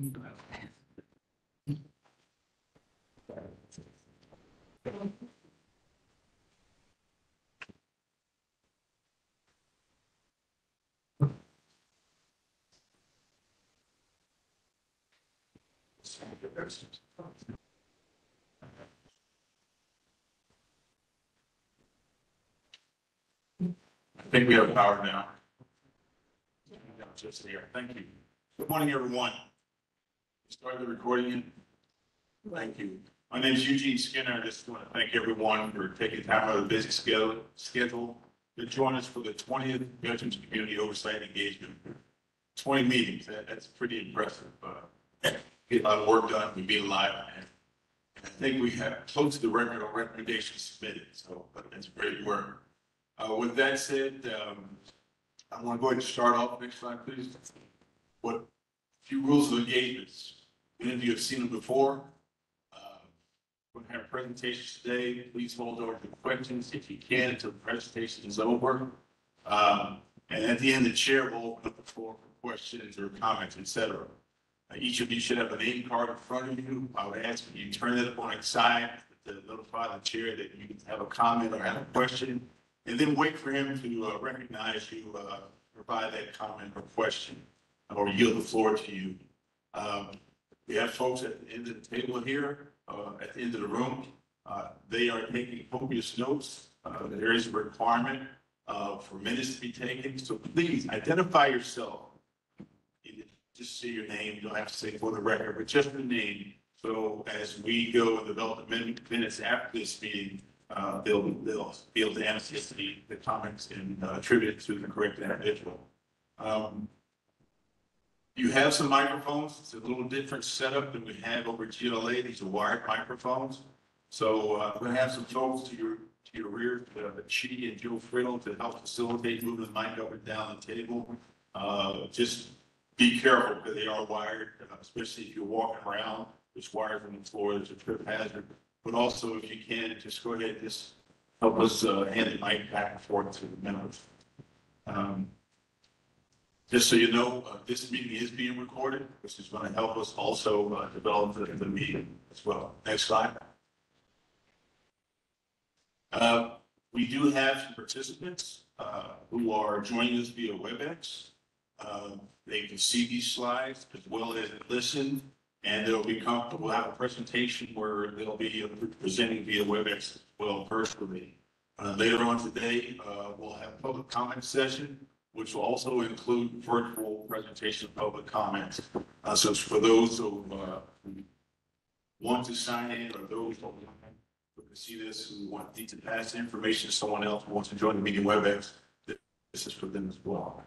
I think we have power now. Just here. Thank you. Good morning, everyone. Start the recording. Thank you. My name is Eugene Skinner. I just want to thank everyone for taking time out of the busy schedule to join us for the 20th Veterans Community Oversight Engagement. 20 meetings. That's pretty impressive. Get a lot of work done. We meet live, and I think we have close to the record of recommendations submitted. So that's great work. With that said, I want to go ahead and start off. Next slide, please. What few rules of engagements? Many of you have seen them before. We're going to have presentations today. Please hold over to questions if you can until the presentation is over. And at the end, the chair will open up the floor for questions or comments, etc. Each of you should have a name card in front of you. I would ask that you turn it up on its side to notify the chair that you have a comment or have a question, and then wait for him to recognize you, provide that comment or question, or yield the floor to you. We have folks at the end of the table here, at the end of the room. They are taking copious notes. There is a requirement for minutes to be taken. So please identify yourself. Just say your name. You don't have to say for the record, but just the name. So as we go and develop the minutes after this meeting, they'll be able to answer the comments and attribute it to the correct individual. You have some microphones. It's a little different setup than we have over at GLA. These are wired microphones. So we're going to have some folks to your rear, Chi and Joe Friddle, to help facilitate moving the mic up and down the table. Just be careful because they are wired, especially if you're walking around. There's wires on the floor. There's a trip hazard. But also, if you can, just go ahead and just help us hand the mic back and forth to the members. Just so you know, this meeting is being recorded, which is going to help us also develop the meeting as well. Next slide. We do have some participants who are joining us via WebEx. They can see these slides as well as listen, and we'll have a presentation where they'll be presenting via WebEx as well personally. Later on today, we'll have a public comment session, which will also include virtual presentation of public comments. So for those who want to sign in, or those who can see this, who need to pass information to someone else who wants to join the meeting WebEx, this is for them as well.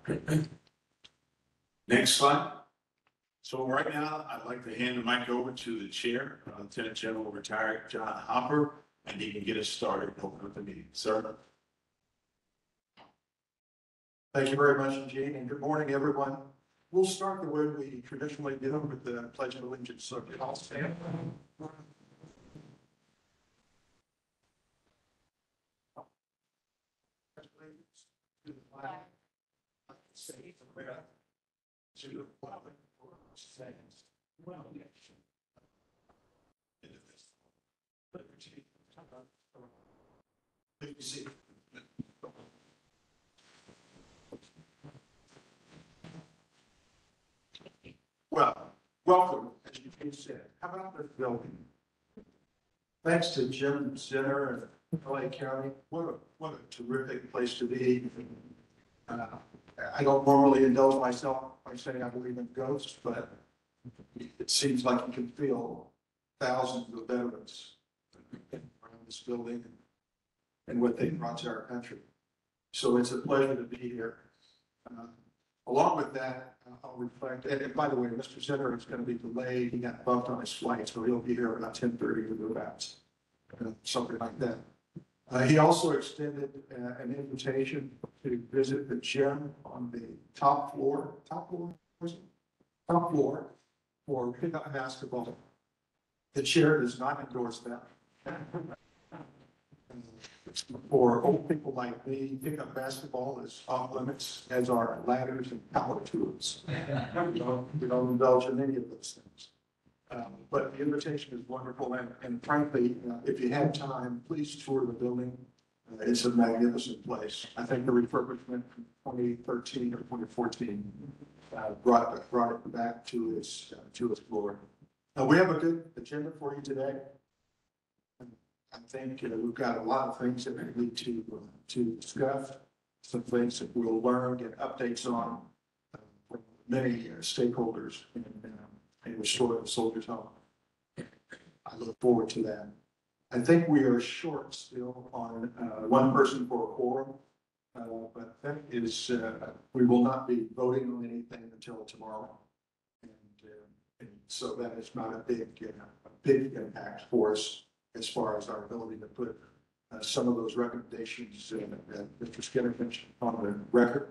Next slide. So right now, I'd like to hand the mic over to the chair, Lieutenant General Retired John Hopper, and he can get us started and open up the meeting. Sir. Thank you very much, Eugene, and good morning, everyone. We'll start the way we traditionally do with the Pledge of Allegiance. So I'll stand. To the flag of the state of America, to the republic for which it stands, one nation, indivisible, liberty, and justice. Well, welcome, as you said. How about this building? Thanks to Jim Zinner and LA County. What a terrific place to be. I don't normally indulge myself by saying I believe in ghosts, but it seems like you can feel thousands of veterans around this building and what they brought to our country. So it's a pleasure to be here. Along with that, I'll reflect, and by the way, Mr. Zinner is going to be delayed. He got bumped on his flight, so he'll be here about 10:30 to do that, something like that. He also extended an invitation to visit the gym on the top floor for pickup basketball. The chair does not endorse that. For old people like me, pickup basketball is off limits, as are ladders and power tools. We don't indulge in any of those things. But the invitation is wonderful, and frankly, if you have time, please tour the building. It's a magnificent place. I think the refurbishment from 2013 or 2014 brought it back to its glory. We have a good agenda for you today. I think we've got a lot of things that we need to discuss, some things that we'll learn, get updates on from many stakeholders in restoring the Soldiers Home. I look forward to that. I think we are short still on one person for a quorum, but that is, we will not be voting on anything until tomorrow. And so that is not a big impact for us as far as our ability to put some of those recommendations that Mr. Skinner mentioned on the record.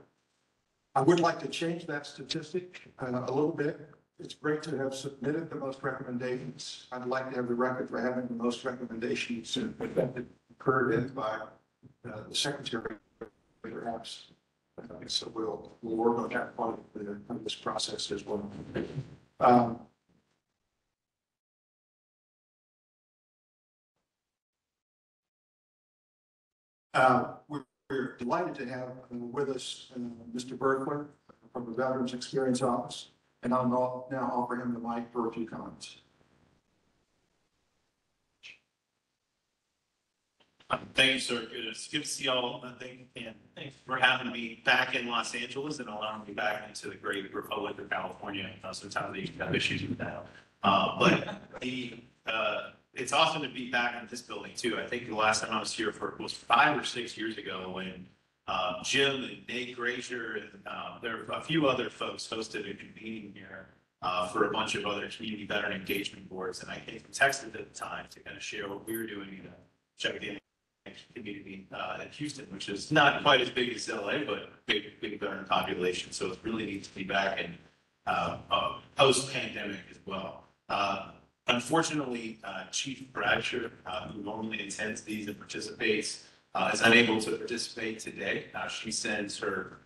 I would like to change that statistic a little bit. It's great to have submitted the most recommendations. I'd like to have the record for having the most recommendations that occurred in by the secretary, perhaps. So we'll work on that part of this process as well. We're delighted to have with us Mr. Berkler from the Veterans Experience Office, and I'll now offer him the mic for a few comments. Thank you, sir. It's good to see y'all. And thanks for having me back in Los Angeles and allowing me back into the great Republic of California. Sometimes they have issues with that. It's awesome to be back in this building too. I think the last time I was here was 5 or 6 years ago when Jim and Nate Grazier and there were a few other folks hosted a convening here for a bunch of other community veteran engagement boards. And I think texted at the time to kind of share what we were doing in check the community in Houston, which is not quite as big as LA, but big veteran population. So it's really neat to be back in post-pandemic as well. Unfortunately, Chief Bradshaw, who normally attends these and participates, is unable to participate today. She sends her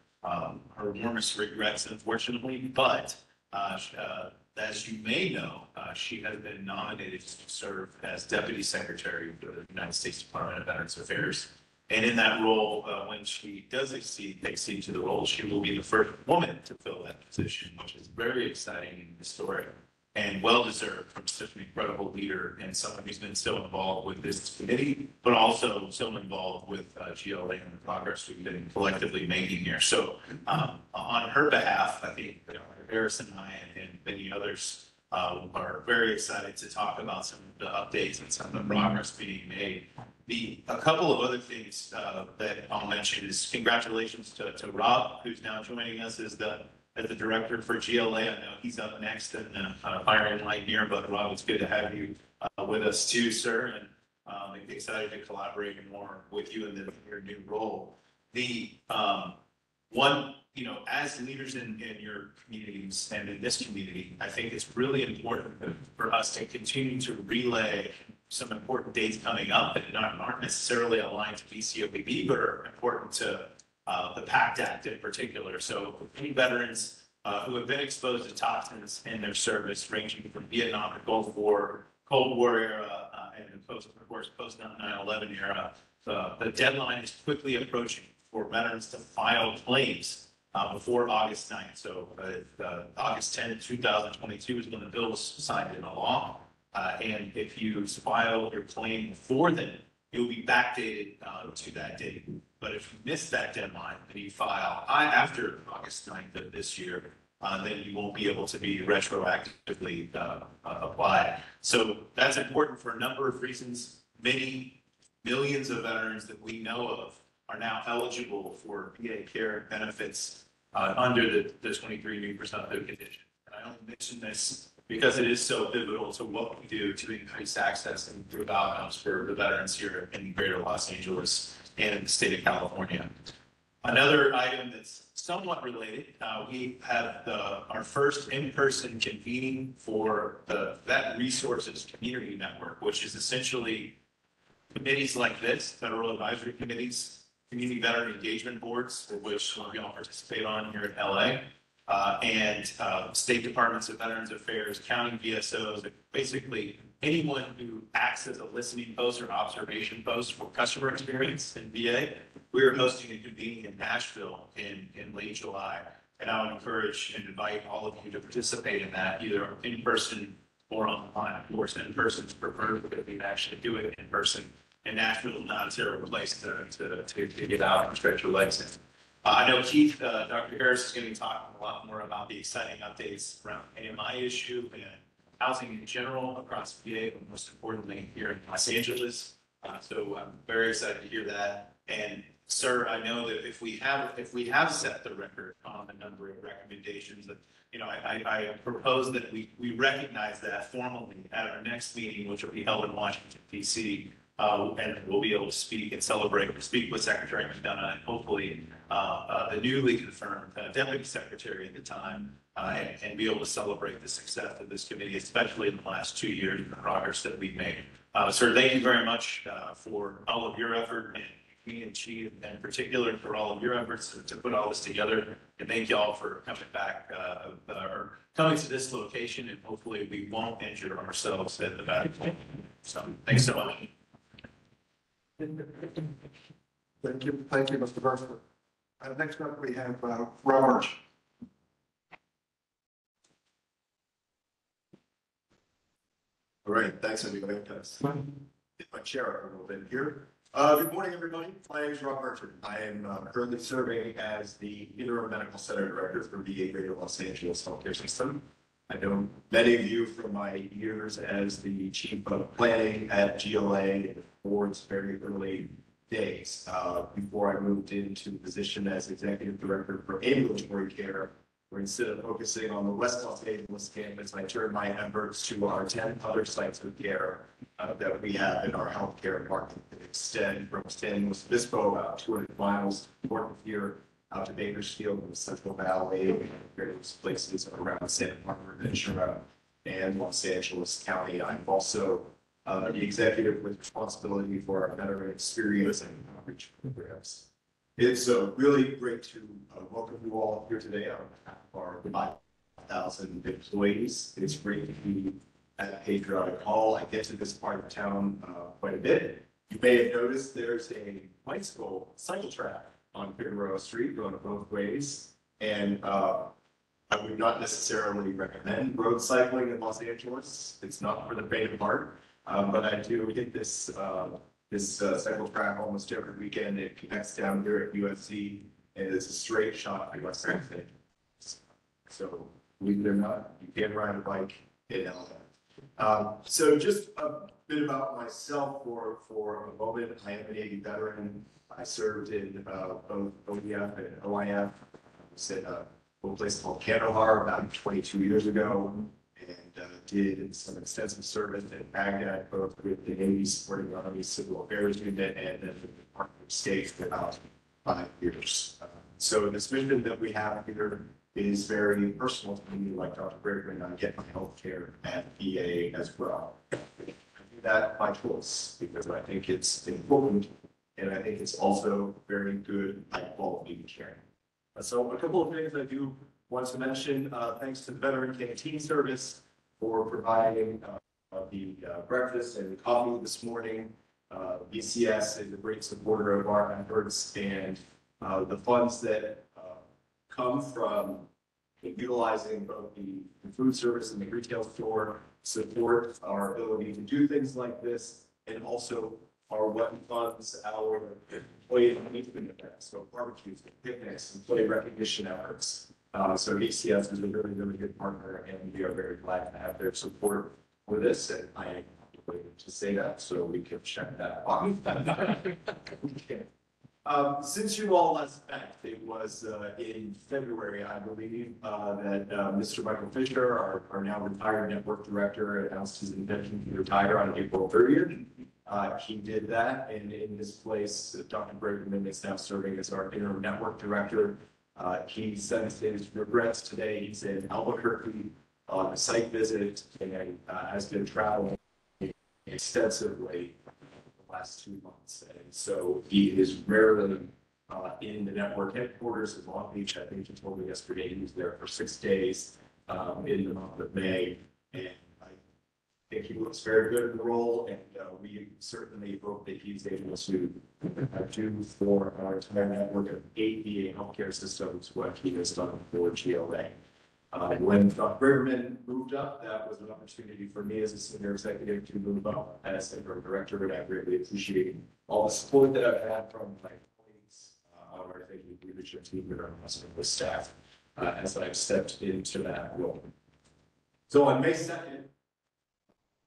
warmest regrets, unfortunately, but as you may know, she has been nominated to serve as Deputy Secretary of the United States Department of Veterans Affairs. And in that role, when she does accede to the role, she will be the first woman to fill that position, which is very exciting and historic and well-deserved from such an incredible leader and someone who's been so involved with this committee, but also so involved with GLA and the progress we've been collectively making here. So on her behalf, I think Harrison and I and many others are very excited to talk about some of the updates and some of the progress being made. A couple of other things that I'll mention is congratulations to Rob, who's now joining us as the director for GLA. I know he's up next in the firing line here, but Rob, it's good to have you with us too, sir. And I'm excited to collaborate more with you in your new role. As leaders in your communities and in this community, I think it's really important for us to continue to relay some important dates coming up that aren't necessarily aligned to VCOEB, but are important to the PACT Act in particular. So any veterans who have been exposed to toxins in their service, ranging from Vietnam to Gulf War, Cold War era, and of course post 9/11 era, the deadline is quickly approaching for veterans to file claims before August 9th. So August 10th, 2022 is when the bill was signed into law. And if you file your claim before then, you'll be backdated to that date. But if you miss that deadline and you file after August 9th of this year, then you won't be able to be retroactively applied. So that's important for a number of reasons. Many millions of veterans that we know of are now eligible for VA care benefits under the 23 new presumptive condition. And I only mention this because it is so pivotal to what we do to increase access and improve outcomes for the veterans here in greater Los Angeles and in the state of California. Another item that's somewhat related, we have our first in-person convening for the Vet Resources Community Network, which is essentially committees like this, federal advisory committees, community veteran engagement boards, which we all participate on here in LA, and state departments of Veterans Affairs, county VSOs, basically anyone who acts as a listening post or observation post for customer experience in VA. We are hosting a convening in Nashville in late July. And I would encourage and invite all of you to participate in that, either in person or online. Of course, in person is preferred because we can actually do it in person. And Nashville is not a terrible place to get out and stretch your legs in. I know Keith, Dr. Harris is going to be talking a lot more about the exciting updates around AMI issue and housing in general across VA, but most importantly here in Los Angeles. So I'm very excited to hear that. And sir, I know that if we have set the record on the number of recommendations, that I propose that we recognize that formally at our next meeting, which will be held in Washington, D.C. And we'll be able to speak and speak with Secretary McDonough and hopefully the newly confirmed Deputy Secretary at the time, and be able to celebrate the success of this committee, especially in the last 2 years and the progress that we've made. Sir, thank you very much for all of your effort, and me and Chief in particular for all of your efforts to put all this together. And thank you all for coming back or coming to this location, and hopefully we won't injure ourselves at the back. So thanks so much. Thank you, Mr. Burford. Next up, we have Robert. All right, thanks everybody. Get my chair up a little bit here. Good morning, everybody. My name is Rob Burford. I am currently serving as the Interim Medical Center Director for VA Greater Los Angeles Healthcare System. I know many of you from my years as the Chief of Planning at GLA in the board's very early days before I moved into the position as Executive Director for Ambulatory Care, where instead of focusing on the West Los Angeles campus, I turned my efforts to our 10 other sites of care that we have in our healthcare market that extend from San Luis Obispo about 200 miles north of here out to Bakersfield in the Central Valley, and various places around Santa Barbara, Ventura, and Los Angeles County. I'm also the executive with responsibility for our veteran experience and outreach programs. It's really great to welcome you all here today on behalf of our 5,000 employees. It's great to be at Patriotic Hall. I get to this part of town quite a bit. You may have noticed there's a bicycle cycle track on Figueroa Street going both ways. And I would not necessarily recommend road cycling in Los Angeles. It's not for the faint of heart, but I do hit this cycle track almost every weekend. It connects down here at UFC, and it's a straight shot to West End. So believe it or not, you can ride a bike in LA. So just a bit about myself for a moment. I am a Navy veteran. I served in both OEF and OIF. I was at a little place called Kandahar about 22 years ago, and did some extensive service in Baghdad, both with the Navy supporting the Army Civil Affairs Unit and then the Department of State for about 5 years. So this mission that we have here is very personal to me, like Dr. Brigham. I get my health care at VA as well. I do that by choice because I think it's important, and I think it's also very good, high quality care. So a couple of things I do want to mention, thanks to the Veteran Canteen Service for providing the breakfast and coffee this morning. VCS is a great supporter of our efforts, and the funds that come from utilizing both the food service and the retail store support our ability to do things like this, and also are what funds our employee engagement events, so barbecues, picnics, employee recognition efforts. So VCS is a really, really good partner, and we are very glad to have their support for this. And I am waiting to say that so we can check that off. Okay. Since you all last met, it was in February, I believe, that Mr. Michael Fisher, our now retired network director, announced his intention to retire on April 30th. He did that, and in his place, Dr. Brigham is now serving as our interim network director. He sends his regrets today. He's in Albuquerque on a site visit and has been traveling extensively the last 2 months. And so he is rarely in the network headquarters in Long Beach. I think he told me yesterday he was there for 6 days in the month of May. And I think he looks very good in the role, and we certainly hope that he's able to do for our entire network of 8 VA healthcare systems what he has done for GLA. When Dr. Bergman moved up, that was an opportunity for me as a senior executive to move up as interim director, and I really appreciate all the support that I've had from my colleagues, our executive leadership team, and our hospital staff as I've stepped into that role. So on May 2nd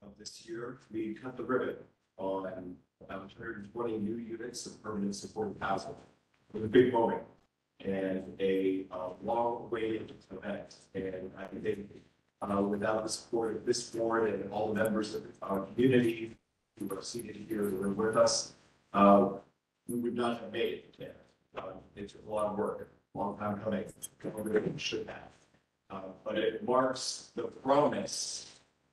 of this year, we cut the ribbon on about 120 new units of permanent supportive housing. It was a big moment and a long-awaited event. And I think without the support of this board and all the members of our community who are seated here who are with us, we would not have made it there. It's a lot of work, a long time coming, longer than it should have. But it marks the promise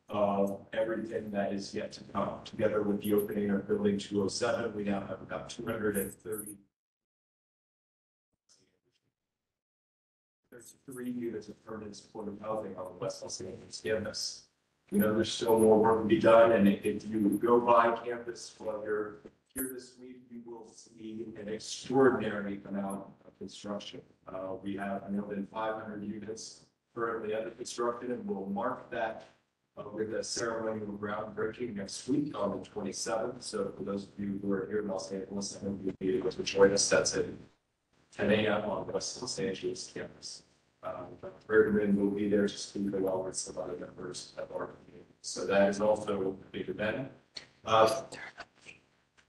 of everything that is yet to come. Together with the opening of Building 207, we now have about 233 units of permanent supportive housing on the West Los Angeles campus. You know, there's still more work to be done, and if you go by campus while you're here this week, you will see an extraordinary amount of construction. We have more than 500 units currently under construction, and we'll mark that with a ceremonial groundbreaking next week on the 27th. So for those of you who are here in Los Angeles and will be able to join us, that's at 10 a.m. on the West Los Angeles campus. Bergman will be there to speak along with some other members of our community. So that is also a big event.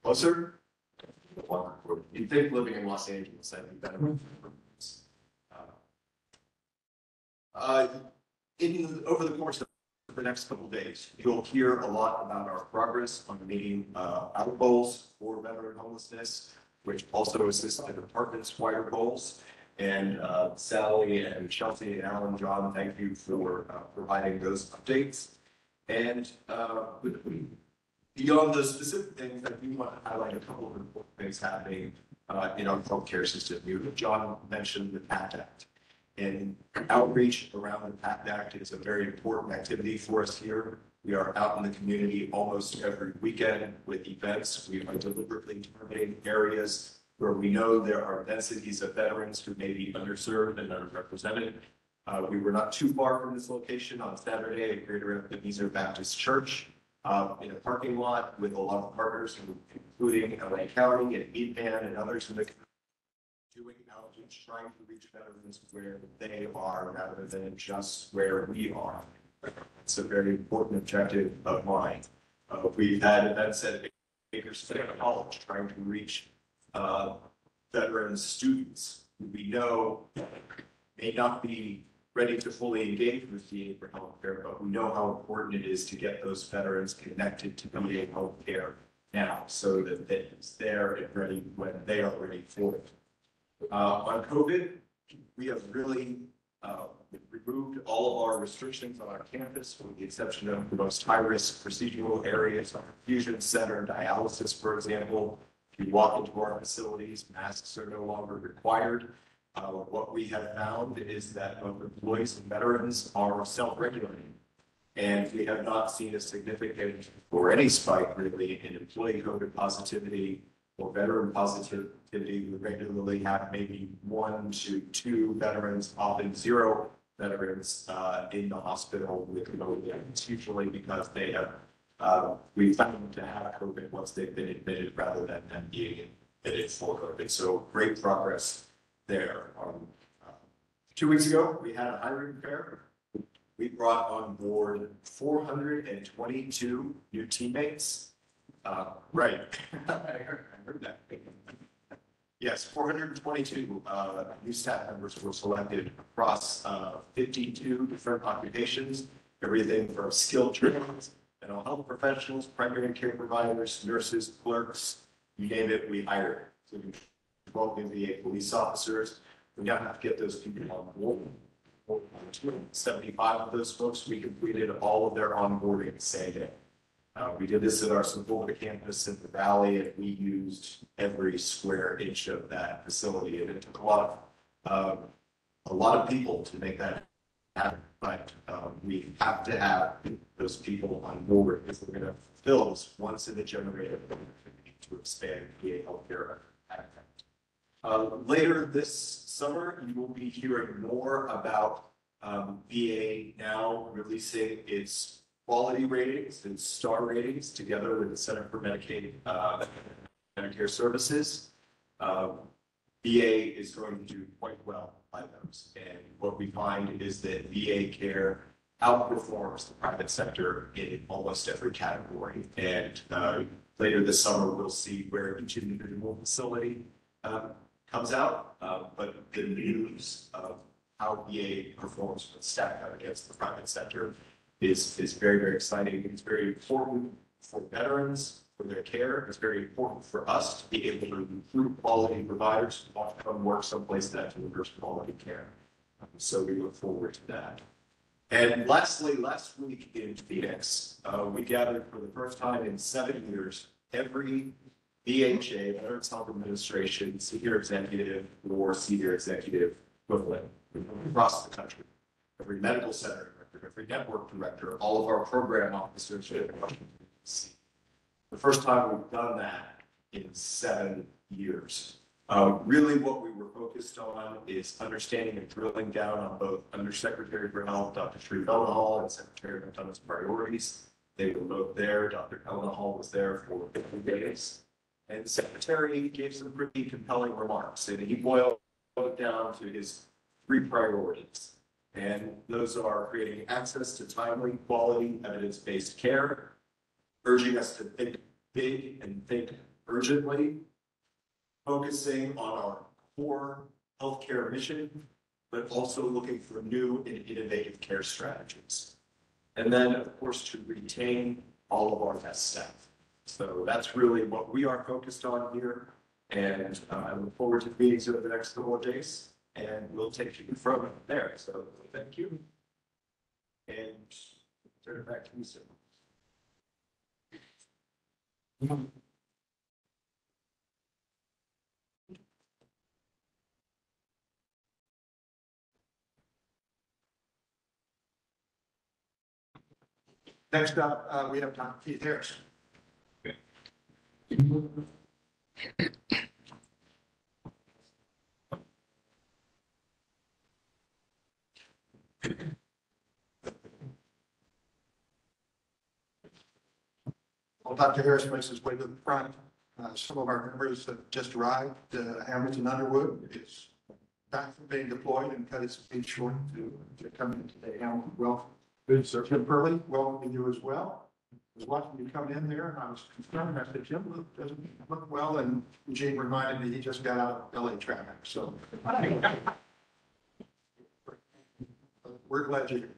Closer? You'd think living in Los Angeles, I'd be better. Over the course of the next couple of days, you'll hear a lot about our progress on meeting our goals for veteran homelessness, which also assists the department's wider goals. And Sally and Chelsea and Alan, John, thank you for providing those updates. And beyond those specific things, I do want to highlight a couple of important things happening in our healthcare system. John mentioned the PACT Act. And outreach around the PACT Act is a very important activity for us here. We are out in the community almost every weekend with events. We are deliberately targeting areas where we know there are densities of veterans who may be underserved and underrepresented. We were not too far from this location on Saturday at Greater Ebenezer Baptist Church in a parking lot with a lot of partners, including LA County and EPAN and others in the community, doing outreach, trying to reach veterans where they are rather than just where we are. It's a very important objective of mine. We've had events at Bakersfield College trying to reach veteran students who we know may not be ready to fully engage with VA for healthcare, but we know how important it is to get those veterans connected to VA healthcare now so that it's there and ready when they are ready for it. On COVID, we have really removed all of our restrictions on our campus, with the exception of the most high-risk procedural areas, our infusion center, dialysis, for example. If you walk into our facilities, masks are no longer required. What we have found is that both employees and veterans are self-regulating. And we have not seen a significant or any spike really in employee COVID positivity or veteran positivity. We regularly have maybe 1 to 2 veterans, often 0 veterans in the hospital with COVID. It's usually because they have, we found them to have COVID once they've been admitted rather than them being admitted for COVID. So great progress there. 2 weeks ago, we had a hiring fair. We brought on board 422 new teammates. Right. I heard that. Yes, 422 new staff members were selected across 52 different occupations, everything from skilled trades, mental health professionals, primary care providers, nurses, clerks, you name it, we hired. So we 12 VA police officers. We now have to get those people on board. 75 of those folks, we completed all of their onboarding the same day. We did this at our Sepulveda campus in the valley, and we used every square inch of that facility, and it took a lot of people to make that happen. But we have to have those people on board if we're going to fulfill this once in a generation to expand VA healthcare. Later this summer, you will be hearing more about VA now releasing its quality ratings and star ratings together with the Center for Medicaid Medicare Services. VA is going to do quite well by those. And what we find is that VA care outperforms the private sector in almost every category. And later this summer, we'll see where each individual facility comes out. But the news of how VA performs when stacked up against the private sector is very, very exciting. It's very important for veterans, for their care. It's very important for us to be able to recruit quality providers who want to come work someplace that delivers quality care. So we look forward to that. And lastly, last week in Phoenix, we gathered for the first time in 7 years, every VHA, Veterans Health Administration, senior executive or senior executive equivalent across the country. Every medical center director, every network director, all of our program officers. The first time we've done that in 7 years. Really what we were focused on is understanding and drilling down on both Undersecretary for Health, Dr. Sri Hall, and Secretary McDonough's priorities. They were both there. Dr. Hall was there for 50 days. And the Secretary gave some pretty compelling remarks, and he boiled it down to his 3 priorities. And those are creating access to timely, quality, evidence-based care, urging us to think big and think urgently, focusing on our core healthcare mission, but also looking for new and innovative care strategies. And then, of course, to retain all of our best staff. So that's really what we are focused on here. And I look forward to meetings over the next couple of days, and we'll take you from there. So thank you. And turn it back to you, sir. Next up, we have Dr. Keith Harris. Well, Dr. Harris makes his way to the front. Some of our members have just arrived. Hamilton Underwood is back from being deployed and cut his speech short to come in today. Hamilton, welcome. Good, sir. Jim Purley, welcome to you as well. I was watching you come in there and I was concerned. I said, Jim doesn't look well. And Gene reminded me he just got out of LA traffic. So we're glad you're here.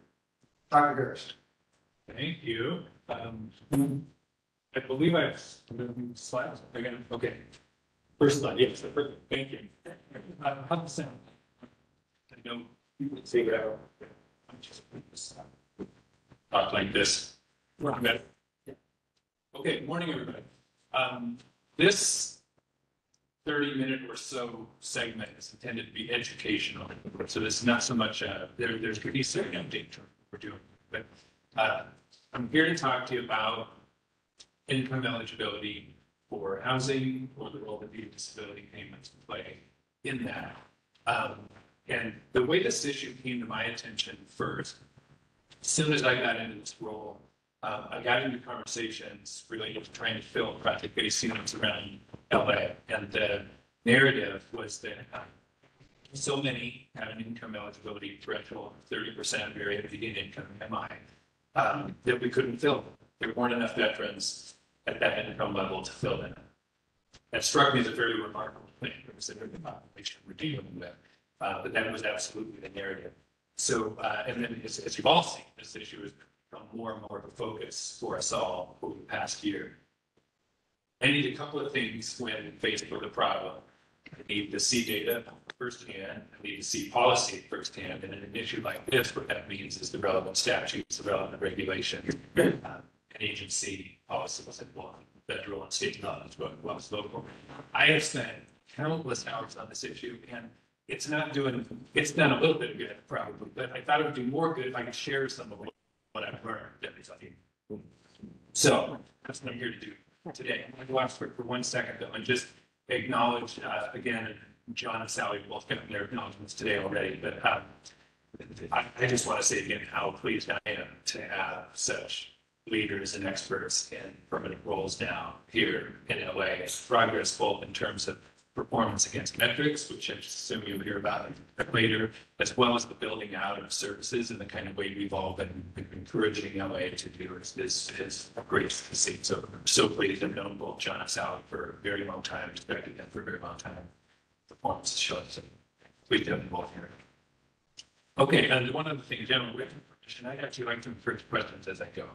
Dr. Harris. Thank you. I believe I've slides again. Okay. First slide. Yes. Thank you. How does it sound? I know you can take it out. I'm just putting this up like this. Okay. Morning, everybody. This 30-minute or so segment is intended to be educational. So this is not so much, there's going to be certain update to what we're doing. But I'm here to talk to you about income eligibility for housing, or the role that the disability payments play in that. And the way this issue came to my attention first, as soon as I got into this role, I got into conversations related to trying to fill project-based units around LA. And the narrative was that so many have an income eligibility threshold of 30% of your median income MI that we couldn't fill. There weren't enough veterans at that income level to fill in. That struck me as a very remarkable thing, considering the population we're dealing with. But that was absolutely the narrative. So, and then as you've all seen, this issue has become more and more of a focus for us all over the past year. I need a couple of things when faced with a problem. I need to see data firsthand. I need to see policy firsthand. And in an issue like this, what that means is the relevant statutes, the relevant regulations. And agency policies and law, federal and state law as well as local. I have spent countless hours on this issue, and it's done a little bit of good probably, but I thought it would do more good if I could share some of what I've learned. So that's what I'm here to do today. I'm going to go off for 1 second though and just acknowledge again, John and Sally both got their acknowledgements today already, but I just want to say again how pleased I am to have such leaders and experts in permanent roles now here in LA. Progress both in terms of performance against metrics, which I assume you'll hear about later, as well as the building out of services and the kind of way we've all been encouraging LA to do is great to see. So I'm so pleased I've known both John and Sally for a very long time, respected them for a very long time. Performance shows and we do them both here. Okay, and one other thing, general written permission, I'd actually like to first questions as I go.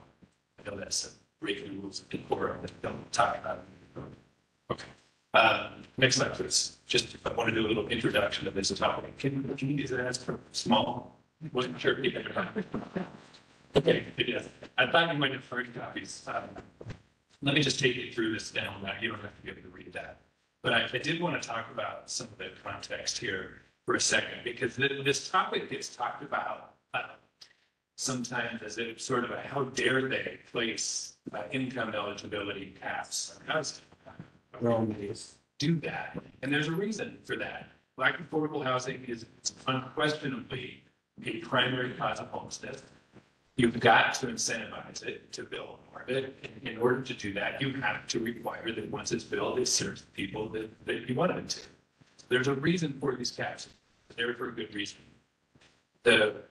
I know that's some breaking rules of decorum that don't talk about it. Okay. Next slide, please. Just I want to do a little introduction of this topic. Can you use it as small? Wasn't sure. Okay, yes. I thought you might have heard copies. Let me just take you through this now. You don't have to be able to read that. But I did want to talk about some of the context here for a second, because this topic gets talked about sometimes as a sort of a how dare they place income eligibility caps on housing. Do that. And there's a reason for that. Lack of affordable housing is unquestionably a primary cause of homelessness. You've got to incentivize it to build more of it. In order to do that, you have to require that once it's built, it serves the people that you want it to. There's a reason for these caps. They're for a good reason. The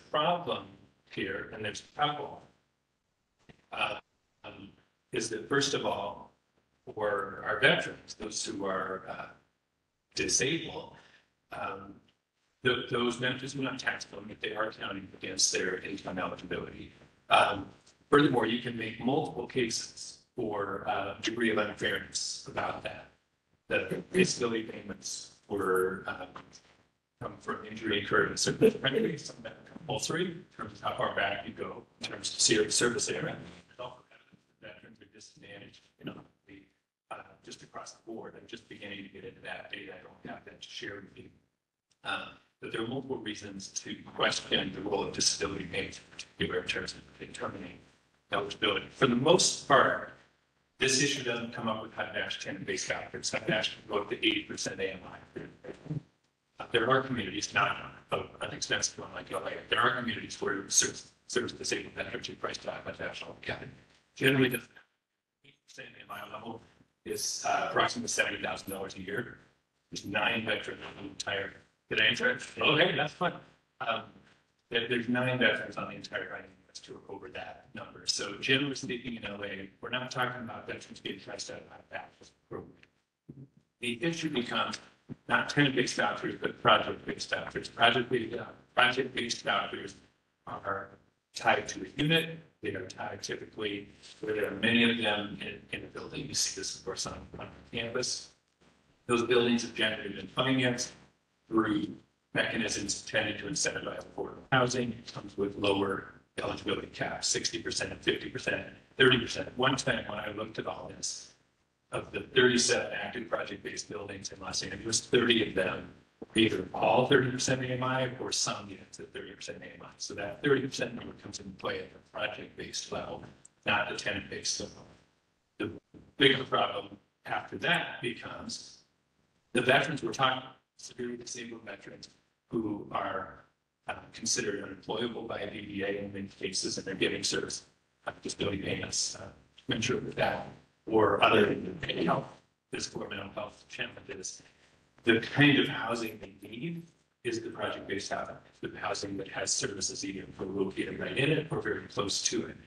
problem here, and there's a couple, is that first of all, for our veterans, those who are disabled, those benefits are not taxable, but they are counting against their income eligibility. Furthermore, you can make multiple cases for degree of unfairness about that. The disability payments were come from injury occurred in certain countries, some that are compulsory in terms of how far back you go in terms of service area. Veterans are disadvantaged, just across the board. I'm just beginning to get into that data. I don't have that to share with you. But there are multiple reasons to question the role of disability payments, in particular in terms of determining eligibility. For the most part, this issue doesn't come up with HUD-10 base factors. HUD-10 can go up to 80% AMI. There are communities, not an expensive one like LA, there are communities where service disabled veterans are priced out by national academy. Generally, the 80% AMI level is approximately $70,000 a year. There's 9 veterans on the entire. Did I answer it? Okay, that's fine. There's 9 veterans on the entire writing list who are over that number. So generally speaking, in LA, we're not talking about veterans being priced out of that program. The issue becomes not tenant-based vouchers, but project-based vouchers. Project-based vouchers are tied to a unit. They are tied typically, where there are many of them in a building. You see this, of course, on campus. Those buildings are generally been financed through mechanisms intended to incentivize affordable housing. It comes with lower eligibility caps, 60%, 50%, 30%. One time when I looked at all this, of the 37 active project-based buildings in Los Angeles, 30 of them either all 30% AMI or some units at 30% AMI. So that 30% number comes into play at the project-based level, not the tenant-based level. The bigger problem after that becomes the veterans we're talking about, severely disabled veterans who are considered unemployable by a VBA in many cases, and they're getting service disability payments to ensure that, or other health, physical or mental health challenges. The kind of housing they need is the project-based housing, the housing that has services either located right in it or very close to it.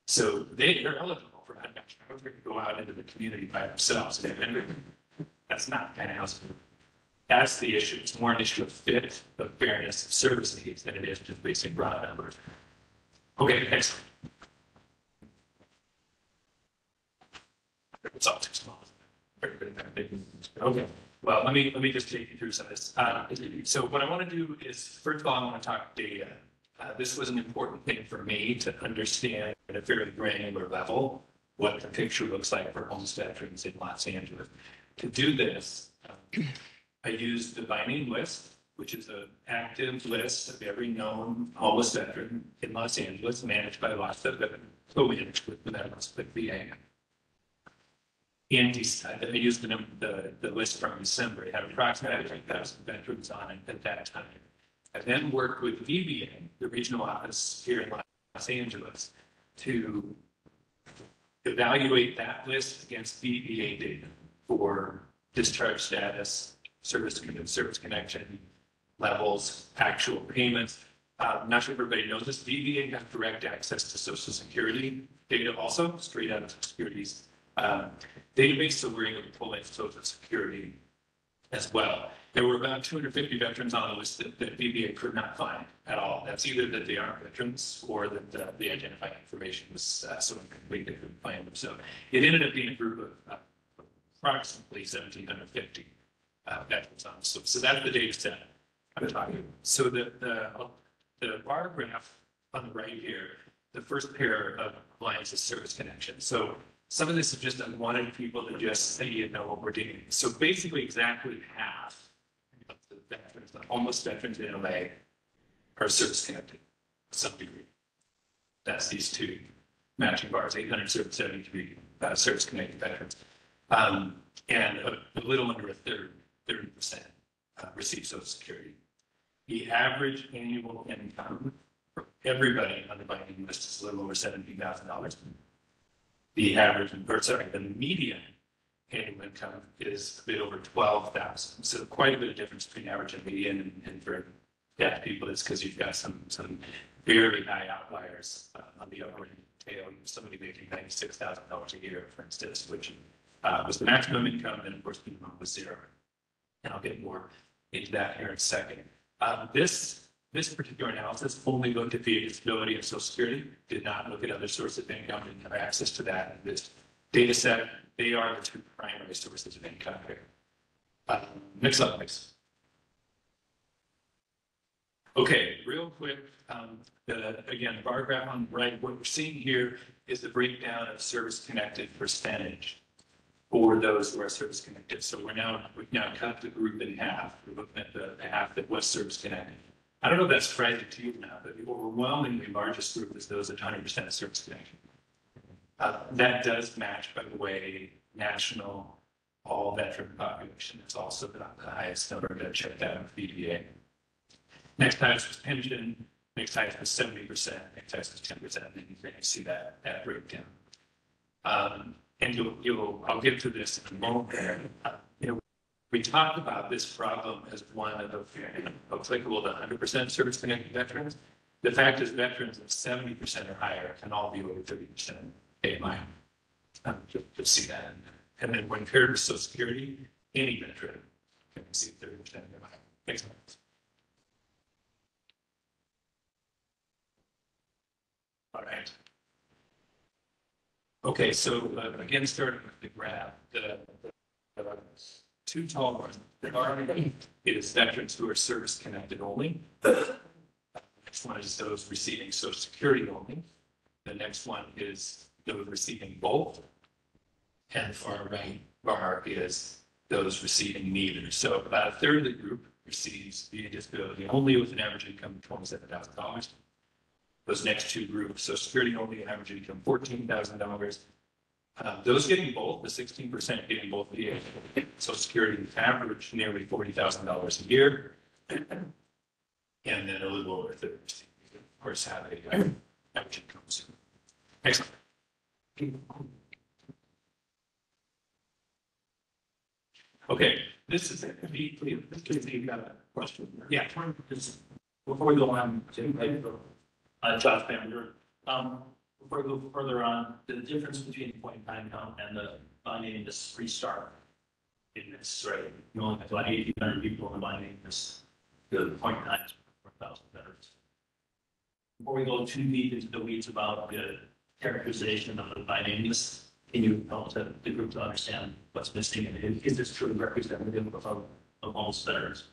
So they're eligible for HUD match. They can go out into the community by themselves. And that's not the kind of housing. That's the issue. It's more an issue of fit, of fairness, of service needs than it is just basic raw numbers. Okay, next. It's all too small. Okay. Well, let me just take you through some of this. So what I want to do is, first of all, I want to talk data. This was an important thing for me to understand at a fairly granular level what the picture looks like for homeless veterans in Los Angeles. To do this, I used the by name list, which is an active list of every known homeless veteran in Los Angeles, managed by LOSTA, but co-managed with the VA. And I used the list from December. It had approximately 3,000 veterans on it at that time. I then worked with VBA, the regional office here in Los Angeles, to evaluate that list against VBA data for discharge status, service connection levels, actual payments. Not sure if everybody knows this. VBA has direct access to Social Security data also, straight out of Social Security's database, so we're able to pull in Social Security as well. There were about 250 veterans on the list that VBA could not find at all. That's either that they aren't veterans or that the identifying information was so incomplete they couldn't find them. So it ended up being a group of approximately 1,750 veterans on. So that's the data set I'm talking about. So the bar graph on the right here, the first pair of lines is service connection. So some of this is just I wanted people to just say, you know, what we're doing. So basically exactly half of the veterans, the homeless veterans in LA are service connected to some degree. That's these two matching bars, 873 service connected veterans. And a little under a third, 30% receive Social Security. The average annual income for everybody on the binding list is a little over $17,000. The average, or sorry, the median annual income is a bit over 12,000. So quite a bit of difference between average and median. And for deaf people, it's because you've got some very high outliers on the upper tail. Somebody making $96,000 a year, for instance, which was the maximum income, and of course, the minimum was zero. And I'll get more into that here in a second. This particular analysis only looked at the disability and Social Security, did not look at other sources of income, didn't have access to that. This data set, they are the two primary sources of income here. Next slide, please. Okay, real quick, again, bar graph on the right, what we're seeing here is the breakdown of service-connected percentage for those who are service connected. So we've now cut the group in half. We're looking at the half that was service connected. I don't know if that's striking to you now, but the overwhelmingly largest group is those at 100% service connection. That does match, by the way, national all veteran population. It's also the highest number that checked out of VBA. Next highest was pension. Next highest was 70%. Next highest was 10%. And you can see that breakdown. And I'll get to this in a moment. We talked about this problem as one of applicable to 100% service connected veterans. The fact is veterans of 70% or higher can all be over 30% AMI. Just see that. And then when paired with Social Security, any veteran can receive 30% AMI. Next slide. All right. Okay, so again, starting with the graph, the two tall ones, is veterans who are service connected only. The next one is those receiving Social Security only. The next one is those receiving both. And the far right bar is those receiving neither. So about a third of the group receives VA disability only with an average income of $27,000. Those next two groups, Social Security only, average income $14,000. Those getting both, the 16% getting both VA Social Security average nearly $40,000 a year, and then a little over 30%. Of course, have a average income. Excellent. Okay, this is a question. Yeah. Before we go on to Josh Bamber, before we go further on, the difference between the point in time count and the binding this restart in this, right? You only have about 1,800 people in the binding this, the point in time is 4,000 veterans. Before we go too deep into the weeds about the characterization of the binding this, can you help the group to understand what's missing and is this truly representative of homeless veterans?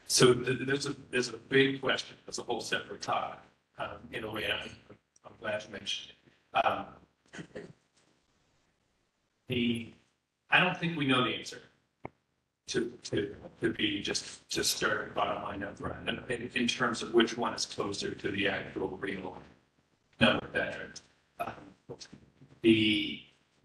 So there's a big question. That's a whole separate talk. In a way, I'm glad you mentioned it. Um, I don't think we know the answer to be just start bottom line up front, and in terms of which one is closer to the actual real number of veterans.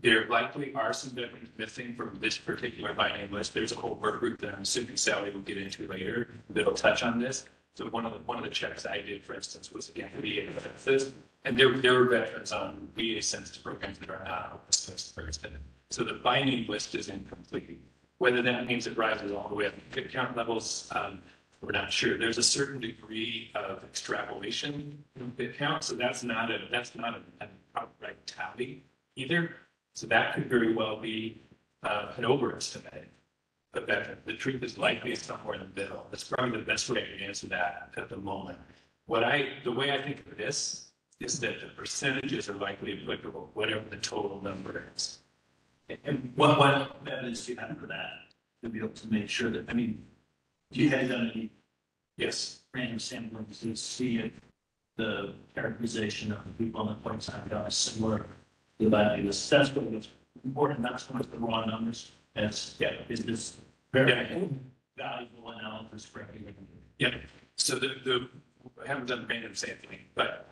There likely are some veterans missing from this particular by name list. There's a whole work group that I'm assuming Sally will get into later that'll touch on this. So one of the checks I did, for instance, was again VA census, and there were veterans on VA census programs that are not on this list, for instance. So the by name list is incomplete. Whether that means it rises all the way up to hit count levels, we're not sure. There's a certain degree of extrapolation in hit count, so that's not an outright tally either. So that could very well be an overestimate. But the truth is likely somewhere in the middle. That's probably the best way to answer that at the moment. The way I think of this is that the percentages are likely applicable, whatever the total number is. And what evidence do you have for that? To be able to make sure that, I mean, do you have done any Yes. random sampling to see if the characterization of the people on the points have got a similar value? That's what's important, not so much the raw numbers, as, is this very valuable analysis for everything? Yeah. So I haven't done random sampling, but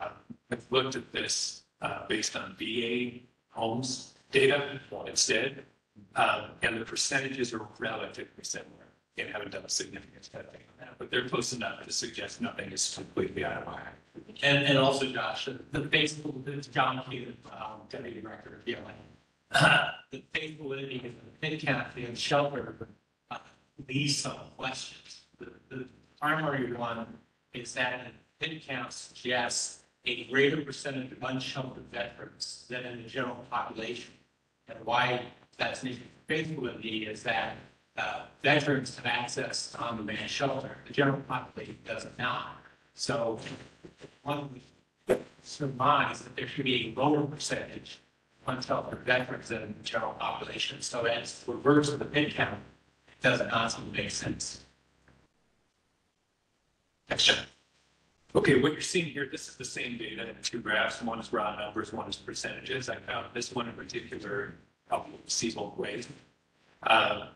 I've looked at this based on VA homes data instead, and the percentages are relatively similar. And haven't done a significant study on that, but they're close enough to suggest nothing is completely out of whack. And also, Josh, the faithful, this John Q, deputy director of DLA, the faithfulity of the pit count and shelter leaves some questions. The primary one is that the pit count suggests a greater percentage of unsheltered veterans than in the general population. And why that's needed for faithfulity is that veterans have access to on-demand shelter. The general population does not. So one would surmise that there should be a lower percentage of unsheltered veterans than in the general population. So as the reverse of the pin count, it doesn't honestly make sense. Next check. Okay, what you're seeing here, this is the same data in two graphs. One is raw numbers, one is percentages. I found this one in particular helpful to see both ways.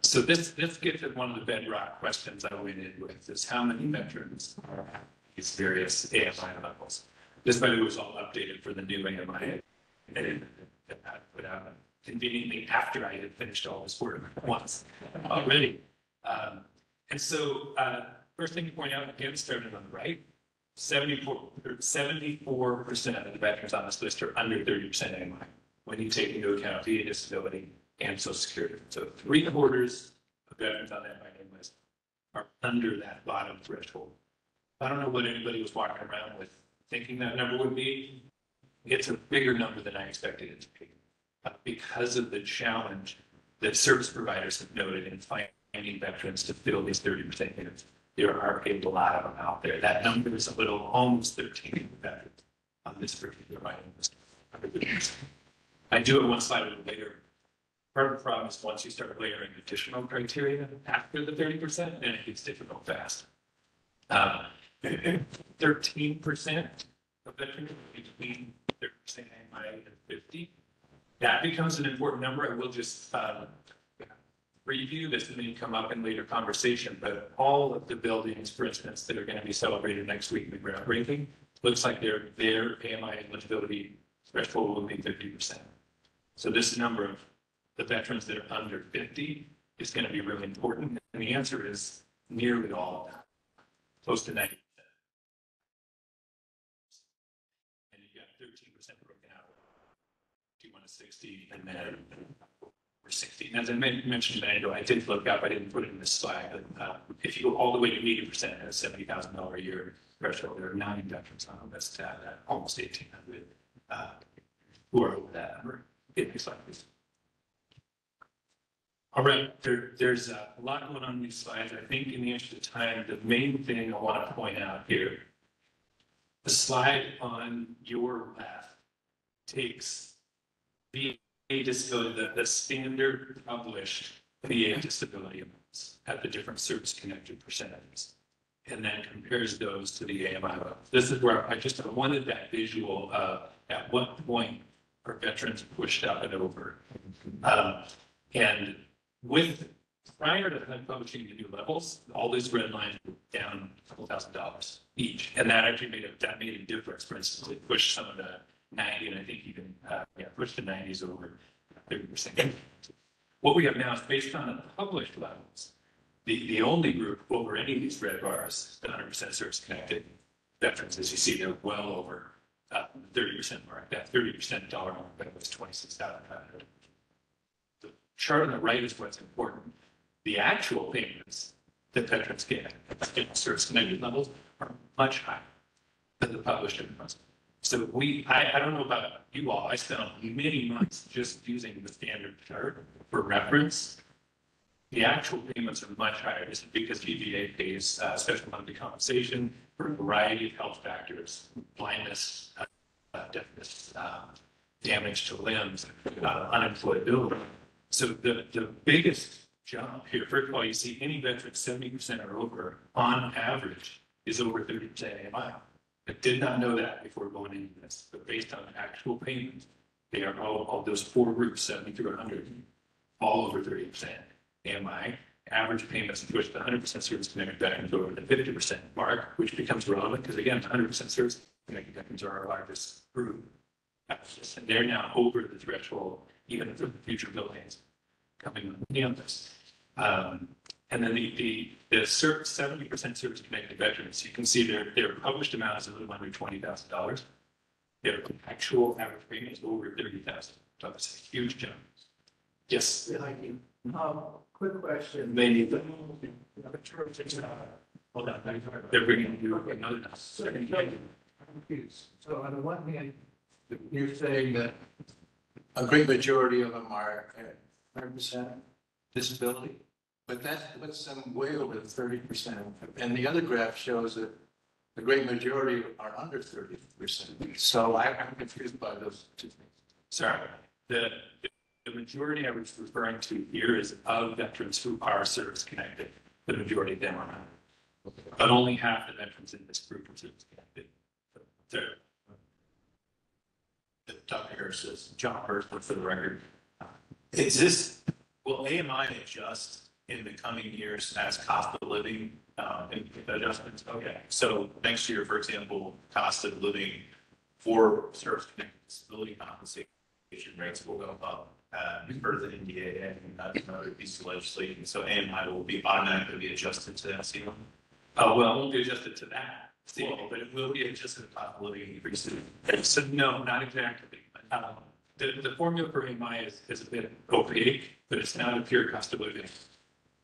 So this gets at one of the bedrock questions I went in with, is how many veterans are at these various AMI levels. This, by the way, was all updated for the new AMI that I put out conveniently after I had finished all this work once already. And so first thing to point out, again, starting on the right, 74% of the veterans on this list are under 30% AMI when you take into account VA disability and Social Security. So 3/4 of veterans on that by name list are under that bottom threshold. I don't know what anybody was walking around with thinking that number would be. It's a bigger number than I expected it to be because of the challenge that service providers have noted in finding veterans to fill these 30% units. There are a lot of them out there. That number is a little almost 13 veterans on this particular by name list. I do it one slide a little later. Part of the problem is once you start layering additional criteria after the 30%, then it gets difficult fast. 13% of veterans between 30% AMI and 50. That becomes an important number. I will just review this and may come up in later conversation, but all of the buildings, for instance, that are going to be celebrated next week in the groundbreaking, looks like their AMI eligibility threshold will be 50%. So this number of the veterans that are under 50 is going to be really important. And the answer is nearly all of that, close to 90%. And you got 13% broken out, 51 to 60, and then or 60. And as I mentioned a minute ago, I did look up, I didn't put it in this slide, but if you go all the way to 80% at a $70,000 a year threshold, there are 9 veterans on the list at almost 1,800 who are over that number. It looks like this. All right, there's a lot going on in these slides. I think in the interest of time, the main thing I want to point out here, the slide on your left takes VA disability, the standard published VA disability amounts at the different service-connected percentages, and then compares those to the AMI level. This is where I wanted that visual of at what point our veterans pushed up and over. And with, prior to them publishing the new levels, all these red lines were down a couple $1,000s each. And that actually made a difference. For instance, it pushed some of the 90, and I think even, pushed the 90s over 30%. What we have now is based on the published levels. The only group over any of these red bars, the 100% service connected veterans, as you see, they're well over 30% mark. That 30% dollar mark, that was 26,500. The chart on the right is what's important. The actual payments that veterans get in service connected levels are much higher than the published amounts. So I don't know about you all, I spent many months just using the standard chart for reference. The actual payments are much higher. This is because VBA pays special monthly compensation for a variety of health factors, blindness, deafness, damage to limbs, unemployability. So the biggest jump here, first of all, you see any veteran 70% or over, on average, is over 30% AMI. I did not know that before going into this, but based on actual payments, they are all those four groups, 70 through 100, all over 30%. AMI, average payments push the 100% service connected veterans over the 50% mark, which becomes relevant because again, 100% service connected veterans are our largest group. And they're now over the threshold, even for the future billings coming on the campus. And then the 70% service connected veterans, you can see their published amount is a little under $20,000. Their actual average payment is over $30,000. That's a huge jump. Yes. Thank you. Quick question. They need the. Hold on, they're bringing you another. I'm confused. So on the one hand, you're saying that a great majority of them are at 100% disability, but that puts them way over 30%. And the other graph shows that the great majority are under 30%. So I'm confused by those two things. Sorry, the majority I was referring to here is of veterans who are service connected. The majority of them are not. But only half the veterans in this group are service connected. So, Dr. Harris says, John first, for the record. will AMI adjust in the coming years as cost of living adjustments? Okay, so next year, for example, cost of living for service connected disability compensation rates will go up per the NDAA and another piece of legislation. So AMI will be automatically be adjusted to that ceiling. Well, it won't be adjusted to that. But it will be adjusted to cost of living increases. So no, not exactly. The formula for AMI is a bit opaque, but it's not a pure cost of living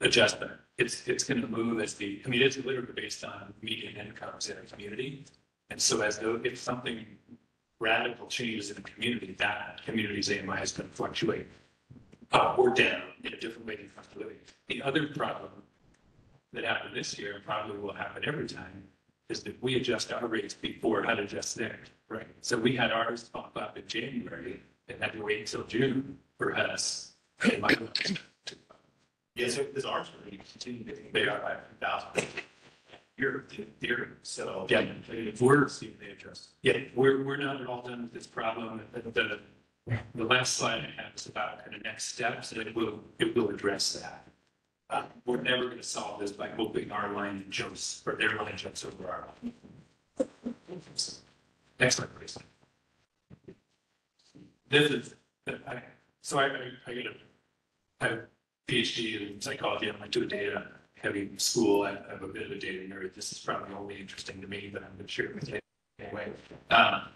adjustment. It's going to move as it's literally based on median incomes in a community. And so if something radical changes in the community, that community's AMI is going to fluctuate up or down in a different way than cost of living. The other problem that happened this year, and probably will happen every time, is that we adjust our rates before HUD adjusts theirs. Right. So we had ours bump up in January and had to wait until June for us. Yes, because ours are going to continue to be they are 5,000. You're so yeah, we're seeing they adjust. Yeah, we're not at all done with this problem. The last slide I have is about kind of next steps, and it will address that. We're never going to solve this by hoping our line jumps or their line jumps over our line. Next slide, please. This is so I have a PhD in psychology. I went to a data heavy school. I have a bit of a data nerd. This is probably only interesting to me, but I'm going to share it with you anyway.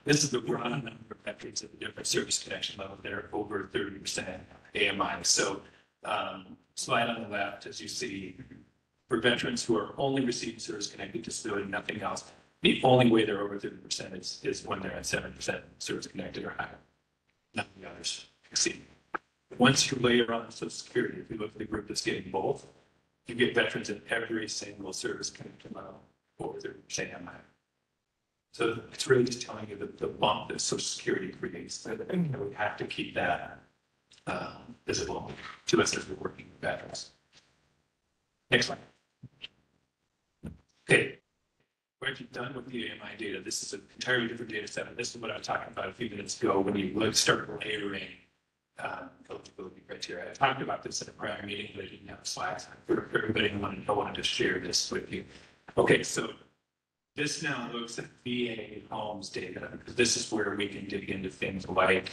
This is the raw number of veterans at the different service connection level that are over 30% AMI. So slide on the left, as you see, for veterans who are only receiving service connected disability, nothing else, the only way they're over 30% is when they're at 7% service connected or higher. None of the others exceed. Once you layer on Social Security, if you look at the group that's getting both, you get veterans in every single service connected level over 30% AMI. So it's really just telling you the bump that Social Security creates. So that we have to keep that visible to us as we're working with veterans. Next slide. Okay. what you've done with the AMI data, this is an entirely different data set. This is what I was talking about a few minutes ago when you start layering eligibility criteria. I talked about this in a prior meeting, but I didn't have slides for everybody who wanted to share this with you. Okay, so this now looks at VA homes data, because this is where we can dig into things like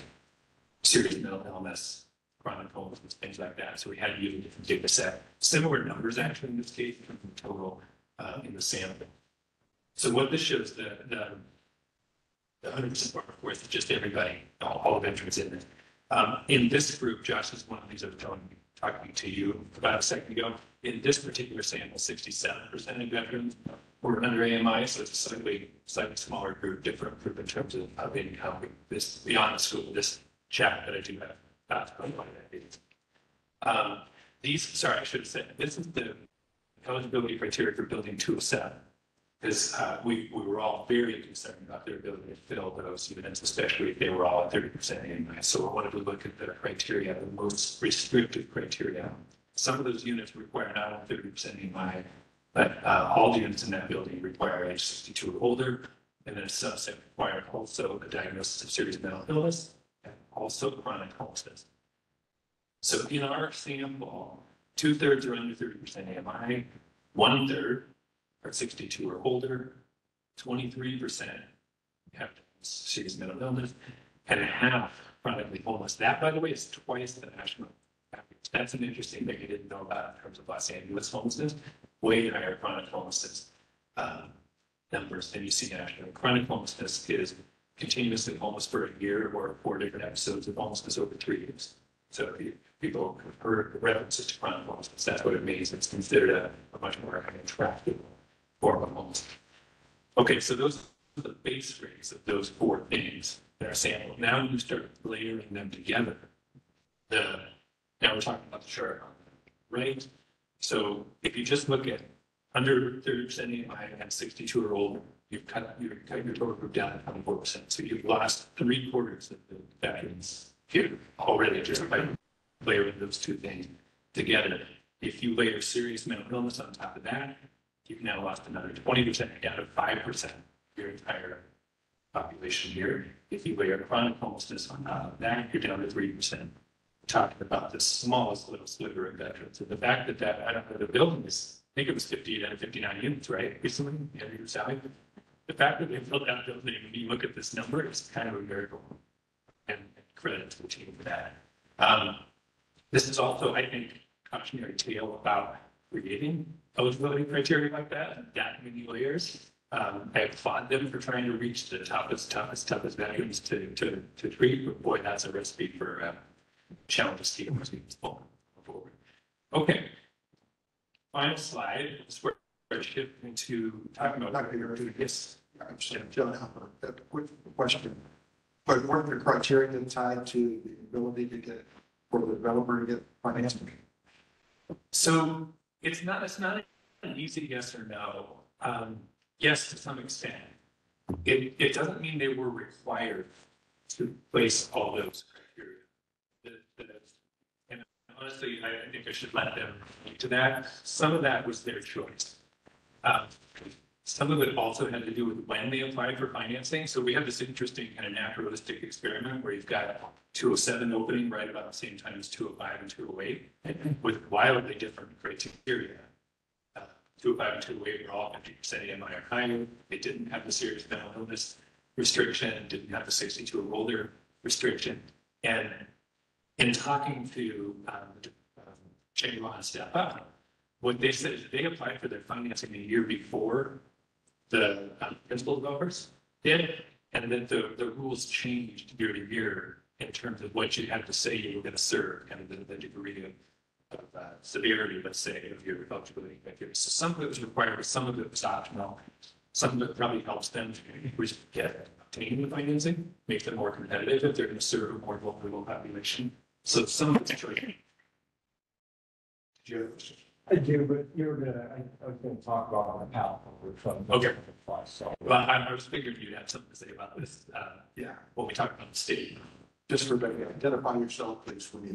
serious mental illness, chronic homelessness, things like that. So we had to use a different data set. Similar numbers actually in this case from the total in the sample. So what this shows, the 100% workforce is just everybody, all of veterans in it. In this group, Josh is one of these I was talking to you about a second ago. In this particular sample, 67% of veterans were under AMI, so it's a slightly smaller group, different group in terms of income. This beyond the school, this chat that I do have. Sorry, I should have said, this is the eligibility criteria for building 207. Because we were all very concerned about their ability to fill those units, especially if they were all at 30% AMI. So we wanted to look at the criteria, the most restrictive criteria. Some of those units require not only 30% AMI, but all the units in that building require age 62 or older, and then a subset require also a diagnosis of serious mental illness and also chronic homelessness. So in our sample, 2/3 are under 30% AMI, 1/3 are 62 or older, 23% have serious mental illness, and half chronically homeless. That, by the way, is twice the national average. That's an interesting thing I didn't know about in terms of Los Angeles homelessness. Way higher chronic homelessness numbers than you see nationally. Chronic homelessness is continuously homeless for a year or 4 different episodes of homelessness over 3 years. So if people have heard references to chronic homelessness, that's what it means. It's considered a much more attractive form of homelessness. Okay, so those are the base rates of those 4 things that are sampled. Now you start layering them together. Now we're talking about the chart, right? So if you just look at under 30% AMI and 62 or older, you've cut your total group down to 24%. So you've lost 3/4 of the veterans here already just by layering those 2 things together. If you layer serious mental illness on top of that, you've now lost another 20%, down to 5% your entire population here. If you layer chronic homelessness on top of that, you're down to 3%. Talking about the smallest little sliver of veterans. And the fact that I don't know, the building is, I think it was 58 out of 59 units, right? Recently, the fact that they built that building, when you look at this number, it's kind of a miracle. And credit to the team for that. This is also, I think, cautionary tale about creating eligibility criteria like that many layers. I applaud them for trying to reach the toughest veterans to treat, but boy, that's a recipe for challenges to get forward. Okay. Final slide is where we're shifting to talking about Yes, I understand. John, a quick question. But weren't the criteria tied to the ability to get, for the developer to get financing? So it's not an easy yes or no. Yes, to some extent. It doesn't mean they were required to place all those criteria. And honestly, I think I should let them speak to that. Some of that was their choice. Some of it also had to do with when they applied for financing. So we have this interesting kind of naturalistic experiment where you've got 207 opening right about the same time as 205 and 208 with wildly different criteria. 205 and 208 were all 50% AMI or higher. They didn't have the serious mental illness restriction, didn't have the 62 or older restriction. And in talking to Shayla and Step Up, what they said is they applied for their financing a year before the principal developers did, and then the rules changed year to year in terms of what you had to say you were going to serve, kind of the degree of severity, let's say, of your eligibility criteria. So some of it was required, but some of it was optional. Some of it probably helps them to obtain the financing, make them more competitive if they're going to serve a more vulnerable population. So some of it's true. I do, but I was gonna talk about the path from. Okay. So. Well, I was figuring you'd have something to say about this. Yeah. When we talk about the state. Just for identify yourself, please, for me.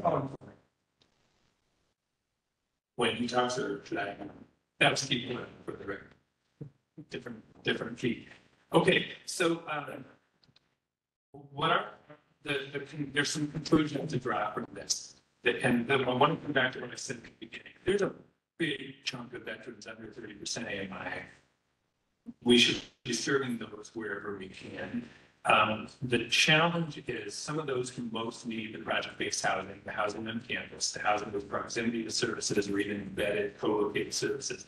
When he talks, or should I? That was keep for the record. different fee. Okay, so, what are there's some conclusions to draw from this. And I want to come back to what I said at the beginning. There's a big chunk of veterans under 30% AMI. We should be serving those wherever we can. The challenge is some of those who most need the project-based housing, the housing on campus, the housing with proximity to services, or even embedded co-located services.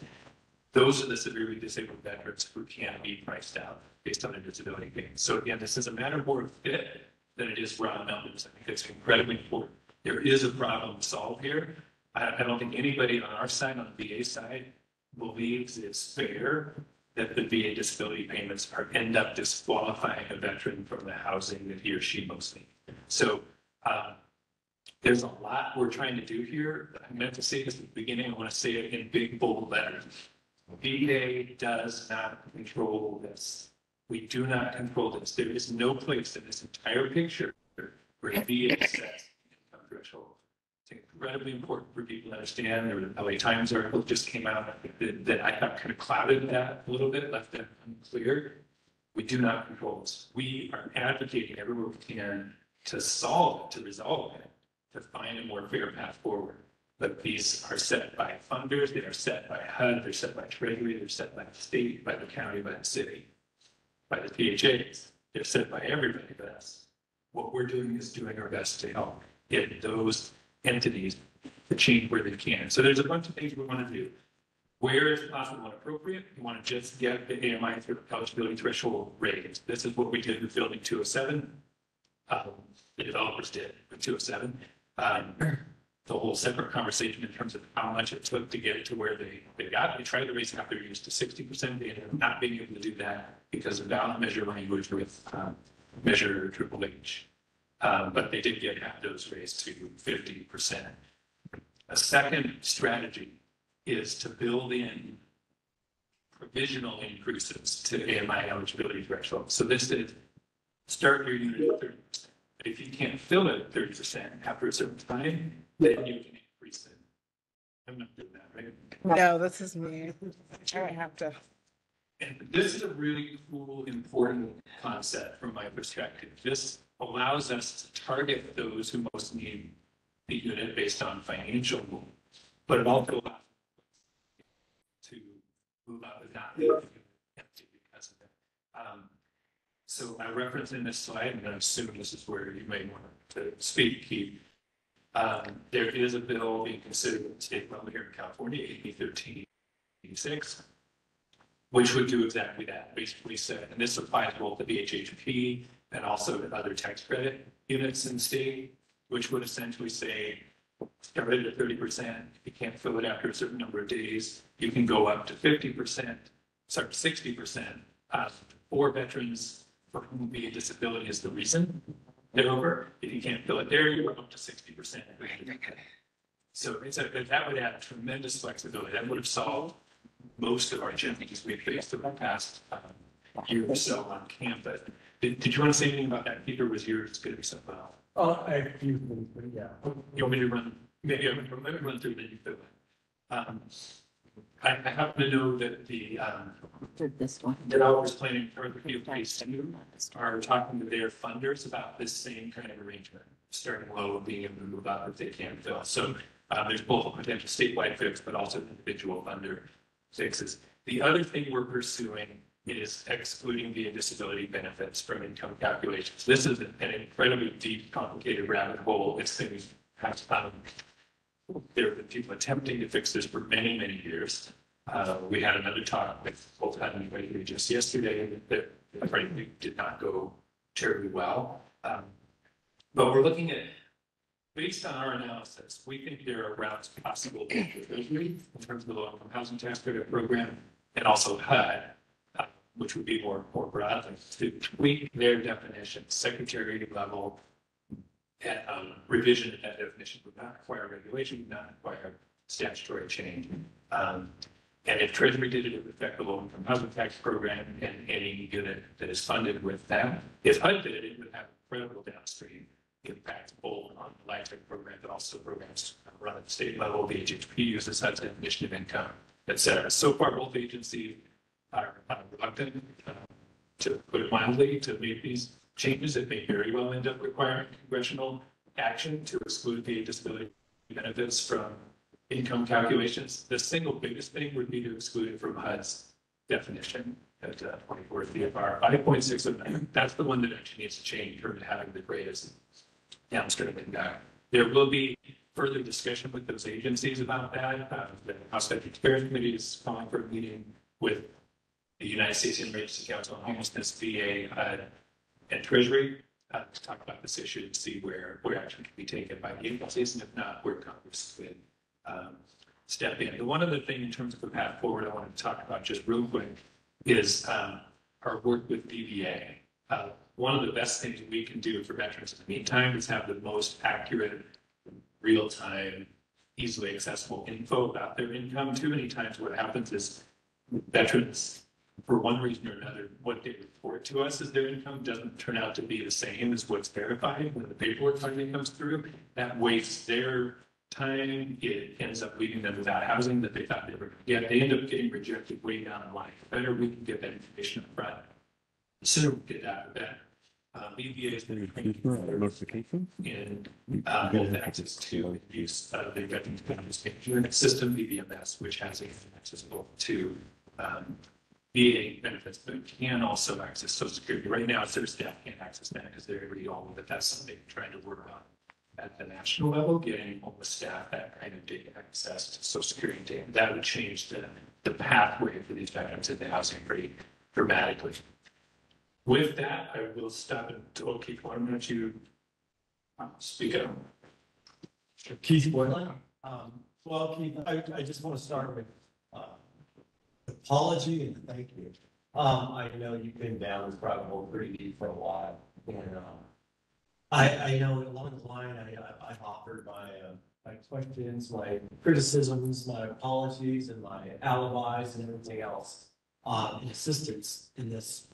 Those are the severely disabled veterans who can't be priced out based on their disability payment. So again, this is a matter more of fit than it is raw numbers. I think it's incredibly important. There is a problem to solve here. I don't think anybody on our side, on the VA side, believes it's fair that the VA disability payments end up disqualifying a veteran from the housing that he or she most needs. So there's a lot we're trying to do here. I meant to say this at the beginning. I want to say it in big, bold letters. VA does not control this. We do not control this. There is no place in this entire picture where VA sets income threshold. It's incredibly important for people to understand. There was an LA Times article that just came out that I thought kind of clouded that a little bit, left that unclear. We do not control this. We are advocating everywhere we can to solve it, to resolve it, to find a more fair path forward. But these are set by funders, they are set by HUD, they're set by Treasury, they're set by the state, by the county, by the city, by the PHAs. They're set by everybody but us. What we're doing is doing our best to help get those entities to change where they can. So there's a bunch of things we want to do. Where is possible and appropriate? We want to just get the AMI eligibility threshold raised. This is what we did with building 207. The developers did with 207. The whole separate conversation in terms of how much it took to get it to where they got. They tried to raise half their use to 60%. They ended up not being able to do that because of ballot measure language with measure Triple H. But they did get half those raised to 50%. A second strategy is to build in provisional increases to AMI eligibility threshold. So this is start your unit at 30%. But if you can't fill it at 30% after a certain time, then you can increase it. I'm not doing that, right? No, this is me. I have to. And this is a really cool, important concept from my perspective. This allows us to target those who most need the unit based on financial goals, but it also allows to move up and not leave the unit empty because of it. So I referenced in this slide, and I assume this is where you may want to speak, Keith. There is a bill being considered at the state level here in California, AB 1386, which would do exactly that. Basically said, and this applies both to VHHP and also to other tax credit units in the state, which would essentially say, start it at 30%. If you can't fill it after a certain number of days, you can go up to 50%, sorry, 60%. For veterans for whom the disability is the reason they're over, if you can't fill it there, you're up to 60%. So that would add tremendous flexibility. That would have solved most of our challenges we've faced over the past year or so on campus. Did you want to say anything about that, Peter? Was yours going to be something else? I have a few things, but yeah. You want me to run? Maybe let me run through that you fill it. I happen to know that the This one. developers planning for the field phase two are talking to their funders about this same kind of arrangement, starting low and being able to move up if they can't fill. So there's both a potential statewide fix, but also individual funder fixes. The other thing we're pursuing is excluding the disability benefits from income calculations. This is an incredibly deep, complicated rabbit hole. It's been there have been people attempting to fix this for many, many years. We had another talk with both HUD and Treasury just yesterday that frankly did not go terribly well. But we're looking at, based on our analysis, we think there are routes possible for Treasury in terms of the low-income housing tax credit program and also HUD, which would be more broadly to tweak their definition, secretary level. Revision of that definition would not require regulation, would not require statutory change. And if Treasury did it, it would affect the low-income housing tax program and any unit that is funded with that. If HUD did it, it would have incredible downstream impact both on the LIHTC program, but also programs run at the state level. The HHP uses HUD's definition of income, et cetera. So far, both agencies are reluctant, to put it mildly, to make these changes. It may very well end up requiring congressional action to exclude the disability benefits from income calculations. The single biggest thing would be to exclude it from HUD's definition at 24 CFR 5.609. That's the one that actually needs to change for having the greatest downstream impact. There will be further discussion with those agencies about that. The House Veterans Affairs Committee is calling for a meeting with the United States Emergency Council on Homelessness, VA, and Treasury to talk about this issue and see where action can be taken by the agencies, and if not, where Congress would step in. The one other thing in terms of the path forward I want to talk about just real quick is our work with VBA. One of the best things we can do for veterans in the meantime is have the most accurate, real-time, easily accessible info about their income. Too many times what happens is veterans, for one reason or another, what they report to us as their income doesn't turn out to be the same as what's verified when the paperwork finally comes through. That wastes their time. It ends up leaving them without housing that they thought they were going to get. They end up getting rejected way down the line. The better we can get that information up front, the sooner we get out of that. BVA has been Notification? and both access to the use of the Veterans Benefits Management System, VBMS, which has accessible to VA benefits, but can also access Social Security. Right now, their staff can't access that because they're already all, but that's something we're trying to work on at the national level, getting all the staff that kind of data access to Social Security data. That would change the pathway for these veterans into housing pretty dramatically. With that, I will stop and tell Keith, why don't you speak up? Keith, what? Well, Keith, I just want to start with apology and thank you. I know you've been down this rabbit hole pretty deep for a while, and I know along the line I've offered my questions, my criticisms, my apologies, and my alibis and everything else in assistance in this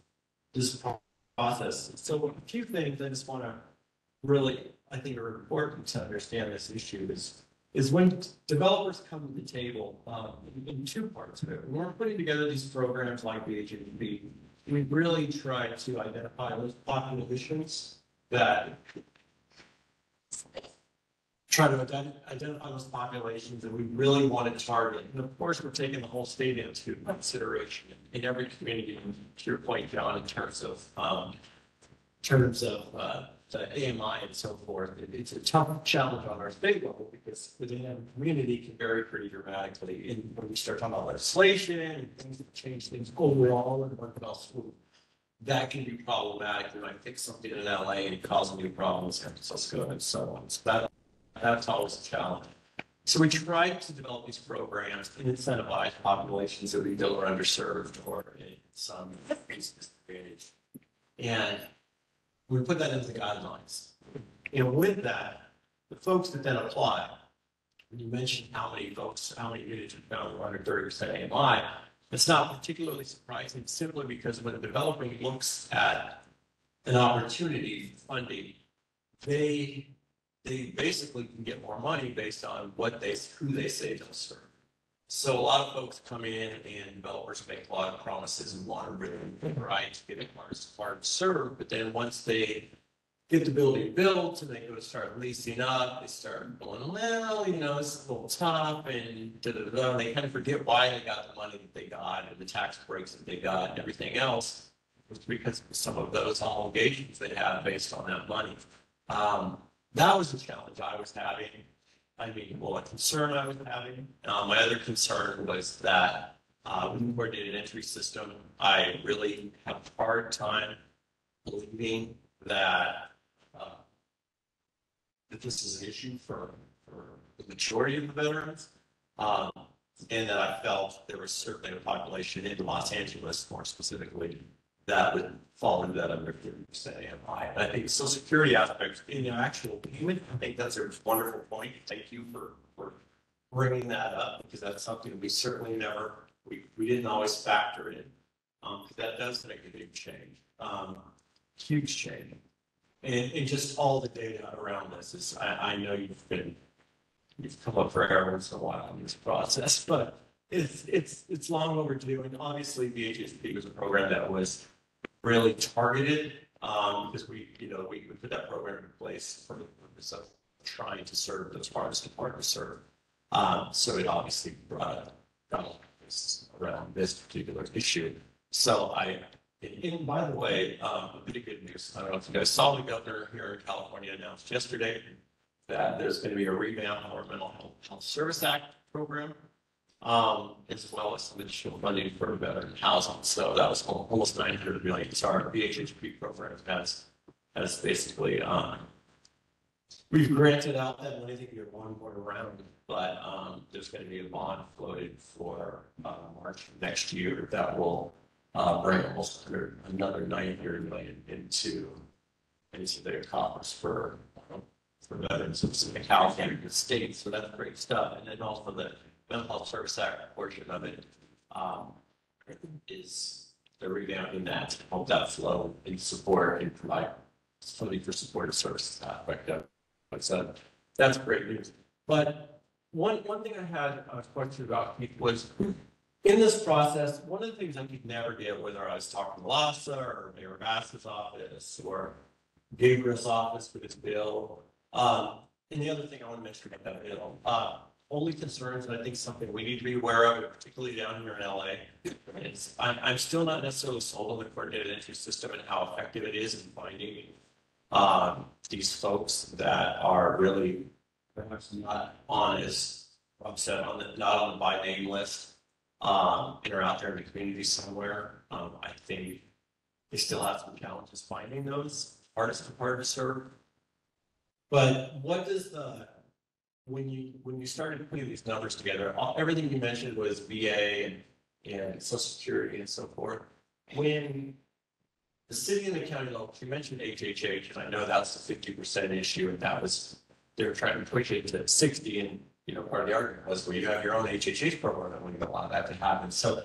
process. So a few things I just want to really, I think are important to understand this issue is when developers come to the table in two parts of it. When we're putting together these programs like the HMP, we really try to identify those populations that identify those populations that we really want to target. And of course, we're taking the whole state into consideration in every community, to your point, John, in terms of the AMI and so forth. It's a tough challenge on our state level because within a community can vary pretty dramatically. And when we start talking about legislation and things that change things overall in one fell swoop, that can be problematic. You might fix something in LA and cause a new problem in San Francisco and so on. So that's always a challenge. So we try to develop these programs and incentivize populations that we feel are underserved or in some disadvantage. And we put that into the guidelines. And with that, the folks that then apply, when you mentioned how many units are found under 30% AMI, it's not particularly surprising simply because when a developer looks at an opportunity funding, they basically can get more money based on who they say they'll serve. So a lot of folks come in and developers make a lot of promises and want to really right to get it hard to serve, but then once they get the building built and they go to start leasing up, they start going, well, it's a little tough and they kind of forget why they got the money that they got and the tax breaks that they got and everything else. It's because of some of those obligations they have based on that money. That was the challenge I was having. A concern I was having. My other concern was that with the coordinated entry system, I really have a hard time believing that this is an issue for the majority of the veterans. And that I felt there was certainly a population in Los Angeles, more specifically, that would fall into that under 30% AMI. And I think the Social Security aspect in the actual payment, I think that's a wonderful point. Thank you for bringing that up, because that's something we certainly we didn't always factor in. That does make a big change, huge change. And just all the data around this is, I know you've come up for air once in a while in this process, but it's long overdue, and obviously VHSP was a program that was really targeted, because we put that program in place for the purpose of trying to serve those hardest to serve. So it obviously brought up around this particular issue. So and by the way, pretty good news. I don't know if you guys saw the governor here in California announced yesterday that there's going to be a revamp of our Mental Health Service Act program, as well as some additional funding for veteran housing. So that was almost 900 million. So our VHHP program has basically, we've granted out that money. I think we have one more round, but there's going to be a bond floated for March of next year that will bring almost another 900 million into their coffers for veterans of the California state. So that's great stuff. And then also the Mental Health Service Act portion of it is they're revamping that to help that flow and support and provide funding for supportive services aspect of it. So that's great news. But one thing I had a question about was in this process, one of the things I could never get, whether I was talking to Lassa or Mayor Bass's office or Gabriel's office with his bill, and the other thing I want to mention about that bill, only concerns, and I think something we need to be aware of, particularly down here in LA, is I'm still not necessarily sold on the coordinated entry system and how effective it is in finding these folks that are really perhaps not on, as Rob said, not on the by name list, and are out there in the community somewhere. I think they still have some challenges finding those hardest to serve. But what does when you started putting these numbers together, everything you mentioned was VA and Social Security and so forth. When the city and the county level, you mentioned HHH, and I know that's the 50% issue, and that was they're trying to push it to 60, and part of the argument was, well, you have your own HHH program, and we don't allow that to happen. So,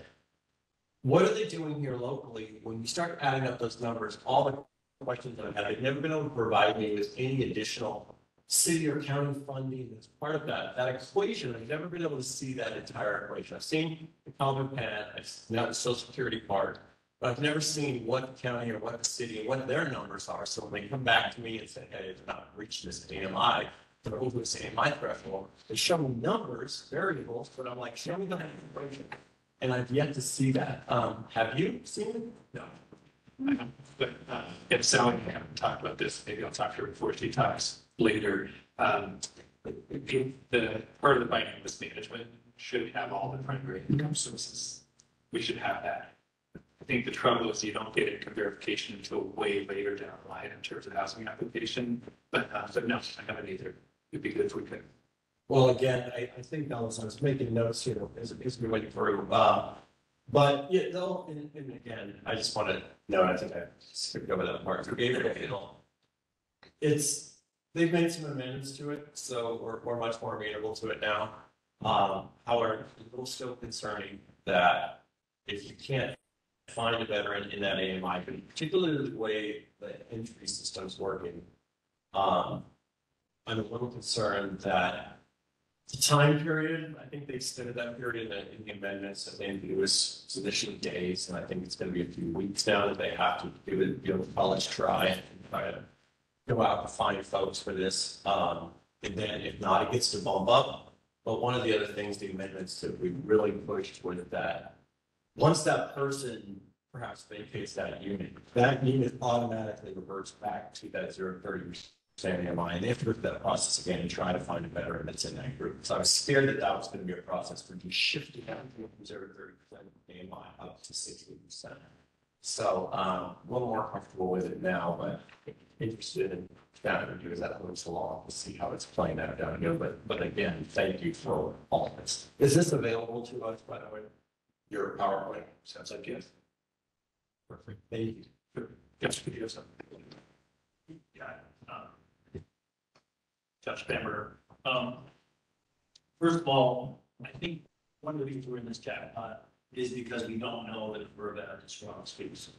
what are they doing here locally when you start adding up those numbers? All the questions that I've had, they've never been able to provide me with any additional city or county funding that's part of that equation. I've never been able to see that entire equation. I've seen the common pad, I've seen the Social Security part, but I've never seen what the county or what the city and what their numbers are. So when they come back to me and say, hey, they've not reached this AMI, they're over this AMI threshold, they show me numbers, variables, but I'm like, show me the equation. And I've yet to see that. Have you seen it? No. But if Sally and I haven't talked about this, maybe I'll talk to her before she talks later. The part of the binding list management should have all the primary income sources. We should have that. I think the trouble is you don't get income verification until way later down the line in terms of housing application. But no, I haven't either. It'd be good if we could. Well, again, I think that was, I was making notes here as we went through. But yeah, though, and again, I just want to note, I think I skipped over that part. They've made some amendments to it, so we're much more amenable to it now. However, it's a little still concerning that if you can't find a veteran in that AMI, particularly the way the entry system's working, I'm a little concerned that the time period, I think they extended that period in the amendments. I think it was initially days, and I think it's going to be a few weeks now that they have to do it, the college try and try to go out and find folks for this. And then if not, it gets to bump up. But one of the other things, the amendments that we really pushed was that once that person perhaps vacates that unit automatically reverts back to that 0-30% AMI, and they have to go through that process again and try to find a veteran that's in that group. So I was scared that that was going to be a process for you shifting down from 0-30% AMI up to 60%. So a little more comfortable with it now, but interested in kind of doing that moves along to see how it's playing out down here. But again, thank you for all of this. Is this available to us, by the way? Your PowerPoint sounds like yes. Perfect. Thank you. Yes, we do have something. Yeah. Judge Bamber. First of all, I think one of the reasons we're in this chat is because we don't know that we're veteran strong speaks.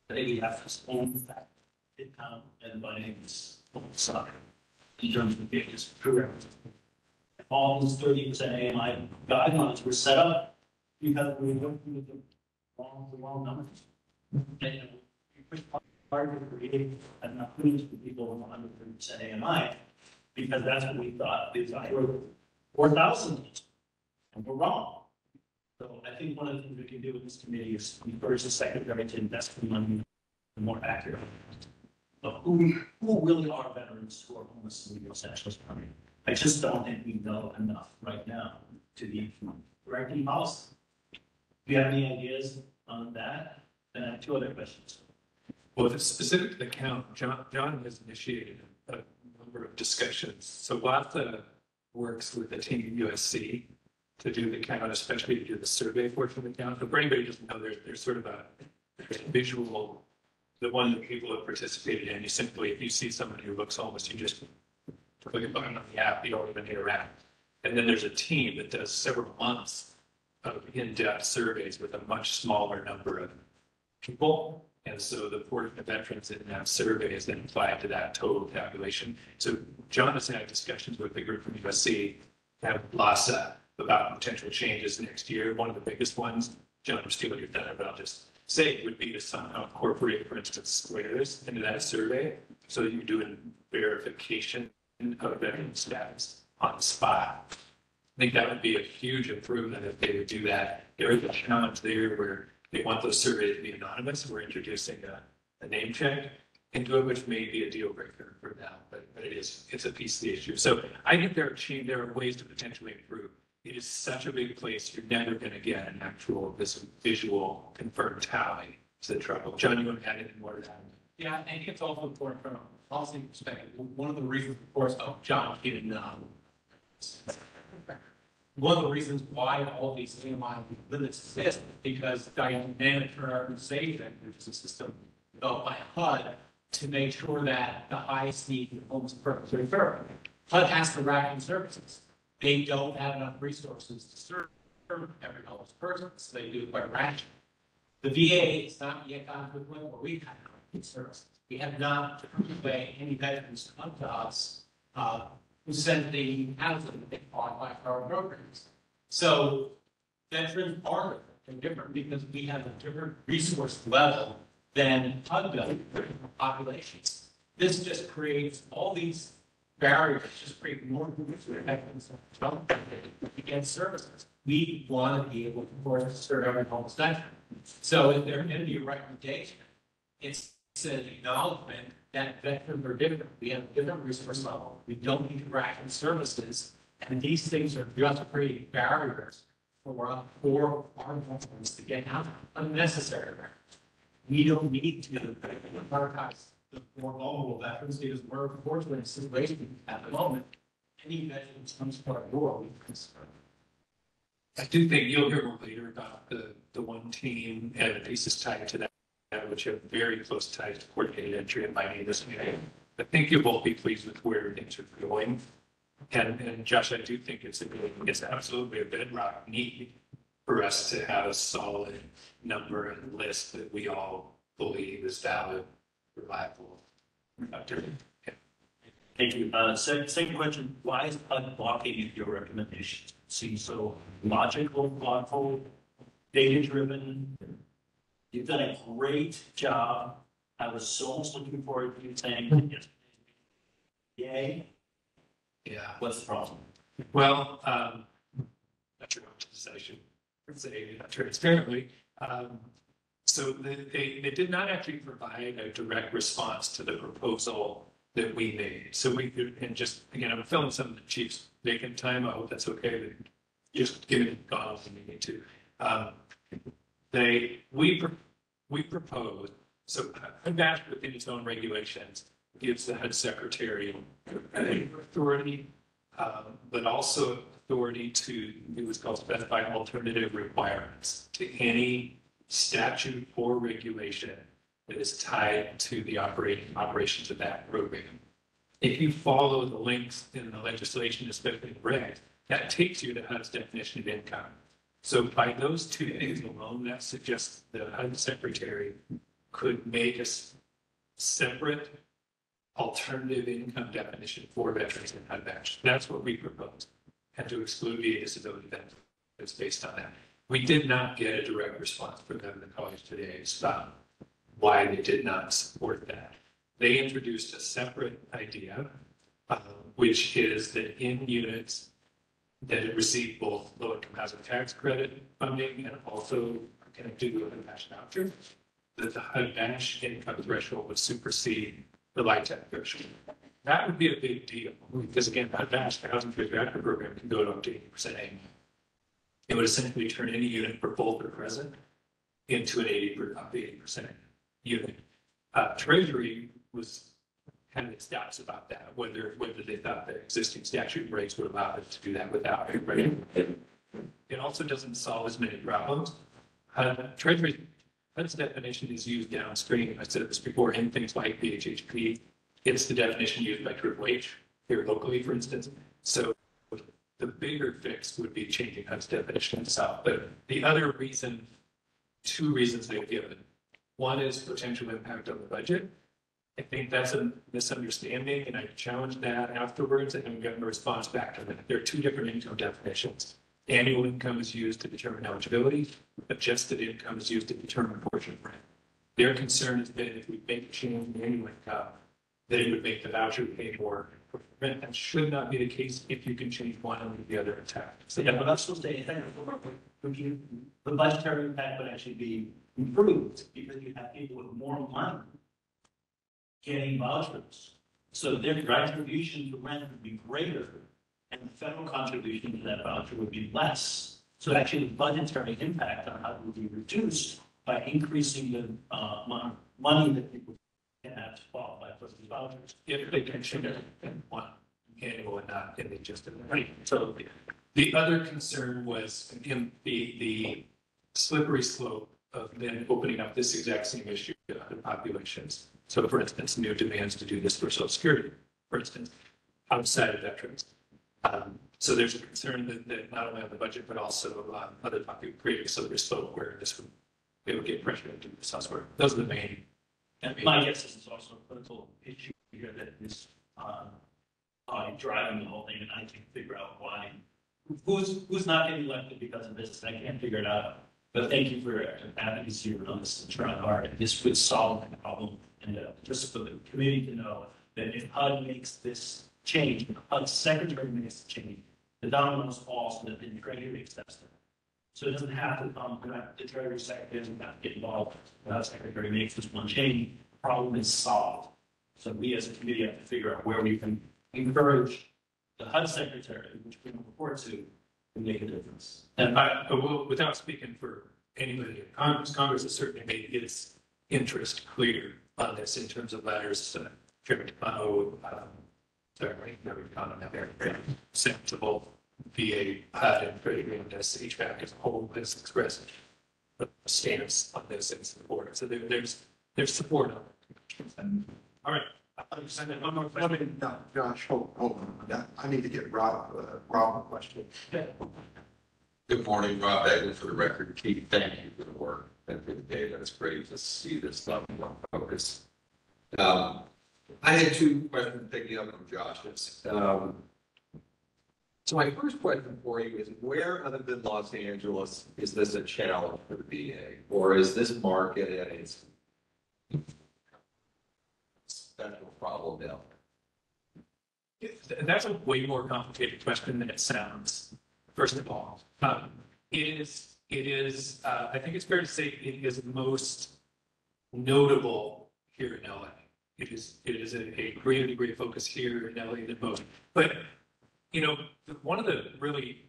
I think we have to own that and my name is Suck in terms of the biggest program. All these 30% AMI guidelines were set up because we went through the wrong numbers. And we hard to create enough food for people who want 100% AMI, because that's what we thought, is I were 4,000, and we're wrong. So I think one of the things we can do with this committee is encourage the secretary to invest the money in more accurate. But who really are veterans who are homeless and legal essentials? I just don't think we know enough right now to be directing policy. If you have any ideas on that, then I have two other questions. Well, if it's specific to the count, John has initiated a number of discussions. So WAFA works with the team at USC to do the count, especially to do the survey portion of the count. But for anybody who doesn't know, there's sort of a visual, the one that people have participated in. You simply, if you see someone who looks homeless, you just click a button on the app, you don't even interact. And then there's a team that does several months of in-depth surveys with a much smaller number of people. And so the portion of veterans in that survey is then applied to that total calculation. So John has had discussions with the group from USC, have LASA, about potential changes next year. One of the biggest ones, John, I'm still your thunder, but I'll just say, would be to somehow incorporate, for instance, squares into that survey, so that you're doing verification of veteran status on the spot. I think that would be a huge improvement if they would do that. There is a challenge there where they want those surveys to be anonymous. We're introducing a name check into it, which may be a deal breaker for them, but it's a piece of the issue. So I think there are ways to potentially improve. It is such a big place, you're never going to get an actual visual confirmed tally. It's the trouble. John, you want to add anything more to that? Yeah, I think it's also important from a policy perspective. One of the reasons, of course, John didn't one of the reasons why all these AMI limits exist, because dynamic organization, which is a system developed by HUD to make sure that the highest need homeless persons are referred. HUD has to rack in services. They don't have enough resources to serve every homeless person, so they do it by ration. The VA is not yet gotten to the point where we have services. We have not turned away any veterans to come to us who send the housing that they qualify for our programs. So veterans are different because we have a different resource level than HUD does for populations. This just creates all these barriers, just create more veterans to get services. We want to be able to, of course, serve every homeless veteran. So if there's going to be a recommendation, it's an acknowledgement that veterans are different. We have a different resource level. We don't need to ration services. And these things are just creating barriers for our veterans to get out, unnecessary barriers. We don't need to prioritize the more vulnerable veterans because we're unfortunately in a situation at the moment. Any veteran who comes to our door, we consider. I do think you'll hear more later about the one team and the pieces tied to that, which have very close ties to coordinated entry and mining this meeting. I think you will be pleased with where things are going. And Josh, I do think it's absolutely a bedrock need for us to have a solid number and list that we all believe is valid, reliable. Thank you. Second question, why is HUD blocking your recommendations? Seems so logical, thoughtful, data-driven. You've done a great job. I was so much looking forward to you saying, yes, yay. Yeah. What's the problem? Well, not sure what to say. I should say transparently. So they did not actually provide a direct response to the proposal that we made. So we could, and just again, I'm filling some of the chief's vacant time. I hope that's okay. Just give it gone if we need to. We proposed, so HUD within its own regulations gives the HUD secretary authority, but also authority to do what's called specified alternative requirements to any statute or regulation that is tied to the operations of that program. If you follow the links in the legislation, especially in regs, that takes you to HUD's definition of income. So by those two things alone, that suggests the HUD secretary could make a separate alternative income definition for veterans in HUD match. That's what we proposed, and to exclude VA disability benefits based on that. We did not get a direct response from them in the college today about why they did not support that. They introduced a separate idea, which is that in units that receive both low-income housing tax credit funding and also connected to a cash voucher, that the HUD-match income threshold would supersede the LIHTC threshold. That would be a big deal, because again, HUD-match, the Housing First Factor program, can go to up to 80% annually. It would essentially turn any unit for both or present into an 80% unit. Treasury had its doubts about that, whether they thought that existing statute rates would allow it to do that without it. Right? It also doesn't solve as many problems. HUD's definition is used downstream. I said this before in things like BHHP. It's the definition used by HHH here locally, for instance. So the bigger fix would be changing HUD's definition itself. But the other reason, two reasons they've given. One is potential impact on the budget. I think that's a misunderstanding, and I challenged that afterwards, and I'm getting a response back to that. There are two different income definitions. Annual income is used to determine eligibility. Adjusted income is used to determine portion of rent. Their concern is that if we make a change in annual income, that it would make the voucher pay more for rent. That should not be the case if you can change one and leave the other intact. So, yeah, but that's supposed to say, the budgetary impact would actually be improved because you have people with more money getting vouchers. So their contribution to rent would be greater and the federal contribution to that voucher would be less. So actually the budgetary impact on how it would be reduced by increasing the money that people can have to qualify for these vouchers. If they can change it in one annual and not in the just in the money. So the other concern was in the slippery slope of then opening up this exact same issue to other populations. So for instance, new demands to do this for Social Security, for instance, outside of veterans. So there's a concern that not only on the budget, but also other populations creating a slippery slope where it would get pressure to do this elsewhere. Those are the main. And my guess is also a political issue here that is driving the whole thing, and I can't figure out why. Who's not getting elected because of this? I can't figure it out. But thank you for your advocacy on this and trying hard. This would solve the problem, and just for the community to know that if HUD makes this change, if HUD's secretary makes the change, the dominoes fall so that the treasury accepts it. So it doesn't have to come, the treasury secretary doesn't have to get involved. The HUD secretary makes this one change, the problem is solved. So we as a committee have to figure out where we can encourage the HUD secretary, which we report to make a difference. And I will, without speaking for anybody in Congress has certainly made its interest clear on this in terms of letters, Chairman Capano, sorry, never gone on there, sensible VA, HUD, and Treasury and HVAC as a whole has expressed a stance on this and support. So there's support on it. All right. One more question. No, Josh, hold on. I need to get Rob a question. Good morning, Rob Eglin for the record. Keith, thank you for the work and for the data. It's great to see this level of focus. I had two questions picking up from Josh's. So my first question for you is, where other than Los Angeles is this a challenge for the VA? Or is this market at its special problem now? That's a way more complicated question than it sounds. First of all, it is. I think it's fair to say it is most notable here in LA. It is a greater degree of focus here in LA than most. But you know, one of the really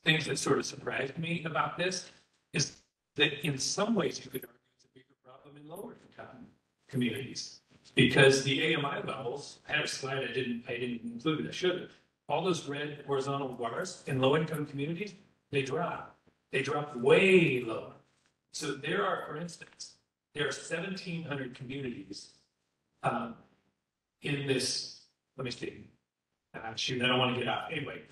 things that sort of surprised me about this is that in some ways you could argue it's a bigger problem in lower income communities. Because the AMI levels, I had a slide I didn't include, I should have. All those red horizontal bars in low-income communities, they drop. They drop way lower. So there are, for instance, there are 1,700 communities in this, let me see. Shoot, I don't want to get out. Anyway,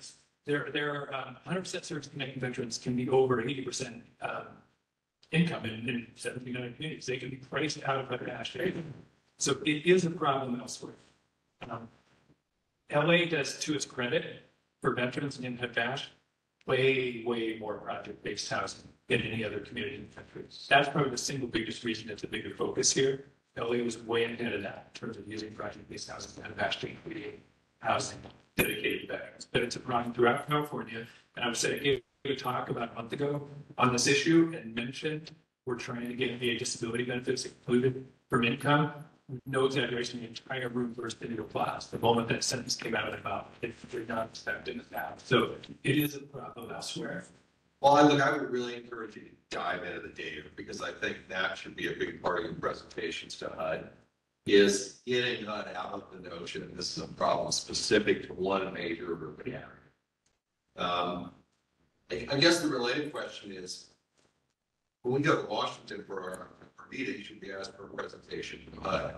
there are 100% service-connected veterans can be over 80% income in 1,700 communities. They can be priced out of their cash. So it is a problem elsewhere. LA does, to its credit, for veterans and HUD-VASH, way more project-based housing than any other community in the country. That's probably the single biggest reason it's a bigger focus here. LA was way ahead of that in terms of using project-based housing and actually creating housing dedicated to veterans. But it's a problem throughout California. And I was saying, gave a talk about a month ago on this issue and mentioned we're trying to get VA disability benefits included from income. No exaggeration, the entire room burst into applause the moment that sentence came out of their mouth. They're not expecting that. So it is a problem elsewhere. Well, I would really encourage you to dive into the data because I think that should be a big part of your presentations to HUD is getting HUD out of the notion that this is a problem specific to one major urban area. I guess the related question is, when we go to Washington for our meeting, you should be asked for a presentation from HUD.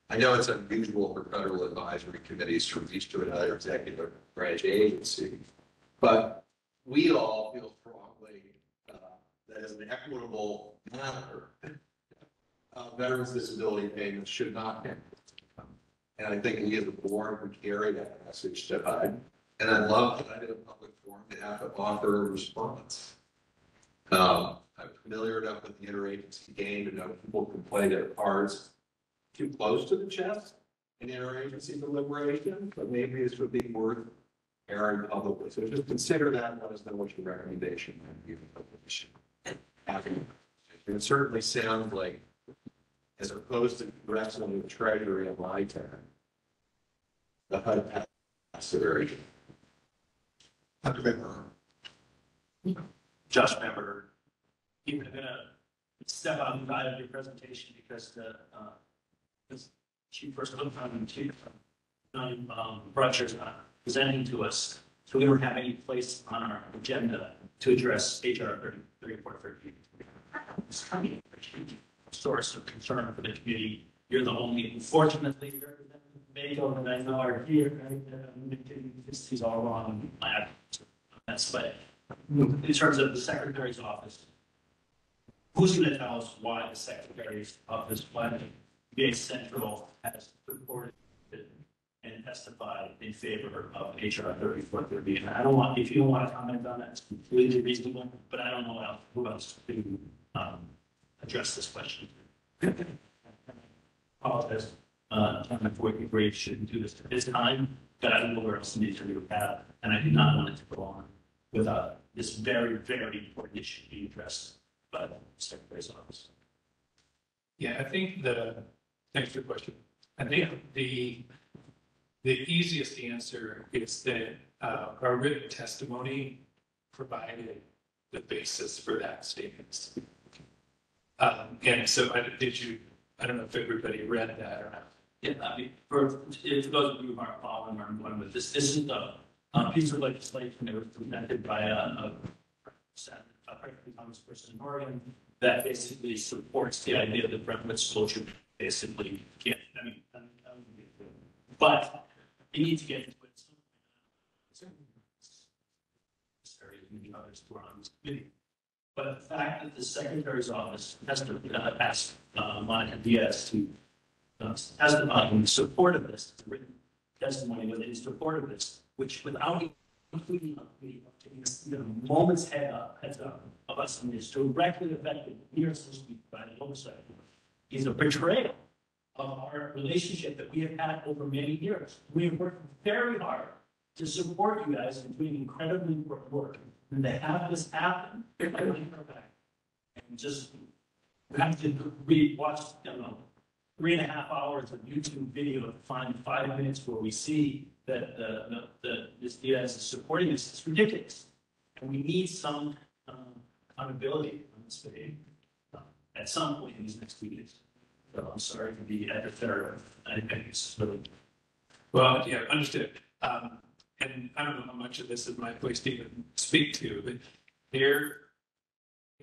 I know it's unusual for federal advisory committees to reach to another executive branch agency, but we all feel strongly that as an equitable matter, veterans disability payments should not end. And I think we as a board would carry that message to HUD. And I'd love to have a public forum to have to offer a response. I'm familiar enough with the interagency game to know people can play their cards too close to the chest in interagency deliberation, but maybe this would be worth airing publicly. So just consider that and let us know what your recommendation would be. It certainly sounds like, as opposed to wrestling with Treasury and LITAR, the HUD passed it very. Josh Member, even going to step outside of your presentation because the chief first Rogers not presenting to us, so we don't have any place on our agenda to address HR 3430. It's kind of a source of concern for the community. You're the only, unfortunately, representative Mako that I know are here. He's all wrong. That's but in terms of the secretary's office, who's going to tell us why the secretary's office, why VA Central has reported and testified in favor of HR 3430? And I don't want, if you don't want to comment on that, it's completely reasonable, but I don't know who else to address this question. Apologize. My 40th grade shouldn't do this at this time, but I don't know where else needs to be had, and I do not want it to go on without this very, very important issue being addressed by the Secretary's office. Yeah, I think thanks for the question. I think the easiest answer is that our written testimony provided the basis for that statement. And so I don't know if everybody read that or not. Yeah, I mean, for those of you who aren't following or going with this is the piece of legislation that was presented by a congressperson in Oregon that basically supports the idea that revenue disclosure basically can't, but you need to get into it. But the fact that the secretary's office has to ask Monica Diaz to testify in support of this, written testimony in support of this, which without including a moment's heads up of us in this directly affected here this week by the oversight, is a betrayal of our relationship that we have had over many years. We have worked very hard to support you guys in doing incredibly important work. And to have this happen, and just have to watch, 3.5 hours of YouTube video to find 5 minutes where we see that this Diaz is supporting this. It's ridiculous. And we need some accountability on this video at some point in these next 2 weeks. So I'm sorry to be adversarial. I think it's really. Well, yeah, understood. And I don't know how much of this is my place to even speak to, but their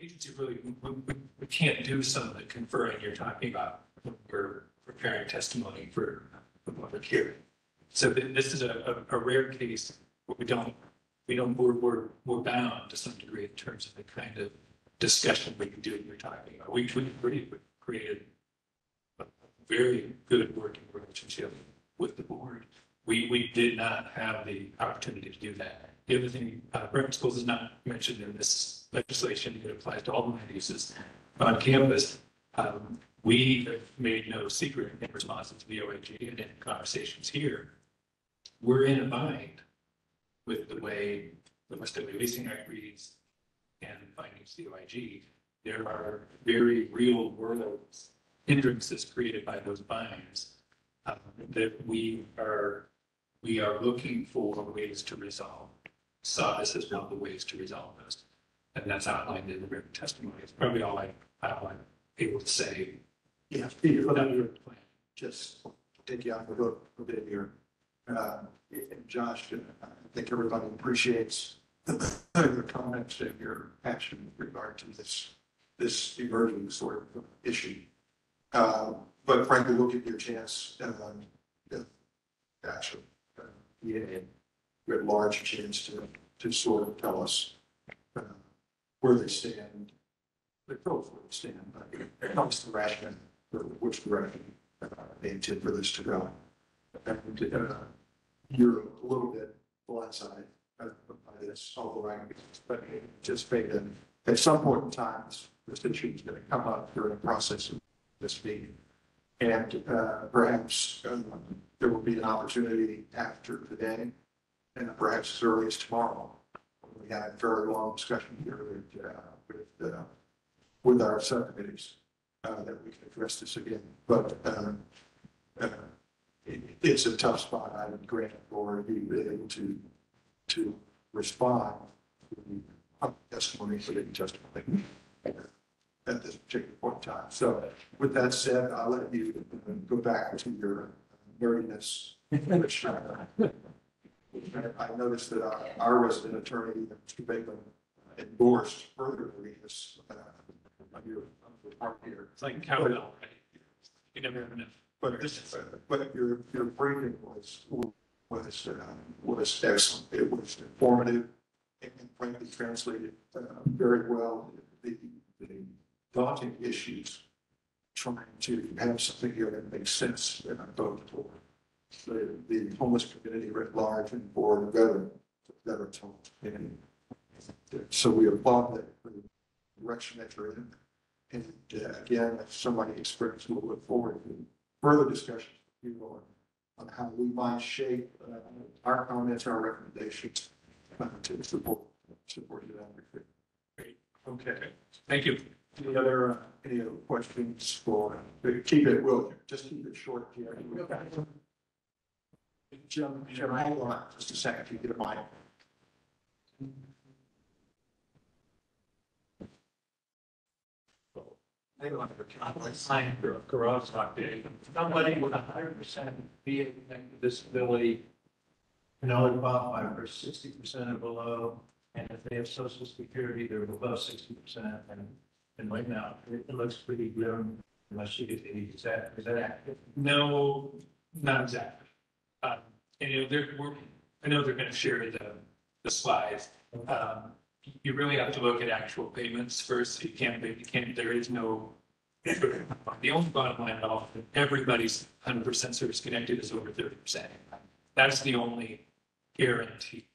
agency really, we can't do some of the conferring you're talking about when we're preparing testimony for the public hearing. So this is a rare case where we're bound to some degree in terms of the kind of discussion we can do you're talking about. We created a very good working relationship with the board. We did not have the opportunity to do that The other thing, private schools is not mentioned in this legislation. It applies to all land uses on campus. We have made no secret in response to the OAG and in conversations here. We're in a bind with the way the Western Leasing Act reads and findings the OIG. There are very real world hindrances created by those binds that we are looking for ways to resolve. So this is one of the ways to resolve this. And that's outlined in the written testimony. It's probably all I'm able to say. Yeah, Peter, let me just take you out for a bit here. And Josh, I think everybody appreciates your comments and your passion in regard to this emerging sort of issue. But frankly, we'll give you a chance, actually, a large chance to sort of tell us where they stand. They both where they stand, but what's the rationale for which direction they intend for this to go. And you're a little bit blindsided by this, although I anticipate that at some point in time, this issue is going to come up during the process of this meeting. And perhaps there will be an opportunity after today, and perhaps as early as tomorrow. We had a very long discussion here with our subcommittees that we can address this again. But it's a tough spot. I would grant for you able to respond to the testimony for the testimony at this particular point in time. So with that said, I'll let you go back to your nerdiness. Which, I noticed that our resident attorney, Mr. Bacon, endorsed further this on your part here. It's like cowbell, right? You never have enough. But your briefing was excellent. It was informative and frankly translated very well the daunting issues, trying to have something here that makes sense both for the homeless community writ large and for the veterans homes. And so we applaud that for the direction that you're in. And again, if somebody experienced, we'll look forward to further discussions with you on how we might shape our comments, our recommendations to support your advocacy. Great. Okay. Thank you. Any other questions for, keep it, will just keep it short here. Jim, hold on just a second, if you get a mic. Sign for a garage lock day. Somebody with 100% VA disability can only qualify for 60% and below. And if they have Social Security, they're above 60%. And right now, it looks pretty grim unless you get the, is that accurate? No, not exactly. And I know they're going to share the slides. You really have to look at actual payments first. You can't, there is no, the only bottom line at all, everybody's 100% service connected is over 30%. That's the only guarantee.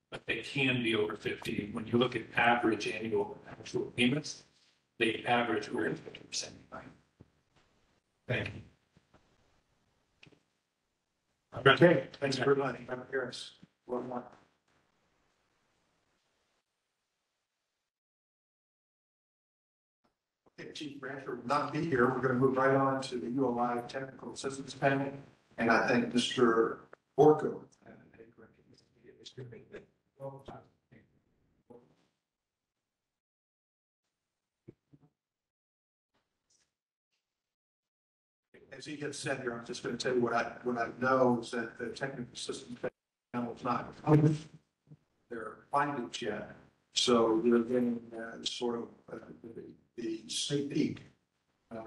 But they can be over 50. When you look at average annual actual payments, they average over 50%. Thank you. Okay, thanks everybody. I'm Harris. Well done. Okay, Chief Rancher will not be here. We're going to move right on to the ULI Technical Assistance Panel. And I think Mr. Orko. As he gets said here, I'm just going to tell you what I know is that the technical assistance panel is not their findings yet. So they're getting sort of the sneak peek,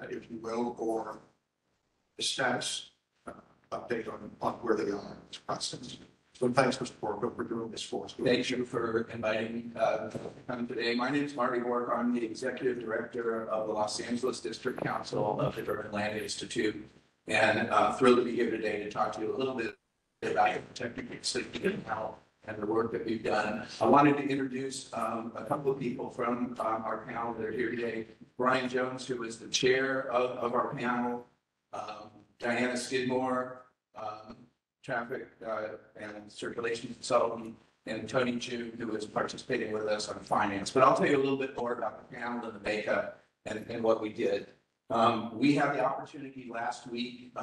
if you will, or the status update on where they are in this process. So thanks, Mr. Borgo, for doing this for us. Thank you for inviting me to come today. My name is Marty Borg. I'm the Executive Director of the Los Angeles District Council of the Urban Land Institute. And I'm thrilled to be here today to talk to you a little bit about the technical assistance panel and the work that we've done. I wanted to introduce a couple of people from our panel that are here today. Brian Jones, who is the chair of our panel, Diana Skidmore, traffic and circulation consultant, and Tony June, who is participating with us on finance. But I'll tell you a little bit more about the panel and the makeup and what we did. We had the opportunity last week,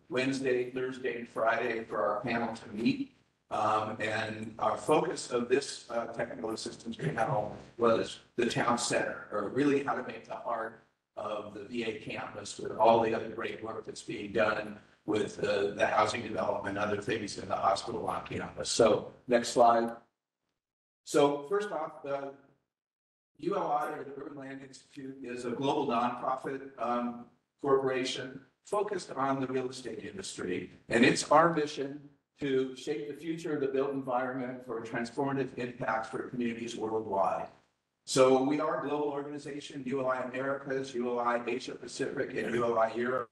Wednesday, Thursday, and Friday for our panel to meet. And our focus of this technical assistance panel was the town center, or really how to make the heart of the VA campus with all the other great work that's being done with the housing development, other things in the hospital on campus. So next slide. So first off, the ULI, or the Urban Land Institute, is a global nonprofit corporation focused on the real estate industry. And it's our mission to shape the future of the built environment for transformative impacts for communities worldwide. So we are a global organization, ULI Americas, ULI Asia Pacific, and ULI Europe.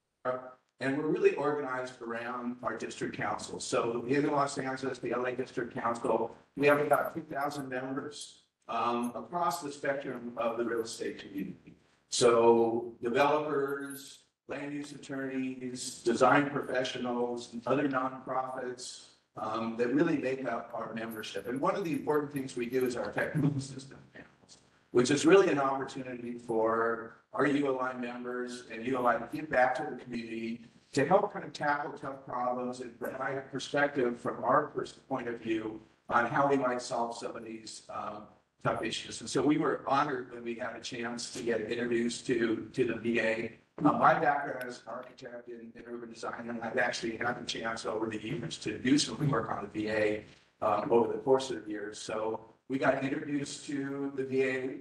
And we're really organized around our district council. So in Los Angeles, the LA District Council, we have about 2,000 members across the spectrum of the real estate community. So developers, land use attorneys, design professionals, and other nonprofits that really make up our membership. And one of the important things we do is our technical assistance panels, which is really an opportunity for our ULI members and ULI to give back to the community to help kind of tackle tough problems and provide a perspective from our point of view on how we might solve some of these tough issues. And so we were honored when we had a chance to get introduced to the VA. My background as an architect in urban design, and I've actually had a chance over the years to do some work on the VA over the course of the years. So we got introduced to the VA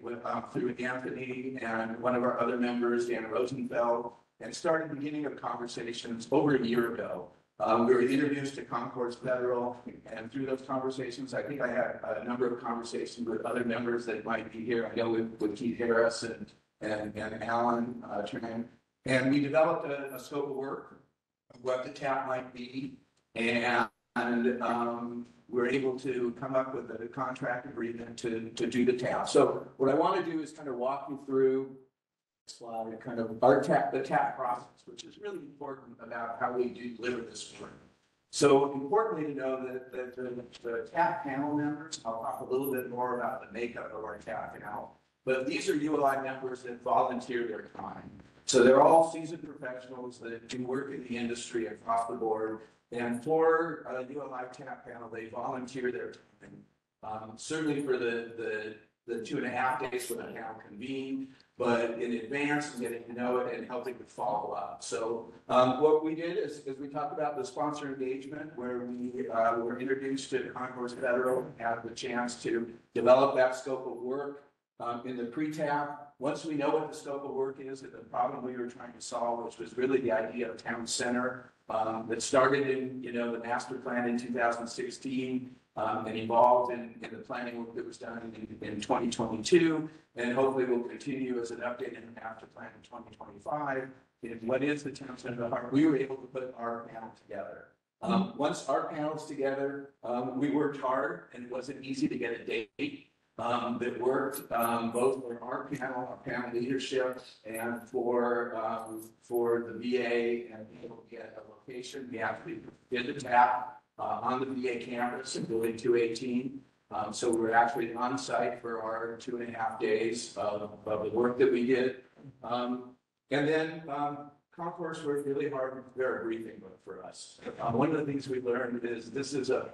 through Anthony and one of our other members, Dan Rosenfeld, and started beginning of conversations over a year ago. We were introduced to Concourse Federal, and through those conversations, I think I had a number of conversations with other members that might be here. I know with Keith Harris and Alan Tran. And we developed a scope of work, what the TAP might be, and we're able to come up with a contract agreement to do the TAP. So what I want to do is kind of walk you through slide, kind of our the TAP process, which is really important about how we do deliver this work. So importantly to know that the TAP panel members, I'll talk a little bit more about the makeup of our TAP panel, but these are ULI members that volunteer their time. So they're all seasoned professionals that do work in the industry across the board. And for ULI TAP panel, they volunteer their time, certainly for the 2.5 days when the panel convened, but in advance and getting to know it and helping to follow up. So what we did is we talked about the sponsor engagement, where we were introduced to Concourse Federal, had the chance to develop that scope of work in the pre-TAP. Once we know what the scope of work is and the problem we were trying to solve, which was really the idea of town center that started in the master plan in 2016 and evolved in the planning work that was done in 2022, and hopefully will continue as an update in the master plan in 2025. And what is the town center of the heart? We were able to put our panel together. Once our panel's together, we worked hard, and it wasn't easy to get a date that worked both for our panel leadership, and for the VA, and be able to get a location. We actually did the TAP on the VA campus in Building 218. So we were actually on site for our 2.5 days of the work that we did. And then Concourse worked really hard to prepare a briefing book for us. One of the things we learned is this is a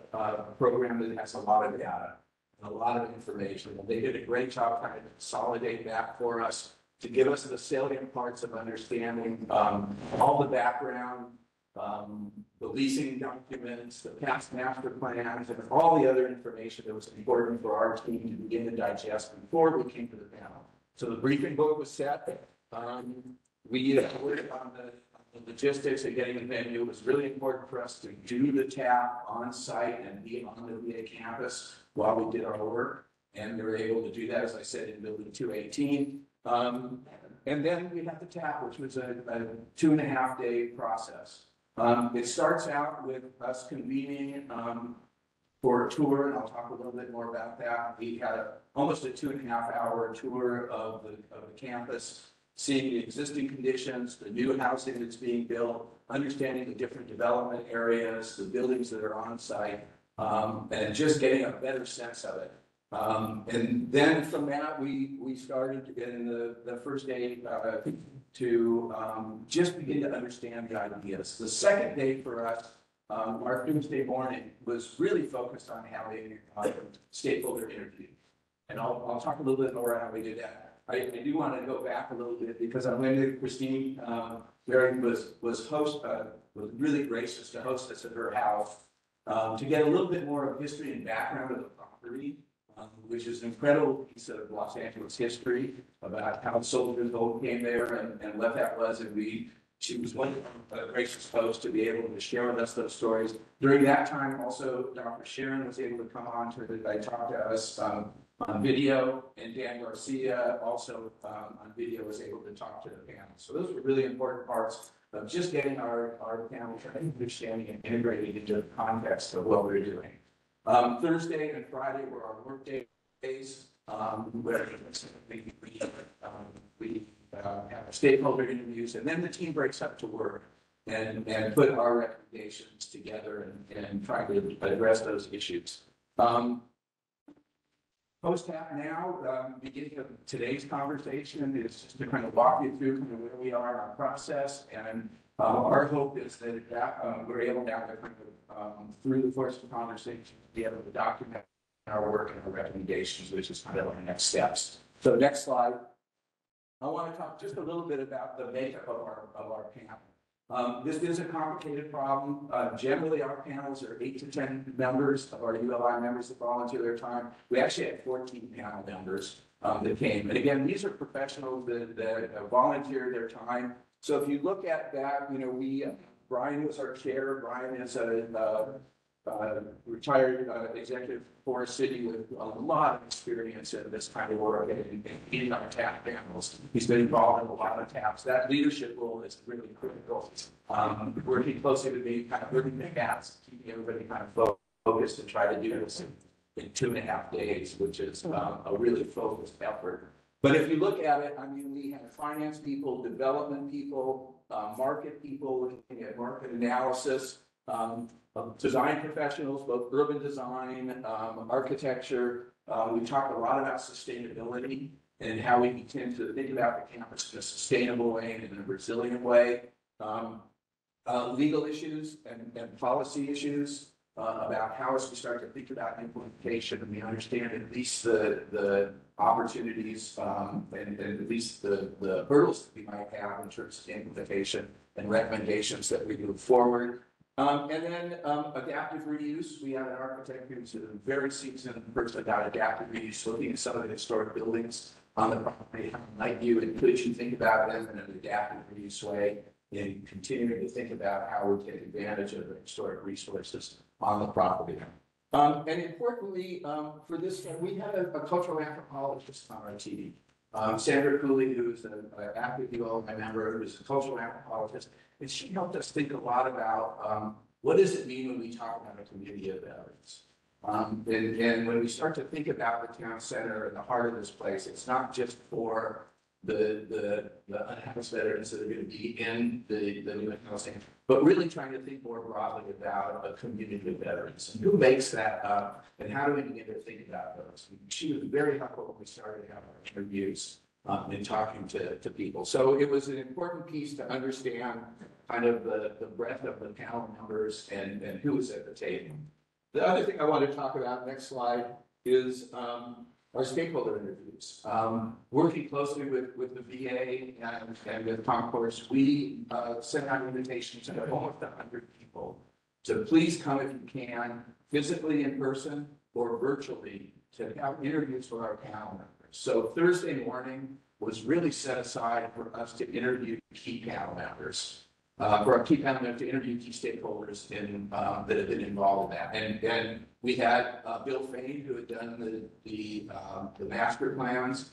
program that has a lot of data, a lot of information. And they did a great job trying to consolidate that for us, to give us the salient parts of understanding all the background, the leasing documents, the past master plans, and all the other information that was important for our team to begin to digest before we came to the panel. So the briefing book was set. We worked on the logistics of getting the venue. It was really important for us to do the TAP on site and be on the VA campus while we did our work. And we were able to do that, as I said, in Building 218. And then we had the TAP, which was a 2.5 day process. It starts out with us convening for a tour, and I'll talk a little bit more about that. We had almost a 2.5-hour tour of the campus, seeing the existing conditions, the new housing that's being built, understanding the different development areas, the buildings that are on site, and just getting a better sense of it. And then from that, we started in the first day to just begin to understand the ideas. The second day for us, our Tuesday morning was really focused on having stakeholder interview. And I'll talk a little bit more how we did that. I do want to go back a little bit because I'm going to Christine Mary was really gracious to host us at her house to get a little bit more of history and background of the property, which is an incredible piece of Los Angeles history about how the soldiers all came there and what that was. And she was one gracious host to be able to share with us those stories. During that time, also, Dr. Sharon was able to come on to talk to us on video, and Dan Garcia also on video was able to talk to the panel. So those were really important parts of just getting our panel understanding and integrating into the context of what we're doing. Thursday and Friday were our work days, where we have stakeholder interviews, and then the team breaks up to work and put our recommendations together and try to address those issues. Post-tap now, beginning of today's conversation is just to kind of walk you through kind of where we are in our process, and our hope is that we're able to have through the course of the conversation be able to document our work and our recommendations, which is kind of our next steps. So next slide. I want to talk just a little bit about the makeup of our panel. This is a complicated problem. Generally, our panels are 8 to 10 members of our ULI members that volunteer their time. We actually had 14 panel members that came. And again, these are professionals that volunteer their time. So if you look at that, you know, Brian was our chair. Brian is a retired executive for a city with a lot of experience in this kind of work and in our TAP panels. He's been involved in a lot of TAPs. That leadership role is really critical. Working closely with me, kind of bringing the hats, keeping everybody kind of focused and try to do this in 2.5 days, which is a really focused effort. But if you look at it, I mean, we have finance people, development people, market people, looking at market analysis, design professionals, both urban design, architecture. We talk a lot about sustainability and how we tend to think about the campus in a sustainable way and in a resilient way. Legal issues and policy issues about how as we start to think about implementation and we understand at least the opportunities and at least the hurdles that we might have in terms of implementation and recommendations that we move forward. And then adaptive reuse. We have an architect who's a very seasoned person about adaptive reuse, looking at some of the historic buildings on the property. How might you and could you think about them in an adaptive reuse way, and continuing to think about how we take advantage of the historic resources on the property. And importantly, for this, we had a cultural anthropologist on our team. Sandra Cooley, who's an active ULI member, who's a cultural anthropologist, and she helped us think a lot about what does it mean when we talk about a community of veterans. And when we start to think about the town center and the heart of this place, it's not just for the unhoused veterans that are going to be in the new housing, but really trying to think more broadly about a community of veterans and who makes that up and how do we begin to think about those. She was very helpful when we started having our interviews and talking to people. So it was an important piece to understand kind of the breadth of the panel members and who was at the table. The other thing I want to talk about, next slide, is our stakeholder interviews. Working closely with the VA and with Concourse, we sent out invitations to almost 100 people to please come if you can, physically in person or virtually, to have interviews with our panel members. So Thursday morning was really set aside for us to interview key panel members. For our key panel members to interview key stakeholders that have been involved in that. And we had Bill Fain, who had done the master plans,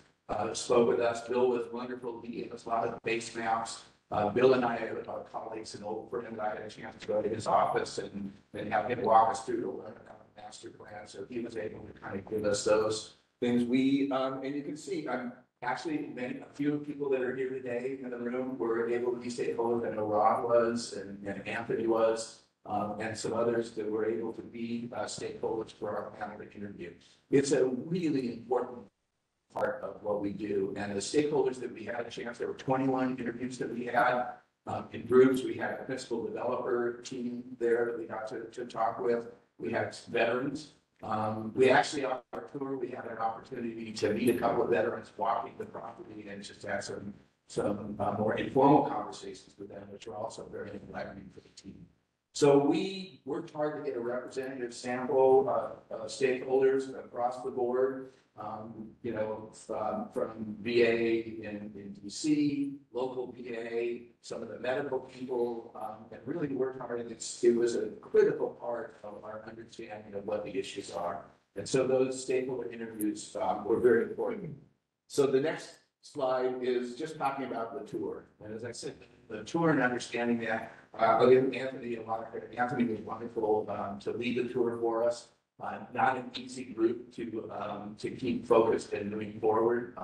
spoke with us. Bill was wonderful. He gave us a lot of base maps. Bill and I, our colleagues and old friend, I had a chance to go to his office and have him walk us through master plan, so he was able to kind of give us those things. We, and you can see, actually, a few people that are here today in the room were able to be stakeholders. I know Rob was, and Anthony was, and some others that were able to be stakeholders for our panel to interview. It's a really important part of what we do. And the stakeholders that we had a chance, there were 21 interviews that we had in groups. We had a principal developer team there that we got to talk with. We had veterans. We actually, on our tour, we had an opportunity to meet a couple of veterans walking the property and just have some more informal conversations with them, which were also very enlightening for the team. So we worked hard to get a representative sample of stakeholders across the board, from VA in DC, local VA, some of the medical people, and really worked hard. And it was a critical part of our understanding of what the issues are. And so those stakeholder interviews were very important. So the next slide is just talking about the tour. And as I said, the tour and understanding that, I'll give Anthony a lot of credit. Anthony was wonderful to lead the tour for us. Not an easy group to keep focused and moving forward.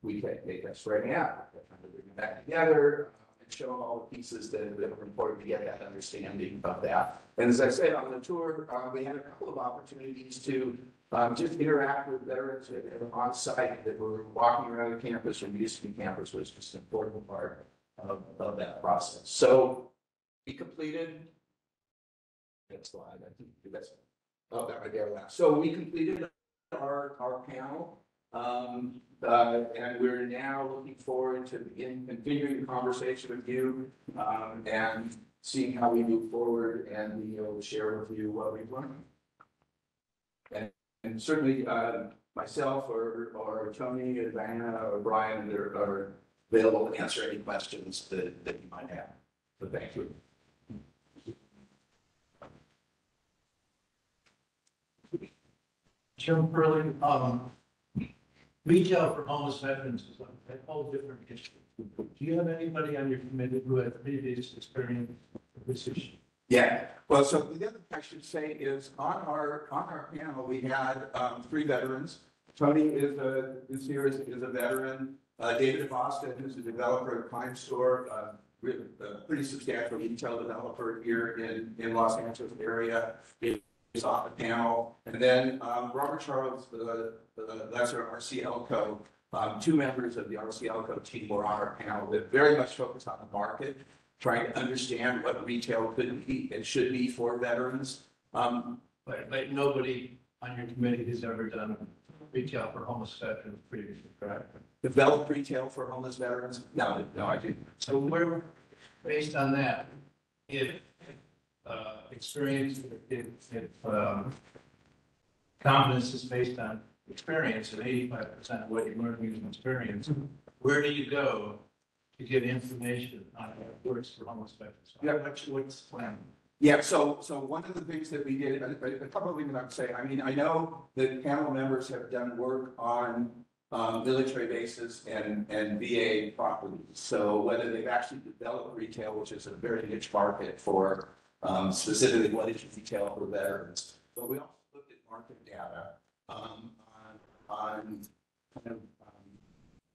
We take us right now, bring them back together and show all the pieces that are important to get that understanding of that. And as I said on the tour, we had a couple of opportunities to just interact with veterans that were on site, that were walking around the campus, or used to be campus, was just an important part of that process. So we completed, next slide, I think that's, oh, that might be our last. So we completed our panel, and we're now looking forward to continuing the conversation with you, and seeing how we move forward, and be able to share with you what we've learned. And certainly myself or Tony or Diana or Brian are available to answer any questions that you might have. So thank you. Jim Burley, retail for homeless veterans is a whole different issue. Do you have anybody on your committee who has previous experience with this issue? Yeah, well, so the other thing I should say is on our panel, we had 3 veterans. Tony is here as a veteran. David Boston, who's a developer at Crime Store, a pretty substantial retail developer here in Los Angeles area, is on the panel. And then Robert Charles, that's our RCLCO. 2 members of the RCLCO team were on our panel that very much focused on the market, trying to understand what retail could be and should be for veterans. But nobody on your committee has ever done retail for homeless veterans previously, correct? Developed retail for homeless veterans? No, I didn't. So we're based on that. If experience, if confidence is based on experience, and 85% of what you learn using experience, where do you go to get information on how it works for homeless veterans? Yeah. What's the plan? Yeah, so one of the things that we did, a couple of things I would say, I mean, I know that panel members have done work on military bases and VA properties. So whether they've actually developed retail, which is a very niche market for specifically what is retail for veterans. But we also looked at market data on kind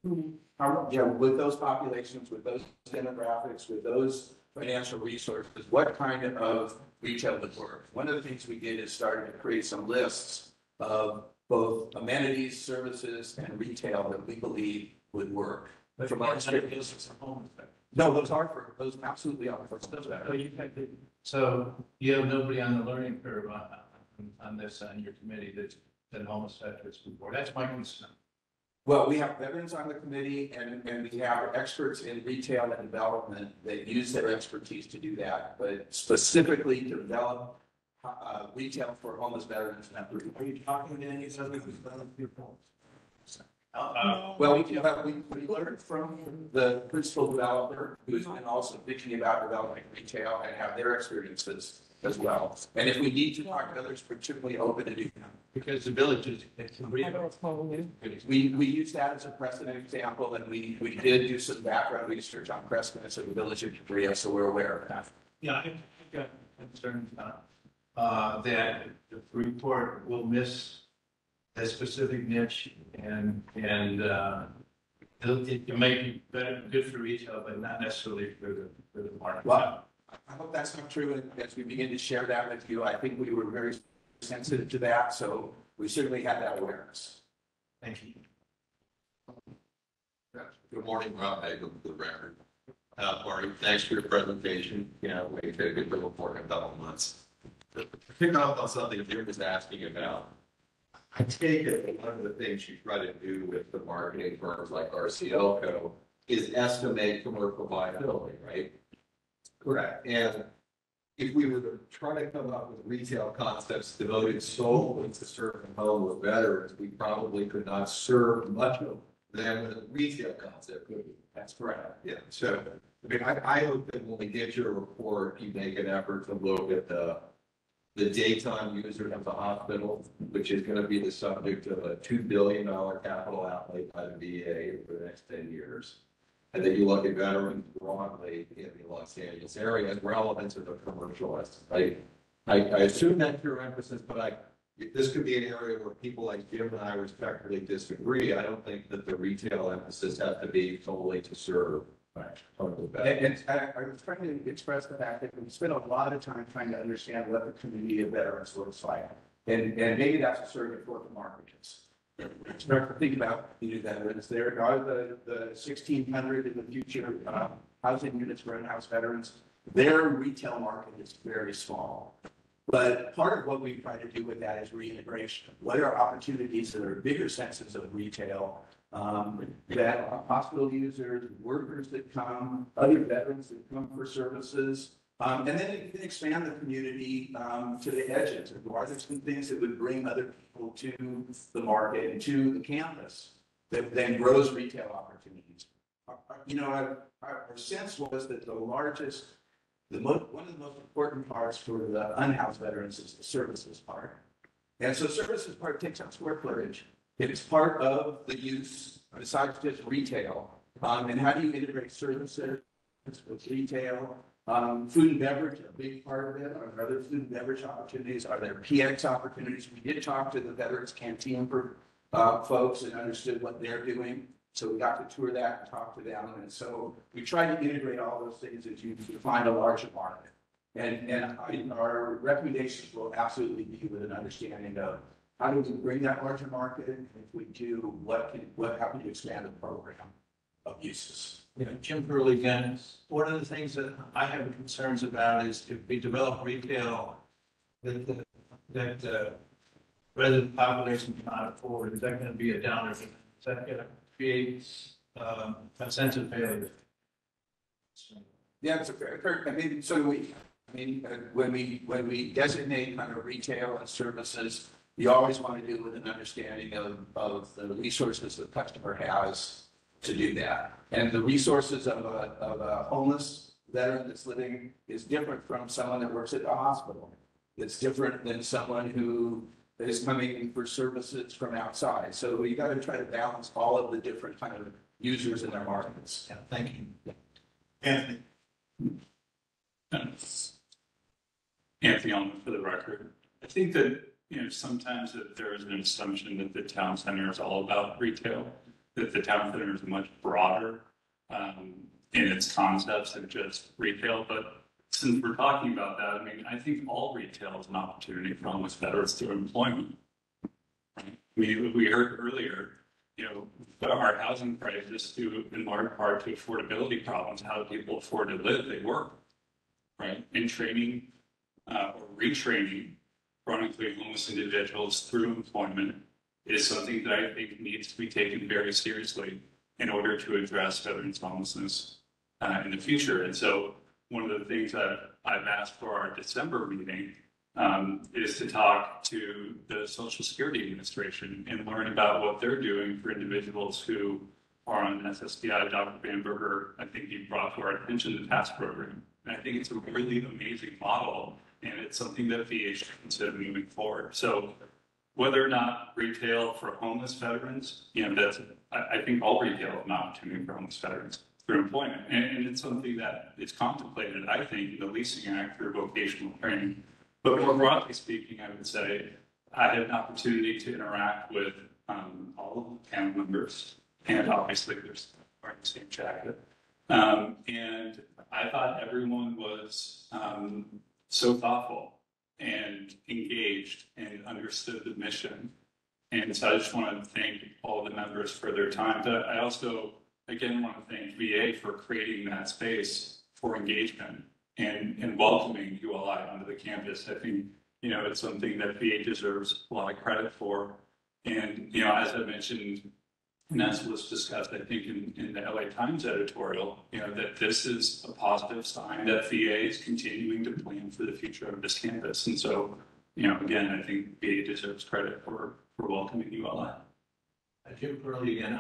of, with those populations, with those demographics, with those financial resources, what kind of retail would work. One of the things we did is started to create some lists of both amenities, services, and retail that we believe would work. From our experience. No, those absolutely are for those veterans. So you have nobody on the learning curve on this on your committee that's been homeless veterans before. That's my concern. Well, we have veterans on the committee, and we have experts in retail and development that use their expertise to do that, but specifically to develop retail for homeless veterans. Are you talking to any other people? Well, we learned from the principal developer, who's been also thinking about developing retail, and have their experiences as well. And if we need to talk to others, we're typically open to do that. Because the villages, we use that as a precedent example, and we did do some background research on precedents of the village of Korea, so we're aware of that. Yeah, I've got concerns that the report will miss a specific niche it may be better, good for retail, but not necessarily for the market. Well, I hope that's not true. And as we begin to share that with you, I think we were very sensitive to that. So we certainly had that awareness. Thank you. Good morning, Rob Hagan, for the record. Marty, thanks for your presentation. We did a good report in a couple of months. Picking up on something Jim was asking about, I take it that one of the things you try to do with the marketing firms like RCL Co. is estimate commercial viability, right? Correct. And if we were to try to come up with retail concepts devoted solely to serving home with veterans, we probably could not serve much of them with a retail concept, could we? That's correct. Yeah, so, I mean, I hope that when we get your report, you make an effort to look at the daytime user of the hospital, which is going to be the subject of a $2 billion capital outlay by the VA for the next 10 years. And then you look at veterans broadly in the Los Angeles area as relevant to the commercialists. I assume that's your emphasis, but this could be an area where people like Jim and I respectfully disagree. I don't think that the retail emphasis has to be solely to serve. And I was trying to express the fact that we spent a lot of time trying to understand what the community of veterans looks like. And maybe that's a surrogate for what the market is. Start to think about community veterans. There are the 1,600 in the future housing units for in-house veterans. Their retail market is very small. But part of what we try to do with that is reintegration. What are opportunities that are bigger senses of retail that hospital users, workers that come, other veterans that come for services, and then you can expand the community to the edges. Are there some things that would bring other people to the market and to the campus that then grows retail opportunities? Our sense was that one of the most important parts for the unhoused veterans is the services part. And so services part takes up square footage. It's part of the use besides just retail. And how do you integrate services with retail? Food and beverage, a big part of it. Are there other food and beverage opportunities? Are there PX opportunities? We did talk to the Veterans Canteen for folks and understood what they're doing. So we got to tour that and talk to them. And so we tried to integrate all those things as you find a larger market. And our recommendations will absolutely be with an understanding of how do we bring that larger market? If we do, how can you expand the program of uses? Jim Hurley again. One of the things that I have concerns about is if we develop retail that resident population cannot afford, is that going to be a downer? Is that going to create a sense of failure? Yeah, it's a fair. When we designate kind of retail and services, you always want to do with an understanding of the resources the customer has to do that. And the resources of a homeless veteran that's living is different from someone that works at the hospital. It's different than someone who is coming for services from outside. So you got to try to balance all of the different kind of users in their markets. Yeah, thank you. Anthony. Anthony, on for the record. I think that, sometimes that there is an assumption that the town center is all about retail, that the town center is much broader in its concepts than just retail. But since we're talking about that, I think all retail is an opportunity for homeless veterans through employment. We heard earlier, our housing crisis due in large part to affordability problems. How do people afford to live? They work, right? And training or retraining chronically homeless individuals through employment is something that I think needs to be taken very seriously in order to address veterans homelessness in the future. And so one of the things that I've asked for our December meeting is to talk to the Social Security Administration and learn about what they're doing for individuals who are on SSDI. Dr. Bamberger, I think he brought to our attention the TASK program. And I think it's a really amazing model, and it's something that VA should consider moving forward. So whether or not retail for homeless veterans, I think all retail is an opportunity for homeless veterans through employment. And it's something that is contemplated, I think, in the Leasing Act through vocational training. But more broadly speaking, I would say I had an opportunity to interact with all of the panel members, and obviously there's wearing the same jacket. And I thought everyone was so thoughtful and engaged and understood the mission. And so I just want to thank all the members for their time. But I also, again, want to thank VA for creating that space for engagement and welcoming ULI onto the campus. I think, it's something that VA deserves a lot of credit for. And, as I mentioned, and as was discussed, I think in the LA Times editorial, that this is a positive sign that VA is continuing to plan for the future of this campus. And so, again, I think VA deserves credit for welcoming ULI. Jim Curley again.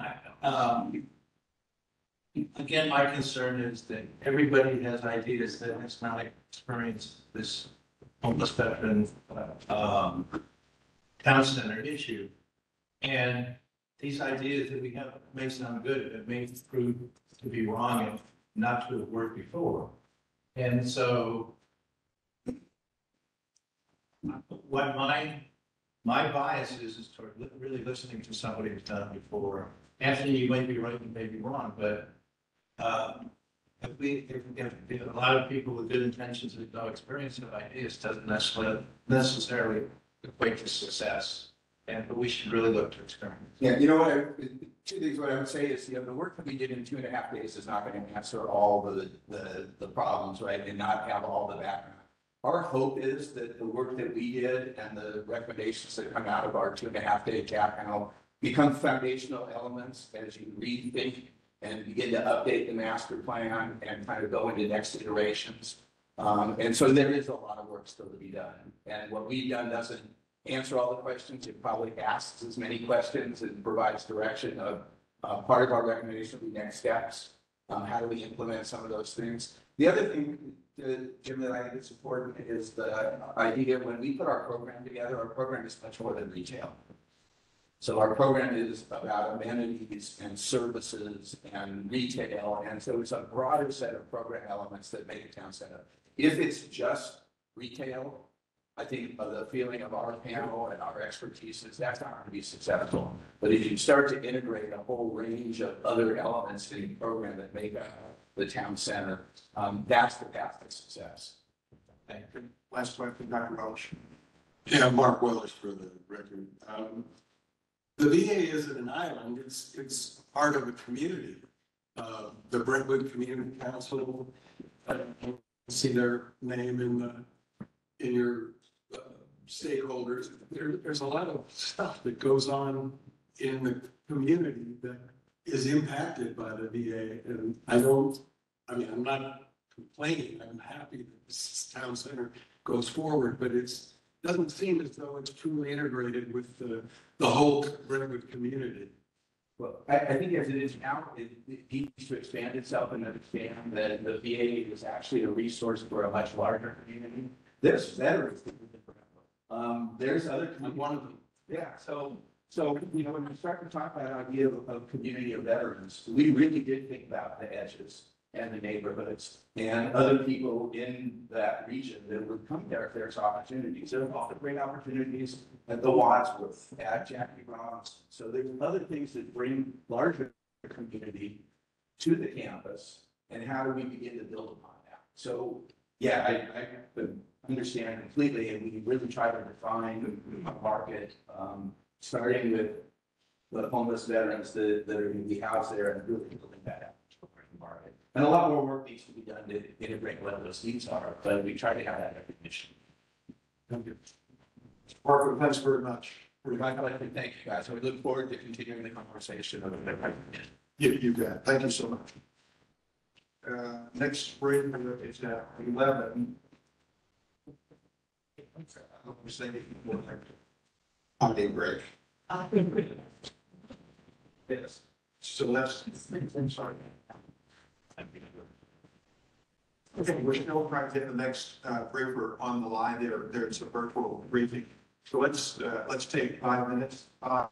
Again, my concern is that everybody has ideas that has not experienced this homeless veteran town center issue. And these ideas that we have may sound good, but may prove to be wrong and not to have worked before. And so what my bias is toward really listening to somebody who's done it before. Anthony, you may be right, you may be wrong, but if a lot of people with good intentions with no experience of ideas doesn't necessarily equate to success. But we should really look to experience. Yeah, two things. What I would say is, the work that we did in 2.5 days is not going to answer all the problems, right, and not have all the background. Our hope is that the work that we did and the recommendations that come out of our 2.5-day CAP panel become foundational elements as you rethink and begin to update the master plan and kind of go into next iterations. And so there is a lot of work still to be done. And what we've done doesn't answer all the questions. It probably asks as many questions and provides direction of part of our recommendation will be next steps. How do we implement some of those things? The other thing, Jim, that I think is important is the idea when we put our program together, our program is much more than retail. So our program is about amenities and services and retail. And so it's a broader set of program elements that make a town center. If it's just retail, I think the feeling of our panel and our expertise is that's not going to be successful. But if you start to integrate a whole range of other elements in the program that make up the town center, that's the path to success. Thank you. Last question, Dr. Welch. Yeah, Mark Welch for the record. The VA isn't an island, it's part of a community. The Brentwood Community Council, see their name in your stakeholders. There's a lot of stuff that goes on in the community that is impacted by the VA. And I'm not complaining, I'm happy that this town center goes forward, but it doesn't seem as though it's truly integrated with the whole Brentwood community. Well, I think as it is now, it needs to expand itself and understand that the VA is actually a resource for a much larger community. There's veterans that live in Brentwood. There's other communities. One of them. Yeah. So when we start to talk about the idea of community of veterans, we really did think about the edges and the neighborhoods and other people in that region that would come there if there's opportunities. There are often great opportunities at the Wadsworth, at Jackie Robinson. So there's other things that bring larger community to the campus, and how do we begin to build upon that? So yeah, I understand completely, and we really try to define a market, starting with the homeless veterans that are going to be housed there and really building that out. Market. And a lot more work needs to be done to integrate what those needs are, but we try to have that recognition. Thank you. Parker, thanks very much. I'd like to thank you guys. We look forward to continuing the conversation. You bet. Thank you so much. Next break is at 11. Holiday break. Yes. So that's. I'm sorry. Okay, we're still trying to get the next briefer on the line. There's a virtual briefing. So let's take 5 minutes. Five.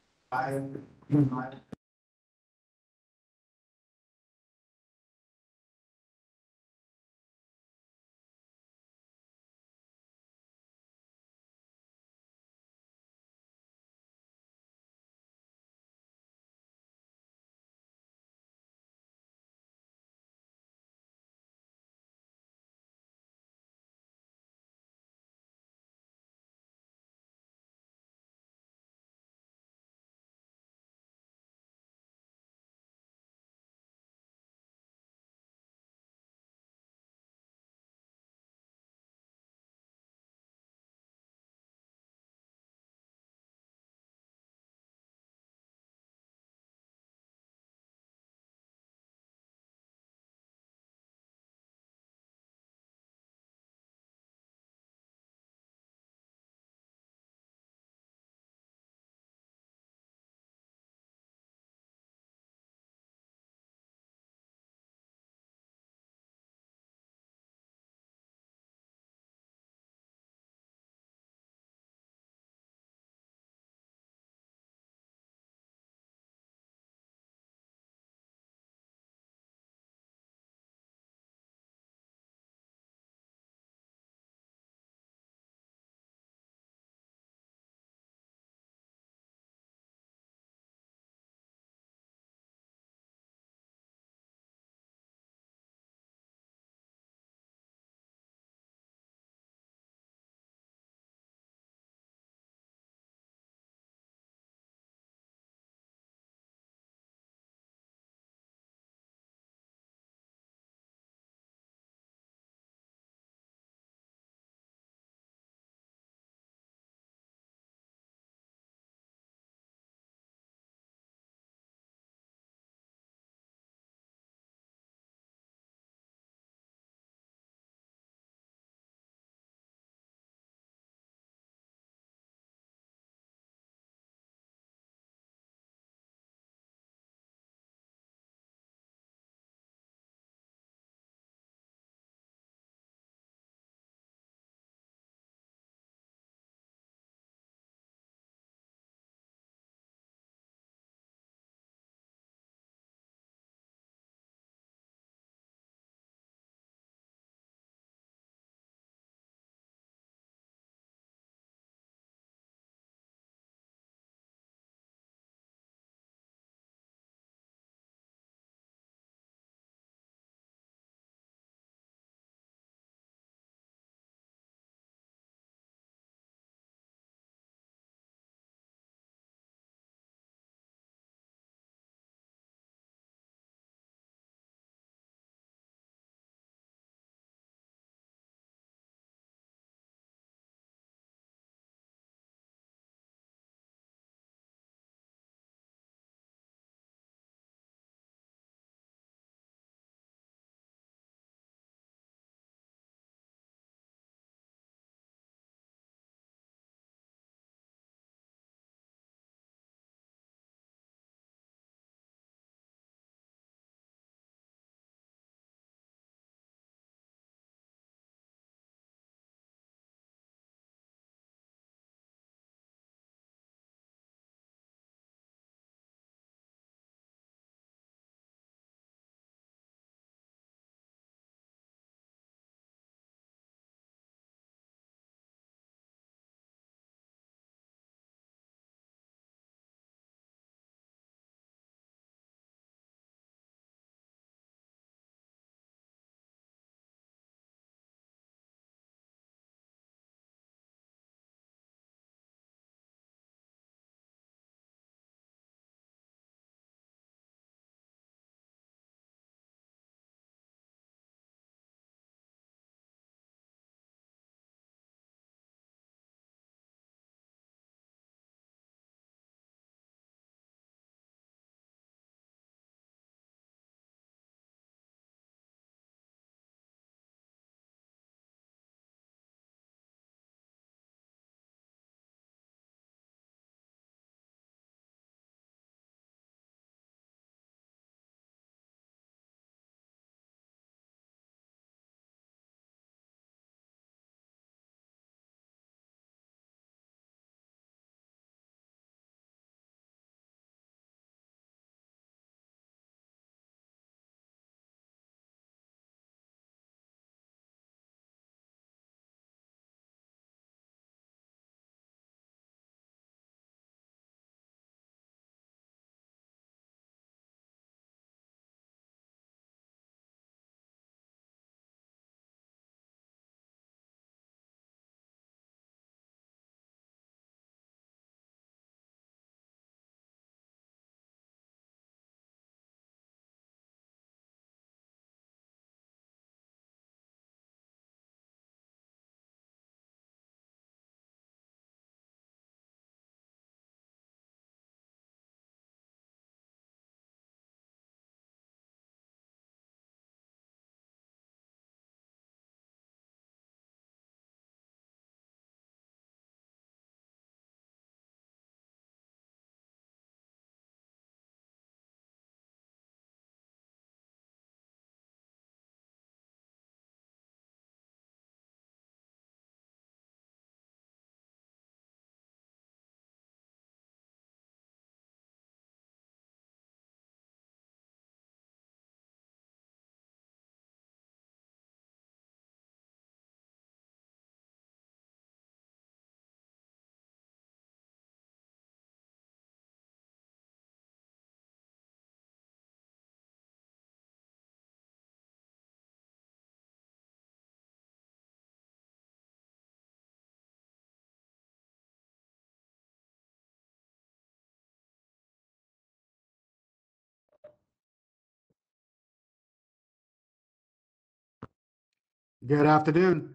Good afternoon.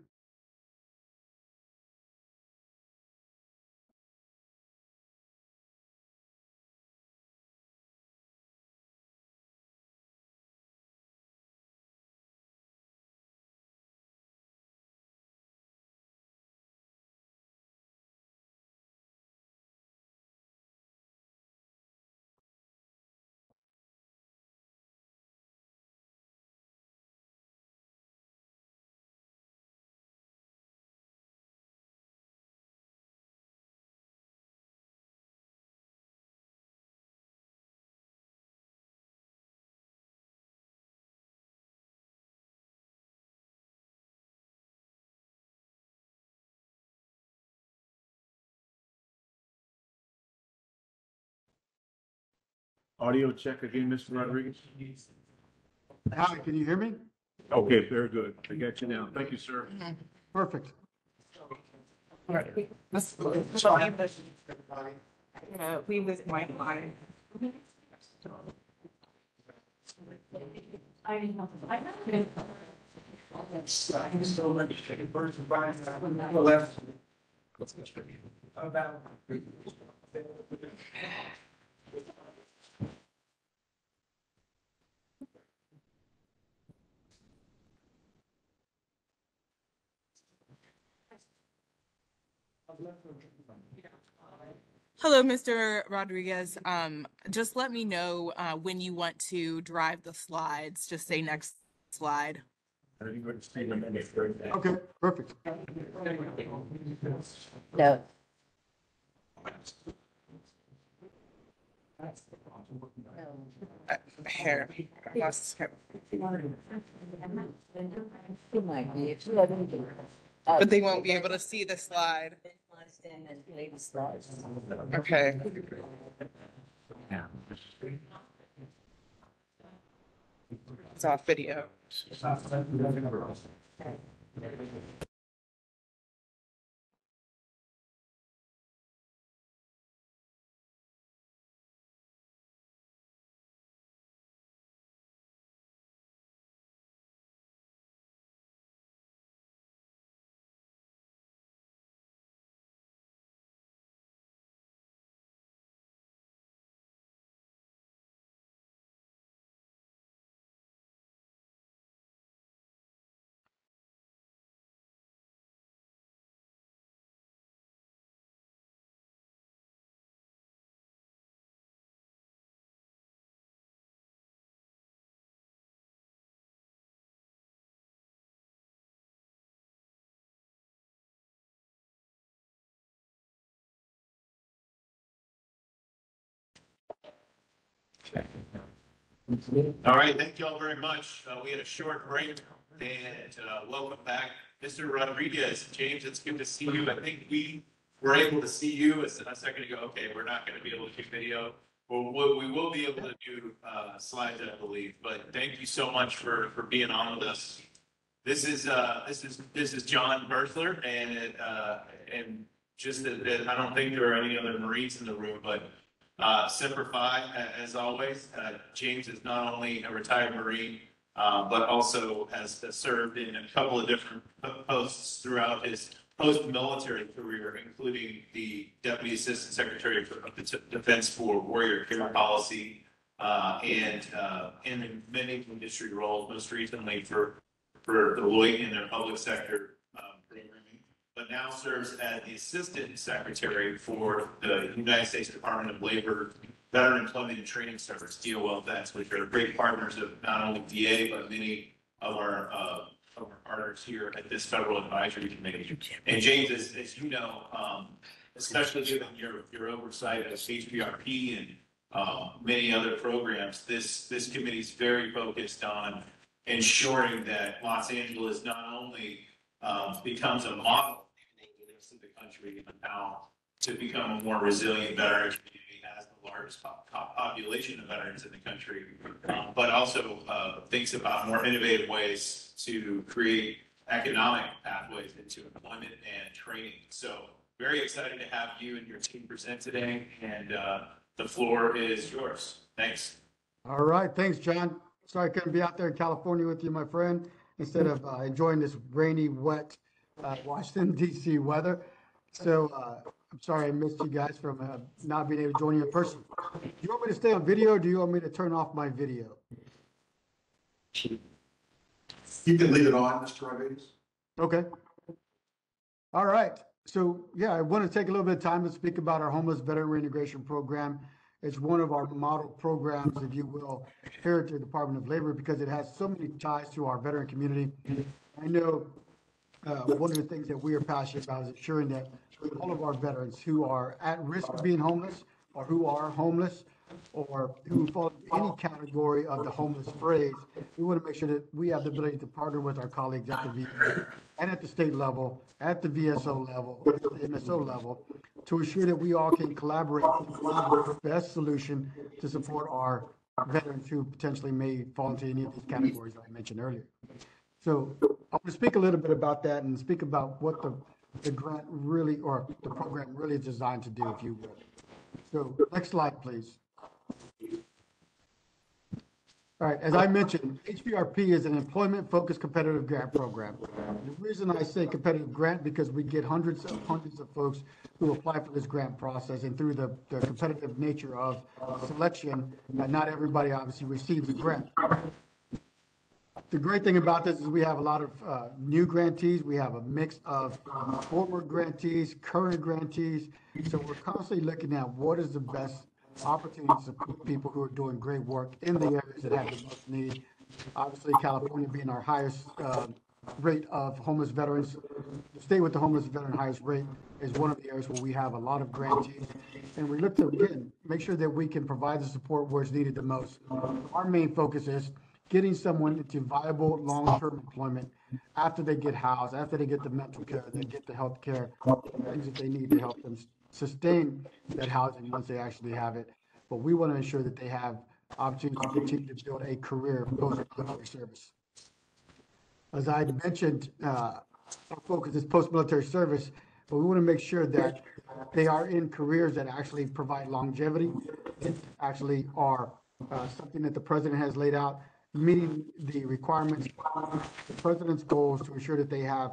Audio check again, Mr. Rodriguez. Hi, can you hear me? Okay, very good. I got you now. Thank you, sir. Perfect. All right. We was Wi-Fi. Hello, Mr. Rodriguez. Just let me know when you want to drive the slides. Just say next slide. Okay, perfect. No. Here, I lost him. But they won't be able to see the slide. Okay. It's off video. All right, thank you all very much. We had a short break and welcome back. Mr. Rodriguez, James, it's good to see you. I think we were able to see you a second ago. Okay, we're not going to be able to do video. Well, we will be able to do slides, I believe, but thank you so much for being on with us. This is John Berthler, and just that I don't think there are any other Marines in the room, but Semper Fi, as always. James is not only a retired Marine, but also has served in a couple of different posts throughout his post-military career, including the Deputy Assistant Secretary of Defense for Warrior Care Policy, and in many industry roles, most recently for Deloitte in their public sector programming, but now serves as the Assistant Secretary for the United States Department of Labor Veteran Employment and Training Service, DOL vets, which are great partners of not only VA, but many of our partners here at this Federal Advisory Committee. And James, as you know, especially given your oversight of HPRP and many other programs, this committee is very focused on ensuring that Los Angeles not only becomes a model in the rest of the country on how to become a more resilient veteran community as the largest population of veterans in the country, but also thinks about more innovative ways to create economic pathways into employment and training. So very excited to have you and your team present today, and the floor is yours. Thanks. All right, thanks, John. Sorry I couldn't be out there in California with you, my friend. instead of enjoying this rainy, wet Washington DC weather. So I'm sorry I missed you guys from not being able to join you in person. Do you want me to stay on video or do you want me to turn off my video? You can leave it on, Mr. Rodriguez. Okay. All right. So yeah, I want to take a little bit of time to speak about our homeless veteran reintegration program. It's one of our model programs, if you will, here at the Department of Labor because it has so many ties to our veteran community. I know one of the things that we are passionate about is ensuring that all of our veterans who are at risk of being homeless or who are homeless or who fall into any category of the homeless phrase, we want to make sure that we have the ability to partner with our colleagues at the VA and at the state level, at the VSO level, the MSO level, to ensure that we all can collaborate to find the best solution to support our veterans who potentially may fall into any of these categories that I mentioned earlier. So I want to speak a little bit about that and speak about what the grant really, or the program really is designed to do, if you will. So next slide, please. All right, as I mentioned, HVRP is an employment-focused competitive grant program. The reason I say competitive grant because we get hundreds of folks who apply for this grant process, and through the competitive nature of selection, not everybody obviously receives the grant. The great thing about this is we have a lot of new grantees. We have a mix of former grantees, current grantees. So we're constantly looking at what is the best opportunity to support people who are doing great work in the areas that have the most need. Obviously, California being our highest rate of homeless veterans, the state with the homeless veteran highest rate is one of the areas where we have a lot of grantees. And we look to, again, make sure that we can provide the support where it's needed the most. Our main focus is getting someone into viable long-term employment after they get housed, after they get the mental care, they get the health care, things that they need to help them sustain that housing once they actually have it. But we want to ensure that they have opportunities to continue to build a career post-military service. As I mentioned, our focus is post-military service, but we want to make sure that they are in careers that actually provide longevity, that actually are something that the president has laid out, meeting the requirements, the president's goals to ensure that they have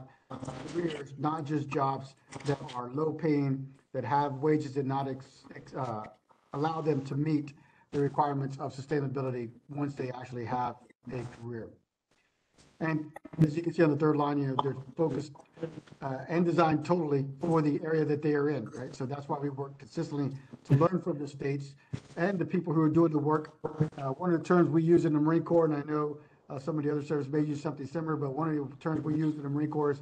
careers, not just jobs that are low paying, that have wages that not allow them to meet the requirements of sustainability once they actually have a career. And as you can see on the third line, you know, they're focused and designed totally for the area that they are in, right? So that's why we work consistently to learn from the states and the people who are doing the work. One of the terms we use in the Marine Corps, and I know some of the other services may use something similar, but one of the terms we use in the Marine Corps is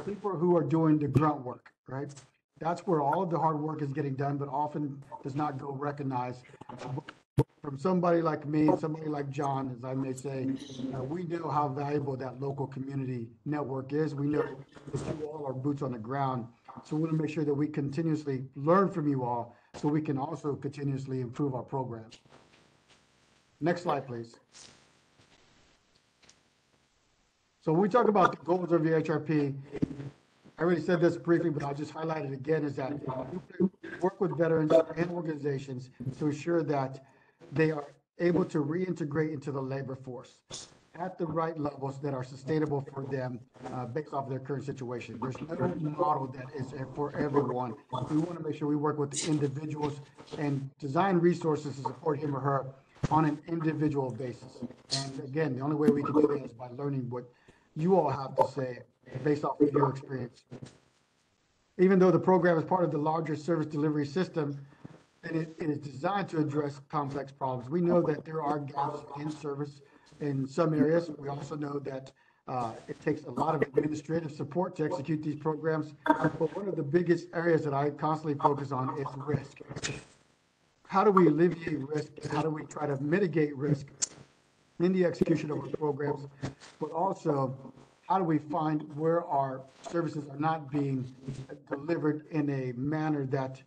people who are doing the grunt work, right? That's where all of the hard work is getting done, but often does not go recognized. From somebody like me and somebody like John, as I may say, we know how valuable that local community network is. We know that you all are boots on the ground. So we want to make sure that we continuously learn from you all so we can also continuously improve our program. Next slide, please. So when we talk about the goals of the HRP, I already said this briefly, but I'll just highlight it again, is that we work with veterans and organizations to ensure that they are able to reintegrate into the labor force at the right levels that are sustainable for them based off of their current situation. There's no model that is for everyone. We want to make sure we work with the individuals and design resources to support him or her on an individual basis. And again, the only way we can do that is by learning what you all have to say based off of your experience. Even though the program is part of the larger service delivery system, and it is designed to address complex problems. We know that there are gaps in service in some areas. We also know that it takes a lot of administrative support to execute these programs. But one of the biggest areas that I constantly focus on is risk. How do we alleviate risk? How do we try to mitigate risk in the execution of our programs? But also, how do we find where our services are not being delivered in a manner that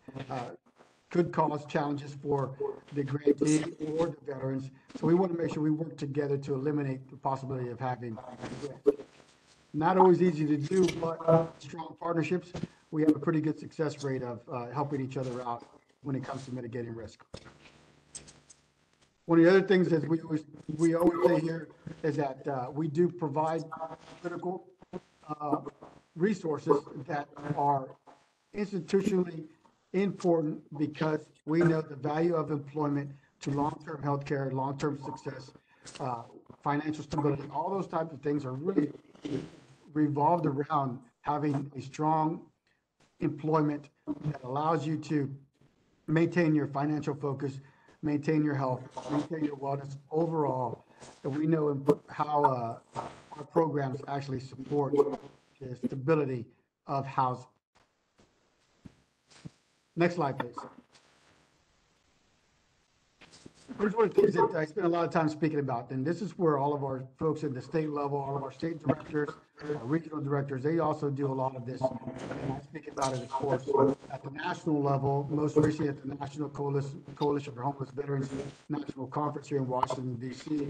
could cause challenges for the grantee or the veterans. So we want to make sure we work together to eliminate the possibility of having risk. Not always easy to do, but strong partnerships, we have a pretty good success rate of helping each other out when it comes to mitigating risk. One of the other things that we always say here is that we do provide critical resources that are institutionally important because we know the value of employment to long-term healthcare, long-term success, financial stability, all those types of things are really revolved around having a strong employment that allows you to maintain your financial focus, maintain your health, maintain your wellness overall. And we know how our programs actually support the stability of housing. Next slide, please. Here's one of the things that I spend a lot of time speaking about, and this is where all of our folks at the state level, all of our state directors, our regional directors, they also do a lot of this. And I speak about it, of course, at the national level, most recently at the National Coalition for Homeless Veterans National Conference here in Washington, D.C.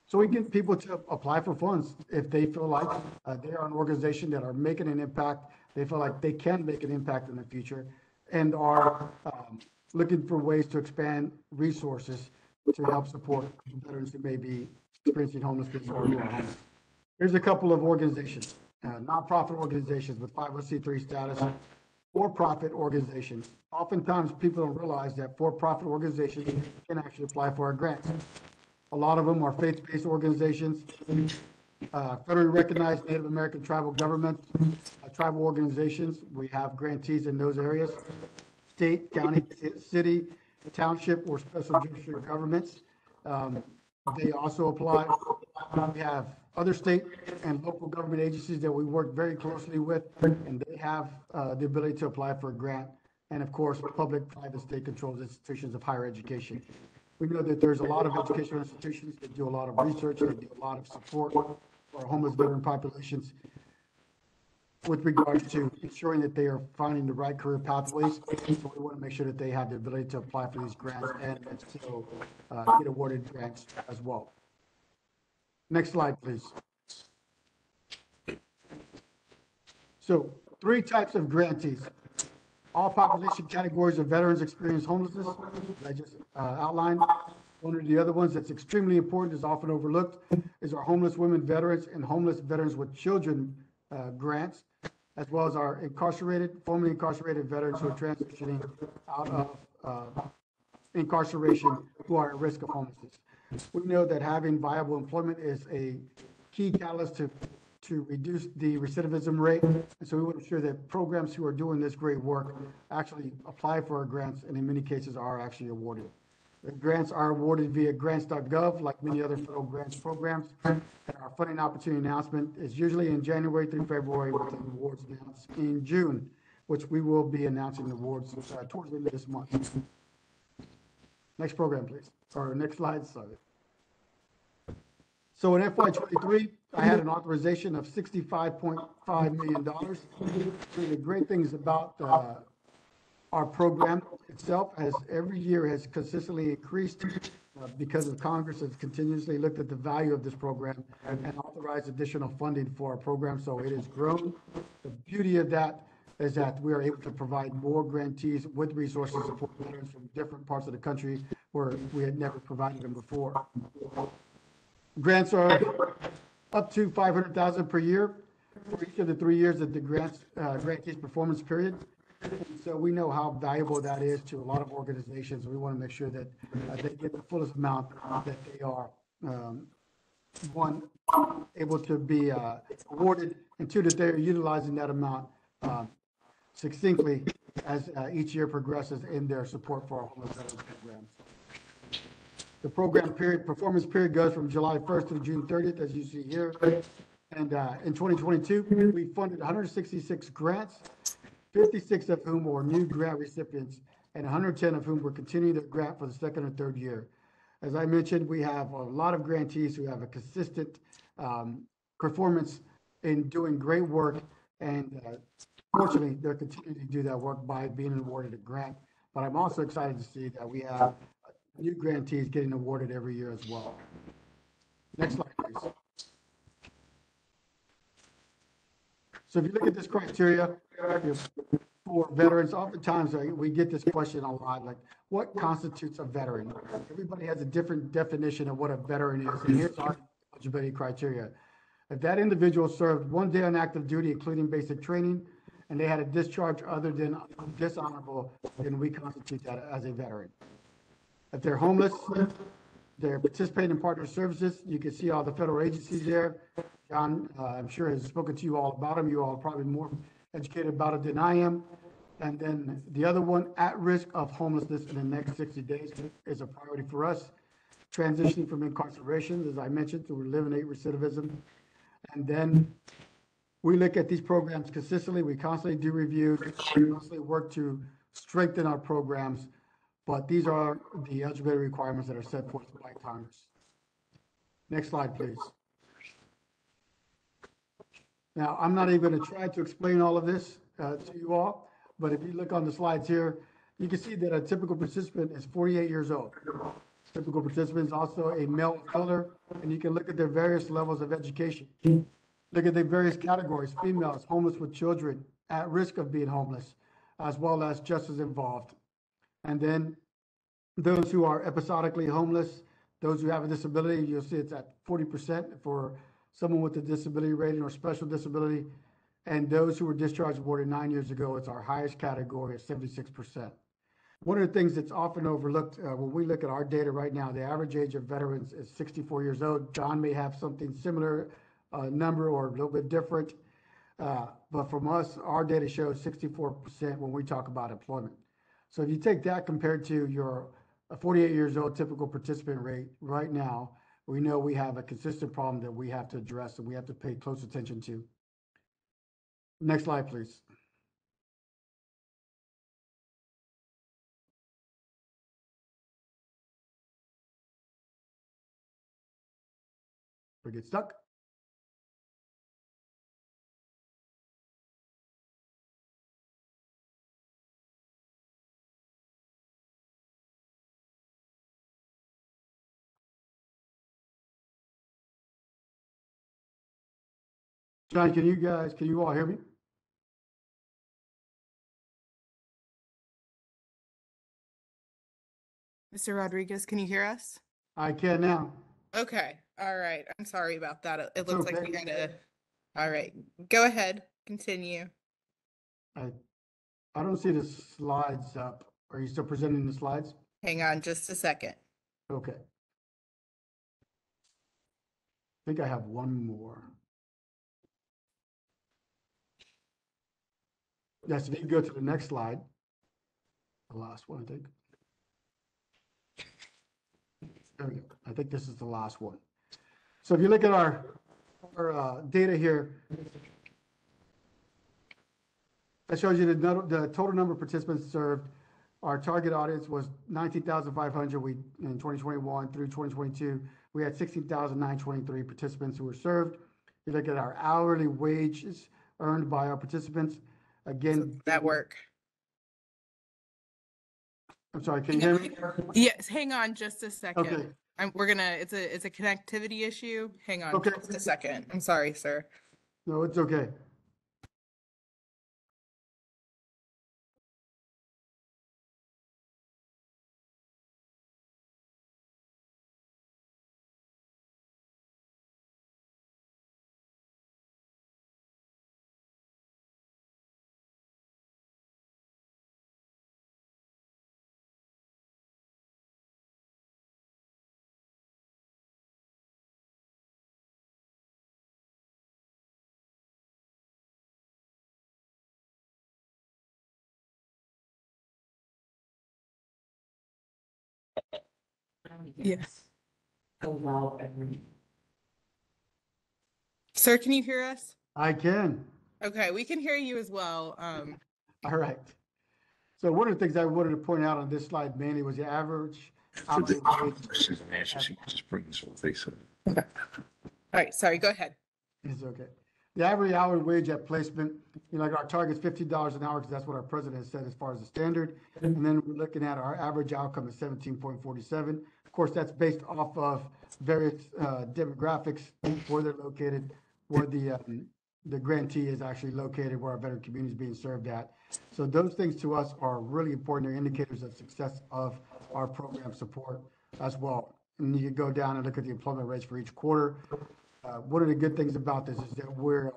So we get people to apply for funds if they feel like they are an organization that are making an impact, they feel like they can make an impact in the future, and are looking for ways to expand resources to help support veterans who may be experiencing homelessness or who are homeless. Here's a couple of organizations, nonprofit organizations with 501c3 status, for-profit organizations. Oftentimes, people don't realize that for-profit organizations can actually apply for our grants. A lot of them are faith-based organizations, federally recognized Native American tribal governments, tribal organizations. We have grantees in those areas. State, county, city, township, or special district governments. They also apply. We have other state and local government agencies that we work very closely with, and they have the ability to apply for a grant. And of course, public, private, state-controlled institutions of higher education. We know that there's a lot of educational institutions that do a lot of research, that do a lot of support for homeless veteran populations with regards to ensuring that they are finding the right career pathways. So we want to make sure that they have the ability to apply for these grants and so get awarded grants as well. Next slide, please. So 3 types of grantees. All population categories of veterans experience homelessness, as I just outlined. One of the other ones that's extremely important, is often overlooked, is our homeless women veterans and homeless veterans with children grants, as well as our formerly incarcerated veterans who are transitioning out of incarceration who are at risk of homelessness. We know that having viable employment is a key catalyst to reduce the recidivism rate. And so we want to ensure that programs who are doing this great work actually apply for our grants, and in many cases are actually awarded. The grants are awarded via grants.gov, like many other federal grants programs. And our funding opportunity announcement is usually in January through February, with the awards announced in June, which we will be announcing the awards towards the end of this month. Next program, please, or next slide, sorry. So in FY23, I had an authorization of $65.5 million. One of the great things about our program itself, as every year has consistently increased because of Congress has continuously looked at the value of this program and authorized additional funding for our program. So it has grown. The beauty of that is that we are able to provide more grantees with resources to support veterans from different parts of the country where we had never provided them before. Grants are up to $500,000 per year for each of the 3 years of the grantee's performance period. And so we know how valuable that is to a lot of organizations. We want to make sure that they get the fullest amount that they are, one, able to be awarded, and 2, that they're utilizing that amount succinctly as each year progresses in their support for our homeless veterans programs. The program performance period goes from July 1st to June 30th, as you see here. And in 2022, we funded 166 grants, 56 of whom were new grant recipients, and 110 of whom were continuing their grant for the 2nd or 3rd year. As I mentioned, we have a lot of grantees who have a consistent performance in doing great work, and fortunately, they're continuing to do that work by being awarded a grant. But I'm also excited to see that we have new grantees getting awarded every year as well. Next slide, please. So if you look at this criteria, for veterans, oftentimes we get this question a lot, like, what constitutes a veteran? Everybody has a different definition of what a veteran is, and here's our eligibility criteria. If that individual served 1 day on active duty, including basic training, and they had a discharge other than dishonorable, then we constitute that as a veteran. If they're homeless, they're participating in partner services, you can see all the federal agencies there. John, I'm sure has spoken to you all about them. You all are probably more educated about it than I am. And then the other one, at risk of homelessness in the next 60 days, is a priority for us. Transitioning from incarceration, as I mentioned, to eliminate recidivism. And then we look at these programs consistently. We constantly do reviews. We constantly work to strengthen our programs. But these are the eligibility requirements that are set forth by Congress. Next slide, please. Now, I'm not even going to try to explain all of this to you all, but if you look on the slides here, you can see that a typical participant is 48 years old. Typical participant is also a male of color, and you can look at their various levels of education. Look at the various categories: females, homeless with children, at risk of being homeless, as well as just as involved. And then those who are episodically homeless, those who have a disability, you'll see it's at 40% for someone with a disability rating or special disability. And those who were discharged more than 9 years ago, it's our highest category at 76%. One of the things that's often overlooked when we look at our data right now, the average age of veterans is 64 years old. John may have something similar number or a little bit different. But from us, our data shows 64% when we talk about employment. So if you take that compared to your 48 years old typical participant rate right now, we know we have a consistent problem that we have to address and we have to pay close attention to. Next slide, please. We get stuck. John, can you all hear me? Mr. Rodriguez, can you hear us? I can now. Okay, all right. I'm sorry about that. It It's looks like okay. we had a, all right, go ahead, continue. I don't see the slides up. Are you still presenting the slides? Hang on just a second. Okay. I think I have one more. Yes, if you can go to the next slide. The last one, I think. There we go. I think this is the last one. So if you look at our data here, that shows you the total number of participants served. Our target audience was 19,500. In 2021 through 2022, we had 16,923 participants who were served. You look at our hourly wages earned by our participants. Again, That work. I'm sorry, can you hear me? Yes, hang on just a second. Okay. It's a connectivity issue. Hang on Okay. just a second. I'm sorry, sir. No, it's okay. Yes. Sir, can you hear us? I can. Okay, we can hear you as well. All right. So one of the things I wanted to point out on this slide mainly was the average hourly wage. Questions and answers, you can just bring this whole face up. All right, sorry, go ahead. It's okay. The average hourly wage at placement, like our target's $50 an hour because that's what our president has said as far as the standard. And then we're looking at our average outcome is 17.47. Of course, that's based off of various demographics, where they're located, where the the grantee is actually located, where our veteran community is being served at. So those things to us are really important. They're indicators of success of our program support as well. And you can go down and look at the employment rates for each quarter. One of the good things about this is that we're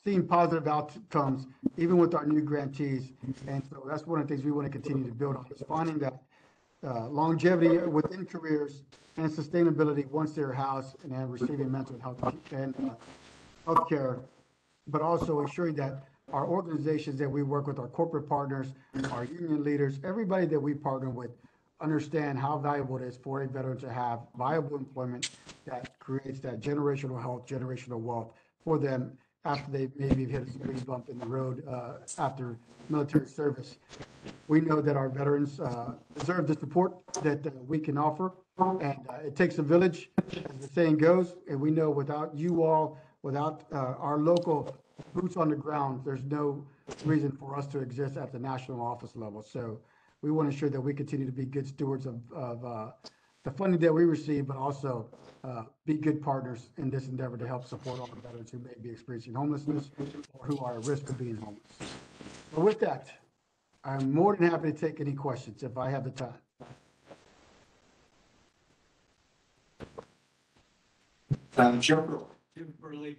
seeing positive outcomes even with our new grantees. And so that's one of the things we want to continue to build on, is finding that longevity within careers and sustainability once they're housed and then receiving mental health and healthcare, but also ensuring that our organizations that we work with, our corporate partners, our union leaders, everybody that we partner with, understand how valuable it is for a veteran to have viable employment that creates that generational health, generational wealth for them after they maybe hit a speed bump in the road after military service. We know that our veterans deserve the support that we can offer, and it takes a village, as the saying goes, and we know without you all, without our local boots on the ground, there's no reason for us to exist at the national office level. So we want to ensure that we continue to be good stewards of the funding that we receive, but also be good partners in this endeavor to help support all the veterans who may be experiencing homelessness or who are at risk of being homeless. So with that, I'm more than happy to take any questions if I have the time. Jim Burley.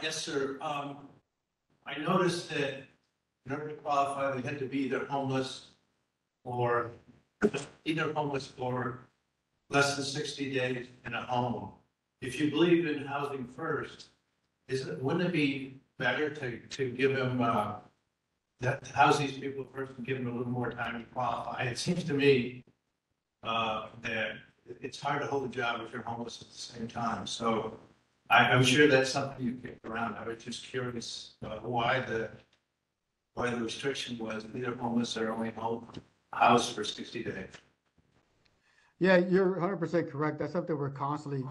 Yes, sir. I noticed that in order to qualify, they had to be either homeless or less than 60 days in a home. If you believe in housing first, wouldn't it be better to give them house these people first and give them a little more time to qualify? It seems to me that it's hard to hold a job if you're homeless at the same time. So I'm sure that's something you kicked around. I was just curious why the restriction was either homeless or only housed for 60 days. Yeah, you're 100% correct. That's something we're constantly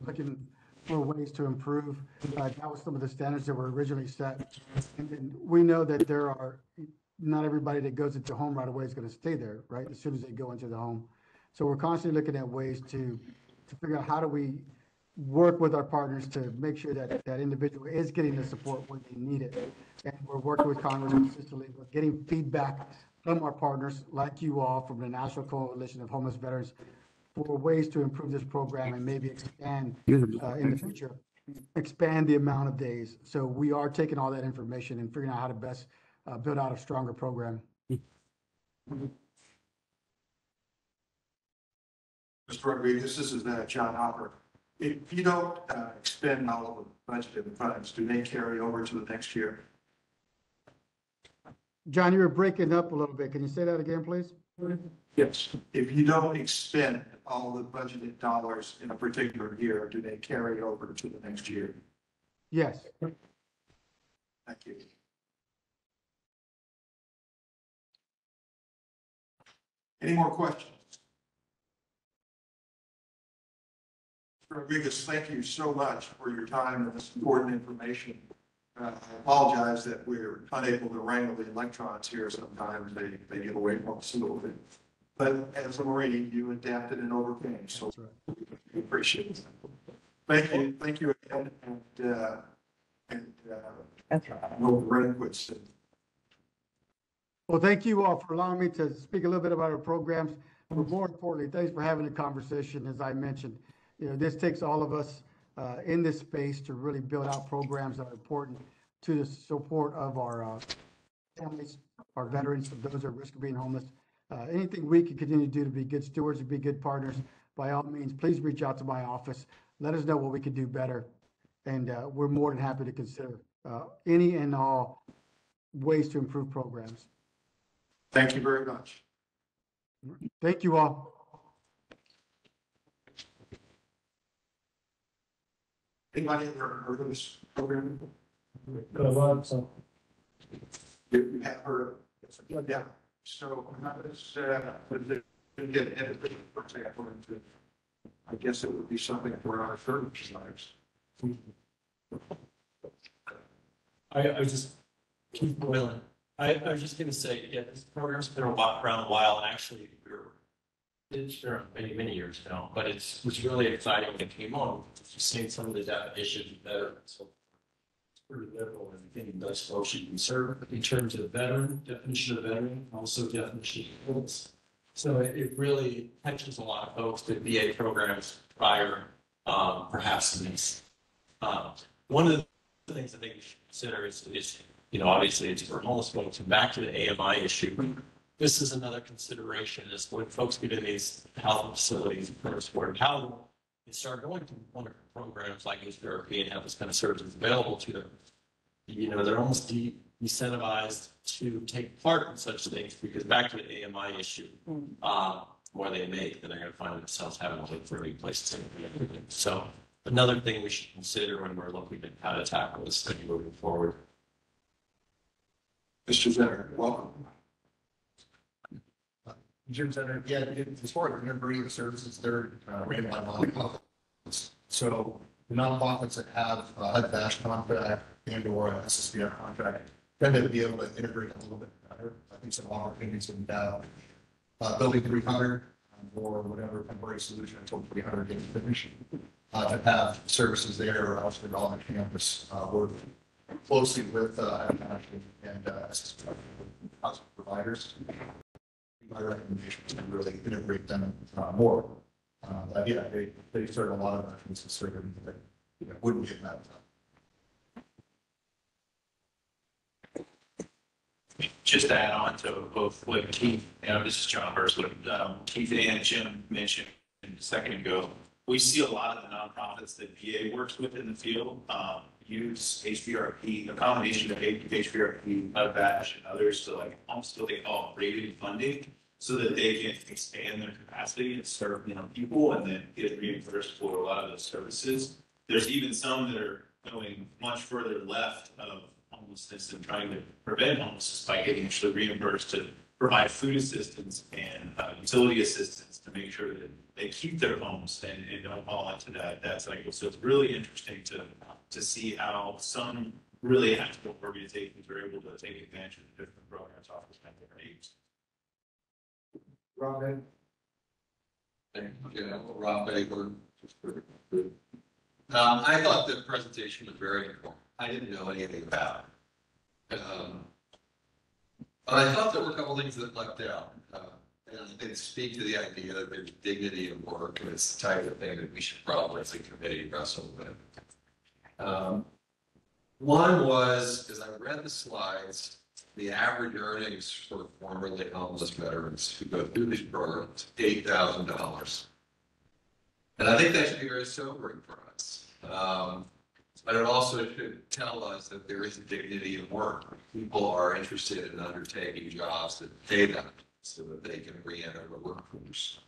looking for ways to improve. That was some of the standards that were originally set. And then we know that not everybody that goes into a home right away is going to stay there, right, as soon as they go into the home. So we're constantly looking at ways to figure out how do we work with our partners to make sure that that individual is getting the support when they need it. And we're working with Congress consistently. We're getting feedback from our partners like you all from the National Coalition of Homeless Veterans for ways to improve this program and maybe expand in the future, expand the amount of days. So we are taking all that information and figuring out how to best build out a stronger program. Mr. Rodriguez, this is John Hopper. If you don't expend all of the budgeted funds, do they carry over to the next year? John, you were breaking up a little bit. Can you say that again, please? Yes. If you don't expend all the budgeted dollars in a particular year, do they carry over to the next year? Yes. Thank you. Any more questions? Mr. Rodriguez, thank you so much for your time and this important information. I apologize that we're unable to wrangle the electrons here sometimes. They get away from us a little bit. But as a Marine, you adapted and overcame, so we appreciate it. Thank you again, and no relinquish. Well, thank you all for allowing me to speak a little bit about our programs. But more importantly, thanks for having a conversation. As I mentioned, this takes all of us in this space to really build out programs that are important to the support of our families, our veterans, those at risk of being homeless. Anything we can continue to do to be good stewards and be good partners, by all means, please reach out to my office. Let us know what we can do better. And we're more than happy to consider any and all ways to improve programs. Thank you very much. Thank you all. Anybody ever heard of this program? So You have heard of it? Yeah. So this would get edited, for example, into, I guess it would be something for our third lives. I was just, Keith Boylan. I was just gonna say, yeah, this program's been around a while, and actually, it's there many years now, but it was really exciting when it came on. Just seeing some of the definitions better. So pretty liberal in thinking those folks should be served in terms of veteran, definition of veteran, also definition of police. So it really touches a lot of folks to VA programs prior, perhaps than these. One of the things I think we should consider is, you know, obviously it's for homeless folks, and back to the AMI issue. This is another consideration is when folks get in these health facilities, supported housing, they start going to wonderful programs like therapy and have this kind of services available to them. You know, they're almost incentivized to take part in such things because back to the AMI issue, more they make, then they're going to find themselves having to look for new places to live. So another thing we should consider when we're looking at how to tackle this thing moving forward. Mr. Zenner, welcome. Jim Center, yeah, as far as integrating the services, they're ran by nonprofits. So the nonprofits that have a HUD-VASH contract and or a SSBR contract tend to be able to integrate a little bit better. I think some opportunities in building 300 or whatever temporary solution until 300 gets finished to have services there or else they're on the campus work closely with and SSBR providers. My recommendation is to really integrate them more. Yeah, they serve a lot of veterans and serve them that wouldn't get that done. Just to add on to both what Keith, this is John Hurst, what Keith and Jim mentioned a second ago. We see a lot of the nonprofits that VA works with in the field use HVRP, a combination of HVRP, VASH, and others to like almost what they call rated funding, so that they can expand their capacity and serve people and then get reimbursed for a lot of those services. There's even some that are going much further left of homelessness and trying to prevent homelessness by getting actually reimbursed to provide food assistance and utility assistance to make sure that they keep their homes and don't fall into that cycle. So it's really interesting to see how some really active organizations are able to take advantage of the different programs offered by their needs. Robin? Yeah, Rob Bagler. I thought the presentation was very important. I didn't know anything about it. But I thought there were a couple things that left out. And they speak to the idea that there's dignity in work, and it's the type of thing that we should probably, as a committee, wrestle with. One was, as I read the slides, the average earnings for formerly homeless veterans who go through these programs, $8,000. And I think that should be very sobering for us. But it also should tell us that there is dignity in work. People are interested in undertaking jobs that pay them so that they can re-enter the workforce.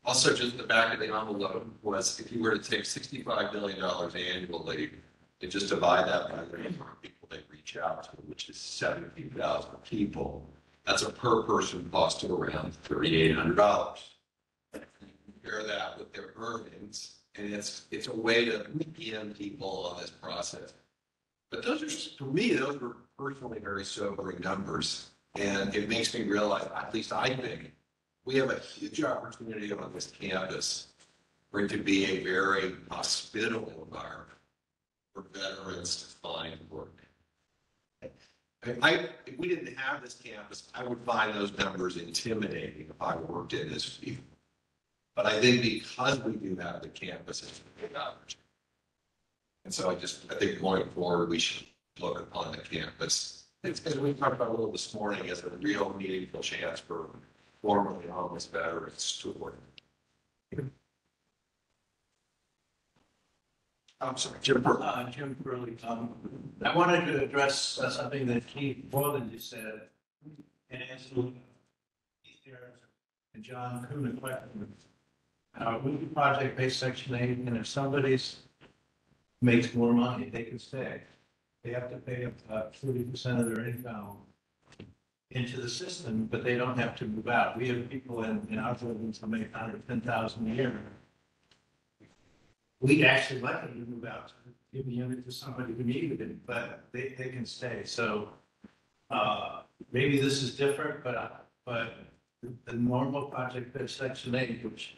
Also, just the back of the envelope was if you were to take $65 billion annually and just divide that by the number of people they reach out to, which is 17,000 people, that's a per person cost of around $3,800. Compare that with their earnings, and it's a way to begin people on this process. But those are, for me, those were personally very sobering numbers. And it makes me realize, at least I think, we have a huge opportunity on this campus for it to be a very hospitable environment for veterans to find work. If we didn't have this campus, I would find those numbers intimidating if I worked in this field. But I think because we do have the campus, it's a big opportunity. And so I think going forward, we should look upon the campus, as we talked about a little this morning, as a real meaningful chance for formerly homeless veterans to work. I'm sorry, Jim Burley. Jim Burley. I wanted to address something that Keith Boylan just said, and answer Keith and John Kuhn question. We do project-based Section 8, and if somebody's makes more money, they can stay. They have to pay up 40% of their income into the system, but they don't have to move out. We have people in our buildings who make $110,000 a year. We'd actually like them to move out, give the unit to somebody who needed it, but they can stay. So maybe this is different, but the normal project-based Section 8, which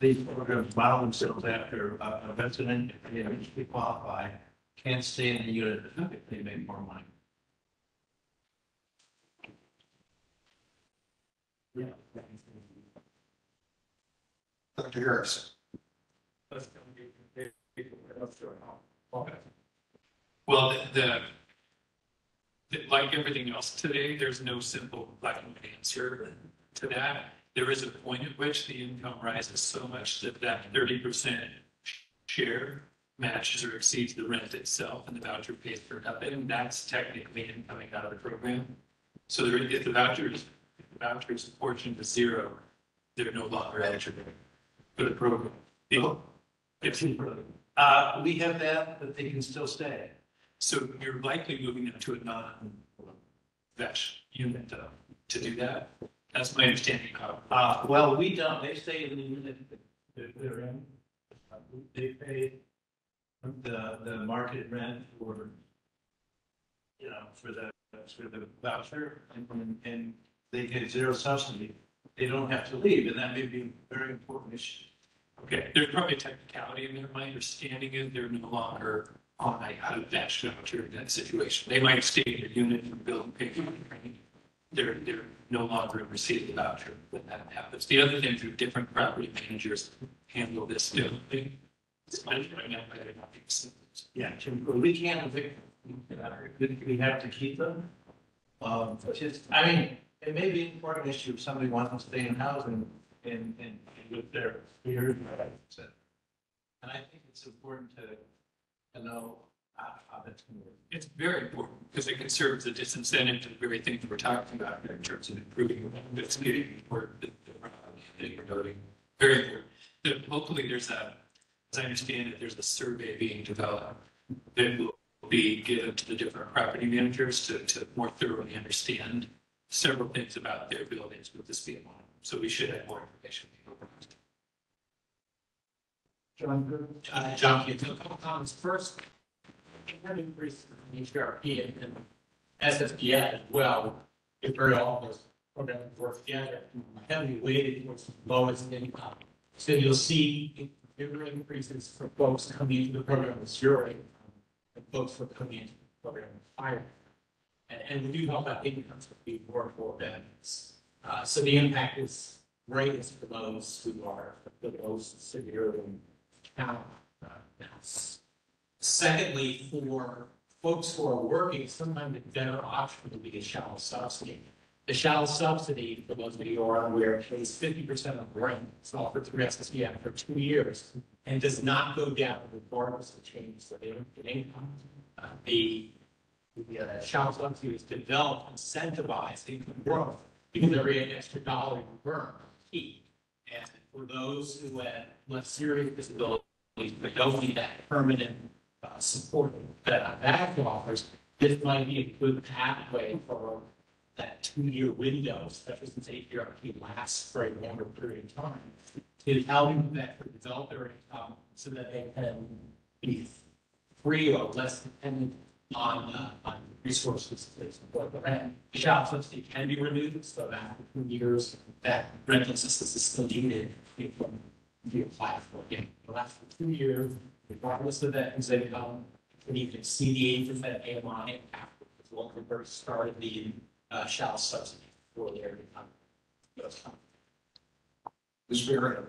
these programs model themselves after a resident, if they eventually qualify, can't stay in the unit if they make more money. Yeah. Dr. Harris. Well, like everything else today, there's no simple black and white answer to that. There is a point at which the income rises so much that that 30% share matches or exceeds the rent itself, and the voucher pays for nothing. And that's technically incoming out of the program. So if the voucher is portioned to zero, they're no longer eligible for the program. We have that, but they can still stay. So you're likely moving them to a non-VESH unit to do that. That's my understanding. Well, we don't, they stay in the unit that they're in. They pay the market rent for, for the voucher, and they get zero subsidy. They don't have to leave, and that may be a very important issue. Okay, there's probably a technicality in there. My understanding is they're no longer on a VESH voucher in that situation. They might stay in their unit and bill and pay for the training. They're no longer in receipt of the voucher when that happens. The other thing, through different property managers handle this differently. Yeah, we can't evict them. We have to keep them. I mean, it may be an important issue if somebody wants to stay in housing and live there. And I think it's important to know how that's going to work. It's very important because it can serve as a disincentive to the very things we're talking about in terms of improving this getting work that you're noting. Very important. Hopefully there's as I understand it, there's a survey being developed that will be given to the different property managers to more thoroughly understand several things about their buildings with this being one. So we should have more information. John, a couple comments. First, we have increased in HRP and SSPI as well. If very often those programs work together, heavily weighted towards the lowest income. So you'll see bigger increases for folks coming into the program with zero income and folks who are coming into the program with higher. And we do help out incomes to be more for benefits. So the impact is greatest for those who are the most severely challenged. Secondly, for folks who are working, sometimes a better option would be a shuttle subsidy. The shuttle subsidy, for those of you who are unaware, pays 50% of rent. It's offered through SSPF for 2 years and does not go down regardless of changes in income. The shuttle subsidy is developed, incentivized income growth because every extra dollar you burn is key. And for those who have less serious disabilities but don't need that permanent support that VAC offers, this might be a good pathway for that 2-year window, especially since HRP lasts for a longer period of time, to help that develop their income so that they can be free or less dependent on resources to support the rent. The shop subsidy can be renewed, so that after 2 years, that rental assistance is still needed. You apply for it. It'll last for 2 years, regardless of that income. And you can see the 8% AMI after the local birth started the shall subsidy for their income. Ms. Barrett.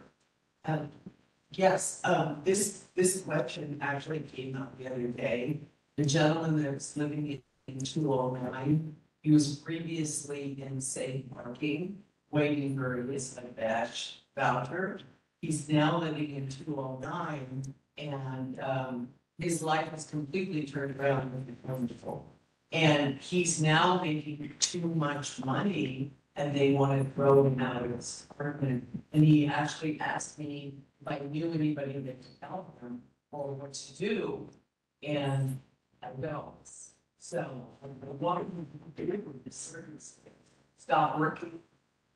Yes, this question actually came up the other day. The gentleman that's living in 209, he was previously in safe parking, waiting for his VASH voucher. He's now living in 209, and his life has completely turned around and become wonderful. And he's now making too much money, and they want to throw him out of his apartment. And he actually asked me if I knew anybody that could help him or what to do. And I don't. So I want him to do this circumstance. Stop working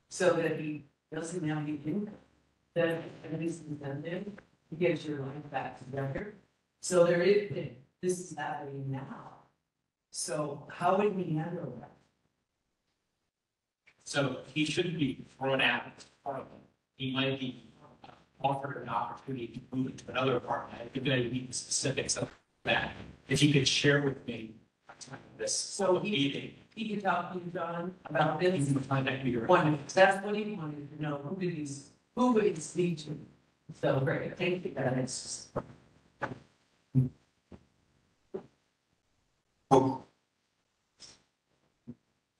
so that he doesn't have any income. Then he's incentive to get your life back together. So this is happening now. So how would we handle that? So he shouldn't be thrown out of his apartment. He might be offered an opportunity to move into another apartment. I've given any specifics of that. If you could share with me this So meeting. he could talk to you, John, about this. Find out who you're. That's what he wanted to know, who would he speak to? So great, thank you, guys. Oh.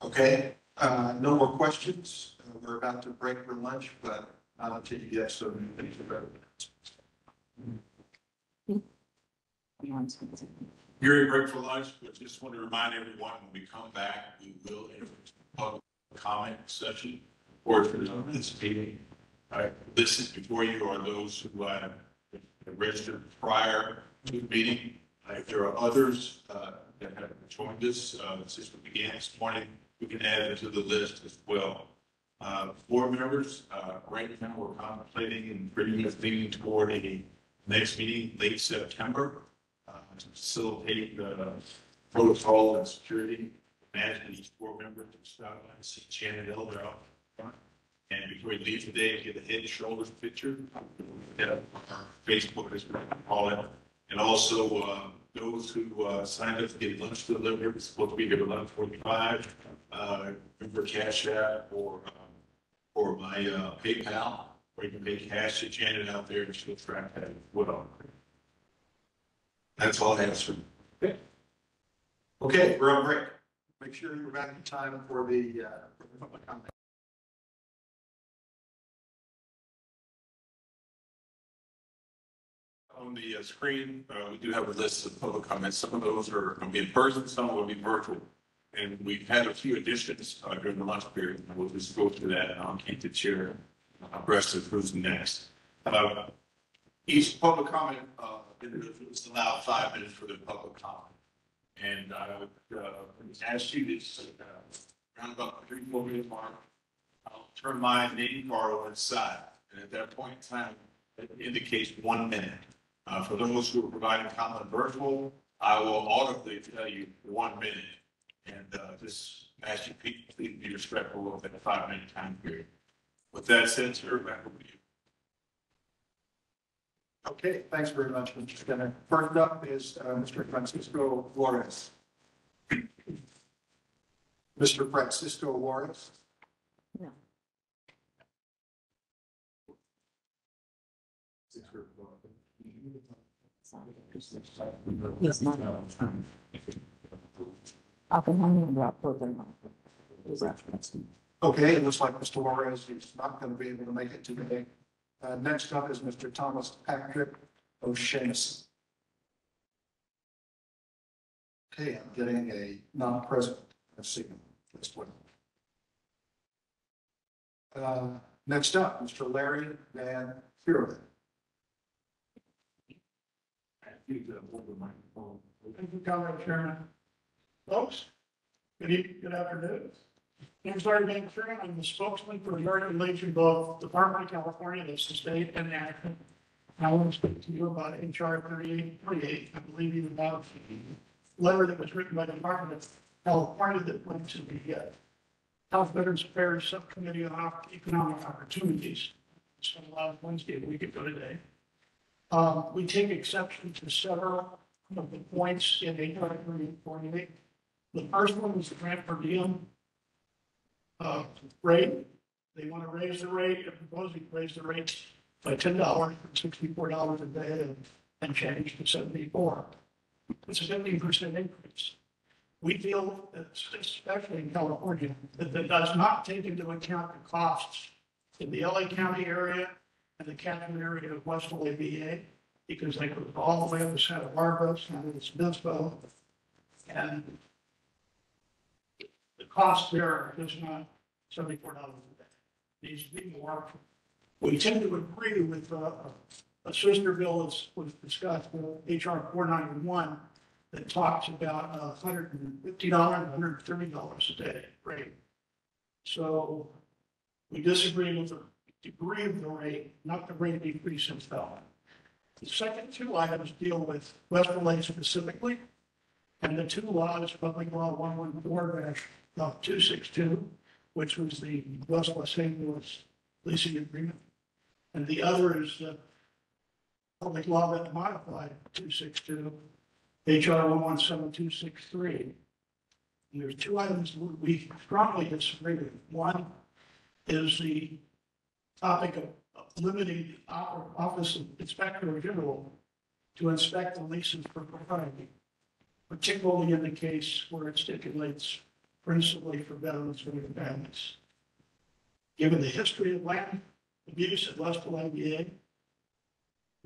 Okay, no more questions. We're about to break for lunch, but not until you get some things about it. You're in break for lunch, but just want to remind everyone, when we come back, we will enter public comment session or this meeting. Listed before you are those who have registered prior to the meeting. If there are others that have joined us since we began this morning, we can add it to the list as well. Board members, right now we're contemplating and pretty much leaning toward a next meeting late September to facilitate the protocol and security management each board member to stop and see Shannon Elder out front. And before we leave today, get a head and shoulders picture. Facebook is what we call it. And also those who signed up to get lunch delivered, it's supposed to be here at 11:45. For Cash App or my PayPal, or you can pay cash to Janet out there and she'll track that as well. That's all I have for you. Okay, we're on break. Make sure you're back in time for the public comment. On the screen, we do have a list of public comments. Some of those are going to be in person, some will be virtual. And we've had a few additions during the lunch period. And we'll just go through that and I'll keep the chair abreast of who's next. Each public comment individual is allowed 5 minutes for the public comment. And I would ask you this around about 3-4 minute mark. I'll turn my name bar on its side. And at that point in time, it indicates 1 minute. For those who are providing comment virtual, I will audibly tell you 1 minute. And just ask you please be respectful of that 5 minute time period. With that said, sir, back over to you. Okay, thanks very much, Mr. Skinner. First up is Mr. Francisco Juarez. Mr. Francisco Juarez. No. Yes, not. I can only drop program. Okay, it looks like Mr. Juarez is not going to be able to make it today. Next up is Mr. Thomas Patrick O'Shaughnessy. Okay, I'm getting a non-present signal. Next up, Mr. Larry Van Buren. Thank you, Comrade Chairman. Folks, good afternoon. I'm Larry Van Buren. I'm the spokesman for the American Legion, both Department of California, that's the state, and national. I want to speak to you about HR 3848. I believe you about the letter that was written by the Department of California that went to the Health Veterans Affairs Subcommittee on Economic Opportunities. It's last Wednesday, a week ago today. We take exception to several of the points in HR 3848. The first one was the grant per diem rate. They want to raise the rate, they're proposing to raise the rate by $10 from $64 a day and change to 74. It's a 15% increase. We feel, especially in California, that does not take into account the costs in the LA County area and the catchment area of West LA VA, because they go all the way up to Santa Barbara, San Luis Obispo, and the cost there is not $74 a day. Needs to be more. We tend to agree with a sister bill that was discussed, HR 491, that talks about $150 and $130 a day rate. So we disagree with the degree of the rate, not the rate decrease itself. The second two items deal with West LA specifically, and the two laws, Public Law 114-262, which was the West Los Angeles leasing agreement, And the other is the public law that modified 262, HR 117263. And there's two items we strongly disagree with. One is the topic of limiting the Office of Inspector General to inspect the leases for propriety, particularly in the case where it stipulates principally for veterans and their families. Given the history of land abuse at Westville IVA,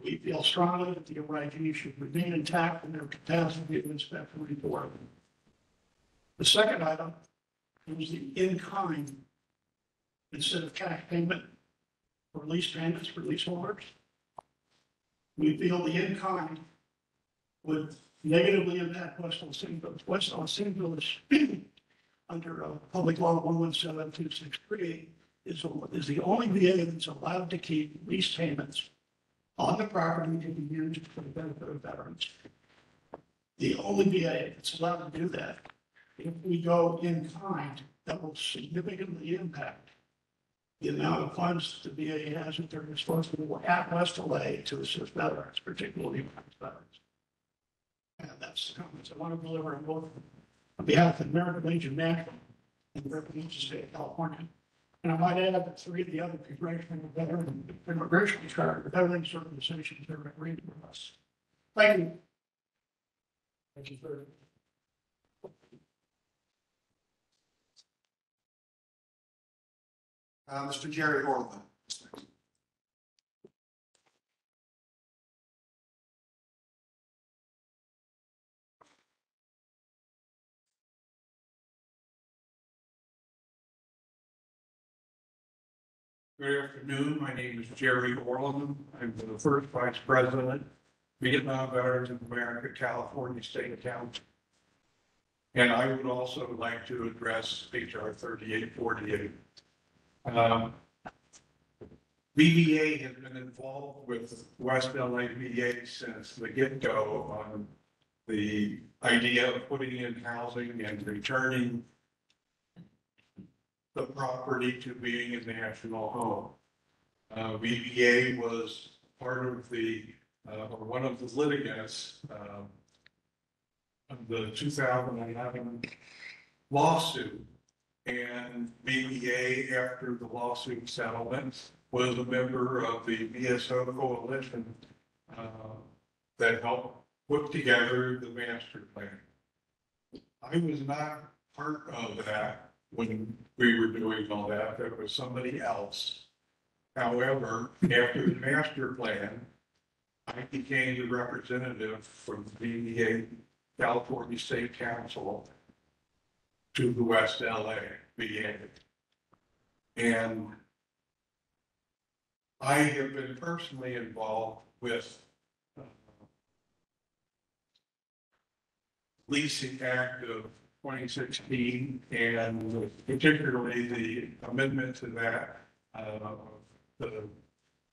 we feel strongly that the OIG should remain intact in their capacity to inspect and report. The second item is the in-kind instead of cash payment for lease payments for leaseholders. We feel the in-kind would negatively impact Westall City Village. Westall City Village, under Public Law 117263, is the only VA that's allowed to keep lease payments on the property to be used for the benefit of veterans. The only VA that's allowed to do that. If we go in kind, that will significantly impact the amount of funds that the VA has at their disposal at West LA to assist veterans, particularly veterans. And that's the comments I want to deliver on both on behalf of the American Legion National and the American Legion State of California. And I might add that three of the other congressional veteran immigration charter veterans organizations are agreeing with us. Thank you. Thank you, sir. Mr. Jerry Orland. Good afternoon. My name is Jerry Orland. I'm the first vice president, Vietnam Veterans of America, California State Council. And I would also like to address HR 3848. VBA has been involved with West LA VA since the get-go on the idea of putting in housing and returning the property to being a national home. VBA was part of the, or one of the litigants of the 2011 lawsuit. And VBA, after the lawsuit settlement, was a member of the VSO coalition that helped put together the master plan. I was not part of that when we were doing all that. There was somebody else. However, after the master plan, I became the representative from the VBA California State Council to the West LA VA. And I have been personally involved with Leasing Act of 2016 and particularly the amendment to that, the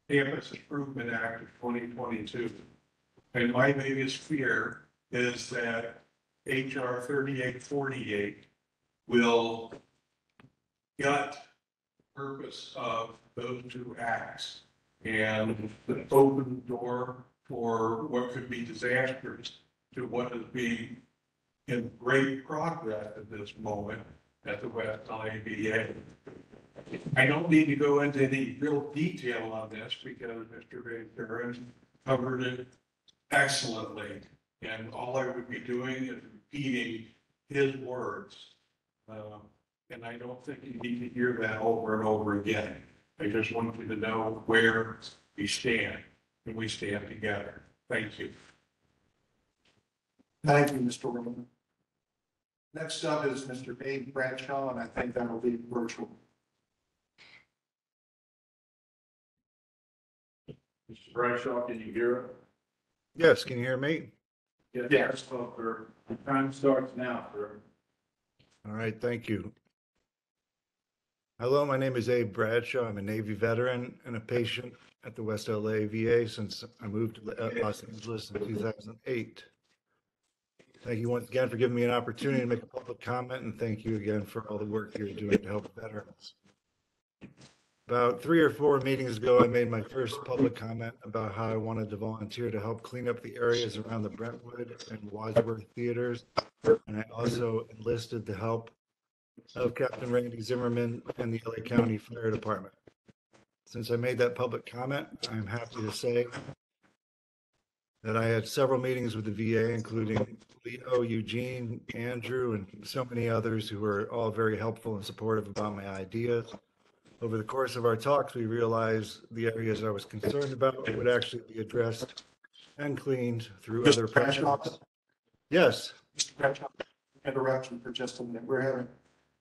Campus Improvement Act of 2022. And my biggest fear is that HR 3848 will gut the purpose of those two acts and open the door for what could be disastrous to what is being in great progress at this moment at the West LA VA. I don't need to go into any real detail on this because Mr. Van Buren covered it excellently. And all I would be doing is repeating his words. And I don't think you need to hear that over and over again. I just want you to know where we stand, and we stand together. Thank you. Thank you, Mr. Orland. Next up is Mr. Abe Bradshaw, and I think that will be virtual. Mr. Bradshaw, can you hear us? Yes, can you hear me? Yes. Well, time starts now, sir. All right, thank you. Hello, my name is Abe Bradshaw. I'm a Navy veteran and a patient at the West LA VA since I moved to Los Angeles in 2008. Thank you once again for giving me an opportunity to make a public comment, and thank you again for all the work you're doing to help veterans. About 3 or 4 meetings ago, I made my first public comment about how I wanted to volunteer to help clean up the areas around the Brentwood and Wadsworth theaters. And I also enlisted the help of Captain Randy Zimmerman and the LA County Fire Department. Since I made that public comment, I'm happy to say that I had several meetings with the VA, including Leo, Eugene, Andrew, and so many others who were all very helpful and supportive about my ideas. Over the course of our talks, we realized the areas I was concerned about would actually be addressed and cleaned through Mr. other Bradshaw? projects. Yes. Mr. Bradshaw, interruption for just a minute. We're having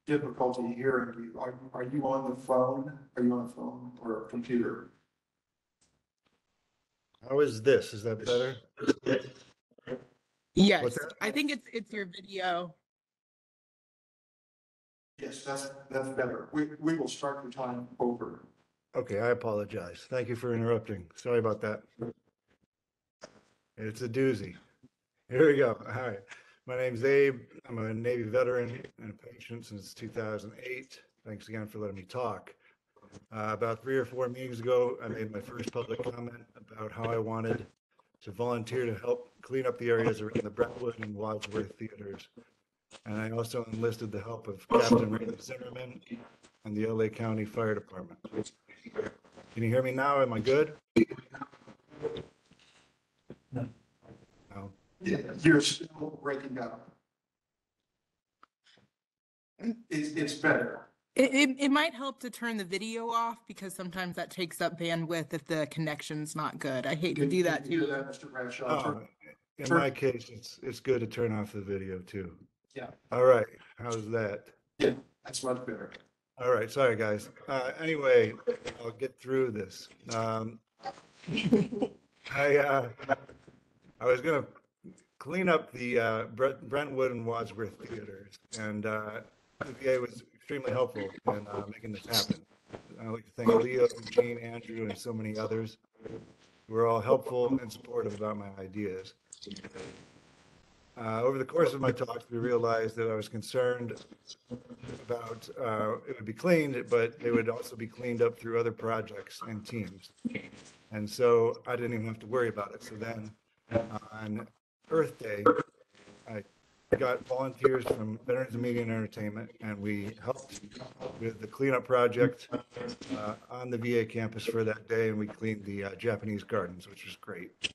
difficulty hearing you. Are you on the phone? Are you on the phone or a computer? How is this? Is that better? Yes, What's that? I think it's your video. Yes, that's better. We will start the time over. Okay, I apologize. Thank you for interrupting. Sorry about that. It's a doozy. Here we go. All right. My name's Abe. I'm a Navy veteran and a patient since 2008. Thanks again for letting me talk. About 3 or 4 meetings ago, I made my first public comment about how I wanted to volunteer to help clean up the areas around the Brentwood and Wadsworth theaters. And I also enlisted the help of Captain Randy Zimmerman and the LA County Fire Department. Can you hear me now? Am I good? No. You're still breaking up. It's better. It might help to turn the video off because sometimes that takes up bandwidth if the connection's not good. I hate to do that Can you too. do that, Mr. Bradshaw? Oh, in my case, it's good to turn off the video too. Yeah. All right. How's that? Yeah, that's much better. All right. Sorry, guys. Anyway, I'll get through this. I was going to clean up the Brentwood and Wadsworth theaters, and the VA was extremely helpful in making this happen. I'd like to thank Leo, Eugene, Andrew, and so many others who were all helpful and supportive about my ideas. Over the course of my talks, we realized that I was concerned about it would be cleaned, but they would also be cleaned up through other projects and teams. And so I didn't even have to worry about it. So then on Earth Day, I got volunteers from Veterans of Media and Entertainment, and we helped with the cleanup project on the VA campus for that day, and we cleaned the Japanese gardens, which was great.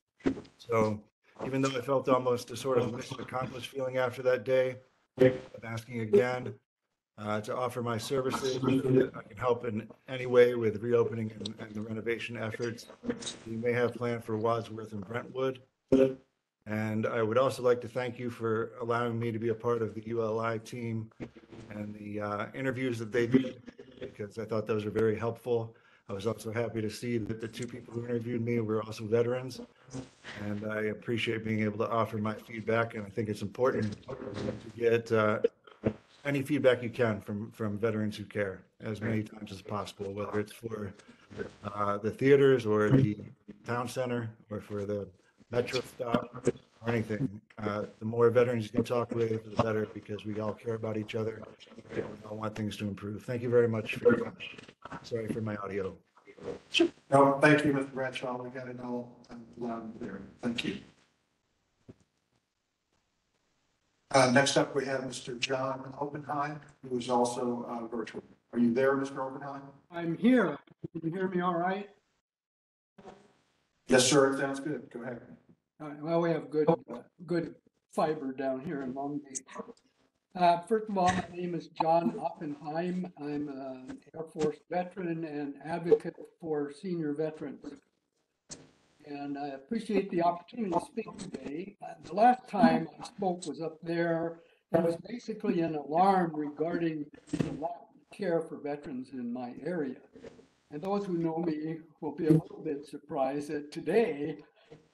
So even though I felt almost a sort of mission accomplished feeling after that day, I'm asking again to offer my services. If I can help in any way with reopening and the renovation efforts you may have planned for Wadsworth and Brentwood. And I would also like to thank you for allowing me to be a part of the ULI team and the interviews that they did, because I thought those were very helpful. I was also happy to see that the 2 people who interviewed me were also veterans, and I appreciate being able to offer my feedback, and I think it's important to get any feedback you can from veterans who care as many times as possible, whether it's for the theaters or the town center or for the Metro stop or anything. The more veterans you can talk with, the better, because we all care about each other and we all want things to improve. Thank you very much for your time. Sorry for my audio. No, thank you, Mr. Bradshaw. We got it all loud there. Thank you. Next up, we have Mr. John Oppenheim, who is also virtual. Are you there, Mr. Oppenheim? I'm here. Can you hear me all right? Yes, sir. Sounds good. Go ahead. All right. Well, we have good fiber down here in Long Beach. First of all, my name is John Oppenheim. I'm an Air Force veteran and advocate for senior veterans. And I appreciate the opportunity to speak today. The last time I spoke was up there. It was basically an alarm regarding the lack of care for veterans in my area. And those who know me will be a little bit surprised that today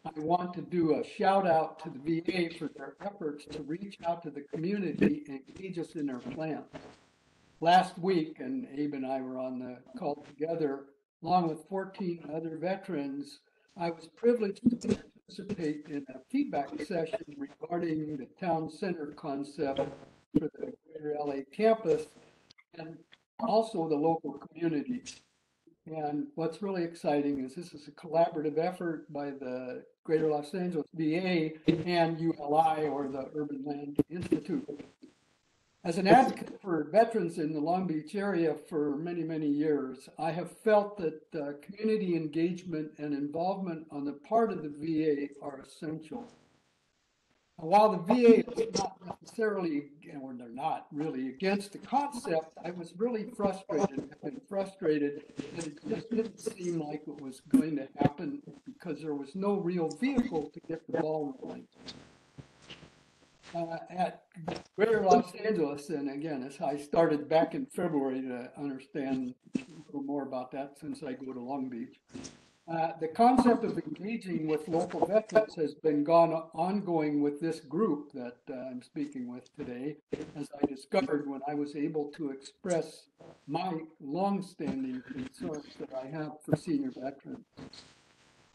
I want to do a shout out to the VA for their efforts to reach out to the community and engage us in their plans. Last week, and Abe and I were on the call together, along with 14 other veterans, I was privileged to participate in a feedback session regarding the town center concept for the greater LA campus and also the local communities. And what's really exciting is this is a collaborative effort by the Greater Los Angeles VA and ULI, or the Urban Land Institute. As an advocate for veterans in the Long Beach area for many, many years, I have felt that community engagement and involvement on the part of the VA are essential. While the VA is not necessarily, or they're not really against the concept, I was really frustrated. I've been frustrated that it just didn't seem like it was going to happen because there was no real vehicle to get the ball rolling. At Greater Los Angeles, and again, as I started back in February to understand a little more about that since I go to Long Beach. The concept of engaging with local veterans has been ongoing with this group that I'm speaking with today, as I discovered when I was able to express my longstanding concerns that I have for senior veterans.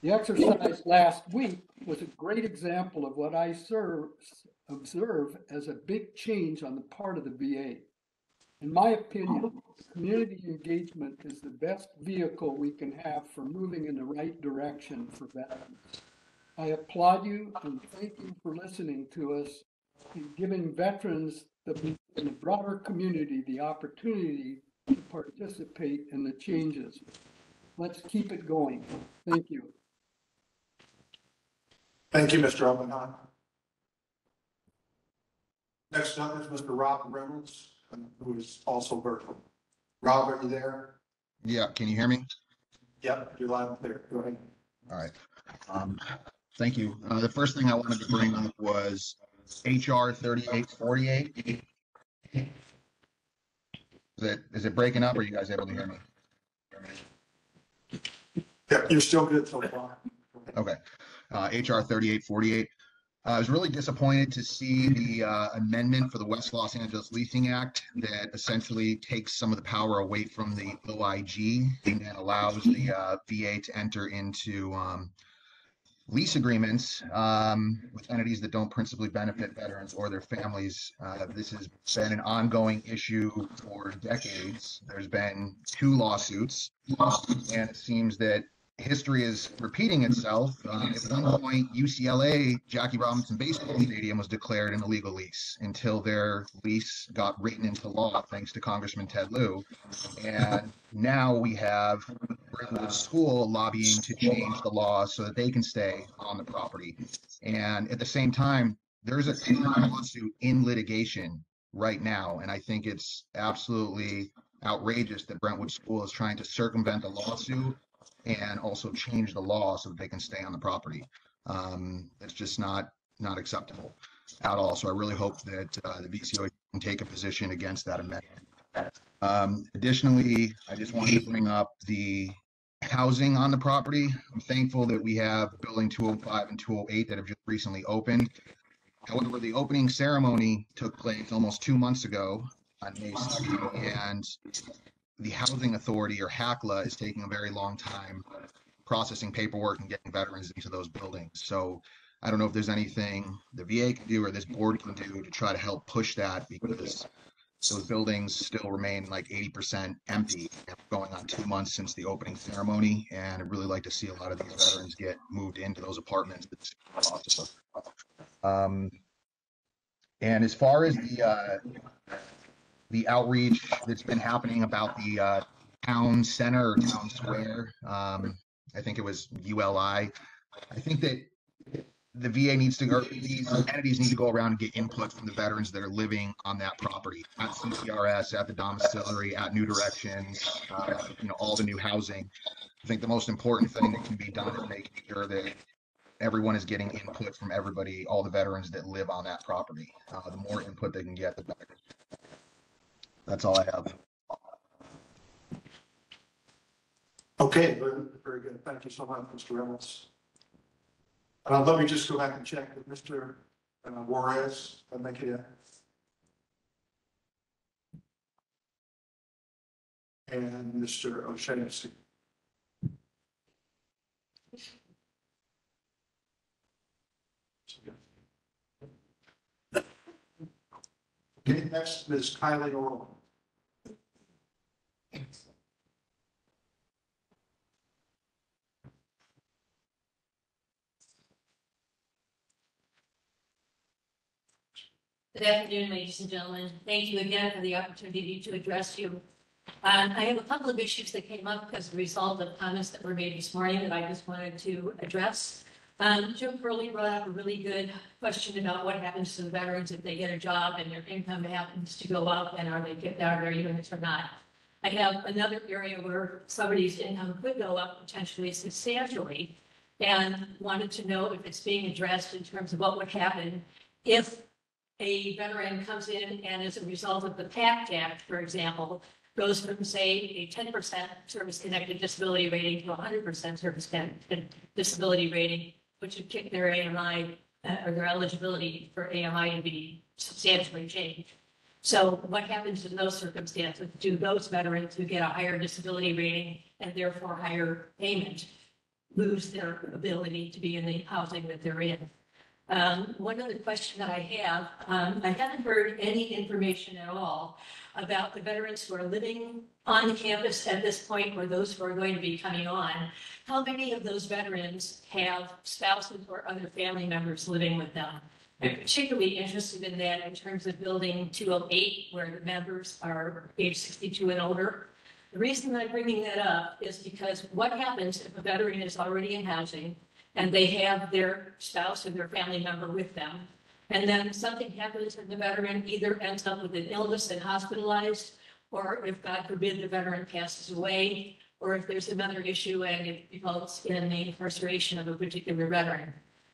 The exercise last week was a great example of what I observe as a big change on the part of the VA. In my opinion, community engagement is the best vehicle we can have for moving in the right direction for veterans. I applaud you and thank you for listening to us and giving veterans in the broader community the opportunity to participate in the changes. Let's keep it going. Thank you. Thank you, Mr. Oppenheim. Next up is Mr. Rob Reynolds, who is also virtual. Rob, are you there? Yeah, can you hear me? Yep, you're live and clear. Go ahead. All right. Thank you. The first thing I wanted to bring up was HR 3848. Is it breaking up? Or are you guys able to hear me? Yeah, you're still good so far. Okay. HR 3848. I was really disappointed to see the amendment for the West Los Angeles Leasing Act that essentially takes some of the power away from the OIG and allows the VA to enter into lease agreements with entities that don't principally benefit veterans or their families. This has been an ongoing issue for decades. There's been 2 lawsuits, and it seems that history is repeating itself. At one point, UCLA Jackie Robinson Baseball Stadium was declared an illegal lease until their lease got written into law, thanks to Congressman Ted Lieu. And now we have Brentwood School lobbying to change the law so that they can stay on the property. And at the same time, there's a current lawsuit in litigation right now, and I think it's absolutely outrageous that Brentwood School is trying to circumvent the lawsuit and also change the law so that they can stay on the property. It's just not acceptable at all. So I really hope that the VCOEB can take a position against that amendment. Additionally, I just wanted to bring up the housing on the property. I'm thankful that we have building 205 and 208 that have just recently opened. However, the opening ceremony took place almost 2 months ago on May 2nd, and the Housing Authority, or HACLA, is taking a very long time processing paperwork and getting veterans into those buildings. So I don't know if there's anything the VA can do or this board can do to try to help push that, because those buildings still remain like 80% empty, going on 2 months since the opening ceremony. And I'd really like to see a lot of these veterans get moved into those apartments as soon as possible. And as far as the outreach that's been happening about the town center or town square, I think it was ULI. I think that the VA needs to go, these entities need to go around and get input from the veterans that are living on that property, at CCRS, at the domiciliary, at New Directions, all the new housing. I think the most important thing that can be done is making sure that everyone is getting input from everybody, all the veterans that live on that property. The more input they can get, the better. That's all I have. Okay, very good. Thank you so much, Mr. Reynolds. Let me just go back and check with Mr. Juarez. Thank you. And Mr. O'Shea. Okay, next is Kylie Orwell. Good afternoon, ladies and gentlemen. Thank you again for the opportunity to address you. I have a couple of issues that came up as a result of comments that were made this morning that I just wanted to address. Jim Curley brought up a really good question about what happens to the veterans if they get a job and their income happens to go up, and are they kicked out of their units or not. I have another area where somebody's income could go up potentially substantially, and wanted to know if it's being addressed in terms of what would happen if a veteran comes in and as a result of the PACT Act, for example, goes from, say, a 10% service-connected disability rating to 100% service-connected disability rating, which would kick their AMI or their eligibility for AMI to be substantially changed. So what happens in those circumstances? Do those veterans who get a higher disability rating and therefore higher payment lose their ability to be in the housing that they're in? One other question that I have, I haven't heard any information at all about the veterans who are living on campus at this point, or those who are going to be coming on. How many of those veterans have spouses or other family members living with them? I'm particularly interested in that in terms of building 208, where the members are age 62 and older. The reason I'm bringing that up is because what happens if a veteran is already in housing and they have their spouse or their family member with them, and then something happens and the veteran either ends up with an illness and hospitalized, or if God forbid the veteran passes away, or if there's another issue and it results in the incarceration of a particular veteran.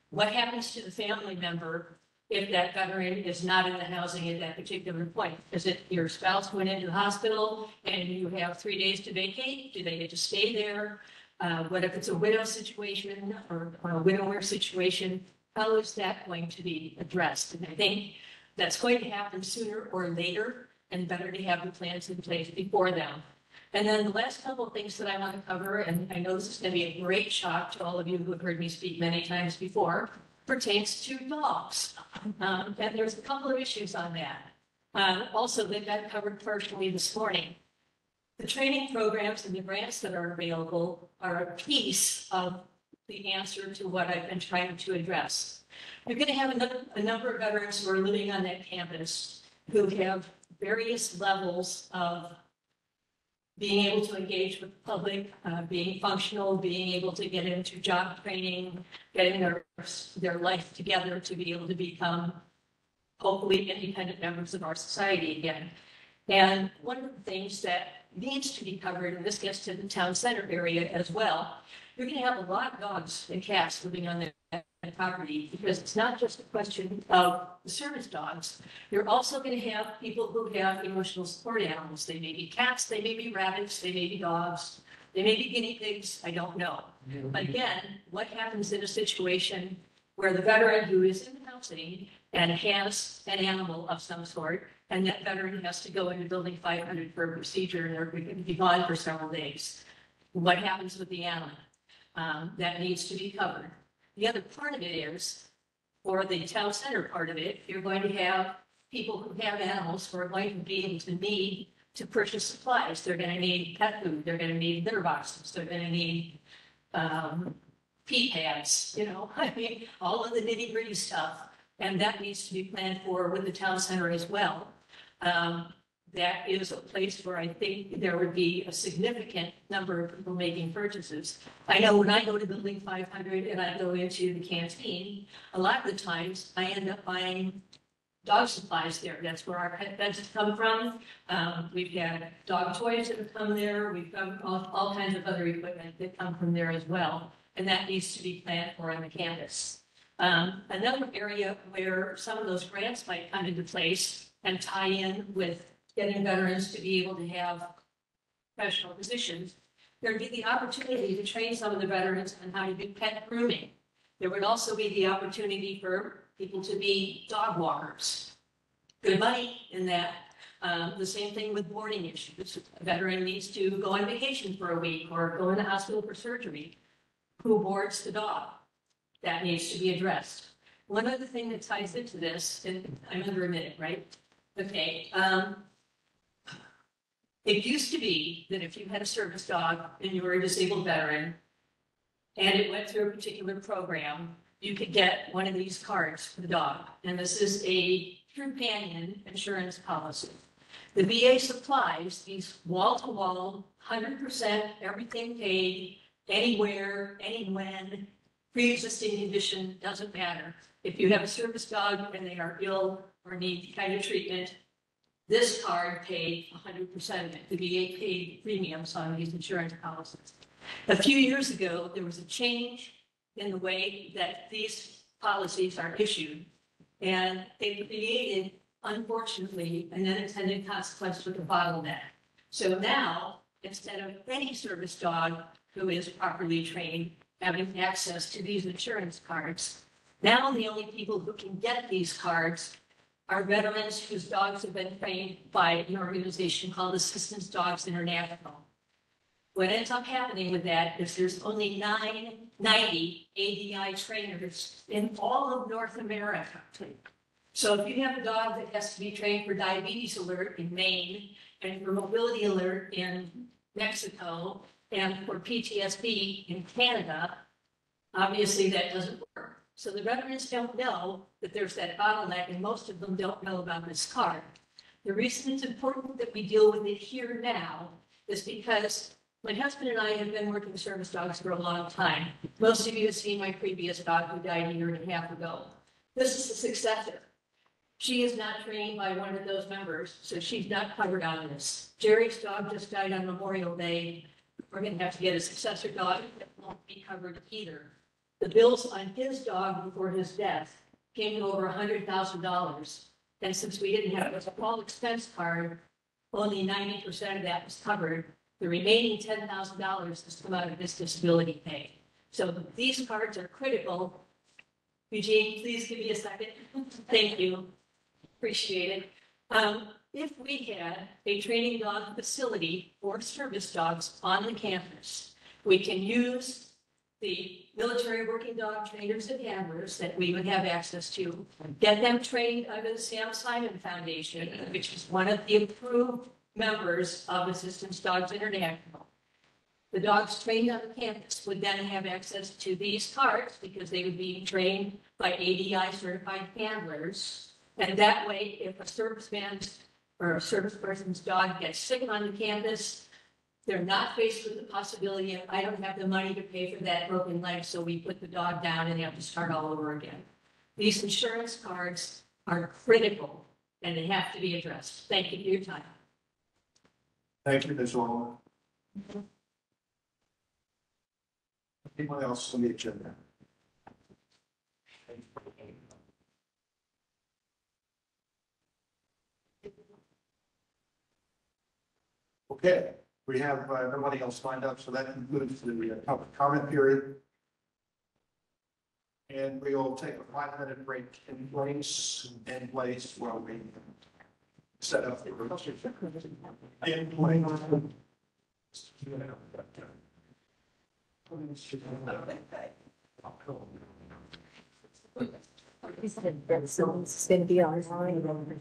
What happens to the family member if that veteran is not in the housing at that particular point? Is it your spouse went into the hospital and you have 3 days to vacate? Do they get to stay there? What if it's a widow situation or a widower situation? How is that going to be addressed? And I think that's going to happen sooner or later, and better to have the plans in place before then. And then the last couple of things that I want to cover, and I know this is going to be a great shock to all of you who have heard me speak many times before, pertains to dogs. And there's a couple of issues on that. Also, that got covered partially this morning. The training programs and the grants that are available are a piece of the answer to what I've been trying to address. You're going to have a number of veterans who are living on that campus who have various levels of being able to engage with the public, being functional, being able to get into job training, getting their life together to be able to become hopefully independent members of our society again. And one of the things that needs to be covered, and this gets to the town center area as well, you're going to have a lot of dogs and cats living on that property, because it's not just a question of the service dogs. You're also going to have people who have emotional support animals. They may be cats, they may be rabbits, they may be dogs, they may be guinea pigs, I don't know. But again, what happens in a situation where the veteran who is in housing and has an animal of some sort, and that veteran has to go into building 500 for a procedure and they're going to be gone for several days? What happens with the animal? That needs to be covered. The other part of it is, for the town center part of it, you're going to have people who have animals who are going to be able to need to purchase supplies. They're going to need pet food. They're going to need litter boxes. They're going to need pee pads, you know, I mean, all of the nitty gritty stuff. And that needs to be planned for with the town center as well. That is a place where I think there would be a significant number of people making purchases. I know when I go to Building 500 and I go into the canteen, a lot of the times I end up buying dog supplies there. That's where our pet beds have come from. We've had dog toys that have come there. We've got all kinds of other equipment that come from there as well. And that needs to be planned for on the campus. Another area where some of those grants might come into place and tie in with getting veterans to be able to have professional positions, there would be the opportunity to train some of the veterans on how to do pet grooming. There would also be the opportunity for people to be dog walkers. Good money in that. The same thing with boarding issues. A veteran needs to go on vacation for a week or go in the hospital for surgery. Who boards the dog? That needs to be addressed. One other thing that ties into this, and I'm under a minute, right? Okay. It used to be that if you had a service dog and you were a disabled veteran and it went through a particular program, you could get one of these cards for the dog. And this is a companion insurance policy. The VA supplies these wall-to-wall, 100%, everything paid, anywhere, any when, pre-existing condition, doesn't matter. If you have a service dog and they are ill or need kind of treatment, this card paid 100% of it. The VA paid premiums on these insurance policies. A few years ago, there was a change in the way that these policies are issued, and they created, unfortunately, an unintended consequence with the bottleneck. So now, instead of any service dog who is properly trained having access to these insurance cards, now the only people who can get these cards are veterans whose dogs have been trained by an organization called Assistance Dogs International. What ends up happening with that is there's only 90 ADI trainers in all of North America. So if you have a dog that has to be trained for diabetes alert in Maine and for mobility alert in Mexico and for PTSD in Canada, obviously that doesn't work. So the veterans don't know that there's that bottleneck, and most of them don't know about this card. The reason it's important that we deal with it here now is because my husband and I have been working with service dogs for a long time. Most of you have seen my previous dog who died a year and a half ago. This is the successor. She is not trained by one of those members, so she's not covered on this. Jerry's dog just died on Memorial Day. We're going to have to get a successor dog that won't be covered either. The bills on his dog before his death came to over $100,000. And since we didn't have a small expense card, only 90% of that was covered. The remaining $10,000 has come out of his disability pay. So these cards are critical. Eugene, please give me a second. Thank you. Appreciate it. If we had a training dog facility for service dogs on the campus, we can use the military working dog trainers and handlers that we would have access to, get them trained under the Sam Simon Foundation, which is one of the approved members of Assistance Dogs International. The dogs trained on the campus would then have access to these cards because they would be trained by ADI certified handlers. And that way, if a serviceman's or a service person's dog gets sick on the campus, they're not faced with the possibility of, I don't have the money to pay for that broken leg, so we put the dog down and they have to start all over again. These insurance cards are critical and they have to be addressed. Thank you for your time. Thank you, Ms. Orland. Anyone else on the agenda? Okay, we have everybody else lined up, so that concludes the public comment period. And we will take a 5-minute break in place while we set up the room. In place. He said that someone's going to be online.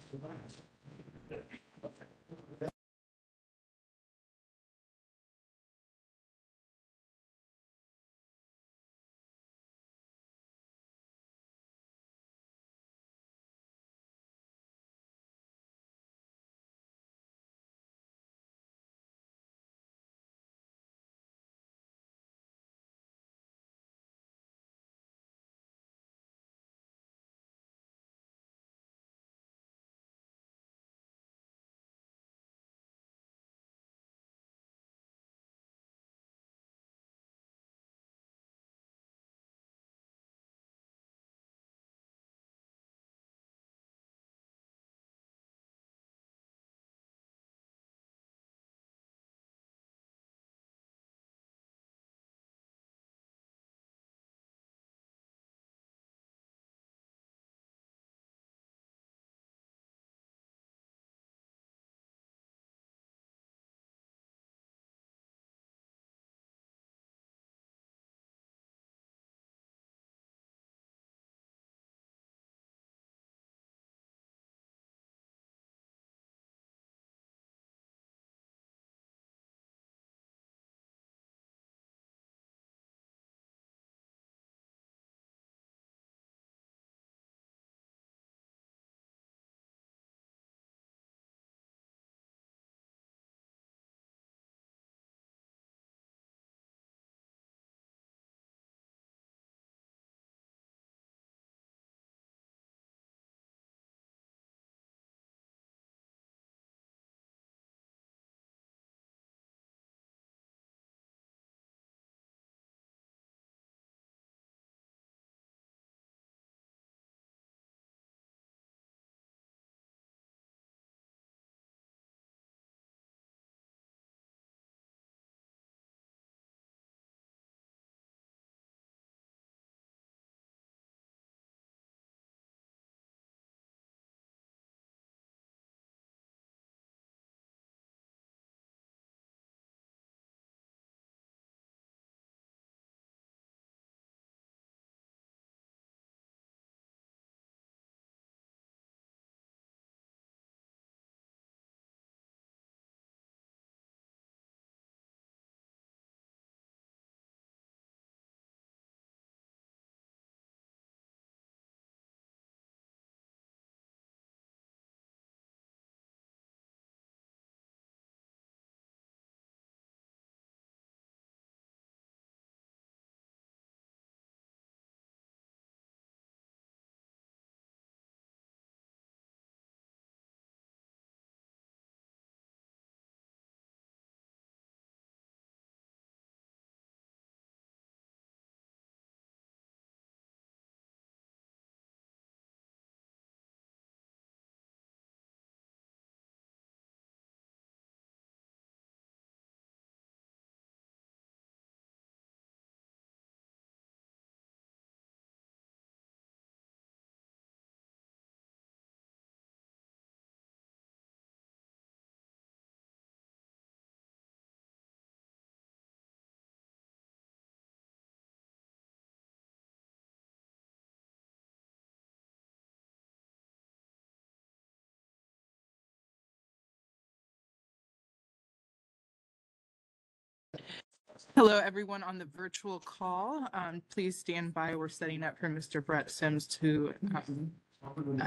Hello, everyone on the virtual call. Please stand by. We're setting up for Mr. Brett Sims to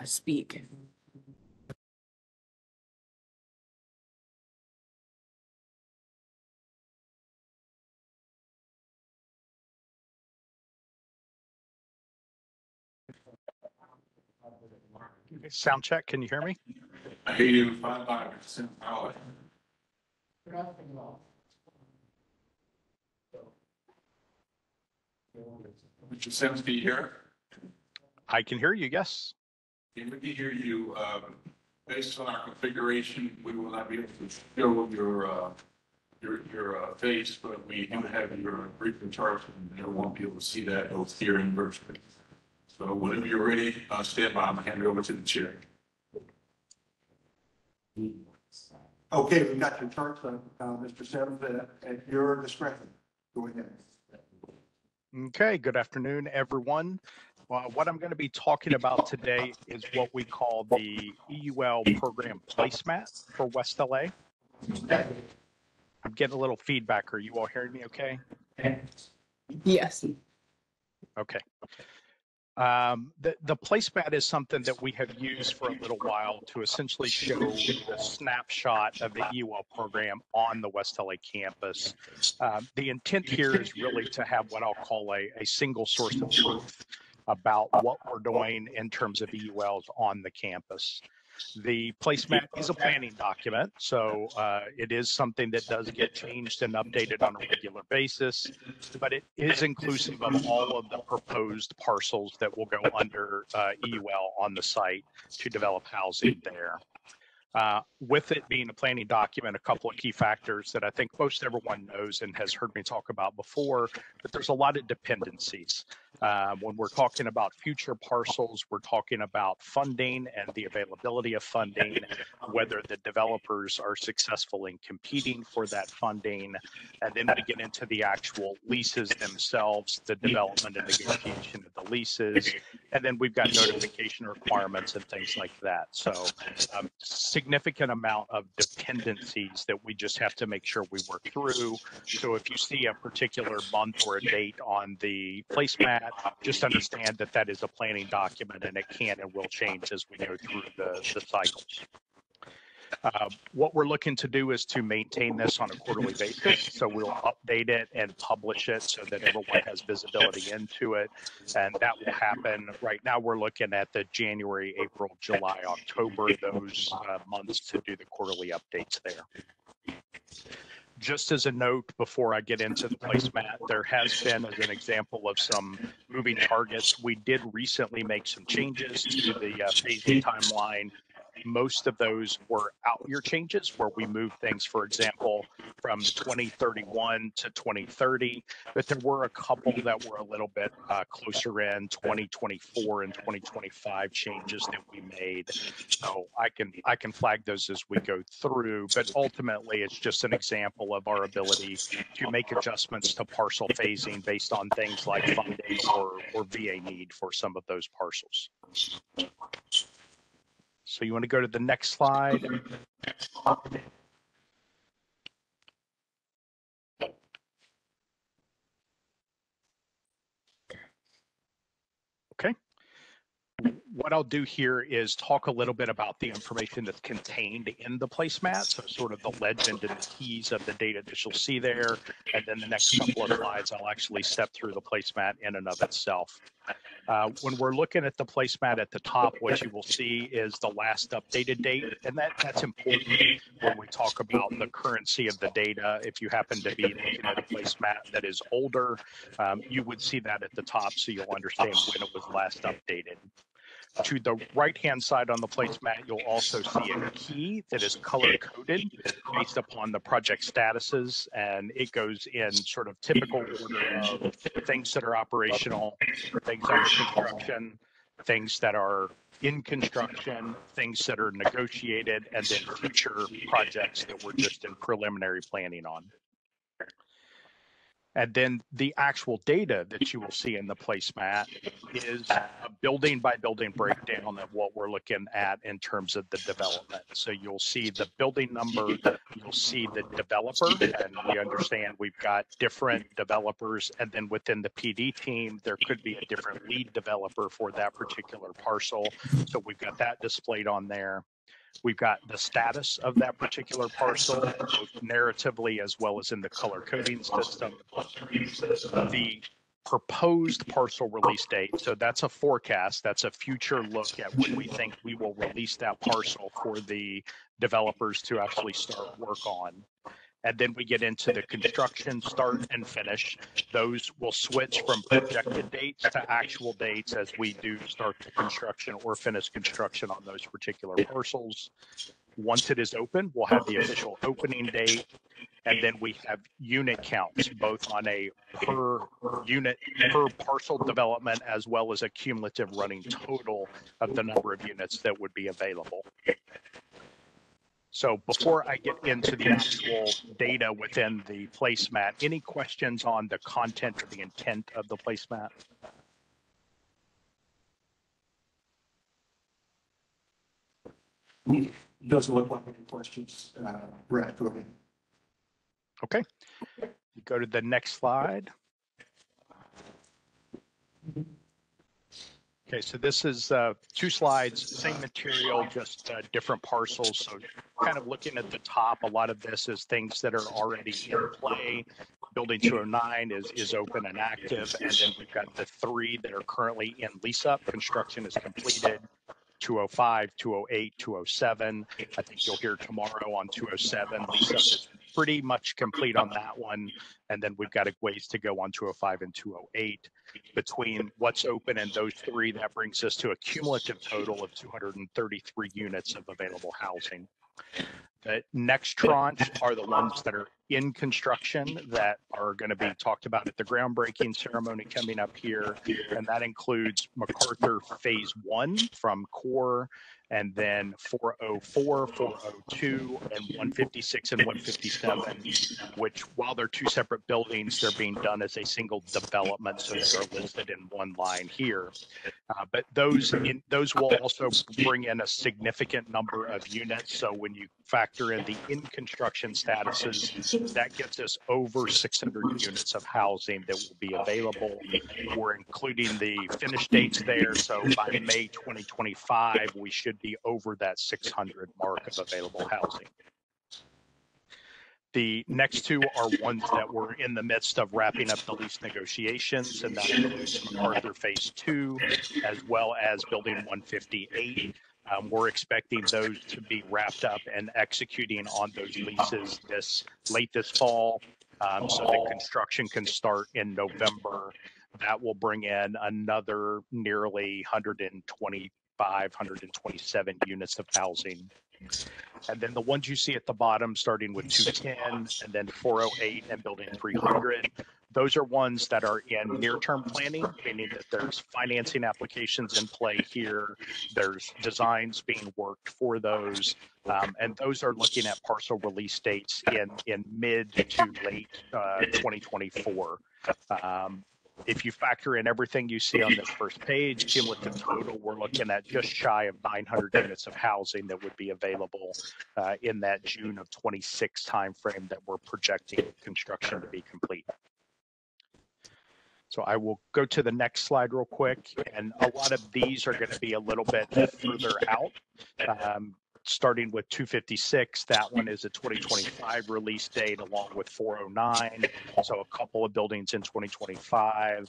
speak. Sound check, can you hear me? I hear you 500% power. Mr. Sims, can you hear? I can hear you, yes. Can we hear you? Based on our configuration, we will not be able to show your face, but we do have your briefing chart, and you won't be able to see that both here and virtually. So whenever you're ready, stand by. I'm gonna hand it over to the chair. Okay, we've got your charts, Mr. Sims, at your discretion. Go ahead. Okay, good afternoon, everyone. What I'm going to be talking about today is what we call the EUL program placemat for West LA. I'm getting a little feedback. Are you all hearing me okay? Yes. Okay. The placemat is something that we have used for a little while to essentially show the snapshot of the EUL program on the West LA campus. The intent here is really to have what I'll call a single source of truth about what we're doing in terms of EULs on the campus. The placemat is a planning document, so it is something that does get changed and updated on a regular basis, but it is inclusive of all of the proposed parcels that will go under EUL on the site to develop housing there. With it being a planning document, a couple of key factors that I think most everyone knows and has heard me talk about before, but there's a lot of dependencies. When we're talking about future parcels, we're talking about funding and the availability of funding, whether the developers are successful in competing for that funding, and then we get into the actual leases themselves, the development and negotiation of the leases, and then we've got notification requirements and things like that. So significant amount of dependencies that we just have to make sure we work through. So if you see a particular month or a date on the placemat, just understand that that is a planning document and it can and will change as we go through the cycles. What we're looking to do is to maintain this on a quarterly basis. So we'll update it and publish it so that everyone has visibility into it. And that will happen. Right now, we're looking at the January, April, July, October, those months to do the quarterly updates there. Just as a note, before I get into the placemat, there has been, as an example of some moving targets, we did recently make some changes to the phasing timeline. Most of those were out-year changes where we moved things, for example, from 2031 to 2030, but there were a couple that were a little bit closer in 2024 and 2025 changes that we made. So I can flag those as we go through, but ultimately it's just an example of our ability to make adjustments to parcel phasing based on things like funding or VA need for some of those parcels. So you want to go to the next slide. Okay. What I'll do here is talk a little bit about the information that's contained in the placemat, so sort of the legend and the keys of the data that you'll see there. And then the next couple of slides, I'll actually step through the placemat in and of itself. When we're looking at the placemat at the top, what you will see is the last updated date, and that's important when we talk about the currency of the data. If you happen to be looking at a placemat that is older, you would see that at the top so you'll understand when it was last updated. To the right-hand side on the placemat, you'll also see a key that is color-coded based upon the project statuses, and it goes in sort of typical order of things that are operational, things under construction, things that are in construction, things that are negotiated, and then future projects that we're just in preliminary planning on. And then the actual data that you will see in the placemat is a building by building breakdown of what we're looking at in terms of the development. So you'll see the building number, you'll see the developer, and we understand we've got different developers. And then within the PD team, there could be a different lead developer for that particular parcel. So we've got that displayed on there. We've got the status of that particular parcel, both narratively as well as in the color coding system. The proposed parcel release date. So that's a forecast. That's a future look at when we think we will release that parcel for the developers to actually start work on. And then we get into the construction start and finish. Those will switch from projected dates to actual dates as we do start the construction or finish construction on those particular parcels. Once it is open, we'll have the official opening date. And then we have unit counts, both on a per unit, per parcel development, as well as a cumulative running total of the number of units that would be available. So before I get into the actual data within the placemat, any questions on the content or the intent of the placemat? Doesn't look like any questions. Brad, go ahead. Okay. You go to the next slide. Okay, so this is 2 slides, same material, just different parcels. So kind of looking at the top, a lot of this is things that are already in play. Building 209 is open and active, and then we've got the 3 that are currently in lease up. Construction is completed. 205, 208, 207. I think you'll hear tomorrow on 207. Lease up is pretty much complete on that one. And then we've got a ways to go on 205 and 208. Between what's open and those 3, that brings us to a cumulative total of 233 units of available housing. The next tranche are the ones that are in construction that are going to be talked about at the groundbreaking ceremony coming up here. And that includes MacArthur Phase 1 from Core, and then 404, 402, and 156 and 157, which while they're 2 separate buildings, they're being done as a single development, so they are listed in one line here. But those will also bring in a significant number of units. So when you factor in the in-construction statuses, that gets us over 600 units of housing that will be available. We're including the finish dates there. So by May 2025, we should be over that 600 mark of available housing. The next 2 are ones that we're in the midst of wrapping up the lease negotiations, and that includes MacArthur Phase 2, as well as Building 158. We're expecting those to be wrapped up and executing on those leases late this fall, so the construction can start in November. That will bring in another nearly 125, 127 units of housing. And then the ones you see at the bottom, starting with 210 and then 408 and Building 300, those are ones that are in near-term planning, meaning that there's financing applications in play here. There's designs being worked for those. And those are looking at parcel release dates in mid to late 2024. If you factor in everything you see on this first page, cumulative total, we're looking at just shy of 900 units of housing that would be available in that June of 26 timeframe that we're projecting construction to be complete. So I will go to the next slide real quick, and a lot of these are going to be a little bit further out. Starting with 256, that one is a 2025 release date along with 409. So a couple of buildings in 2025, and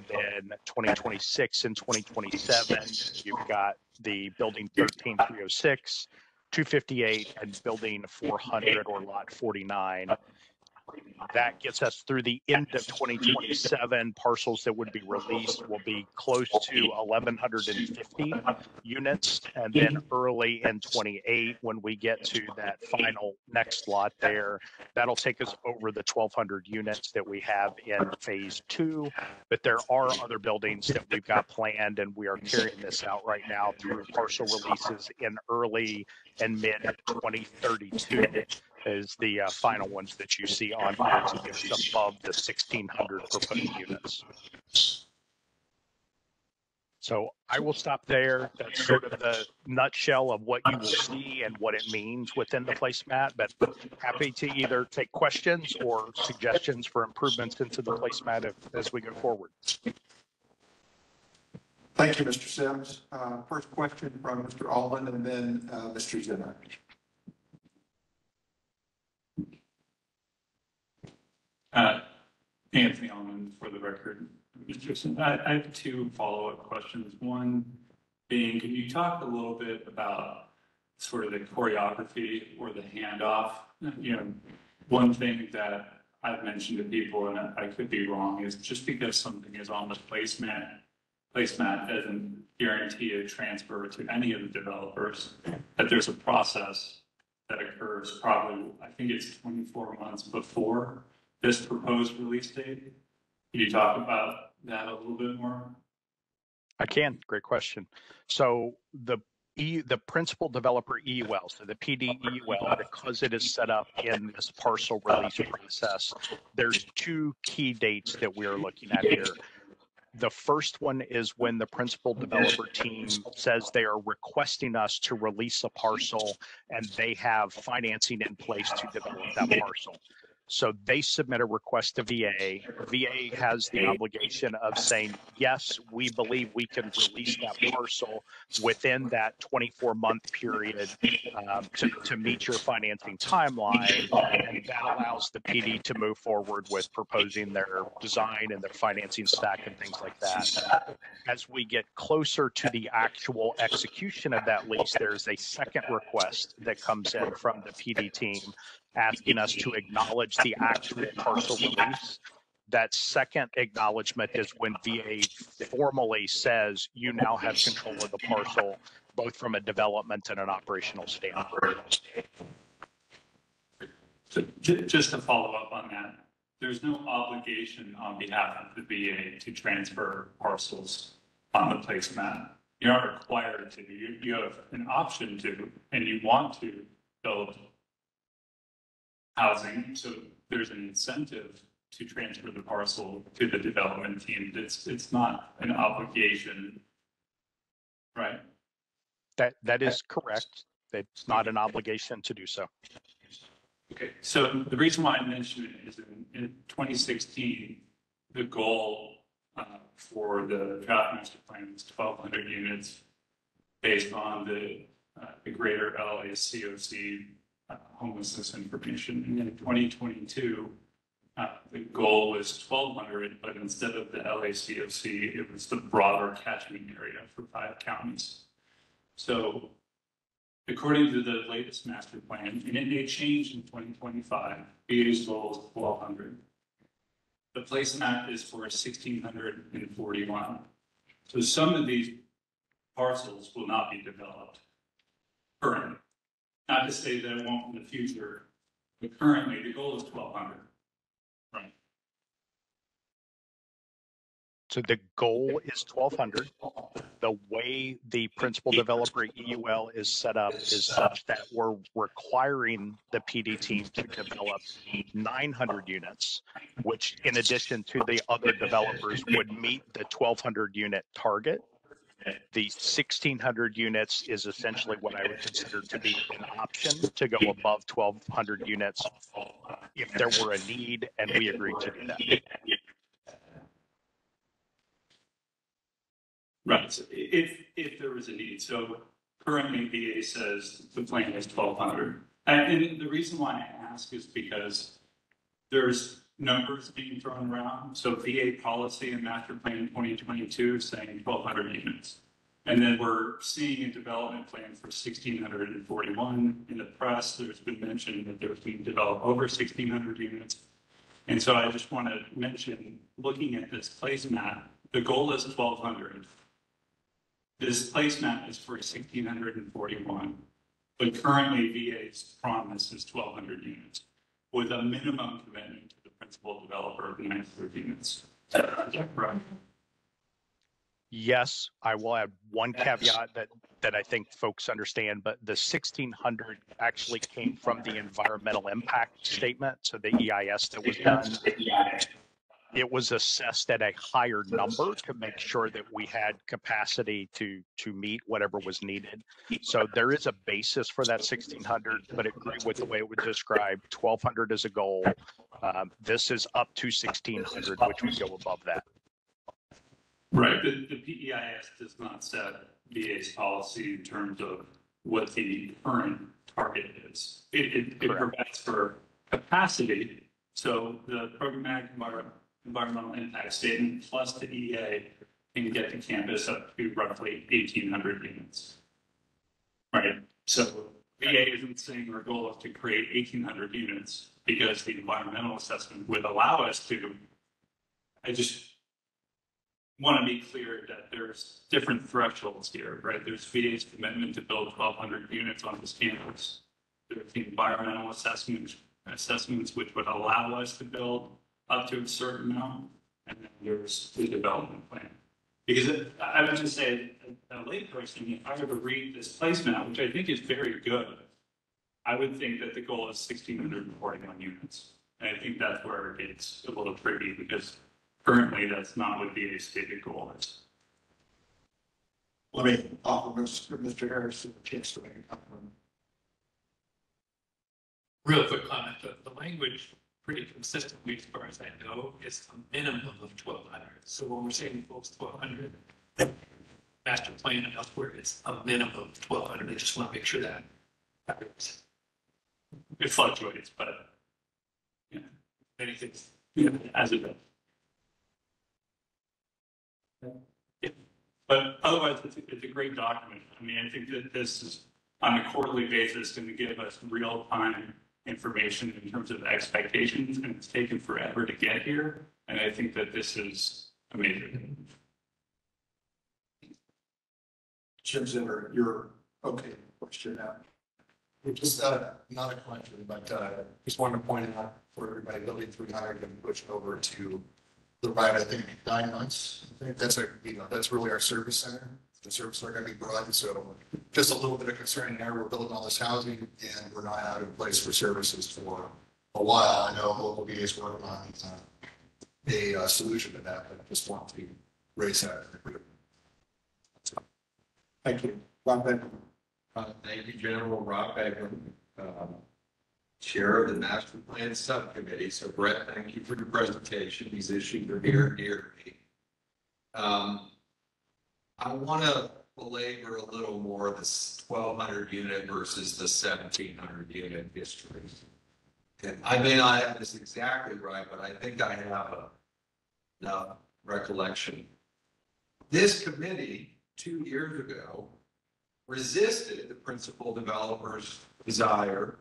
then 2026 and 2027, you've got the building 13306, 258, and building 400 or lot 49. That gets us through the end of 2027. Parcels that would be released will be close to 1,150 units. And then early in 28, when we get to that final next lot there, that'll take us over the 1,200 units that we have in Phase 2. But there are other buildings that we've got planned, and we are carrying this out right now through parcel releases in early and mid 2032. is the final ones that you see on here to get us above the 1,600 proposed units. So I will stop there. That's sort of the nutshell of what you will see and what it means within the placemat, but happy to either take questions or suggestions for improvements into the placemat as we go forward. Thank you, Mr. Sims. First question from Mr. Alden and then Mr. Zinner. Anthony Allman, for the record. Mr. Sims, I have two follow-up questions. One being, can you talk a little bit about sort of the choreography or the handoff? You know, one thing that I've mentioned to people, and I could be wrong, is just because something is on the placemat doesn't guarantee a transfer to any of the developers, that there's a process that occurs probably, I think it's 24 months before this proposed release date. Can you talk about that a little bit more? I can. Great question. So the principal developer EUL, so the PD EUL, because it is set up in this parcel release process, there's two key dates that we are looking at here. The first one is when the principal developer team says they are requesting us to release a parcel and they have financing in place to develop that parcel. So they submit a request to VA. VA has the obligation of saying, yes, we believe we can release that parcel within that 24-month period to meet your financing timeline. And that allows the PD to move forward with proposing their design and their financing stack and things like that. As we get closer to the actual execution of that lease, there's a second request that comes in from the PD team asking us to acknowledge the actual parcel release. That second acknowledgement is when VA formally says you now have control of the parcel, both from a development and an operational standpoint. So just to follow up on that, there's no obligation on behalf of the VA to transfer parcels on the placemat. You're not required to. You have an option to, and you want to build housing, so there's an incentive to transfer the parcel to the development team. It's not an obligation, right? That is correct. It's not an obligation to do so. Okay, so the reason why I mentioned it is in 2016, the goal for the draft master plan was 1,200 units based on the greater LA COC homelessness information. And in 2022, the goal was 1,200, but instead of the LACOC, it was the broader catchment area for 5 counties. So according to the latest master plan, and it may change in 2025, VA's goal is 1,200. The placemat is for 1,641. So some of these parcels will not be developed currently. Not to say that it won't in the future, but currently the goal is 1,200. Right. So the goal is 1,200. The way the principal developer EUL is set up is such that we're requiring the PD team to develop 900 units, which in addition to the other developers would meet the 1,200 unit target. The 1,600 units is essentially what I would consider to be an option to go above 1,200 units if there were a need, and we agreed to do that. Right. So if there was a need. So currently VA says the plan is 1,200. And the reason why I ask is because there's numbers being thrown around. So VA policy and master plan 2022 is saying 1,200 units. And then we're seeing a development plan for 1,641 in the press. There's been mention that there's being developed over 1,600 units. And so I just want to mention, looking at this placemat, the goal is 1,200. This placemat is for 1,641, but currently VA's promise is 1,200 units with a minimum commitment to the principal developer of 900 units. Is that correct? Yes, I will add one caveat that that I think folks understand, but the 1,600 actually came from the environmental impact statement. So the EIS that was done, it was assessed at a higher number to make sure that we had capacity to meet whatever was needed. So there is a basis for that 1,600, but agree with the way it was described. 1,200 is a goal. This is up to 1,600, which would go above that. Right, the PEIS does not set VA's policy in terms of what the current target is. It provides for capacity. So the programmatic environmental impact statement plus the EA can get the campus up to roughly 1,800 units. Right, so VA isn't saying our goal is to create 1,800 units because the environmental assessment would allow us to. I just want to be clear that there's different thresholds here, right? There's VA's commitment to build 1,200 units on this campus. There's the environmental assessments which would allow us to build up to a certain amount, and then there's the development plan. Because I would just say, a layperson, if I were to read this placement, which I think is very good, I would think that the goal is 1,641 units. And I think that's where it gets a little tricky because currently, that's not what VA's stated goal is. Let me offer Mr. Harrison a chance to make a comment. Real quick comment, the language pretty consistently, as far as I know, is a minimum of 1,200. So when we're saying folks 1,200, master plan and elsewhere, it's a minimum of 1,200. I just want to make sure that happens. It fluctuates, but yeah, anything as it does. Yeah. But otherwise, it's a great document. I mean, I think that this is on a quarterly basis going to give us real-time information in terms of expectations, and it's taken forever to get here. And I think that this is amazing. Jim Zimmer, you're okay. Question now. Just not a question, but just wanted to point out for everybody, building 300 and push over to the right, I think 9 months. I think that's that's really our service center. The services are going to be broadened, so just a little bit of concern there. We're building all this housing and we're not out of place for services for a while. I know local VA is working on a solution to that, but I just want to raise that. Thank you. Bob Beckman. Thank you, General Rob Beckman, Chair of the Master Plan Subcommittee. So Brett, thank you for your presentation. These issues are near and dear to me. I want to belabor a little more this 1,200 unit versus the 1,700 unit history. And I may not have this exactly right, but I think I have enough recollection. This committee 2 years ago resisted the principal developer's desire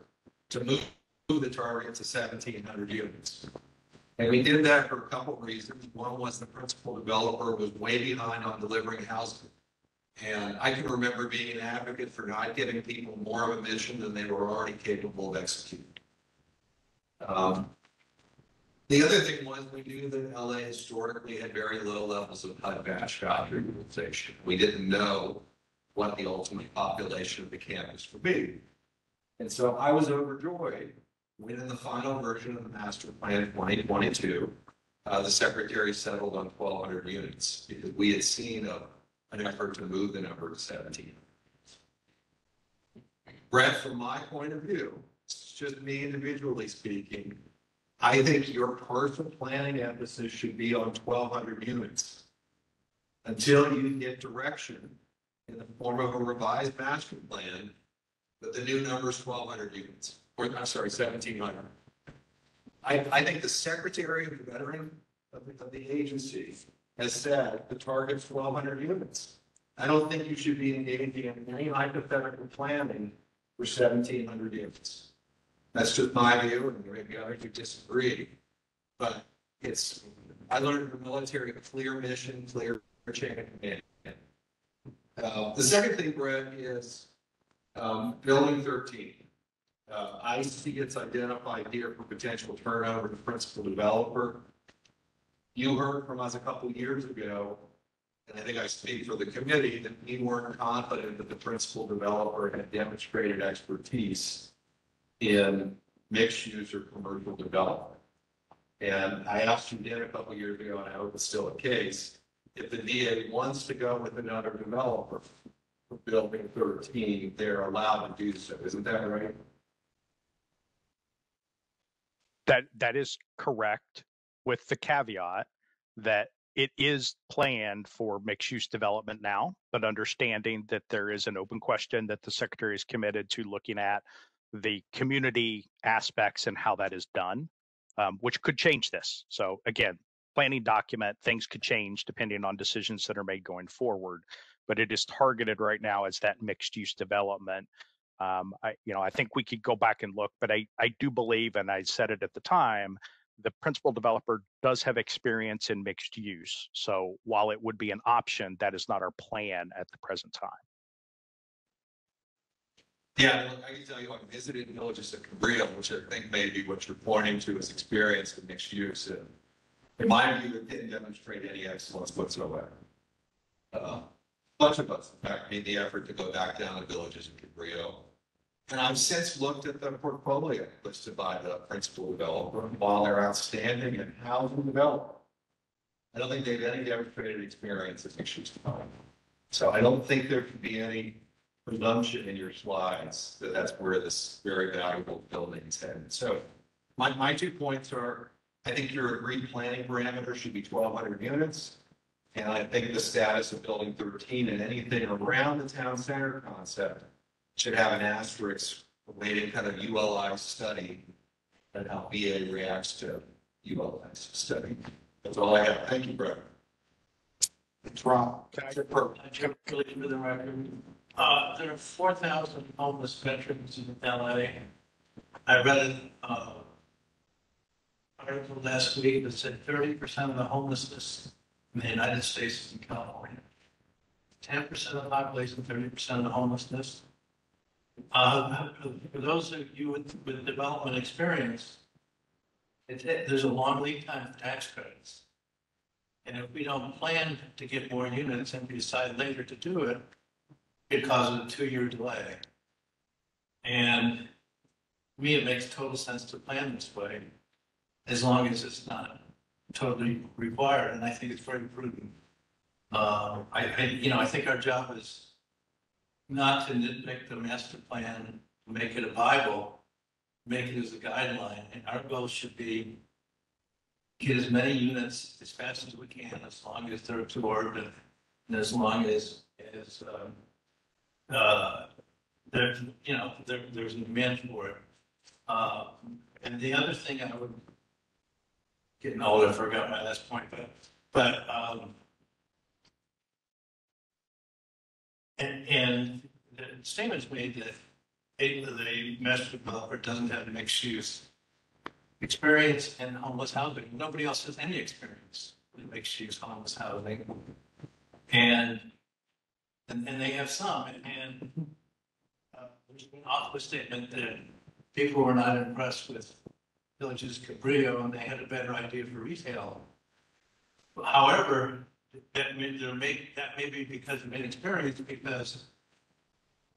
to move the target to 1,700 units. And we did that for a couple of reasons. One was the principal developer was way behind on delivering housing. And I can remember being an advocate for not giving people more of a mission than they were already capable of executing. The other thing was we knew that LA historically had very low levels of HUD batch value utilization. We didn't know what the ultimate population of the campus would be. And so I was overjoyed when in the final version of the master plan 2022, the secretary settled on 1,200 units because we had seen an effort to move the number to 17. Brett, from my point of view, it's just me individually speaking, I think your personal planning emphasis should be on 1,200 units until you get direction in the form of a revised master plan that the new number is 1,200 units, or I'm sorry, 1,700. I think the secretary of the veteran of the agency has said the target's 1,200 units. I don't think you should be engaging in any hypothetical planning for 1,700 units. That's just my view, and maybe others who disagree. But I learned in the military, a clear mission, clear chain of command. The second thing, Brett, is building 13. I see it's identified here for potential turnover to principal developer. You heard from us a couple of years ago and I think I speak for the committee, that we weren't confident that the principal developer had demonstrated expertise in mixed use or commercial development. And I asked you then a couple of years ago, and I hope it's still the case, if the VA wants to go with another developer for building 13, they're allowed to do so. Isn't that right? That is correct, with the caveat that it is planned for mixed-use development now, but understanding that there is an open question that the Secretary is committed to looking at the community aspects and how that is done, which could change this. So again, planning document, things could change depending on decisions that are made going forward, but it is targeted right now as that mixed-use development. I think we could go back and look, but I do believe, and I said it at the time, the principal developer does have experience in mixed use. So while it would be an option, that is not our plan at the present time. Yeah, look, I can tell you, I visited villages of Cabrillo, which I think may be what you're pointing to as experience in mixed use. And in my view, it didn't demonstrate any excellence whatsoever. Bunch of us, in fact, made the effort to go back down to villages in Cabrillo. And I've since looked at the portfolio listed by the principal developer, and while they're outstanding and housing development, I don't think they've any demonstrated experience in mixed use development. So I don't think there can be any presumption in your slides that that's where this very valuable building is headed. So my 2 points are, I think your agreed planning parameter should be 1,200 units. And I think the status of building 13 and anything around the town center concept should have an asterisk related kind of ULI study and how VA reacts to ULI study. That's all I have. Thank you, Brett. It's Rob. Jim, really for the record, there are 4,000 homeless veterans in LA. I read an article last week that said 30% of the homelessness in the United States is in California. 10% of the population, 30% of the homelessness. For those of you with development experience, there's a long lead time for tax credits. And if we don't plan to get more units and we decide later to do it, it causes a 2-year delay. And to me, it makes total sense to plan this way, as long as it's not totally required. And I think it's very prudent. I think our job is not to nitpick the master plan, make it a Bible, make it as a guideline. And our goal should be get as many units as fast as we can, as long as they're absorbed and as long as there's a demand for it. And the other thing I would, getting old, I forgot my last point, but the statement's made that the master developer doesn't have mixed use experience in homeless housing. Nobody else has any experience with mixed use homeless housing. And they have some, and there's been off the statement that people were not impressed with Villages Cabrillo and they had a better idea for retail. However, that may be because of inexperience, because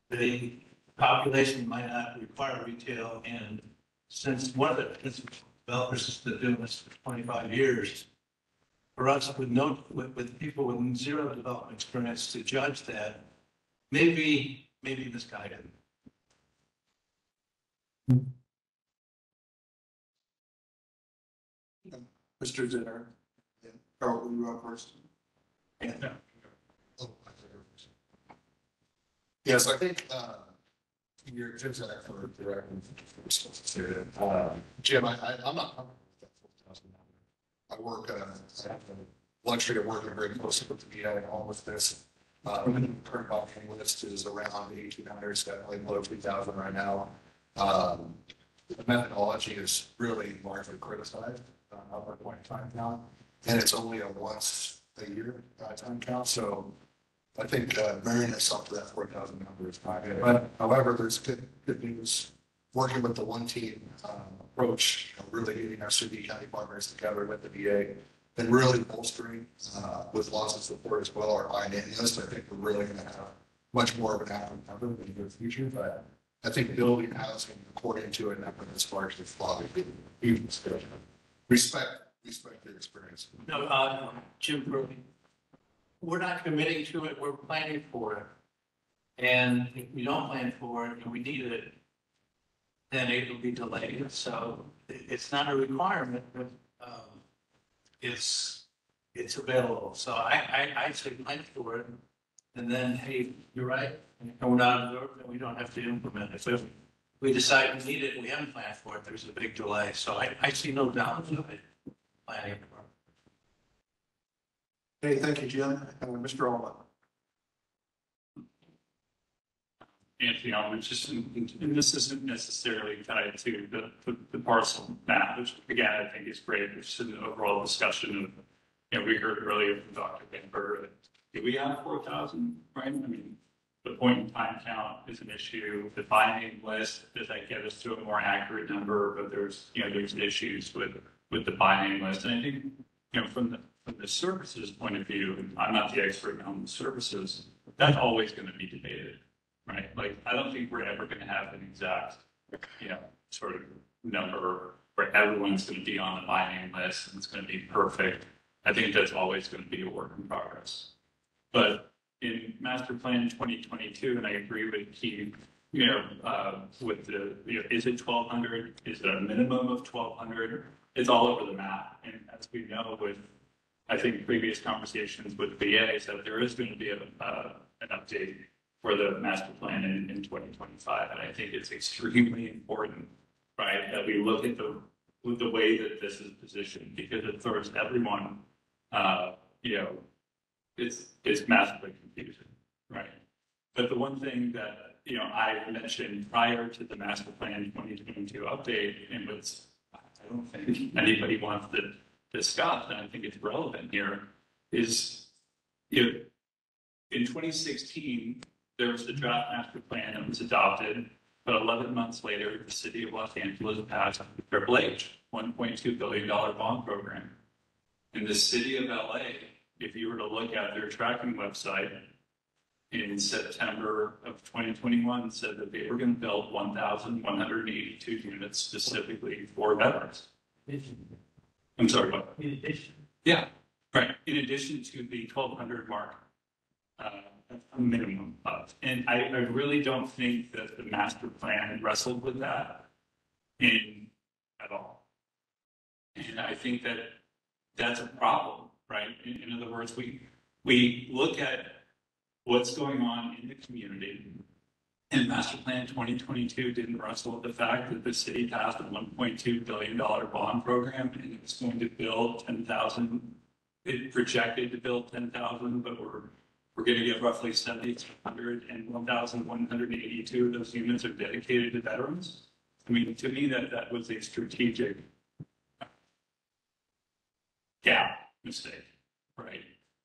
the population might not require retail. And since one of the principal developers has been doing this for 25 years, for us with people with zero development experience to judge that may be misguided. Mr. Zinner. Carl, will you up first? Yeah. Yes, I think your Jim's an expert director. Jim, I'm not comfortable with that 4,000 number. I work, I have the luxury of working very closely with the VA on with this. The current operating list is around 1,800, definitely below 2,000 right now. The methodology is really largely criticized at our point in time now, and it's only a once a year time count. So I think Marion is up to that 4,000 number is not good. But however, there's good news. Working with the one team approach, really getting our city county partners together with the VA and really bolstering, with lots of support as well, our buy-in list. I think we're really gonna have much more of an active number in the near future, but I think building housing according to a number that's largely flawed. Respect their experience. No, Jim, we're not committing to it, we're planning for it. And if we don't plan for it and we need it, then it'll be delayed. So it's not a requirement, but it's available. So I say plan for it. And then, hey, you're right, and we're not absorbed, and we don't have to implement it. So if we decide we need it, and we haven't planned for it, there's a big delay. So I see no doubt of it planning for it. Hey, thank you, Jim. Mr. Allman. Anthony, I was just, and this isn't necessarily tied to the parcel map, which again, I think is great. It's an overall discussion of, we heard earlier from Dr. Benberger that do we have 4,000, right? I mean, the point in time count is an issue. The binding list, does that get us to a more accurate number? But there's issues with the binding list. And I think, from the services point of view, and I'm not the expert on the services, that's always going to be debated, right? Like, I don't think we're ever going to have an exact, sort of number where everyone's going to be on the binding list and it's going to be perfect. I think that's always going to be a work in progress. But in Master Plan 2022, and I agree with Keith, with the, is it 1,200? Is it a minimum of 1,200? It's all over the map. And as we know with, I think, previous conversations with VA, is that there is going to be an update for the master plan in 2025. And I think it's extremely important, right, that we look at the way that this is positioned, because it throws everyone, it's massively confusing, right? But the one thing that, I mentioned prior to the master plan 2022 update, and which I don't think anybody wants to discuss, and I think it's relevant here, is, in 2016, there was the draft master plan that was adopted, but 11 months later, the city of Los Angeles passed Triple H, $1.2 billion bond program. In the city of LA, if you were to look at their tracking website, in September of 2021, said that they were going to build 1,182 units specifically for veterans. I'm sorry, what? In addition. Yeah, right. In addition to the 1,200 mark, a minimum of. And I really don't think that the master plan wrestled with that at all. And I think that that's a problem, right? In other words, we look at what's going on in the community, and Master Plan 2022 didn't wrestle with the fact that the city passed a $1.2 billion bond program, and it's going to build 10,000. It projected to build 10,000, but we're going to get roughly 7,200, and 1,182 of those units are dedicated to veterans. I mean, to me, that was a strategic mistake, right?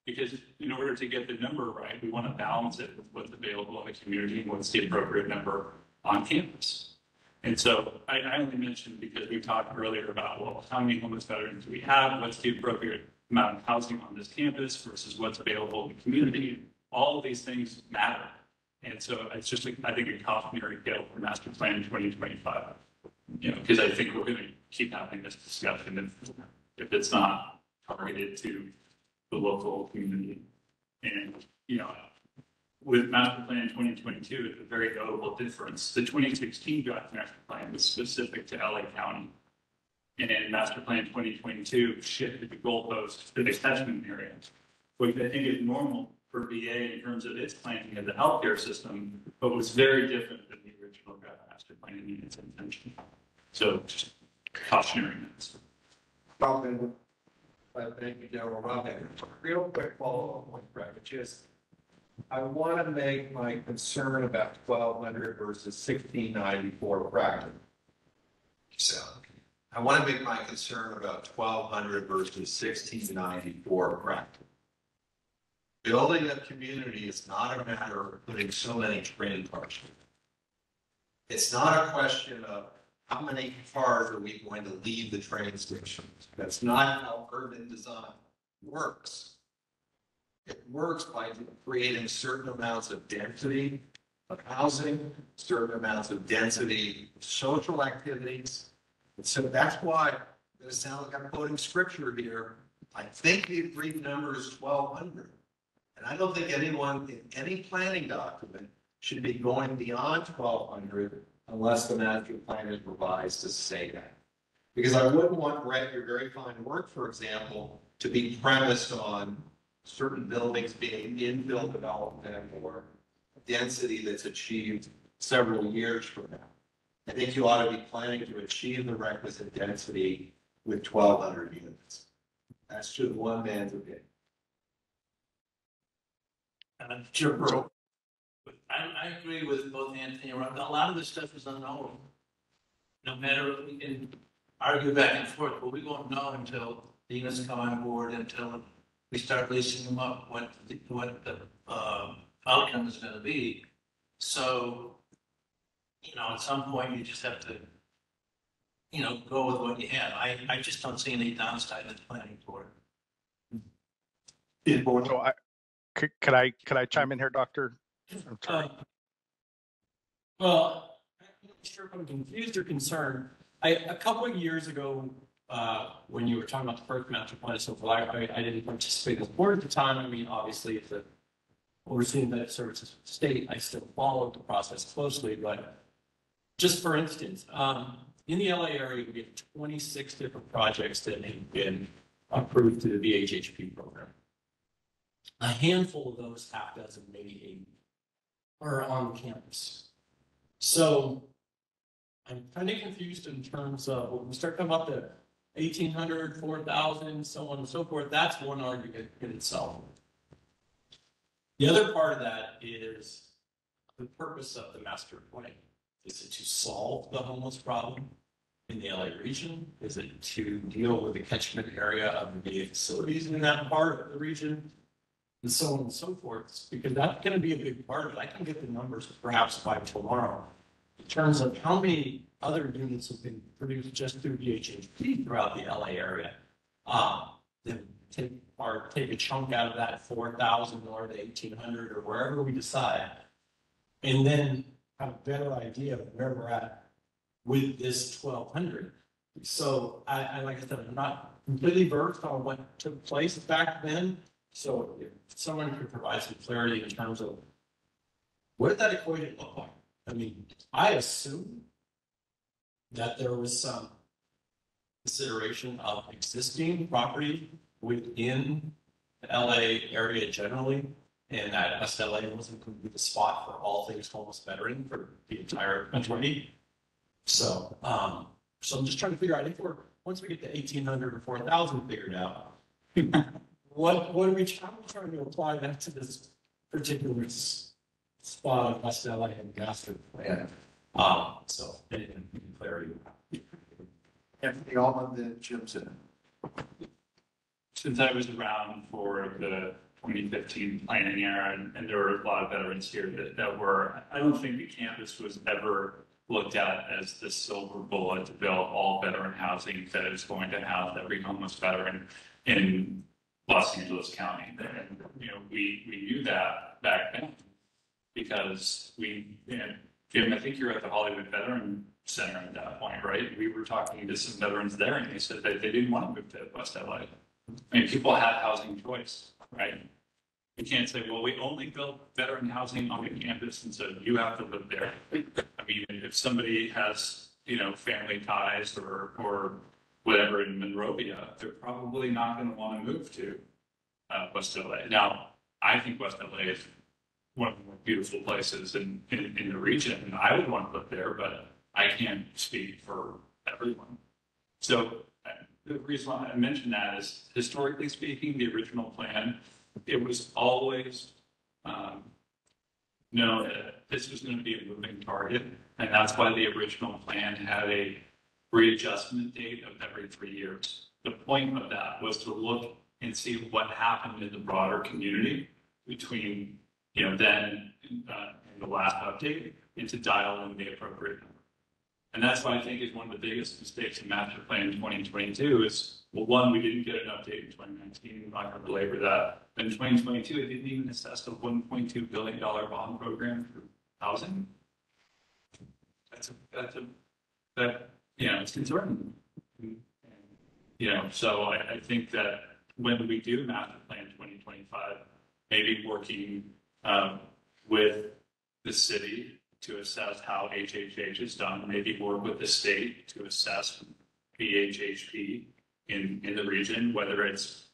Because in order to get the number right, we want to balance it with what's available in the community and what's the appropriate number on campus. And so I only mentioned because we talked earlier about, well, how many homeless veterans do we have? What's the appropriate amount of housing on this campus versus what's available in the community? All of these things matter. And so it's just, I think, a cautionary tale for Master Plan 2025. Because I think we're going to keep having this discussion if it's not targeted to the local community. And, with Master Plan 2022, it's a very notable difference. The 2016 draft Master Plan was specific to LA County. And in Master Plan 2022, shifted the goalposts to the catchment area, which I think is normal for VA in terms of its planning of the healthcare system, but was very different than the original draft Master Plan in its intention. So just cautionary notes. Thank you, General Rob. Real quick follow-up point, Brad, which is, I want to make my concern about 1,200 versus 1,694 practical. So I want to make my concern about 1,200 versus 1,694 practical. Building a community is not a matter of putting so many training cars. It's not a question of how many cars are we going to leave the train station? That's not how urban design works. It works by creating certain amounts of density of housing, certain amounts of density of social activities. And so that's why it's going to sound like I'm quoting scripture here. I think the agreed number is 1,200. And I don't think anyone in any planning document should be going beyond 1,200 unless the master plan is revised to say that. Because I wouldn't want your very fine work, for example, to be premised on certain buildings being infill development or density that's achieved several years from now. I think you ought to be planning to achieve the requisite density with 1,200 units. That's just one man's opinion. Jim Bro. I agree with both Anthony and Rob. A lot of this stuff is unknown. No matter if we can argue back and forth, but we won't know until the units come on board, until we start leasing them up, what the outcome is going to be. So, you know, at some point you just have to, you know, go with what you have. I just don't see any downside in planning for it. So could I chime in here, Doctor? I'm sorry. Well, I'm not sure if I'm confused or concerned. A couple of years ago, when you were talking about the first master plan, so I didn't participate as board at the time. I mean, obviously, if the overseeing the services of the state, I still followed the process closely. But just for instance, in the LA area, we have 26 different projects that have been approved through the VHHP program. A handful of those, half dozen, maybe 80, are on campus. So I'm kind of confused in terms of when we start coming up to 1,800, 4,000, so on and so forth. That's one argument in itself. The other part of that is the purpose of the master plan. Is it to solve the homeless problem in the LA region? Is it to deal with the catchment area of the VA facilities in that part of the region? And so on and so forth, because that's going to be a big part of it. I can get the numbers perhaps by tomorrow in terms of how many other units have been produced just through VHHP throughout the LA area. That take a chunk out of that 4,000 or the 1,800 or wherever we decide, and then have a better idea of where we're at with this 1,200. So I like I said, I'm not completely versed on what took place back then. So if someone could provide some clarity in terms of what did that equation look like? I mean, I assume that there was some consideration of existing property within the LA area generally, and that West LA wasn't going to be the spot for all things homeless veteran for the entire country. So, so I'm just trying to figure out if once we get to 1,800 or 4,000 figured out, what are we trying to apply that to this particular spot of West LA and master plan? So any clarity. Anthony Altman, then Jim Zinner. Since I was around for the 2015 planning era, and there were a lot of veterans here that were, I don't think the campus was ever looked at as the silver bullet to build all veteran housing that is going to house every homeless veteran in Los Angeles County. And, you know, we knew that back then because Jim, I think you're at the Hollywood Veteran Center at that point, right? We were talking to some veterans there and they said that they didn't want to move to West LA. I mean, people had housing choice, right? You can't say, well, we only built veteran housing on the campus and so you have to live there. I mean, if somebody has, you know, family ties or whatever in Monrovia, they're probably not going to want to move to West LA. Now, I think West LA is one of the more beautiful places in the region, and I would want to live there, but I can't speak for everyone. So the reason why I mentioned that is, historically speaking, the original plan, it was always known that this was going to be a moving target, and that's why the original plan had a readjustment date of every 3 years. The point of that was to look and see what happened in the broader community between, you know, then and the last update, and to dial in the appropriate number. And that's why I think is one of the biggest mistakes in master plan 2022 is, well, one, we didn't get an update in 2019. I'm not going to belabor that. But in 2022, it didn't even assess a $1.2 billion bond program for housing. It's concerning. So I think that when we do master plan 2025, maybe working with the city to assess how HHH is done, maybe work with the state to assess BHHP in the region, whether it's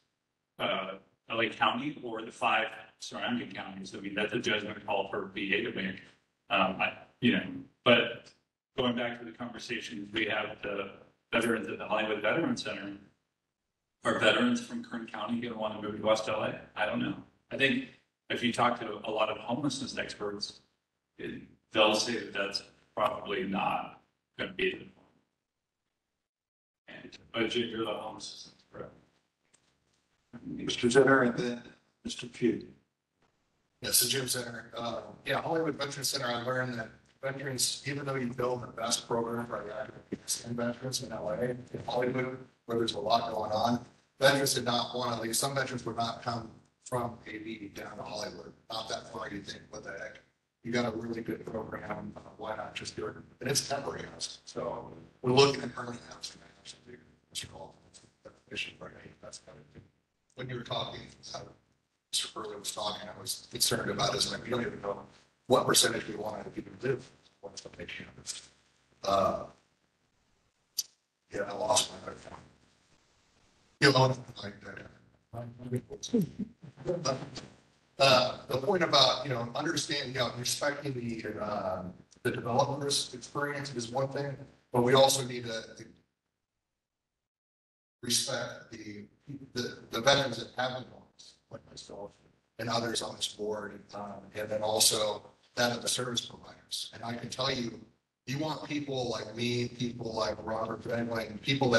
LA County or the 5 surrounding counties. I mean, that's a judgment call for BA to make. But going back to the conversation we have with the veterans at the Hollywood Veterans Center, are veterans from Kern County going to want to move to West LA? I don't know. I think if you talk to a lot of homelessness experts, they'll say that that's probably not going to be the point. But Jim, you're the homelessness expert. Mr. Zinner and then Mr. Pugh. Yes, so Jim Center. Hollywood Veterans Center, I learned that veterans, even though you build the best program for active veterans in LA, in Hollywood, where there's a lot going on, veterans did not want to leave. Some veterans would not come from AV down to Hollywood. Not that far, you think, what the heck? You got a really good program. Why not just do it? And it's temporary housing. So we're looking at permanent housing. That's kind of when you were talking, Mr. Burley was talking, I was concerned about is like, we don't even know what percentage we want to people live. What's the big I lost my other point. You know, the point about, understanding, respecting the developer's experience is one thing, but we also need to respect the veterans that have been homeless, like myself and others on this board, and then also that of the service providers. And I can tell you, you want people like me, people like Robert Fenway, people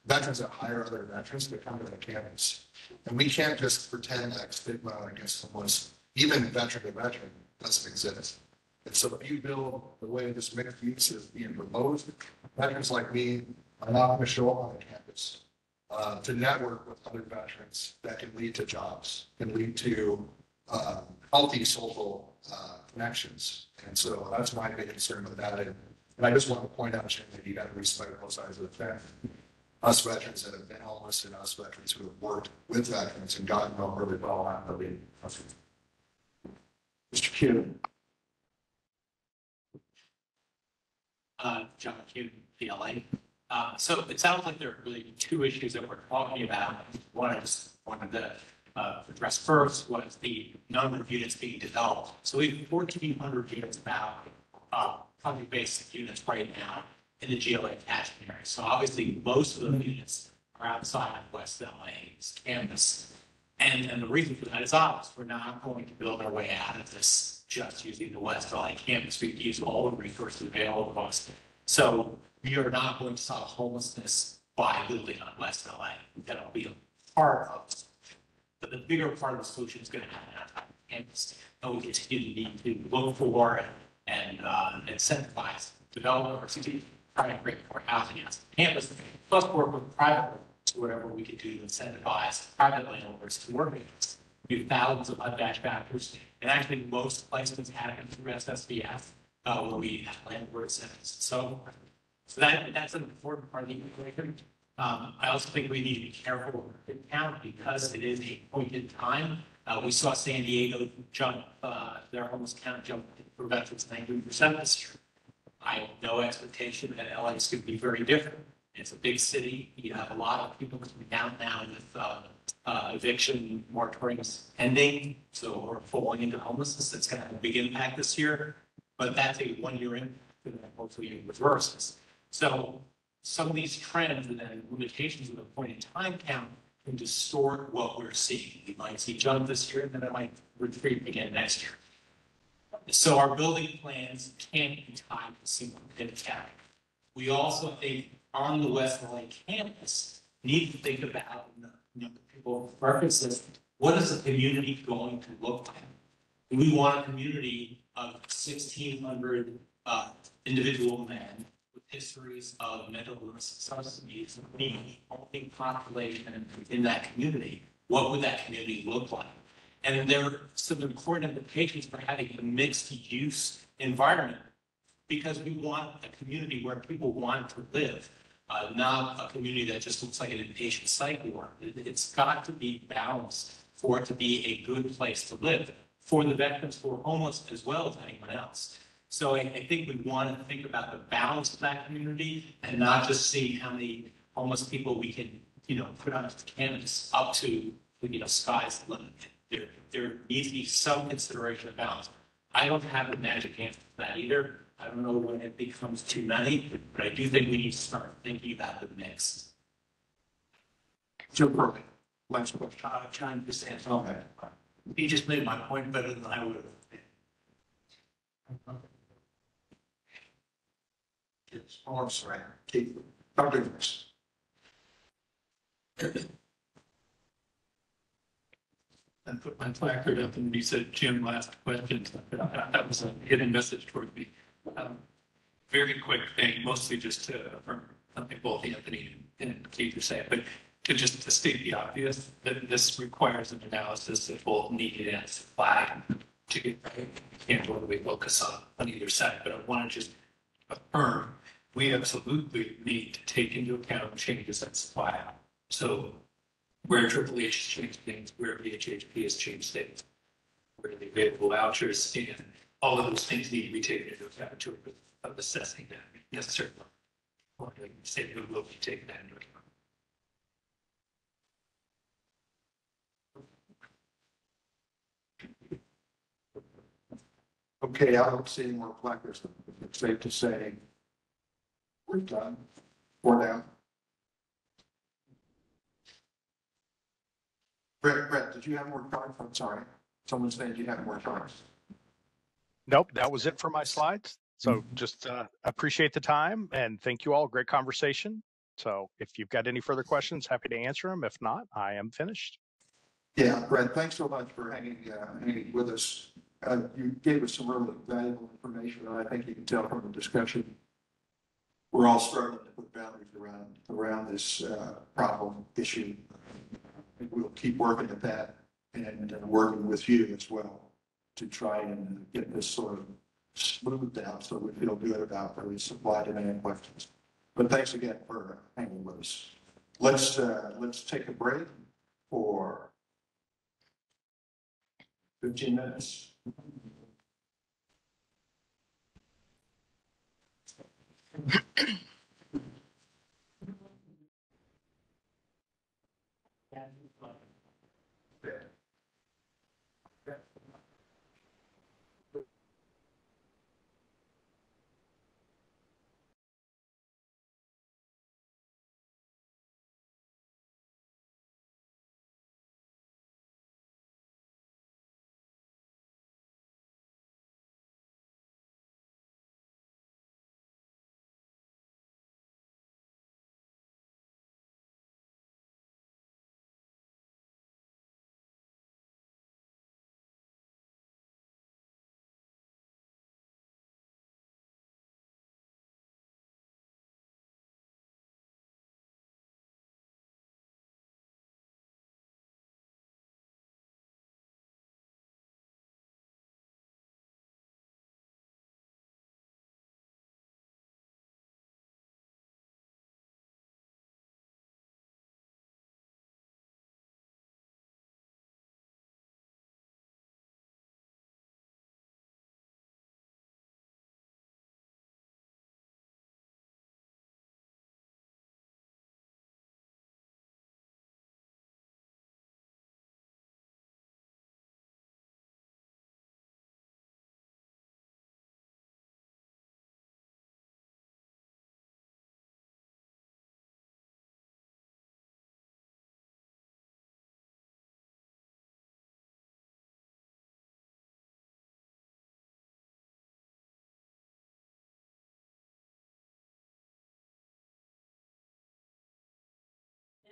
veterans that hire other veterans to come to the campus. And we can't just pretend that stigma against homeless, even veteran to veteran, doesn't exist. And so if you build the way this mixed use is being proposed, veterans like me are not going to show up on the campus to network with other veterans that can lead to jobs, can lead to healthy social connections. And so that's my big concern with that. And I just want to point out, Jim, that you got to respect both sides of the fence. Us veterans that have been homeless and us veterans who have worked with veterans and gotten them really well out of the Mr. Q. John Q, PLA. So it sounds like there are really two issues that we're talking about. One is one of the address first was the number of units being developed. So we have 1,400 units about public basic units right now in the GLA catchment area. So obviously most of the units are outside of West LA's campus. And the reason for that is obvious. We're not going to build our way out of this just using the West LA campus. We use all the resources available to us. So we are not going to solve homelessness by building on West LA. That'll be a part of the solution. But the bigger part of the solution is going to happen outside the campus. And we continue to need to look for and incentivize developers to try and bring more housing out to campus, plus work with private whatever we could do to incentivize private landlords to work with us. We have thousands of unmatched factors, and actually most placements happen through SSVF, where we have landlord incentives and so forth. So that's an important part of the equation. I also think we need to be careful with the count because it is a point in time. We saw San Diego jump, their homeless count jump for veterans 90% this year. I have no expectation that LA is going to be very different. It's a big city. You have a lot of people coming down now with eviction moratoriums ending. So we're falling into homelessness. That's going to have a big impact this year. But that's a 1 year in, and hopefully it reverses. So some of these trends and then limitations of the point in time count can distort what we're seeing. We might see jump this year, and then it might retreat again next year. So our building plans can't be tied to single pin count. We also think on the West LA campus need to think about, people reference this, what is the community going to look like? Do we want a community of 1,600 individual men with histories of mental illness substance being the only population in that community, what would that community look like? And there are some important implications for having a mixed use environment, because we want a community where people want to live, not a community that just looks like an inpatient psych ward. It's got to be balanced for it to be a good place to live for the veterans who are homeless as well as anyone else. So I think we want to think about the balance of that community and not just see how many homeless people we can, put on canvas up to, sky's the limit. There needs to be some consideration of balance. I don't have a magic answer for that either. I don't know when it becomes too many, but I do think we need to start thinking about the mix. Joe Burley, last question. Trying to say, Okay. he just made my point better than I would have. Yes. Oh, I'm sorry. Keith, Dr. Davis. I put my placard up and you said, Jim, last question. That was a hidden message toward me. Very quick thing, mostly just to affirm something both Anthony and Keith are saying, but to state the obvious, that this requires an analysis of both need and supply to get, can't totally focus on either side, but I want to just affirm, we absolutely need to take into account changes in supply. So where Triple H has changed things, where VHHP has changed things, where the available vouchers, and all of those things need to be taken into account to assessing that. Yes, sir. Or like you say, we will be taking that into account. Okay, I don't see any more placards. It's safe to say we're done for now. Brett, did you have more cards? I'm sorry. Someone said you had more cards. Nope, that was it for my slides. So just appreciate the time and thank you all. Great conversation. So if you've got any further questions, happy to answer them. If not, I am finished. Yeah, Brett, thanks so much for hanging with us. You gave us some really valuable information, and I think you can tell from the discussion, we're all struggling to put boundaries around this problem issue. And we'll keep working at that and working with you as well to try and get this sort of smoothed out so we feel good about the supply demand questions. But thanks again for hanging with us. Let's take a break for 15 minutes.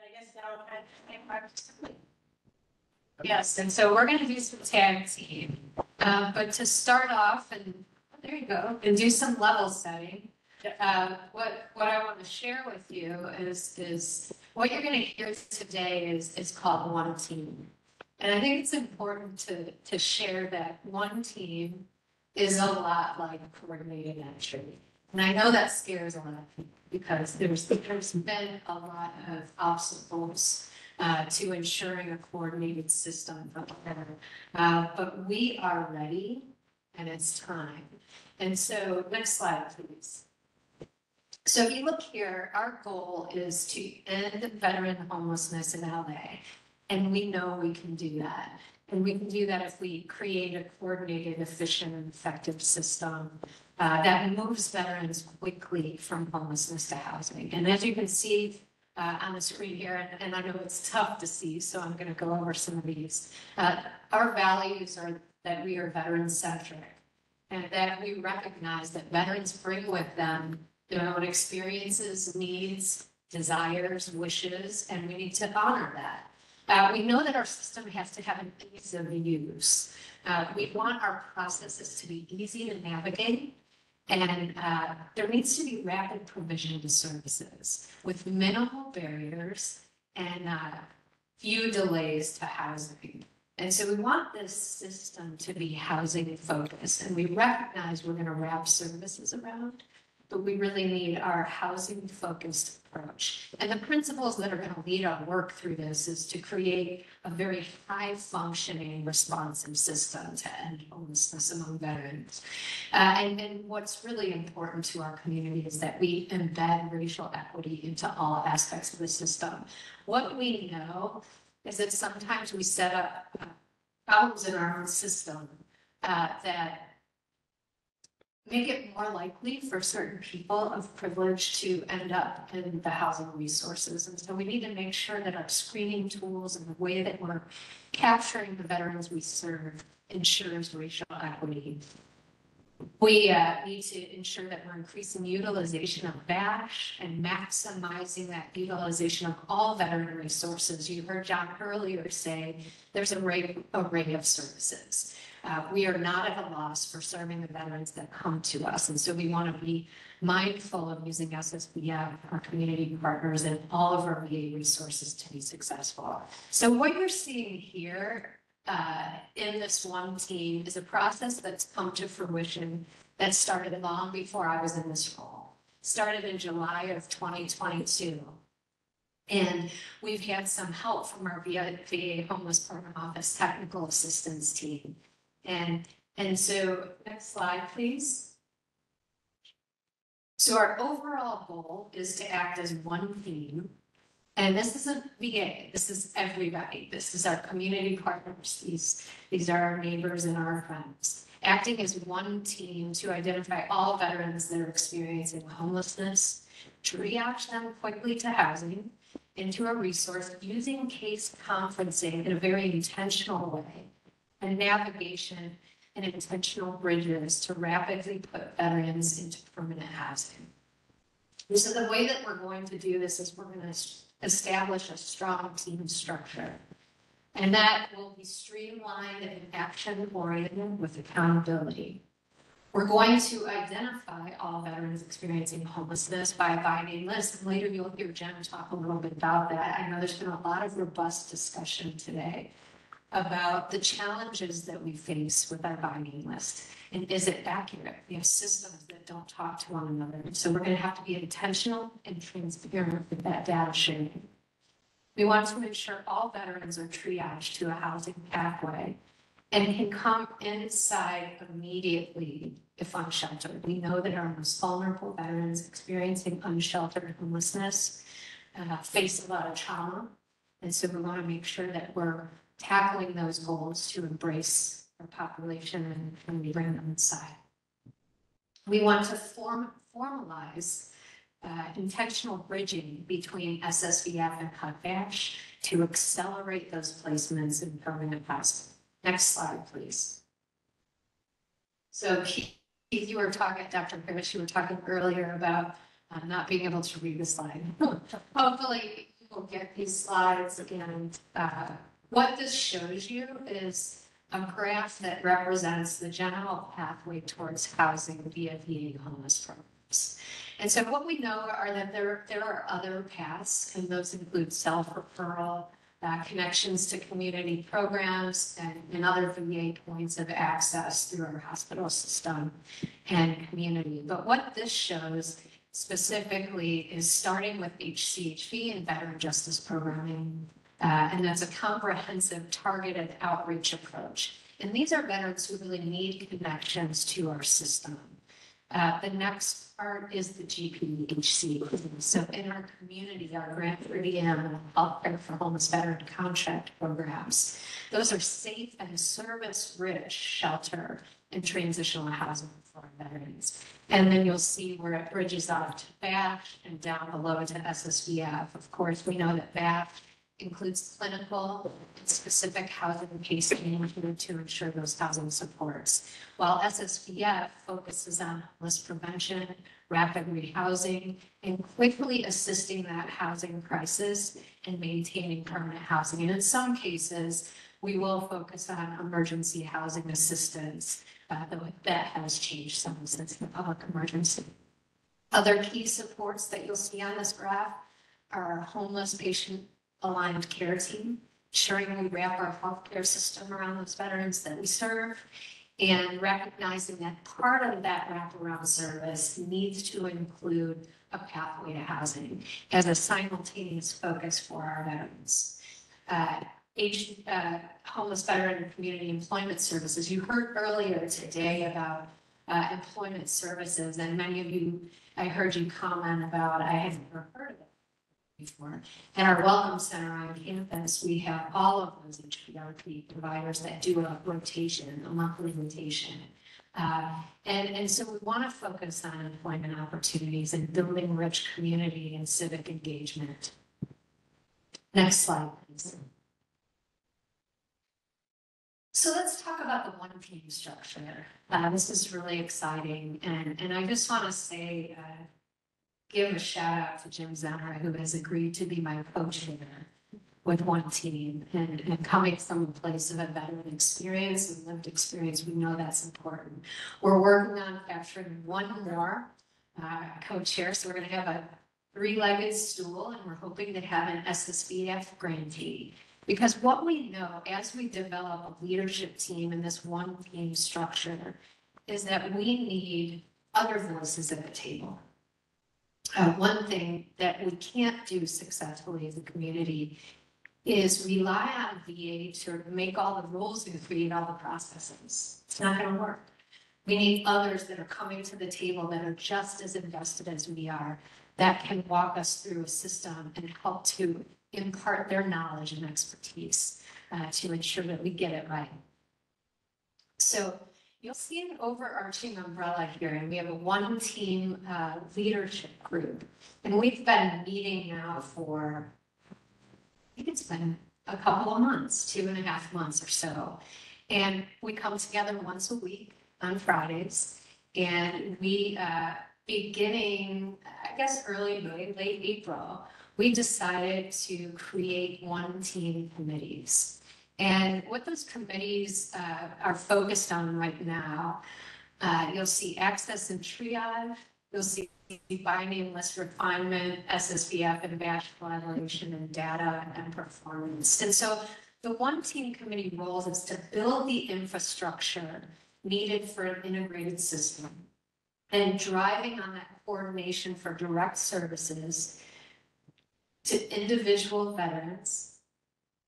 I guess now yes, and so we're gonna do some tag team. But to start off, and there you go, and do some level setting. What I want to share with you is what you're going to hear today is called One Team. And I think it's important to share that one team is a lot like coordinated action. And I know that scares a lot of people because there's been a lot of obstacles to ensuring a coordinated system for better. But we are ready and it's time. And so next slide, please. So if you look here, our goal is to end veteran homelessness in LA. And we know we can do that. And we can do that if we create a coordinated, efficient, and effective system that moves veterans quickly from homelessness to housing. And as you can see on the screen here, and I know it's tough to see, so I'm going to go over some of these. Our values are that we are veteran-centric and that we recognize that veterans bring with them their own experiences, needs, desires, wishes, and we need to honor that. We know that our system has to have an ease of use. We want our processes to be easy to navigate, and there needs to be rapid provision of services with minimal barriers and few delays to housing. And so we want this system to be housing focused, and we recognize we're going to wrap services around, but we really need our housing focused approach. And the principles that are going to lead our work through this is to create a very high functioning responsive system to end homelessness among veterans. And what's really important to our community is that we embed racial equity into all aspects of the system. What we know is that sometimes we set up problems in our own system that make it more likely for certain people of privilege to end up in the housing resources. And so we need to make sure that our screening tools and the way that we're capturing the veterans we serve ensures racial equity. We need to ensure that we're increasing utilization of BASH and maximizing that utilization of all veteran resources. You heard John earlier say there's an array of services. We are not at a loss for serving the veterans that come to us. And so we want to be mindful of using SSBF, our community partners, and all of our VA resources to be successful. So what you're seeing here in this one team is a process that's come to fruition that started long before I was in this role. Started in July of 2022. And we've had some help from our VA Homeless Program Office Technical Assistance team. And so next slide, please. So our overall goal is to act as one team. And this isn't VA, this is everybody. This is our community partners. These are our neighbors and our friends. Acting as one team to identify all veterans that are experiencing homelessness, triage them quickly to housing, into a resource using case conferencing in a very intentional way, and navigation and intentional bridges to rapidly put veterans into permanent housing. So the way that we're going to do this is we're going to establish a strong team structure. And that will be streamlined and action-oriented with accountability. We're going to identify all veterans experiencing homelessness by a by name list. And later you'll hear Jen talk a little bit about that. I know there's been a lot of robust discussion today about the challenges that we face with our by name list. And is it accurate? We have systems that don't talk to one another. So we're going to have to be intentional and transparent with that data sharing. We want to ensure all veterans are triaged to a housing pathway and can come inside immediately if unsheltered. We know that our most vulnerable veterans experiencing unsheltered homelessness face a lot of trauma. And so we want to make sure that we're tackling those goals to embrace our population and bring them inside. We want to formalize intentional bridging between SSVF and HUD-VASH to accelerate those placements in permanent housing. Next slide, please. So Keith, you were talking, Dr. Parrish, you were talking earlier about not being able to read the slide. Hopefully you'll get these slides again. What this shows you is a graph that represents the general pathway towards housing via VA homeless programs. And so what we know are that there are other paths, and those include self-referral, connections to community programs, and other VA points of access through our hospital system and community. But what this shows specifically is starting with HCHV and veteran justice programming. And that's a comprehensive targeted outreach approach. And these are veterans who really need connections to our system. The next part is the GPHC. So in our community, our grant for DM, healthcare for homeless veteran contract programs, those are safe and service-rich shelter and transitional housing for our veterans. And then you'll see where it bridges off to VAF and down below to SSVF. Of course, we know that VAF includes clinical and specific housing case management to ensure those housing supports, while SSVF focuses on homeless prevention, rapid rehousing, and quickly assisting that housing crisis and maintaining permanent housing. And in some cases, we will focus on emergency housing assistance, though that has changed some since the public emergency. Other key supports that you'll see on this graph are our homeless patient aligned care team, ensuring we wrap our healthcare system around those veterans that we serve, and recognizing that part of that wraparound service needs to include a pathway to housing as a simultaneous focus for our veterans. Homeless veteran and community employment services. You heard earlier today about employment services, and many of you, I heard you comment about, I had never heard of it before. In our Welcome Center on campus, we have all of those HPRP providers that do a rotation, a monthly rotation. And so we want to focus on employment opportunities and building rich community and civic engagement. Next slide, please. So let's talk about the one team structure. This is really exciting. And I just want to say, give a shout out to Jim Zenner, who has agreed to be my co-chair with one team, and coming from a place of a veteran experience and lived experience, we know that's important. We're working on capturing one more co-chair, so we're going to have a three-legged stool, and we're hoping to have an SSVF grantee. Because what we know as we develop a leadership team in this one team structure is that we need other voices at the table. One thing that we can't do successfully as a community is rely on VA to make all the rules and create all the processes. It's not going to work. We need others that are coming to the table that are just as invested as we are, that can walk us through a system and help to impart their knowledge and expertise to ensure that we get it right. So you'll see an overarching umbrella here, and we have a one team leadership group. And we've been meeting now for, I think it's been a couple of months, 2.5 months or so. And we come together once a week on Fridays, and we, beginning, I guess, early May, late April, we decided to create one team committees. And what those committees are focused on right now, you'll see access and triage, you'll see binding list refinement, SSVF and VASH collaboration, and data and performance. And so the one team committee role is to build the infrastructure needed for an integrated system and driving on that coordination for direct services to individual veterans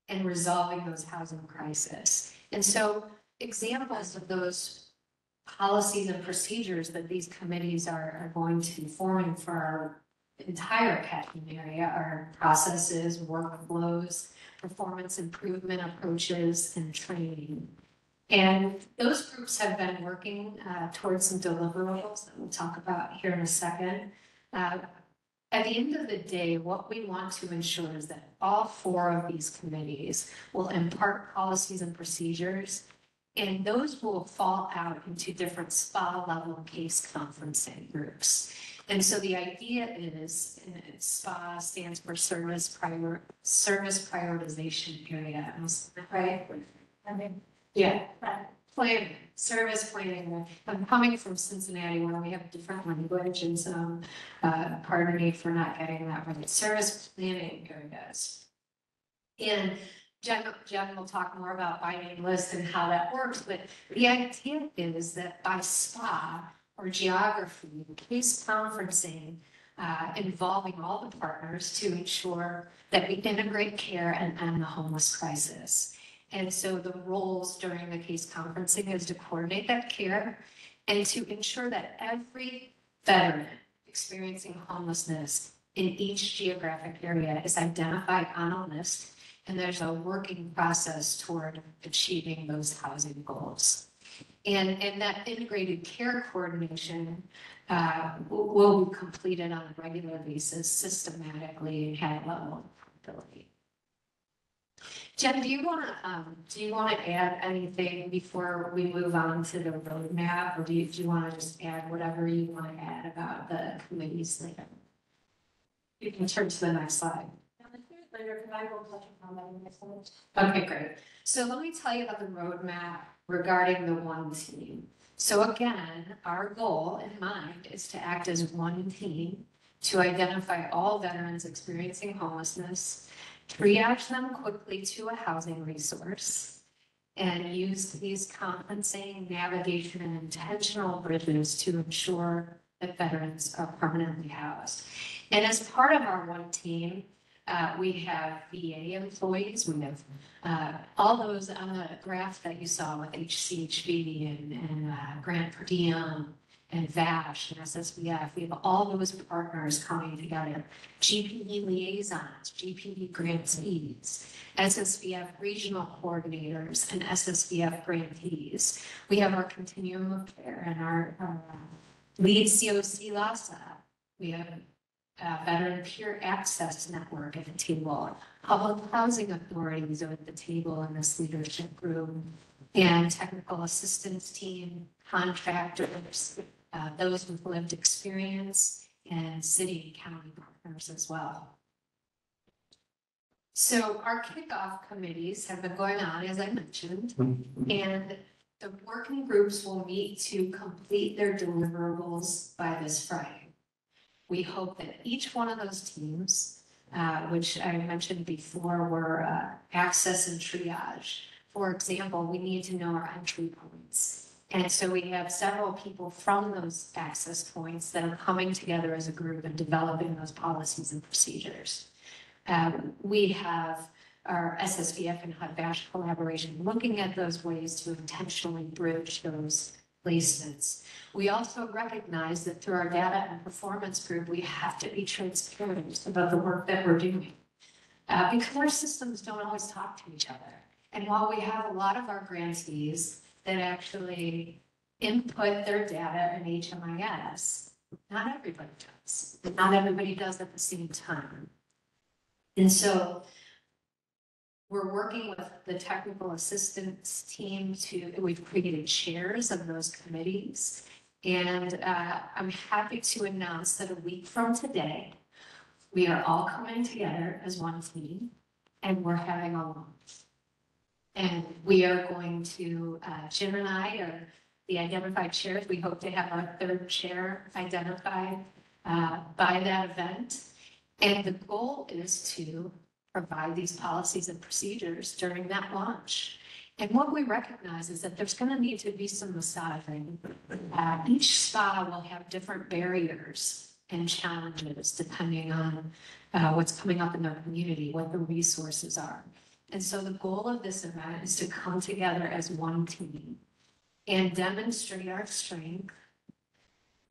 and resolving those housing crises. And so examples of those policies and procedures that these committees are going to be forming for our entire catchment area are processes, workflows, performance improvement approaches, and training. And those groups have been working towards some deliverables that we'll talk about here in a second. At the end of the day, what we want to ensure is that all 4 of these committees will impart policies and procedures, and those will fall out into different SPA level case conferencing groups. And so the idea is, and SPA stands for Service Prioritization Area, right? I mean, yeah. planning, service planning. I'm coming from Cincinnati where we have different language and some, pardon me for not getting that right, service planning areas. And Jen will talk more about binding lists and how that works, but the idea is that by SPA or geography, case conferencing, involving all the partners to ensure that we integrate care and end the homeless crisis. And so the roles during the case conferencing is to coordinate that care and to ensure that every veteran experiencing homelessness in each geographic area is identified on a list, and there's a working process toward achieving those housing goals. And that integrated care coordination will be completed on a regular basis, systematically and have level accountability. Jen, do you want to add anything before we move on to the roadmap, or do you want to just add whatever you want to add about the committees later? You can turn to the next slide. Okay, great. So let me tell you about the roadmap regarding the one team. So again, our goal in mind is to act as one team to identify all veterans experiencing homelessness, triage them quickly to a housing resource, and use these compensating navigation and intentional bridges to ensure that veterans are permanently housed. And as part of our one team, we have VA employees, we have all those on the graph that you saw with HCHB and Grant Per Diem and VASH and SSVF. We have all those partners coming together. GPD liaisons, GPD grantees, SSVF regional coordinators, and SSVF grantees. We have our continuum of care and our lead COC LASA. We have Veteran Peer Access Network at the table, public housing authorities are at the table in this leadership group, and technical assistance team, contractors, those with lived experience, and city and county partners as well. So our kickoff committees have been going on, as I mentioned, and the working groups will meet to complete their deliverables by this Friday. We hope that each one of those teams, which I mentioned before, were access and triage. For example, we need to know our entry points. And so we have several people from those access points that are coming together as a group and developing those policies and procedures. We have our SSVF and HUD-VASH collaboration looking at those ways to intentionally bridge those placements. We also recognize that through our data and performance group, we have to be transparent about the work that we're doing because our systems don't always talk to each other. And while we have a lot of our grantees that actually input their data in HMIS, not everybody does. Not everybody does at the same time. And so we're working with the technical assistance team we've created chairs of those committees. And I'm happy to announce that a week from today, we are all coming together as one team and we're having a lunch. And we are going to, Jim and I are the identified chairs. We hope to have our third chair identified by that event. And the goal is to provide these policies and procedures during that launch. And what we recognize is that there's going to need to be some massaging. Each spa will have different barriers and challenges depending on what's coming up in their community, what the resources are. And so the goal of this event is to come together as one team and demonstrate our strength,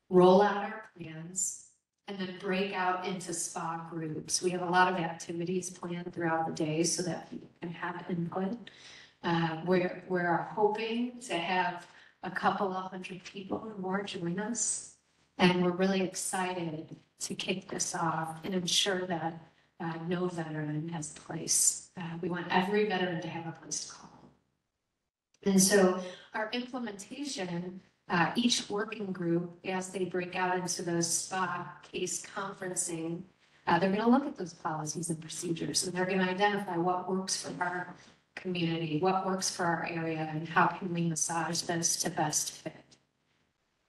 roll out our plans, and then break out into spa groups. We have a lot of activities planned throughout the day so that people can have input. We're hoping to have a couple of hundred people or more join us. And we're really excited to kick this off and ensure that no veteran has a place. We want every veteran to have a place to call. And so our implementation, each working group, as they break out into those spa case conferencing, they're going to look at those policies and procedures, and they're going to identify what works for our community, what works for our area, and how can we massage those to best fit.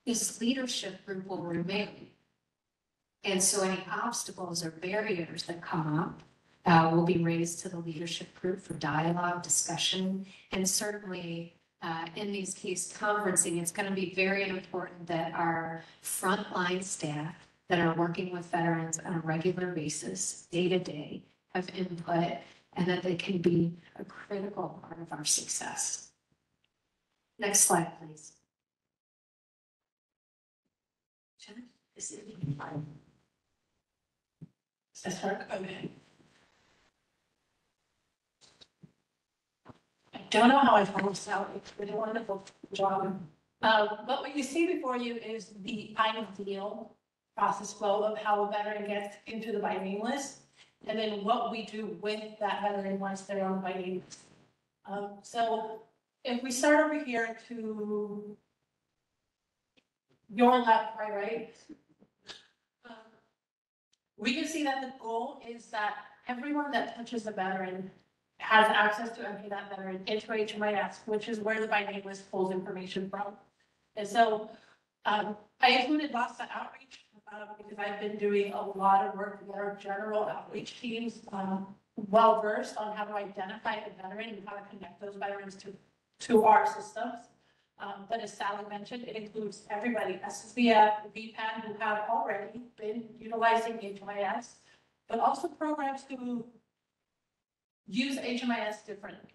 This leadership group will remain. And so any obstacles or barriers that come up will be raised to the leadership group for dialogue, discussion, and certainly in these case conferencing, it's going to be very important that our frontline staff that are working with veterans on a regular basis, day to day, have input, and that they can be a critical part of our success. Next slide, please. Does this work? Okay. I don't know how I found this out. It's been a wonderful job. But what you see before you is the ideal process flow of how a veteran gets into the by name list, and then what we do with that veteran once they're on the by name list. So if we start over here to your left, right, we can see that the goal is that everyone that touches a veteran has access to entry that veteran into HMIS, which is where the by name list pulls information from. And so I included lots of outreach because I've been doing a lot of work with our general outreach teams, well versed on how to identify a veteran and how to connect those veterans to our systems. But as Sally mentioned, it includes everybody, SSVF, VPAN, who have already been utilizing HMIS, but also programs who use HMIS differently,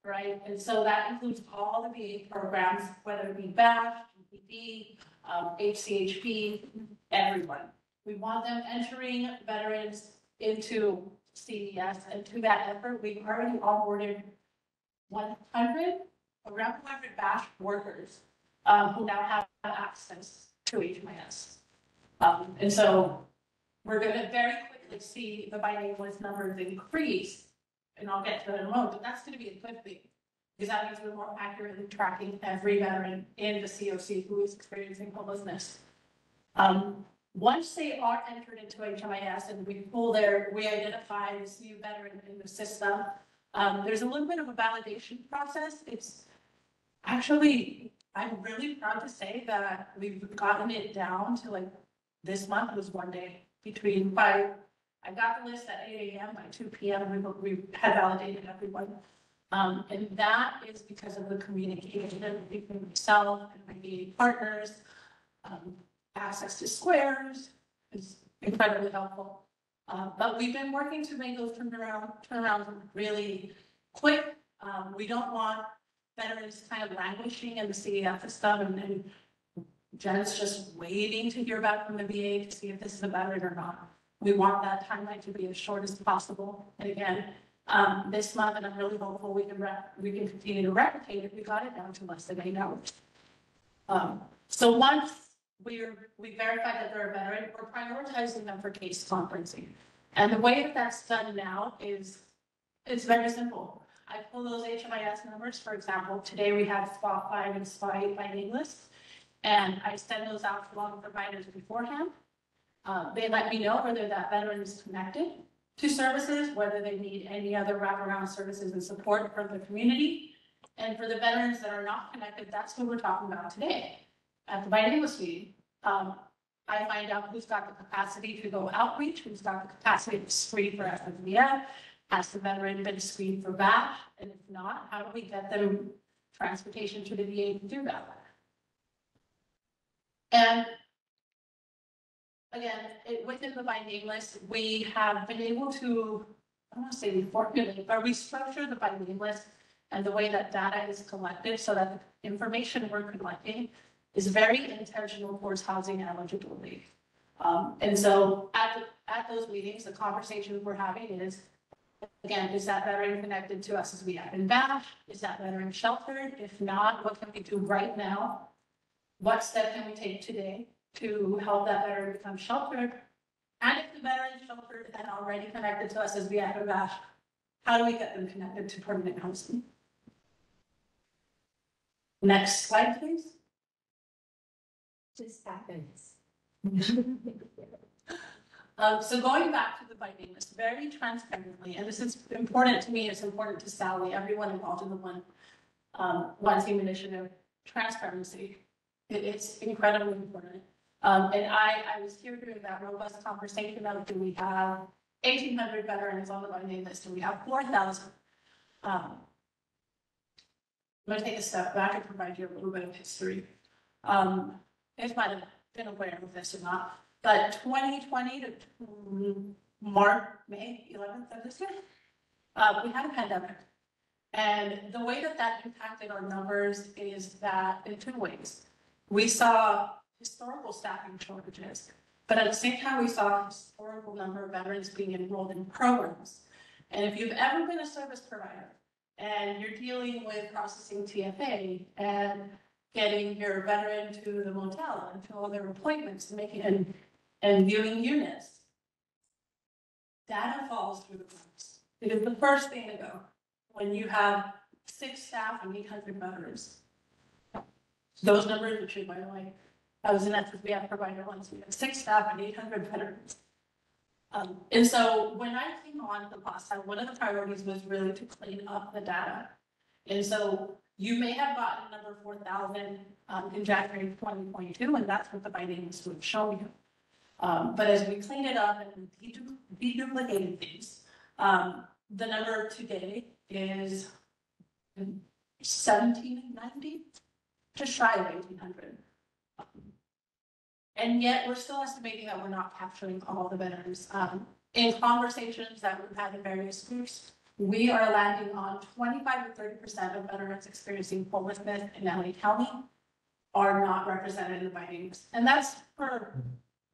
right? And so that includes all the VA programs, whether it be BASH, GPD, HCHP, everyone. We want them entering veterans into CDS, and to that effort, we've already onboarded around 100 BASH workers who now have access to HMIS. And so we're going to very quickly see the by name list numbers increase, and I'll get to that in a moment, but that's going to be a good thing because that means we're more accurately tracking every veteran in the COC who is experiencing homelessness. Once they are entered into HMIS and we identify this new veteran in the system, there's a little bit of a validation process. It's actually, I'm really proud to say that we've gotten it down to like this month was one day I got the list at 8 a.m. by 2 p.m. We had validated everyone. And that is because of the communication between myself and my VA partners. Access to squares is incredibly helpful. But we've been working to make those turnarounds really quick. We don't want veterans kind of languishing in the CEF system and Jen's just waiting to hear back from the VA to see if this is a veteran or not. We want that timeline to be as short as possible. And again, this month, and I'm really hopeful we can continue to replicate it. We got it down to less than 8 hours. So once we verify that they're a veteran, we're prioritizing them for case conferencing. And the way that that's done now is it's very simple. I pull those HMIS numbers. For example, today we have SPA 5 and SPA 8 by name lists, and I send those out to all the providers beforehand. They let me know whether that veteran is connected to services, whether they need any other wraparound services and support from the community. And for the veterans that are not connected, that's who we're talking about today. At the by name list meeting, I find out who's got the capacity to go outreach, who's got the capacity to screen for FMVF, has the veteran been screened for BASH, and if not, how do we get them transportation to the VA to do that? And again, within the by name list, we have been able to, I don't want to say reformulate, but restructure the by name list and the way that data is collected so that the information we're collecting is very intentional towards housing eligibility. And so at those meetings, the conversations we're having is, again, is that veteran connected to us as we have in BASH? Is that veteran sheltered? If not, what can we do right now? What step can we take today to help that veteran become sheltered? And if the veteran is sheltered and already connected to us as we have in BASH, how do we get them connected to permanent housing? Next slide, please. Just happens. So going back to the binding list, very transparently, and this is important to me, it's important to Sally, everyone involved in the one team initiative, transparency. It's incredibly important. And I was here during that robust conversation of, do we have 1,800 veterans on the binding list? Do we have 4,000? I'm going to take a step back and provide you a little bit of history. If might have been aware of this or not, but 2020 to May 11th of this year, we had a pandemic. And the way that that impacted our numbers is that in two ways. We saw historical staffing shortages, but at the same time, we saw a historical number of veterans being enrolled in programs. And if you've ever been a service provider and you're dealing with processing TFA and getting your veteran to the motel and to all their appointments and making and viewing units, data falls through the cracks. It is the first thing to go when you have 6 staff and 800 veterans. Those numbers are true, by the way. I was an SSBF provider once. We had 6 staff and 800 veterans. And so when I came on the last time, one of the priorities was really to clean up the data. And so you may have gotten number 4,000 in January 2022, and that's what the binding list would show you. But as we clean it up and deduplicated things, the number today is 1790, just shy of 1,800. And yet we're still estimating that we're not capturing all the veterans. In conversations that we've had in various groups, we are landing on 25 to 30% of veterans experiencing homelessness in LA County are not represented in the bindings. And that's for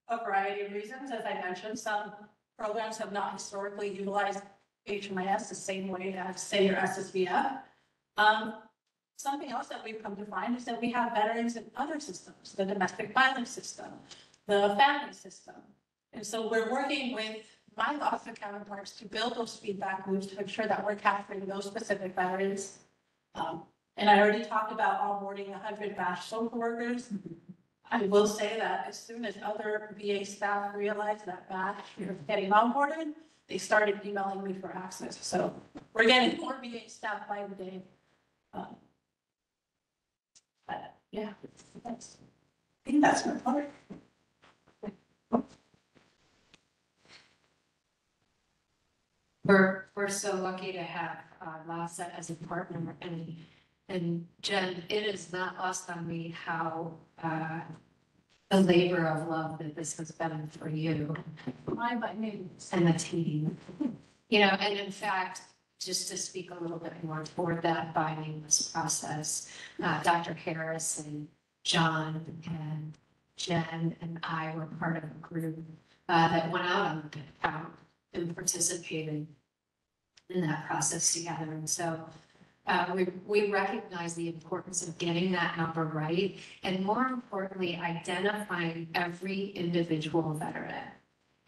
a variety of reasons. As I mentioned, some programs have not historically utilized HMIS the same way as, say, your SSVF. Something else that we've come to find is that we have veterans in other systems, the domestic violence system, the family system. And so we're working with my office counterparts to build those feedback loops to ensure that we're capturing those specific veterans. And I already talked about onboarding 100 BASH social workers. I will say that as soon as other VA staff realized that BASH is getting onboarded, they started emailing me for access. So we're getting more VA staff by the day. But yeah, I think that's my part. We're so lucky to have LASA as a partner, and Jen, it is not lost on me how the labor of love that this has been for you and the team. You know, and in fact, just to speak a little bit more toward that binding this process, Dr. Harris and John and Jen and I were part of a group that went out on the account and participated in that process together. And so we recognize the importance of getting that number right, and more importantly, identifying every individual veteran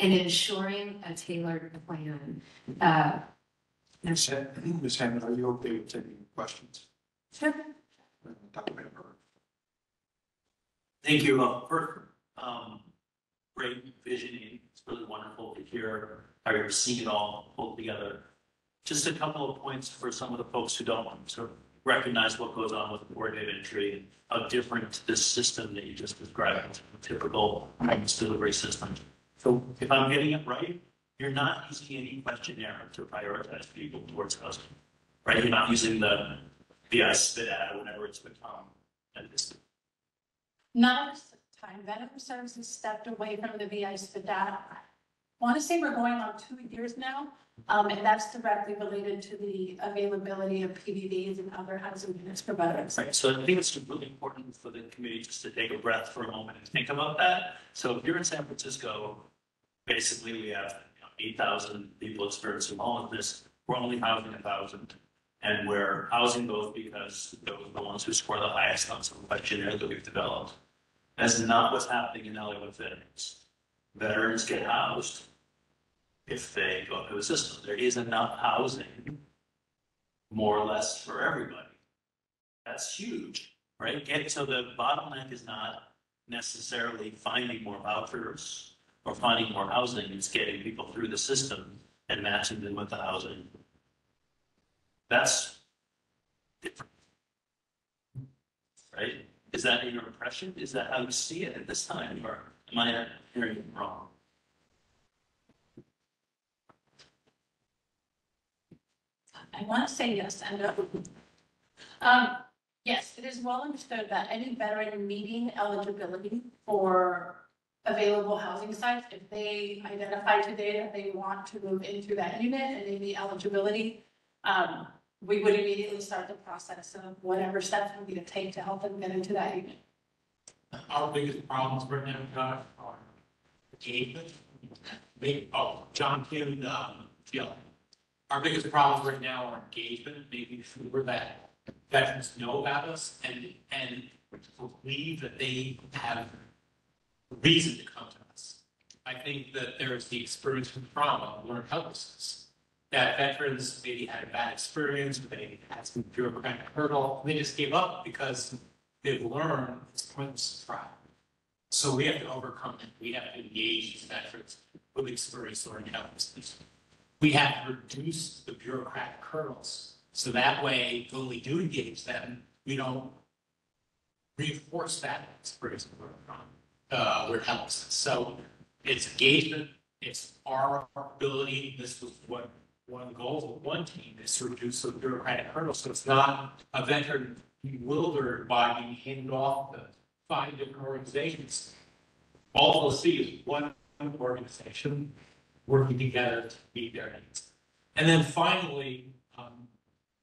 and ensuring a tailored plan. Ms. Hammond, are you okay with taking questions? Sure. Thank you. First, great visioning. It's really wonderful to hear how you're seeing it all pulled together. Just a couple of points for some of the folks who don't sort of recognize what goes on with the coordinated entry and how different this system that you just described, typical guidance delivery system. So if I'm getting it right, you're not using any questionnaire to prioritize people towards housing, right? You're not using the VI spit out or whatever it's become. Not at this time. Veteran Services stepped away from the VI spit data. I want to say we're going on 2 years now, and that's directly related to the availability of PDDs and other housing units for veterans. Right, so I think it's really important for the committee just to take a breath for a moment and think about that. So if you're in San Francisco, basically we have 8,000 people experiencing homelessness. We're only housing 1,000, and we're housing those because those are the ones who score the highest on some questionnaire that we've developed. That's not what's happening in LA with veterans. Veterans get housed if they go to the system. There is enough housing, more or less, for everybody. That's huge, right? So the bottleneck is not necessarily finding more vouchers or finding more housing, it's getting people through the system and matching them with the housing. That's different. Right? Is that your impression? Is that how you see it at this time, or am I hearing it wrong? I want to say yes and no. Yes, it is well understood that any veteran meeting eligibility for available housing sites, if they identify today that they want to move into that unit and they meet eligibility, we would immediately start the process of whatever steps we need to take to help them get into that unit. Our biggest problems right now, Josh, are engagement. John Kim, yeah. Our biggest problems right now are engagement, making sure that veterans know about us and believe that they have reason to come to us. I think that there's the experience from trauma, learned helplessness, that veterans maybe had a bad experience, they had some bureaucratic hurdle, they just gave up because they've learned it's pointless to try. So we have to overcome it. We have to engage these veterans with experience learning helplessness. We have to reduce the bureaucratic hurdles. So that way, when we do engage them, we don't reinforce that experience where it helps us. So it's engagement, it's our ability. This was what one of the goals of one team is to reduce the bureaucratic hurdles. So it's not a veteran bewildered by being handed off to 5 different organizations. All they'll see is one organization working together to meet their needs. And then finally,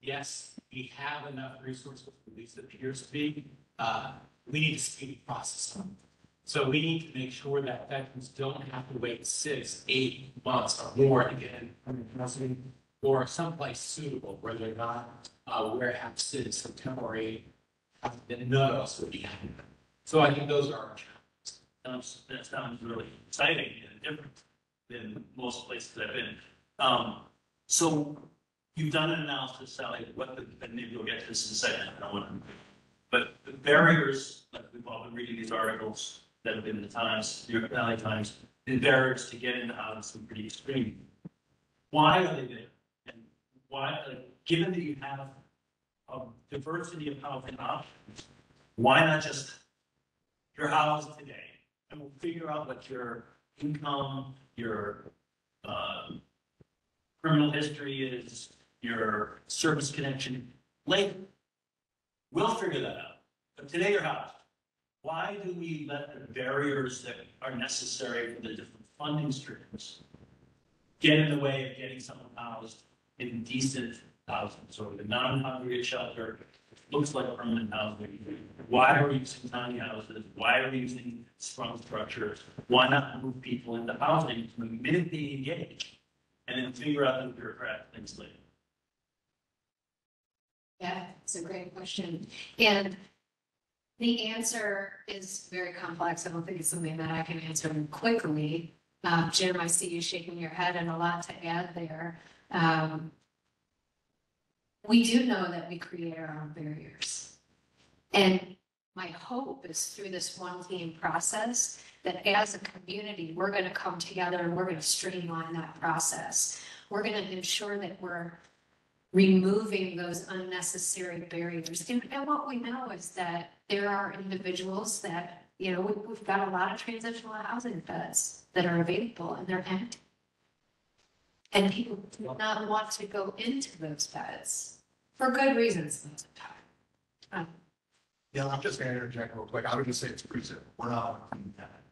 yes, we have enough resources, at least it appears to be. We need to speed the process up. So we need to make sure that veterans don't have to wait 6, 8 months or more to get in housing or someplace suitable where they're not warehouses, some temporary, that none of us would be happy with. So I think those are our challenges. That sounds really exciting and different than most places I've been. So you've done an analysis, Sally, and maybe you'll get to this in a second. I don't want to, but the barriers, like we've all been reading these articles that have been in the Times, New York Valley Times, the barriers to get into housing are pretty extreme. Why are they there? And why, given that you have a diversity of housing options, why not just your house today? And we'll figure out what your income, your criminal history is, your service connection later. We'll figure that out. But today your house. Why do we let the barriers that are necessary for the different funding streams get in the way of getting someone housed in decent housing? So the non-congregate shelter looks like permanent housing. Why are we using tiny houses? Why are we using sprung structures? Why not move people into housing the minute they engage and then figure out the bureaucratic things later? Yeah, it's a great question. And the answer is very complex. I don't think it's something that I can answer quickly. Jim, I see you shaking your head and a lot to add there. We do know that we create our own barriers. And my hope is through this one team process that as a community, we're going to come together and we're going to streamline that process. We're going to ensure that we're removing those unnecessary barriers. And what we know is that there are individuals that, you know, we've got a lot of transitional housing beds that are available and they're empty. And people do not want to go into those beds for good reasons most of the time. Yeah, I'm just going to interject real quick. I would just say it's pretty simple. We're not doing that.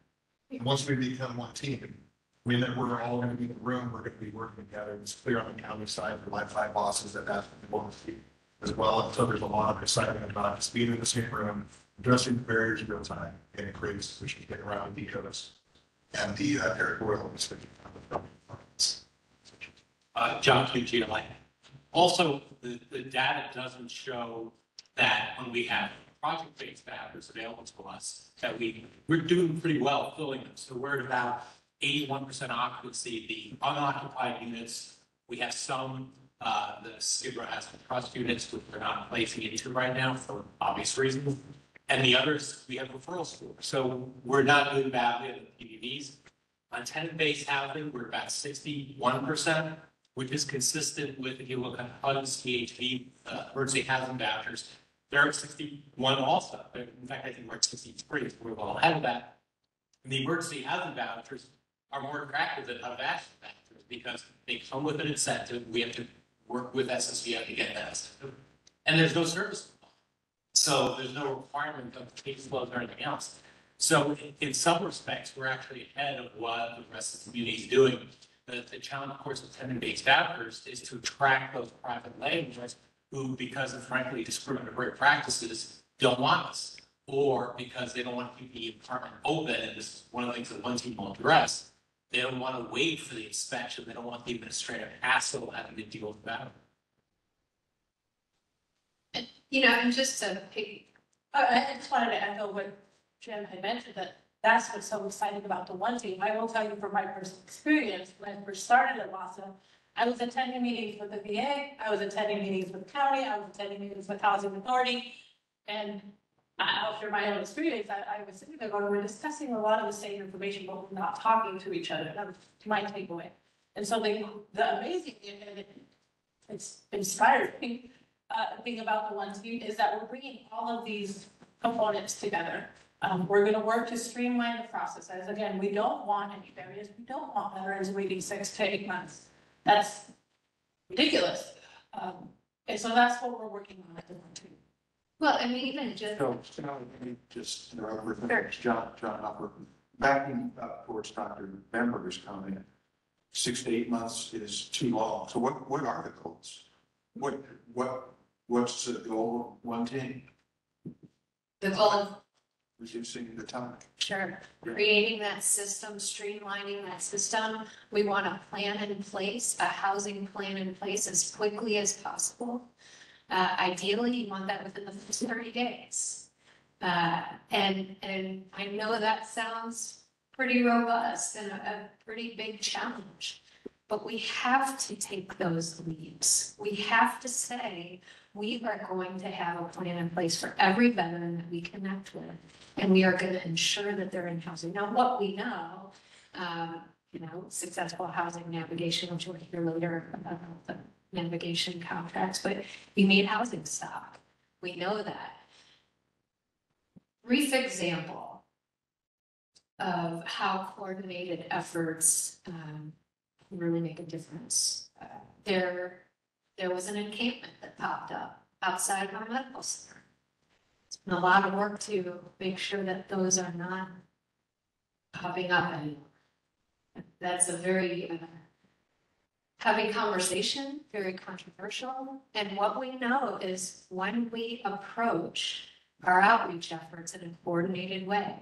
And once we become one team, I mean, that we're all going to be in the room, we're going to be working together. It's clear on the county side for my 5 bosses that that's what we want to see as well. And so there's a lot of excitement about just being in the same room, addressing the barriers in real time, and it creates solutions to get around the ECOs and the territorial John Q. Also, the data doesn't show that when we have project-based matters available to us, that we're doing pretty well filling them. So we're at about 81% occupancy. The unoccupied units, we have some, the Skid Row has trust units, which we're not placing into right now for obvious reasons. And the others, we have referrals for. So we're not doing badly at the PDVs. On tenant-based housing, we're about 61%, which is consistent with, if you look at HUD's CHP, emergency housing vouchers, they're at 61 also. In fact, I think we're at 63, so we're well ahead of that. And the emergency housing vouchers are more attractive than HUD vouchers because they come with an incentive. We have to work with SSVF to get that incentive. And there's no service. So there's no requirement of case flows or anything else. So in some respects, we're actually ahead of what the rest of the community is doing. The challenge, of course, with tenant-based vouchers is to attract those private landlords who, because of frankly discriminatory practices, don't want us, or because they don't want to keep the apartment open, and this is one of the things that one team will address, they don't want to wait for the inspection, they don't want the administrative hassle of having to deal with that. You know, and just to I just wanted to echo what Jim had mentioned, that that's what's so exciting about the one team. I will tell you from my personal experience, when I first started at LASA, I was attending meetings with the VA, I was attending meetings with the county, I was attending meetings with Housing Authority, and after my own experience, I was sitting there going, we're discussing a lot of the same information, but we're not talking to each other. That was my takeaway. And so the amazing and it's inspiring thing about the one team is that we're bringing all of these components together. We're going to work to streamline the process. As again, we don't want any barriers. We don't want veterans waiting 6 to 8 months. That's ridiculous. And so that's what we're working on at the one team. Well, I mean, even just. So, let me just, John Upper, backing up towards Dr. Bamberger's comment, 6 to 8 months is too long. So what are the goals? What's the goal of one team? The goal of reducing the time. Sure. Creating that system, streamlining that system. We want a plan in place, a housing plan in place as quickly as possible. Ideally, you want that within the first 30 days. And I know that sounds pretty robust and a pretty big challenge, but we have to take those leaps. We have to say, we are going to have a plan in place for every veteran that we connect with, and we are going to ensure that they're in housing. Now, what we know, successful housing navigation, which we'll hear later about the navigation contracts, but you need housing stock. We know that. Brief example of how coordinated efforts really make a difference. There was an encampment that popped up outside of our medical center. It's been a lot of work to make sure that those are not popping up anymore. That's a very heavy conversation, very controversial. And what we know is when we approach our outreach efforts in a coordinated way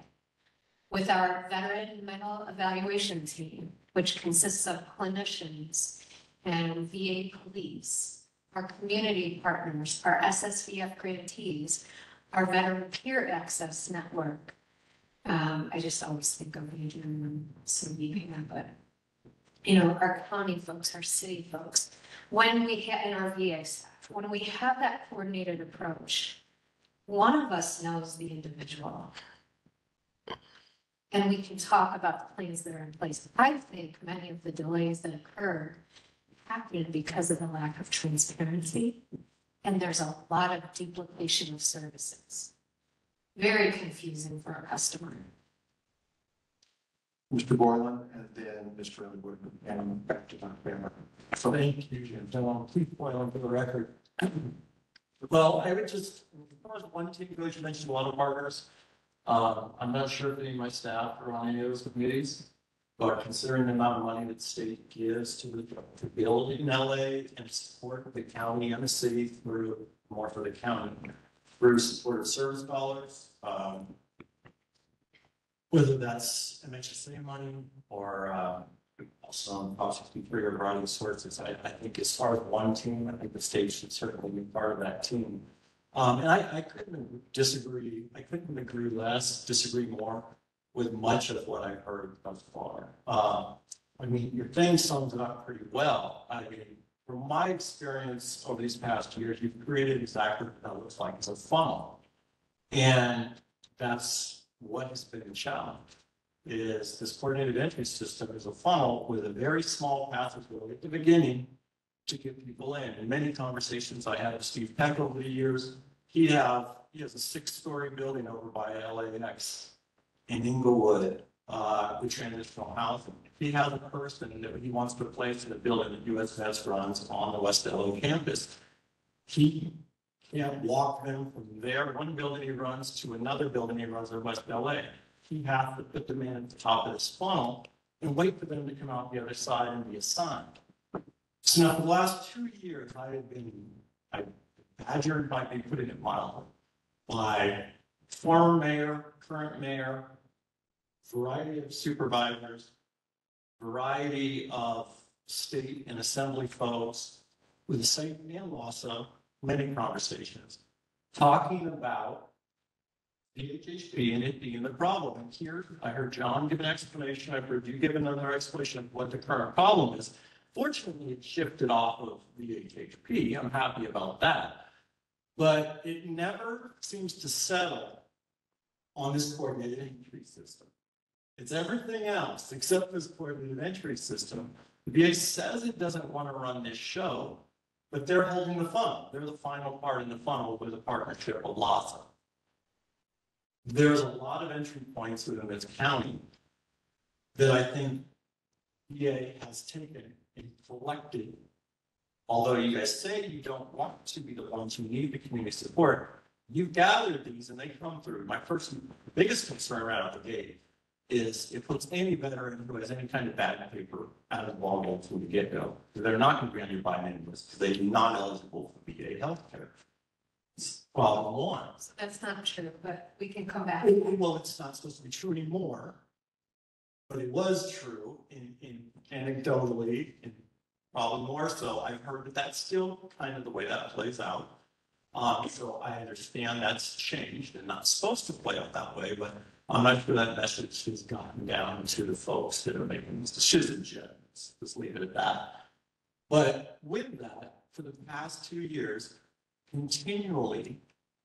with our veteran mental evaluation team, which consists of clinicians and VA police, our community partners, our SSVF grantees, our veteran peer access network. I just always think of Adrian and Sabina, but our county folks, our city folks, when we have, and our VA staff, when we have that coordinated approach, one of us knows the individual. And we can talk about the plans that are in place. I think many of the delays that occurred happened because of the lack of transparency. And there's a lot of duplication of services. Very confusing for our customer. Mr. Borland, and then Mr. Underwood, and back to Dr. Bamberger. Thank you, Jim. Please Borland for the record. Well, I would just, as far as one team goes, you mentioned a lot of partners. I'm not sure if any of my staff are on any of those committees, but considering the amount of money that the state gives to build in LA and support the county and the city through, more for the county, through supported service dollars, whether that's MHSA money or some possibly free or variety of sources. I think as far as one team, I think the state should certainly be part of that team. And I couldn't disagree. I couldn't disagree more with much of what I've heard thus far. I mean, your thing sums it up pretty well. I mean, from my experience over these past years, you've created exactly what that looks like. It's a funnel. And that's what has been the challenge. is this coordinated entry system is a funnel with a very small pathway at the beginning to get people in. In many conversations I had with Steve Peck over the years, he has a 6-story building over by LAX in Inglewood, with transitional housing. He has a person that he wants to place in a building that USS runs on the West LA campus. He can't walk them from there, one building he runs, to another building he runs in West LA. He has to put them in at the top of this funnel and wait for them to come out the other side and be assigned. So now for the last 2 years, I badgered, might be putting it mildly, by former mayor, current mayor, variety of supervisors, variety of state and assembly folks with the same and also many conversations talking about VHHP and it being the problem. And here I heard John give an explanation. I've heard you give another explanation of what the current problem is. Fortunately, it shifted off of VHHP. I'm happy about that. But it never seems to settle on this coordinated entry system. It's everything else except this coordinated entry system. The VA says it doesn't want to run this show, but they're holding the funnel. They're the final part in the funnel with a partnership with LASA. There's a lot of entry points within this county that I think VA has taken and collected. Although you guys say you don't want to be the ones who need the community support, you've gathered these and they come through. My biggest concern right out the gate is it puts any veteran who has any kind of bad paper out of the ballgame from the get-go. They're not going to be on your by name list because they're not eligible for VA healthcare. It's problem one. So that's not true, but we can come back. Well, it's not supposed to be true anymore, but it was true in anecdotally, and probably more so. I've heard that that's still kind of the way that plays out. So I understand that's changed and not supposed to play out that way, but I'm not sure that message has gotten down to the folks that are making these decisions yet. Let's leave it at that. But with that, for the past 2 years, continually,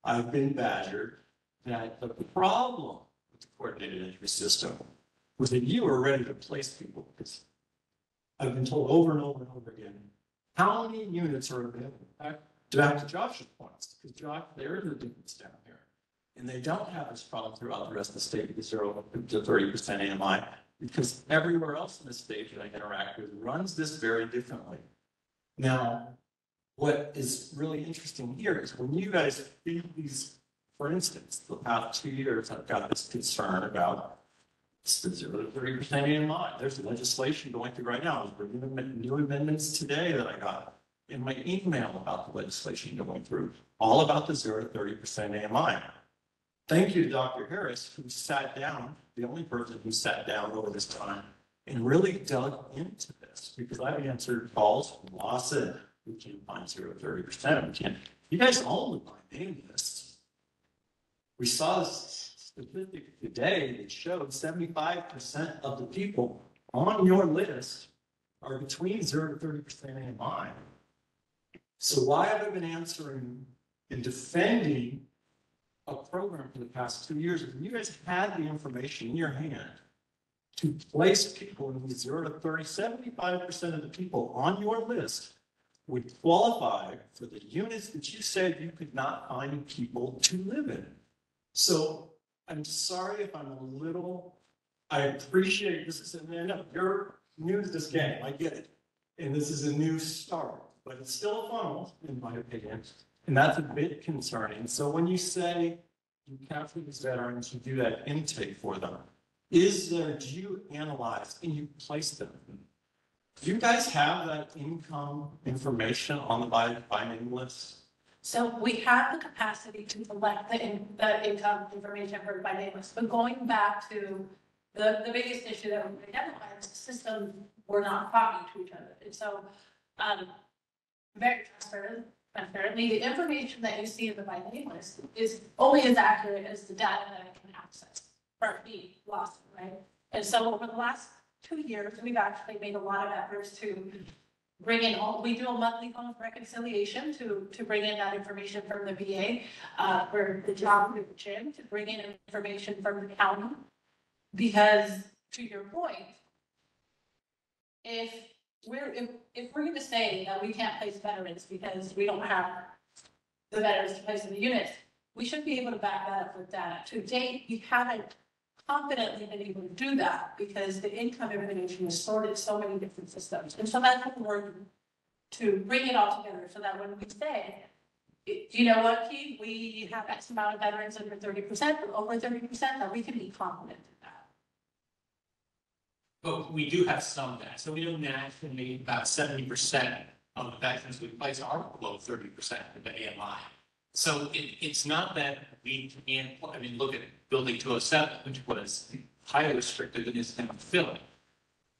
I've been badgered that the problem with the coordinated entry system was that you were ready to place people. Because I've been told over and over and over again, how many units are available? Back to Josh's points, because Josh, there is a difference down here. And they don't have this problem throughout the rest of the state with 0 to 30% AMI, because everywhere else in the state that I interact with runs this very differently. Now, what is really interesting here is when you guys feed these, for instance, the past 2 years, I've got this concern about the 0 to 30% AMI. There's legislation going through right now. I was bringing new amendments today that I got in my email about the legislation going through, all about the 0 to 30% AMI. Thank you to Dr. Harris, who sat down, the only person who sat down over this time and really dug into this, because I've answered calls from LASA. We can't find 0 to 30%. We can't. You guys own the by name lists. We saw this statistic today that showed 75% of the people on your list are between 0 to 30% AMI. So why have I been answering and defending a program for the past 2 years? If you guys had the information in your hand to place people in the 0 to 30, 75% of the people on your list would qualify for the units that you said you could not find people to live in. So I'm sorry if I'm a little, I appreciate this. I know you're new to this game, I get it. And this is a new start, but it's still a funnel, in my opinion. And that's a bit concerning. So when you say you capture these veterans, you do that intake for them, do you analyze and you place them? Do you guys have that income information on the by name list? So we have the capacity to collect the income information for by name list, but going back to the biggest issue that we identified is the system, we're not talking to each other. And so, very transparently, the information that you see in the by name list is only as accurate as the data that I can access. Part B, lost, right? And so over the last 2 years, we've actually made a lot of efforts to bring in we do a monthly home reconciliation to bring in that information from the VA, for the job to bring in information from the county, because to your point, if if we're gonna say that we can't place veterans because we don't have the veterans to place in the units, we should be able to back that up with data. To date, we haven't confidently been able to do that because the income information is stored in so many different systems. And so that's what we're working to bring it all together so that when we say, you know what, Keith, we have X amount of veterans under 30% or over 30%, that we can be confident in that. But we do have some that, so we know nationally about 70% of the veterans we place are below 30% of the AMI. So it's not that we can't, I mean, look at Building 207, which was highly restricted and is not filling.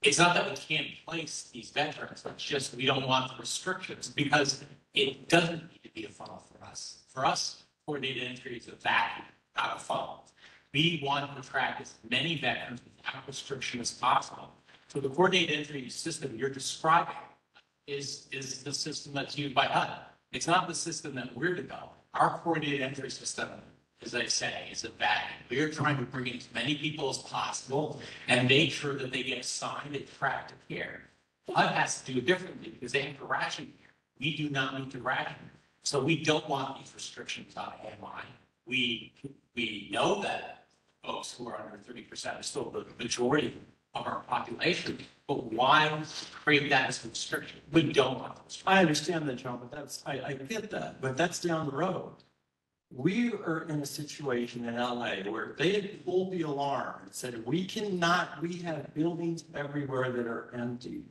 It's not that we can't place these veterans, it's just we don't want the restrictions because it doesn't need to be a funnel for us. For us, coordinated entry is a vacuum, not a funnel. We want to attract as many veterans without restriction as possible. So the coordinated entry system you're describing is the system that's used by HUD. It's not the system that we're developing. Our coordinated entry system, as I say, is a vacuum. We're trying to bring in as many people as possible and make sure that they get assigned and tracked to care. HUD has to do it differently because they have to ration care. We do not need to ration. So we don't want these restrictions on AMI. We know that folks who are under 30% are still the majority of our population, but why create that as a restriction? We don't want those. I understand that, John, but I get that, but that's down the road. We are in a situation in LA where they had pulled the alarm and said, we have buildings everywhere that are empty.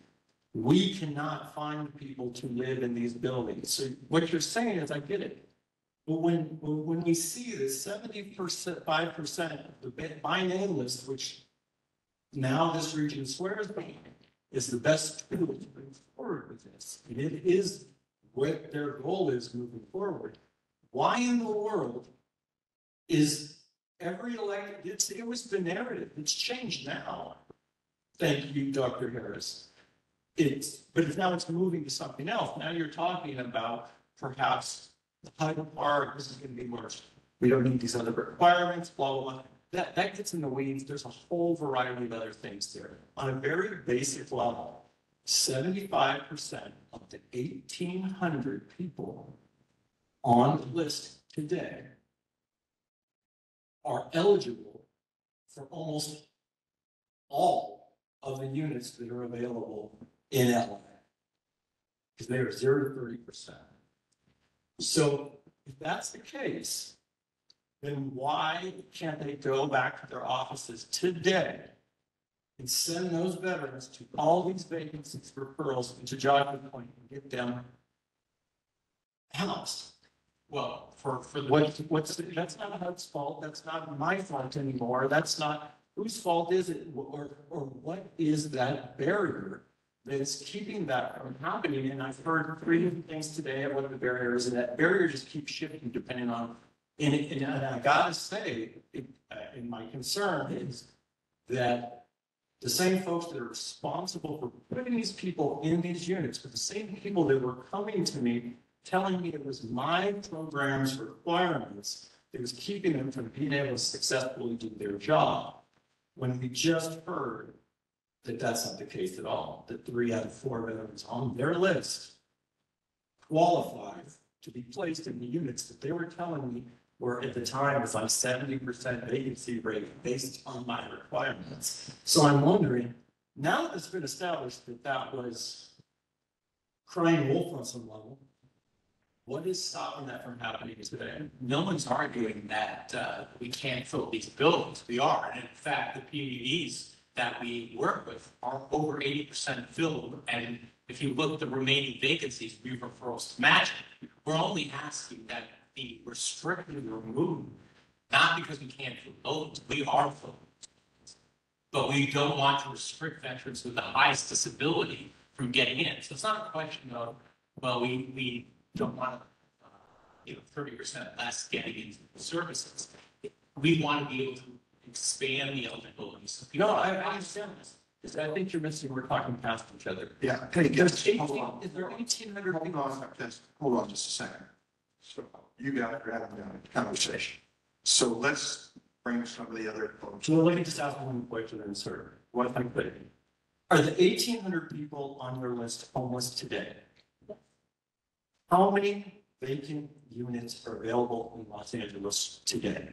We cannot find people to live in these buildings. So what you're saying is, I get it. But when we see that 5% of the by name list, which now this region swears by, is the best tool to bring forward with this, and it is what their goal is moving forward. Why in the world is every elected, it was the narrative, it's changed now. Thank you, Dr. Harris. But now it's moving to something else. Now you're talking about perhaps the HUD part, this is going to be worse. We don't need these other requirements, blah, blah, blah. That gets in the weeds. There's a whole variety of other things there. On a very basic level, 75% of the 1,800 people on the list today are eligible for almost all of the units that are available in LA. Because they are 0 to 30%. So if that's the case, then why can't they go back to their offices today and send those veterans to all these vacancies, referrals, and to Josh's point, and get them housed? Well, for that's not HUD's fault. That's not my fault anymore. That's not whose fault is it, or what is that barrier that is keeping that from happening? And I've heard 3 different things today of what the barrier is, and that barrier just keeps shifting depending on. And I gotta say, and my concern is that the same folks that are responsible for putting these people in these units, but the same people that were coming to me telling me it was my program's requirements that was keeping them from being able to successfully do their job. When we just heard that that's not the case at all, that 3 out of 4 veterans on their list qualify to be placed in the units that they were telling me were at the time was like 70% vacancy rate based on my requirements. So I'm wondering, now that it's been established that that was crying wolf on some level, what is stopping that from happening today? no one's arguing that we can't fill these buildings. We are. And in fact, the PDDs that we work with are over 80% filled. And if you look at the remaining vacancies, we referrals to match. We're only asking that the restricted removed, not because we can't fill buildings. We are filling. But we don't want to restrict veterans with the highest disability from getting in. So it's not a question of, well, we don't want 30% less getting into services. We want to be able to expand the eligibility. So No, I understand this. Because I think you're missing, we're talking past each other. Yeah. Hey, There's 18, hold on. is there 1,800 Hold on, hold on just a second. So you guys are having a conversation. So let's bring some of the other folks. So let me just ask one question and sir. what if I could? Are the 1,800 people on your list homeless today? How many vacant units are available in Los Angeles today?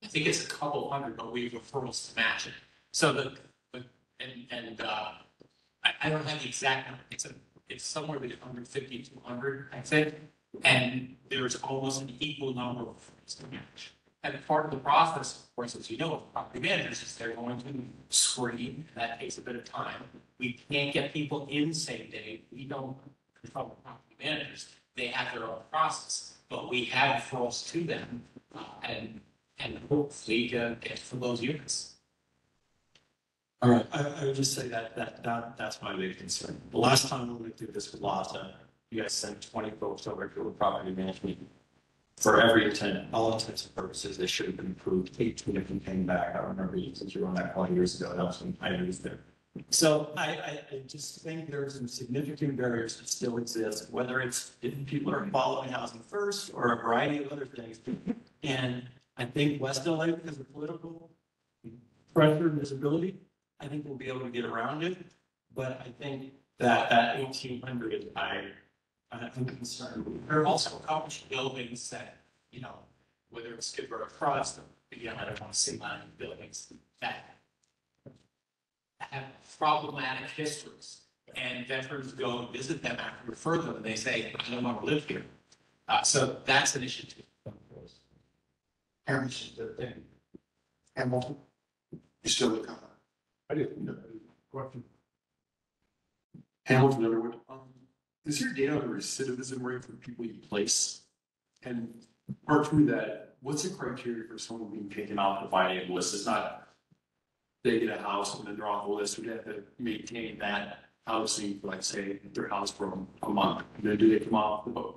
I think it's a couple hundred, but we have referrals to match it. So I don't have the exact number. It's somewhere between 150 to 200, I think. And there's almost an equal number of referrals to match. And part of the process, of course, as you know, of property managers is they're going to screen. That takes a bit of time. We can't get people in same day. We don't control the property managers. They have their own process, but we have referrals to them, and hopefully get for those units. All right, I would just say that's my big concern. The last time we went through this with LASA, you guys sent 20 folks over to a property management. For every tenant, all intents and purposes, they should have been approved. 18 of them came back. I remember you, since you were on that call years ago, that was when I was there. So I just think there are some significant barriers that still exist, whether it's if people are following housing first or a variety of other things. And I think West LA, because of political pressure and visibility, I think we'll be able to get around it. But I think that 1,800, I'm concerned. There are also a couple of buildings that, whether it's Skid Row Trust, again, I don't want to say line buildings that have problematic histories. And veterans go and visit them after refer them and they say, I don't want to live here. So that's an issue too. Hamilton, you still look on. I didn't know. Question. Hamilton Underwood, is there data on the recidivism rate for people you place? And part through that, what's the criteria for someone being taken off the financial list? It's not they get a house and then they're off the list, we have to maintain that housing for, like, say, their house for a month. Then do they come off the boat,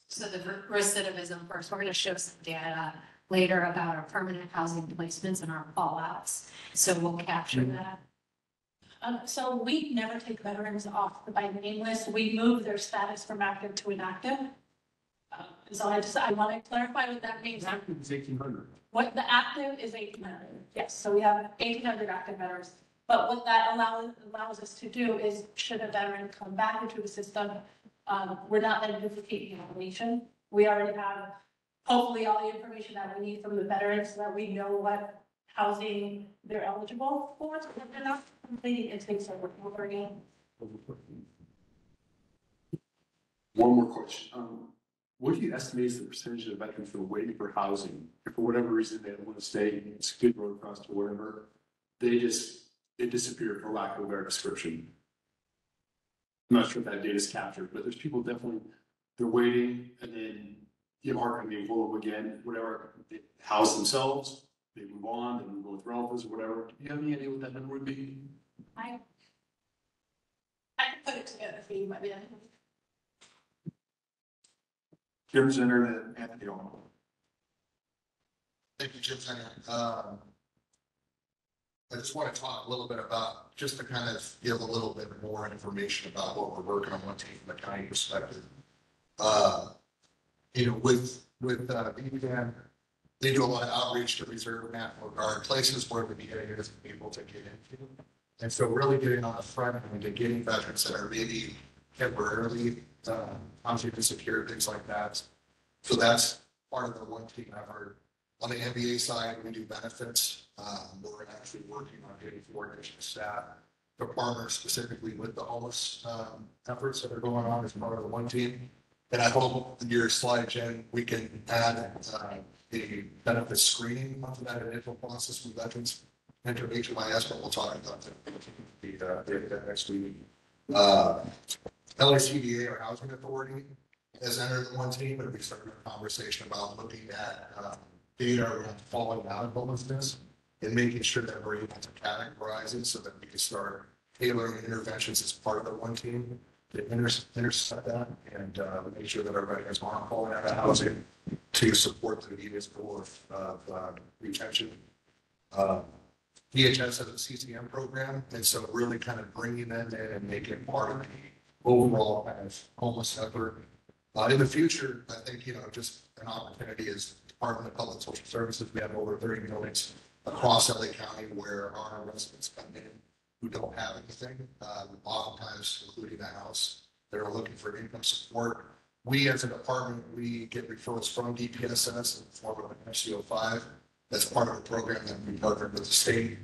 So the recidivism first, we're gonna show some data later about our permanent housing placements and our fallouts. So we'll capture that. So we never take veterans off the by name list. We move their status from active to inactive. So I want to clarify what that means. Active is 1,800. What the active is 1,800. Yes, so we have 1,800 active veterans. But what that allows us to do is, should a veteran come back into the system, we're not going to duplicate the information. We already have hopefully all the information that we need from the veterans so that we know what housing they're eligible for. So if they're not completing it, takes over again. One more question. What do you estimate is the percentage of veterans that are waiting for housing? If for whatever reason they don't want to stay in Skid Row Trust or whatever, they disappear, for lack of a better description. I'm not sure if that data is captured, but there's people definitely, they're waiting and then you have a hard time getting hold of them again, whatever, they house themselves, they move on, they move with relatives or whatever. Do you have any idea what that number would be? I can put it together for you, but yeah. Jim Zinner and Anthony Owen. Thank you, Jim Zinner. I just want to talk a little bit about, just to kind of give a little bit more information about what we're working on one team from a county perspective. With BPAN, they do a lot of outreach to reserve National Guard, places where the VA isn't able to get into. And so really getting on the front end and getting veterans that are maybe temporarily obviously disappeared, things like that. So that's part of the one team effort. On the MBA side, we do benefits. We're actually working on getting coordination staff to partner specifically with the homeless efforts that are going on as part of the one team. And I hope in your slide, Jen, we can add the benefit screening onto that initial process with veterans. Enter HMIS, but we'll talk about that next week. LACDA, or Housing Authority, has entered the one team, but we started a conversation about looking at data around falling out of homelessness and making sure that we're able to categorize it so that we can start tailoring interventions as part of the one team to intercept that and make sure that our veterans aren't falling out of housing to support the needs of retention. DHS has a CCM program, and so really kind of bringing them in and making it part of the overall kind of homeless effort. In the future, I think, just an opportunity is Department of Public Social Services. We have over 30 buildings across LA County where our residents come in who don't have anything, oftentimes including the house. They're looking for income support. We, as a department, we get referrals from DPSS in the form of an MCO5. That's part of a program that we partner with the state.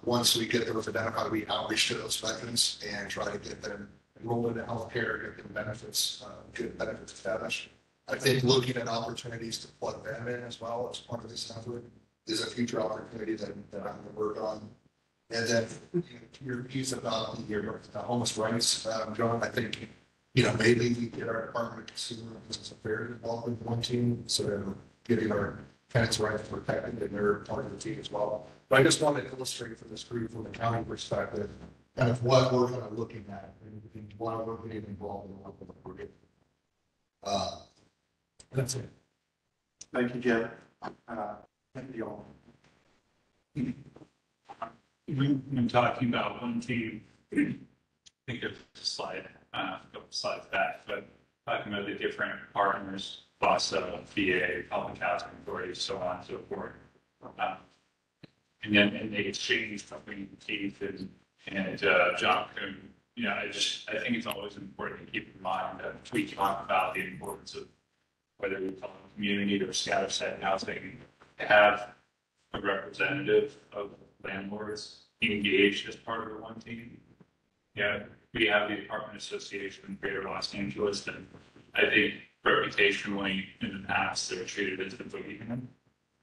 Once we get those identified, we outreach to those veterans and try to get them enrolled into healthcare, get them benefits, good benefits established. I think looking at opportunities to plug them in as well as part of this effort is a future opportunity that I'm going to work on. And then your piece about your homeless rights, John, I think, maybe we get our Department of Consumer Business Affairs involved in one team, so they're getting our tenants' rights protected, and they're part of the team as well. But I just wanted to illustrate for this group from the county perspective, kind of what we're kind of looking at and why we're getting involved in what we're getting. That's it. Thank you, Jim. Thank you all. When talking about one team, think of the slide, a couple slides back, but talking about the different partners, VASA, VA, public housing authorities, so on and so forth. And then they exchange between Keith and John Coon. I think it's always important to keep in mind that we talk about the importance of whether we call it community or scatter set housing, to have a representative of landlords engaged as part of the one team. We have the Apartment Association in Greater Los Angeles, and I think reputationally in the past they're treated as the boogeyman.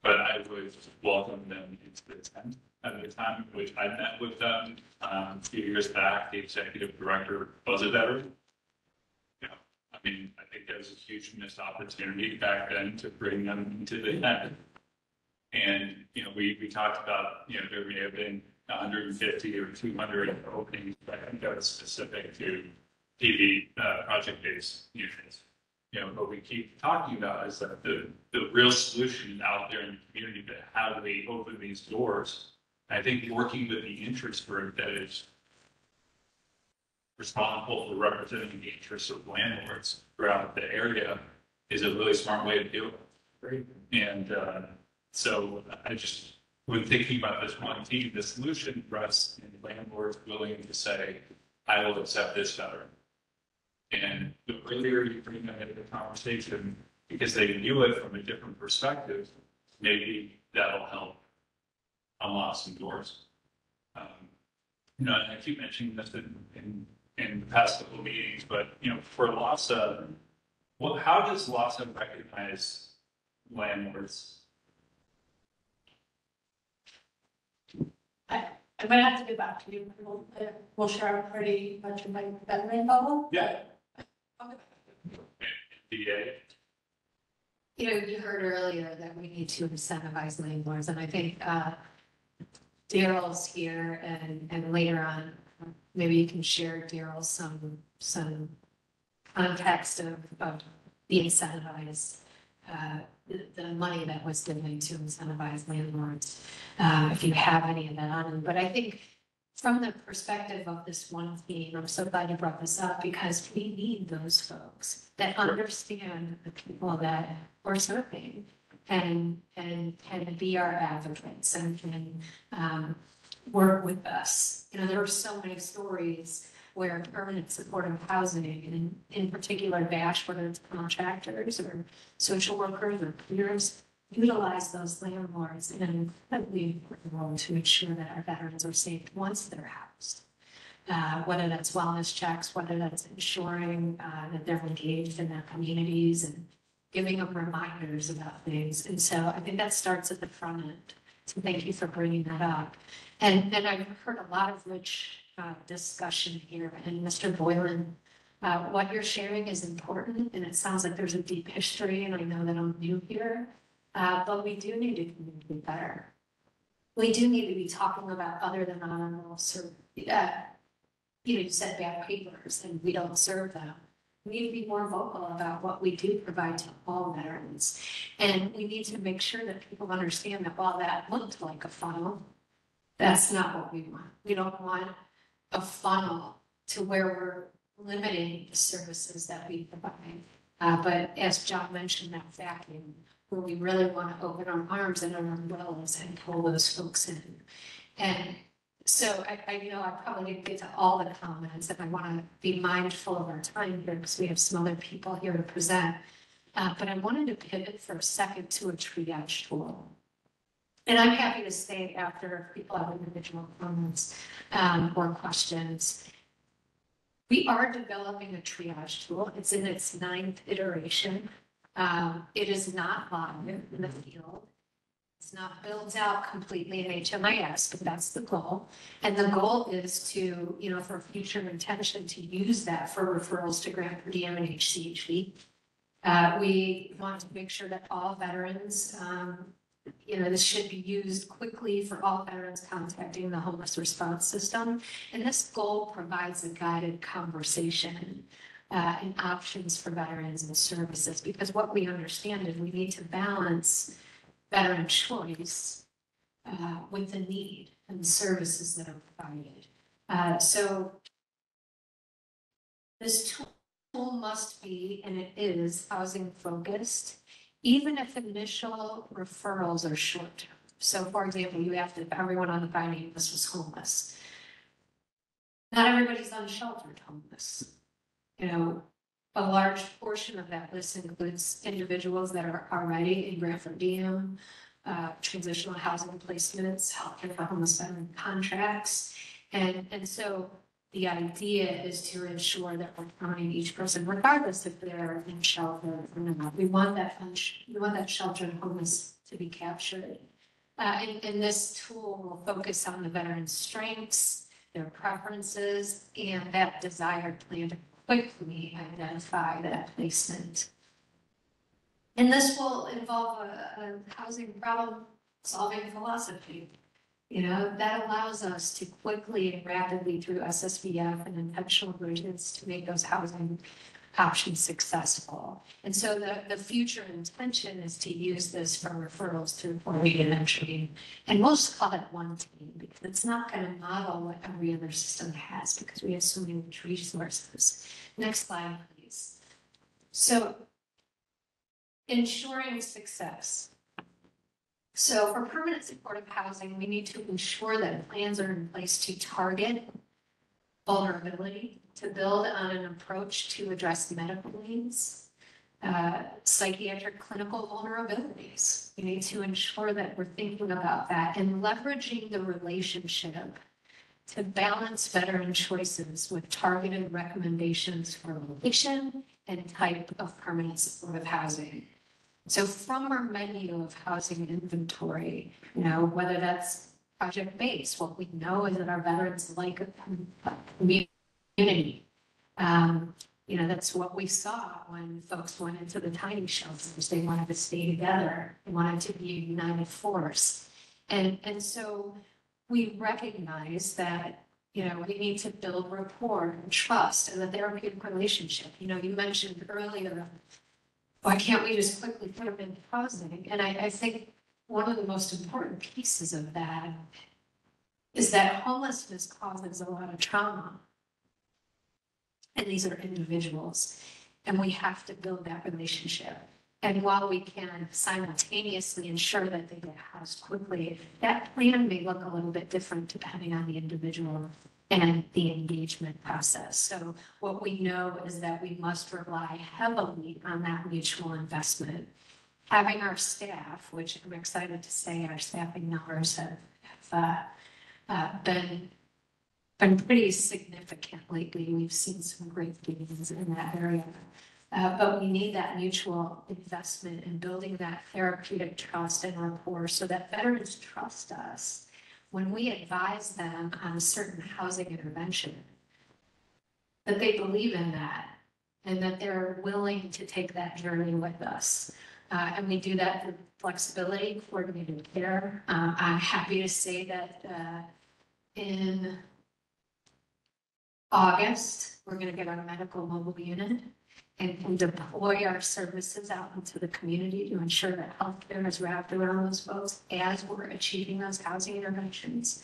But I would welcome them into the tent. At the time in which I met with them a few years back, the executive director was a veteran. I think there was a huge missed opportunity back then to bring them into the tent. And, we talked about, there may have been 150 or 200 openings, but I think that was specific to PV project-based units. What we keep talking about is that the real solution out there in the community, but how do we open these doors? I think working with the interest group that is responsible for representing the interests of landlords throughout the area is a really smart way to do it. Great. And so when thinking about this one team, the solution for us and landlords willing to say, I will accept this veteran. And the earlier you bring them into the conversation, because they view it from a different perspective, maybe that'll help unlock some doors. And I keep mentioning this in the past couple of meetings, but for LASA, how does LASA recognize landlords? I'm gonna have to get back to you. We'll share pretty much in my veteran bubble. Yeah. DA. You heard earlier that we need to incentivize landlords, and I think Daryl's here, and later on, maybe you can share, Daryl, some context of the incentivized, the money that was given to incentivize landlords, if you have any of that on. But I think from the perspective of this one team, I'm so glad you brought this up, because we need those folks that understand the people that we're serving and can be our advocates and can work with us. There are so many stories where permanent supportive housing, and in particular BASH, whether it's contractors or social workers or peers, utilize those landlords in an incredibly important role to ensure that our veterans are safe once they're housed. Whether that's wellness checks, whether that's ensuring that they're engaged in their communities and giving them reminders about things. And so I think that starts at the front end. So thank you for bringing that up. And I've heard a lot of rich discussion here. And Mr. Boylan, what you're sharing is important, and it sounds like there's a deep history, and I know that I'm new here, but we do need to communicate better. We do need to be talking about other than anonymous, or you said bad papers, and we don't serve them. We need to be more vocal about what we do provide to all veterans. And we need to make sure that people understand that while that looked like a funnel, that's not what we want. We don't want a funnel to where we're limiting the services that we provide. But as John mentioned, that vacuum, where we really want to open our arms and our umbrellas and pull those folks in. And so I know I probably didn't get to all the comments, and I want to be mindful of our time here because we have some other people here to present. But I wanted to pivot for a second to a triage tool. And I'm happy to stay after people have individual comments or questions. We are developing a triage tool. It's in its 9th iteration. It is not live in the field. It's not built out completely in HMIS, but that's the goal. And the goal is to, for future intention, to use that for referrals to grant per diem and HCHV. We want to make sure that all veterans, this should be used quickly for all veterans contacting the homeless response system. And this goal provides a guided conversation and options for veterans and services, because what we understand is we need to balance veteran choice with the need and the services that are provided. So this tool must be, and it is, housing focused, even if initial referrals are short term. So for example, you asked if everyone on the finding list was homeless. Not everybody's unsheltered homeless. A large portion of that list includes individuals that are already in grant per diem, transitional housing placements, healthcare for homeless veteran contracts. And so the idea is to ensure that we're counting each person, regardless if they're in shelter or not. We want that sheltered homeless to be captured. And this tool will focus on the veteran's strengths, their preferences, and that desired plan to quickly identify that placement. And this will involve a housing problem solving philosophy. That allows us to quickly and rapidly through SSVF and intentional bridges to make those housing options successful. And so the future intention is to use this for referrals through point and entry. And we'll just call it one team because it's not going to model what every other system has because we have so many resources. Next slide, please. So ensuring success. So for permanent supportive housing, we need to ensure that plans are in place to target vulnerability, to build on an approach to address medical needs, psychiatric clinical vulnerabilities. We need to ensure that we're thinking about that and leveraging the relationship to balance veteran choices with targeted recommendations for location and type of permanent supportive housing. So from our menu of housing inventory, whether that's project-based, what we know is that our veterans like a community. That's what we saw when folks went into the tiny shelters. They wanted to stay together. They wanted to be a united force. And so we recognize that, we need to build rapport and trust and the therapeutic relationship. You mentioned earlier, why can't we just quickly put them into housing? And I think one of the most important pieces of that is that homelessness causes a lot of trauma. And these are individuals, and we have to build that relationship. And while we can simultaneously ensure that they get housed quickly, that plan may look a little bit different depending on the individual and the engagement process. So what we know is that we must rely heavily on that mutual investment. Having our staff, which I'm excited to say our staffing numbers have been pretty significant lately. We've seen some great gains in that area. But we need that mutual investment in building that therapeutic trust and rapport so that veterans trust us when we advise them on a certain housing intervention, that they believe in that and that they're willing to take that journey with us. And we do that through flexibility, coordinated care. I'm happy to say that in August, we're going to get our medical mobile unit and deploy our services out into the community to ensure that healthcare is wrapped around those folks as we're achieving those housing interventions.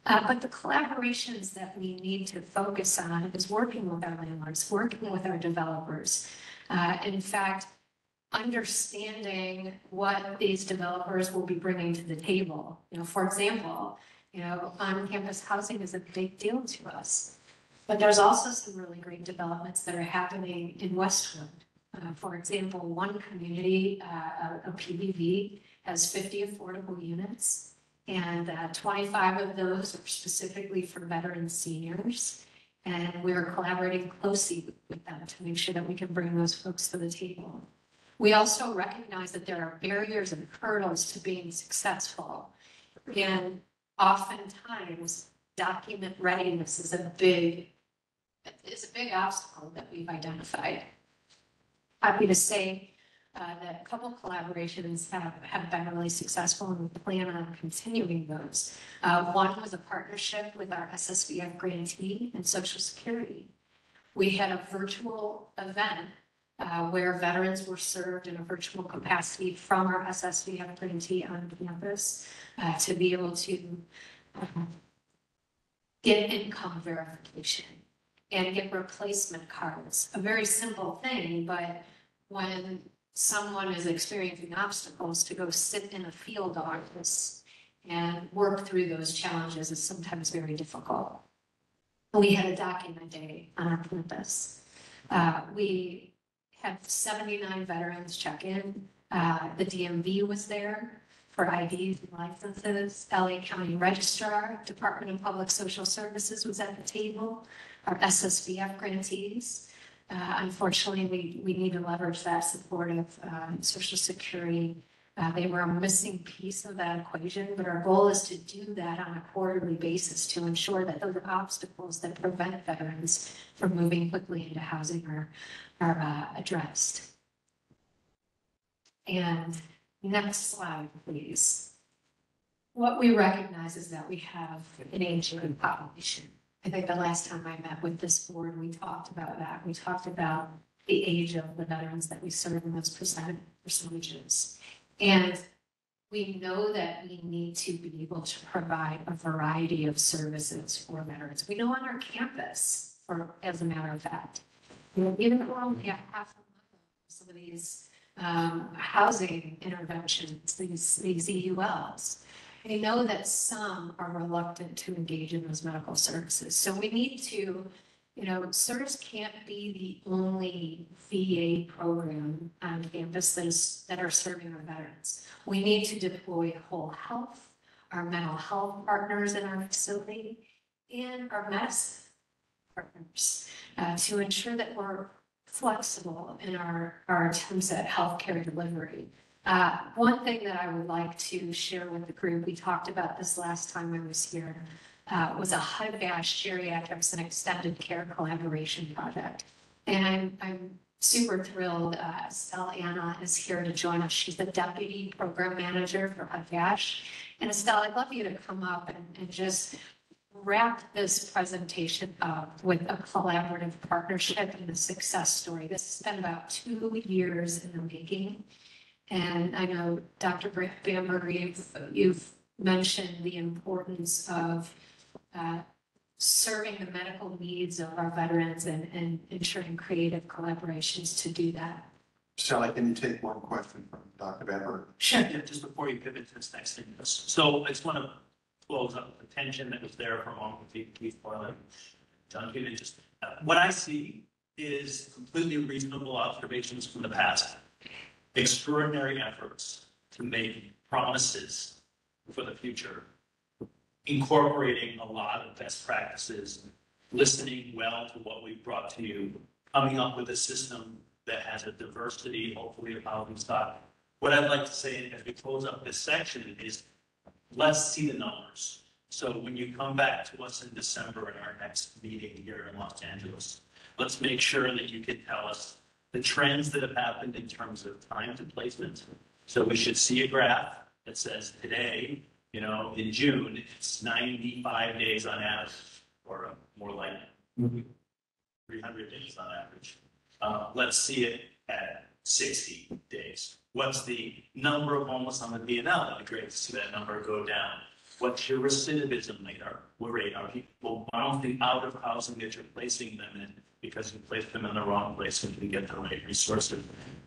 But the collaborations that we need to focus on is working with our landlords, working with our developers, In fact, understanding what these developers will be bringing to the table. For example, on-campus housing is a big deal to us. But there's also some really great developments that are happening in Westwood. For example, one community, a PBV, has 50 affordable units, and 25 of those are specifically for veteran seniors. And we're collaborating closely with them to make sure that we can bring those folks to the table. We also recognize that there are barriers and hurdles to being successful. And oftentimes, document readiness is a big obstacle that we've identified. Happy to say that a couple collaborations have been really successful, and we plan on continuing those. One was a partnership with our SSVF grantee and Social Security. We had a virtual event where veterans were served in a virtual capacity from our SSVF grantee on campus to be able to get income verification and get replacement cards. A very simple thing, but when someone is experiencing obstacles, to go sit in a field office and work through those challenges is sometimes very difficult. We had a document day on our campus. We had 79 veterans check in. The DMV was there for IDs and licenses. LA County Registrar, Department of Public Social Services was at the table. Our SSVF grantees. Unfortunately, we need to leverage that support of Social Security. They were a missing piece of that equation, but our goal is to do that on a quarterly basis to ensure that those obstacles that prevent veterans from moving quickly into housing are addressed. And next slide, please. What we recognize is that we have an aging population. I think the last time I met with this board, we talked about that. We talked about the age of the veterans that we serve in those percentages. And we know that we need to be able to provide a variety of services for veterans. We know on our campus, as a matter of fact, even though we only have half of some of these housing interventions, these EULs, we know that some are reluctant to engage in those medical services. So we need to, CERS can't be the only VA program on campus that are serving our veterans. We need to deploy whole health, our mental health partners in our facility, and our medicine partners to ensure that we're flexible in our attempts at healthcare delivery. One thing that I would like to share with the group, we talked about this last time I was here, was a HUD-VASH geriatrics and extended care collaboration project. And I'm super thrilled. Estelle Anna is here to join us. She's the deputy program manager for HUD-VASH. And Estelle, I'd love you to come up and just wrap this presentation up with a collaborative partnership and a success story. This has been about 2 years in the making. And I know, Dr. Bamber, you've mentioned the importance of serving the medical needs of our veterans and ensuring creative collaborations to do that. Sally, can you take one question from Dr. Bamber? Sure. Yeah, just before you pivot to this next thing. So I just want to close up the tension that was there for a moment with Keith Boyle and John Keenan. Just what I see is completely reasonable observations from the past. Extraordinary efforts to make promises for the future, incorporating a lot of best practices, listening well to what we've brought to you, coming up with a system that has a diversity, hopefully, of housing stock. What I'd like to say as we close up this section is let's see the numbers. So when you come back to us in December in our next meeting here in Los Angeles, let's make sure that you can tell us the trends that have happened in terms of time to placement. So we should see a graph that says today, in June, it's 95 days on average, or more like 300 days on average. Let's see it at 60 days. What's the number of homeless on the BNL? It'd be great to see that number go down. What's your recidivism rate? Are people bouncing out of housing that you're placing them in because you placed them in the wrong place and didn't get the right resources?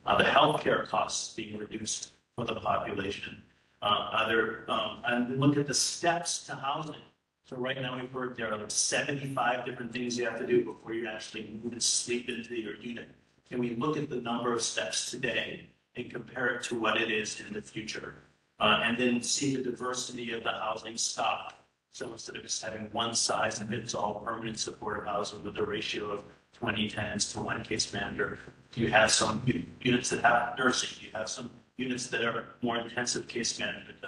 The healthcare costs being reduced for the population. And look at the steps to housing. So right now we've heard there are like 75 different things you have to do before you actually move to sleep into your unit. Can we look at the number of steps today and compare it to what it is in the future? And then see the diversity of the housing stock. So instead of just having one size and fits all permanent supportive housing with a ratio of 20 tenants to one case manager, do you have some units that have nursing? Do you have some units that are more intensive case management?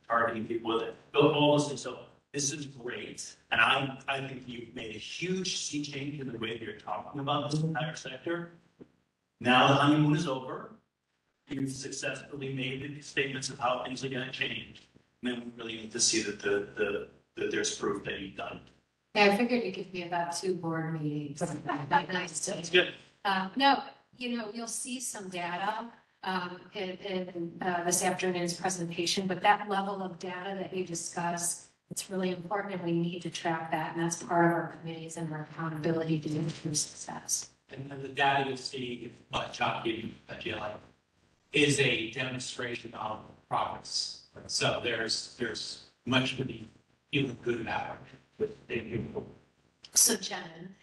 Targeting people with it? All those things. So this is great. And I think you've made a huge sea change in the way that you're talking about this entire sector. Now the honeymoon is over. You've successfully made the statements of how things are going to change. And then we really need to see that that there's proof that you've done. Yeah, I figured it'd give me about 2 board meetings. That's good. No, you'll see some data in this afternoon's presentation, but that level of data that you discussed, it's really important, and we need to track that, and that's part of our committees and our accountability to improve success. And the data you'll see, what Chuck gave you, is a demonstration of progress. So there's much to be feeling good about. So Jen,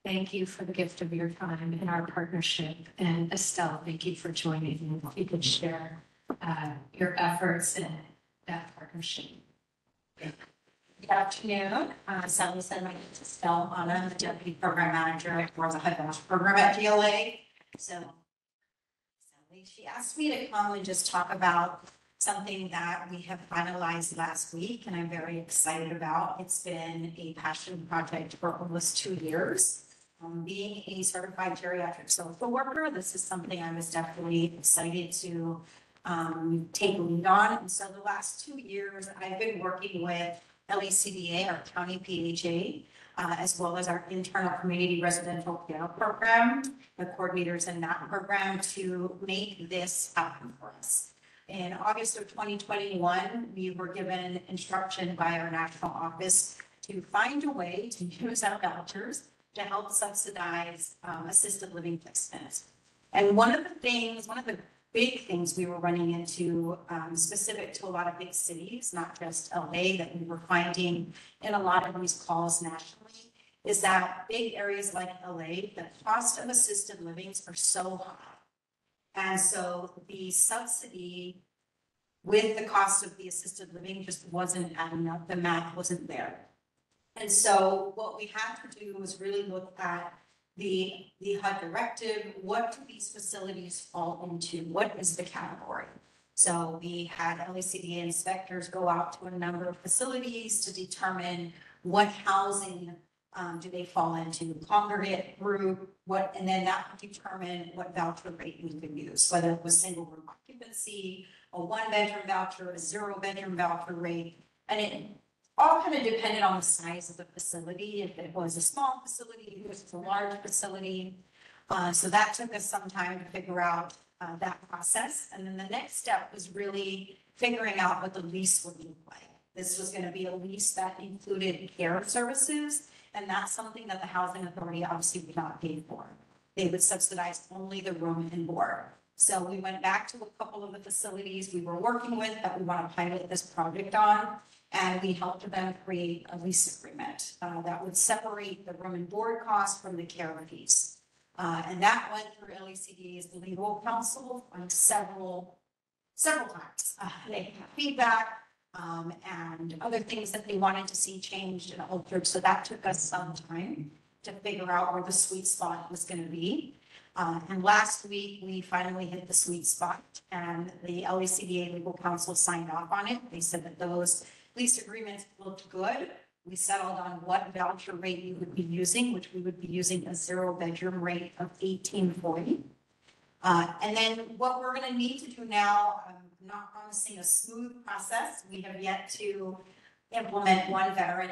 thank you for the gift of your time and our partnership. And Estelle, thank you for joining. If you could share your efforts in that partnership. Good afternoon. So name is Estelle. I'm the Deputy Program Manager for the HUD Voucher Program at GLA. So she asked me to come and just talk about something that we have finalized last week, and I'm very excited about. It's been a passion project for almost 2 years. Being a certified geriatric social worker, this is something I was definitely excited to take lead on. And so the last 2 years, I've been working with LACDA, our county PHA, as well as our internal community residential care program, the coordinators in that program, to make this happen for us. In August of 2021, we were given instruction by our national office to find a way to use our vouchers to help subsidize assisted living placements. And one of the big things we were running into, specific to a lot of big cities, not just LA, that we were finding in a lot of these calls nationally, is that big areas like LA, the cost of assisted livings are so high. And so the subsidy with the cost of the assisted living just wasn't adding up. The math wasn't there. And so what we had to do was really look at the HUD directive. What do these facilities fall into? What is the category? So we had LACDA inspectors go out to a number of facilities to determine what housing do they fall into, congregate group, and then that would determine what voucher rate we could use, whether it was single room occupancy, a 1-bedroom voucher, a 0-bedroom voucher rate. And it all kind of depended on the size of the facility. If it was a small facility, if it was a large facility. So that took us some time to figure out that process. And then the next step was really figuring out what the lease would look like. This was going to be a lease that included care services. And that's something that the housing authority obviously would not pay for. They would subsidize only the room and board. So we went back to a couple of the facilities we were working with that we want to pilot this project on, and we helped them create a lease agreement that would separate the room and board costs from the care piece. And that went through LACDA's legal counsel on several times. They had feedback. And other things that they wanted to see changed and altered. So that took us some time to figure out where the sweet spot was going to be. And last week, we finally hit the sweet spot, and the LACDA legal counsel signed off on it. They said that those lease agreements looked good. We settled on what voucher rate you would be using, which we would be using a 0-bedroom rate of $1,840. And then what we're going to need to do now, I'm not promising a smooth process. We have yet to implement one veteran.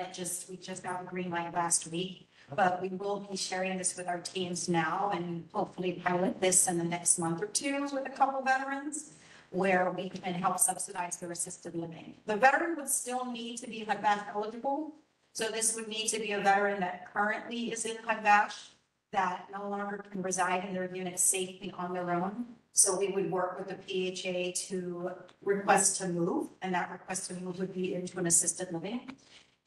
We just got a green light last week, but we will be sharing this with our teams now and hopefully pilot this in the next month or two with a couple veterans. where we can help subsidize their assisted living. The veteran would still need to be HUD-VASH eligible. So this would need to be a veteran that currently is in HUD-VASH that no longer can reside in their unit safely on their own. So we would work with the PHA to request to move, and that request to move would be into an assisted living.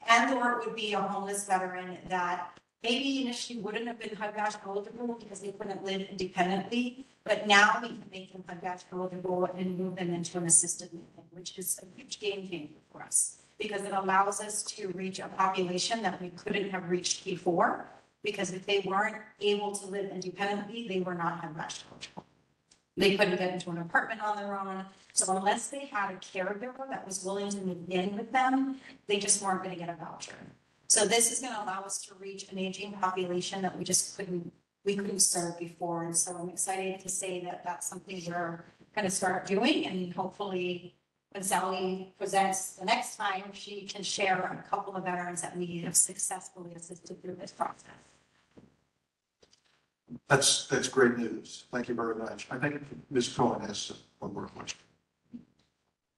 And or it would be a homeless veteran that maybe initially wouldn't have been HUD-VASH eligible because they couldn't live independently, but now we can make them HUD-VASH eligible and move them into an assisted living, which is a huge game changer for us because it allows us to reach a population that we couldn't have reached before, because if they weren't able to live independently, they were not HUD-VASH eligible. They couldn't get into an apartment on their own. So unless they had a caregiver that was willing to move in with them, they just weren't going to get a voucher. So this is going to allow us to reach an aging population that we couldn't serve before. And so I'm excited to say that that's something we're going to start doing. And hopefully when Sally presents the next time, she can share a couple of veterans that we have successfully assisted through this process. That's great news. Thank you very much. I think Ms. Cohen has one more question.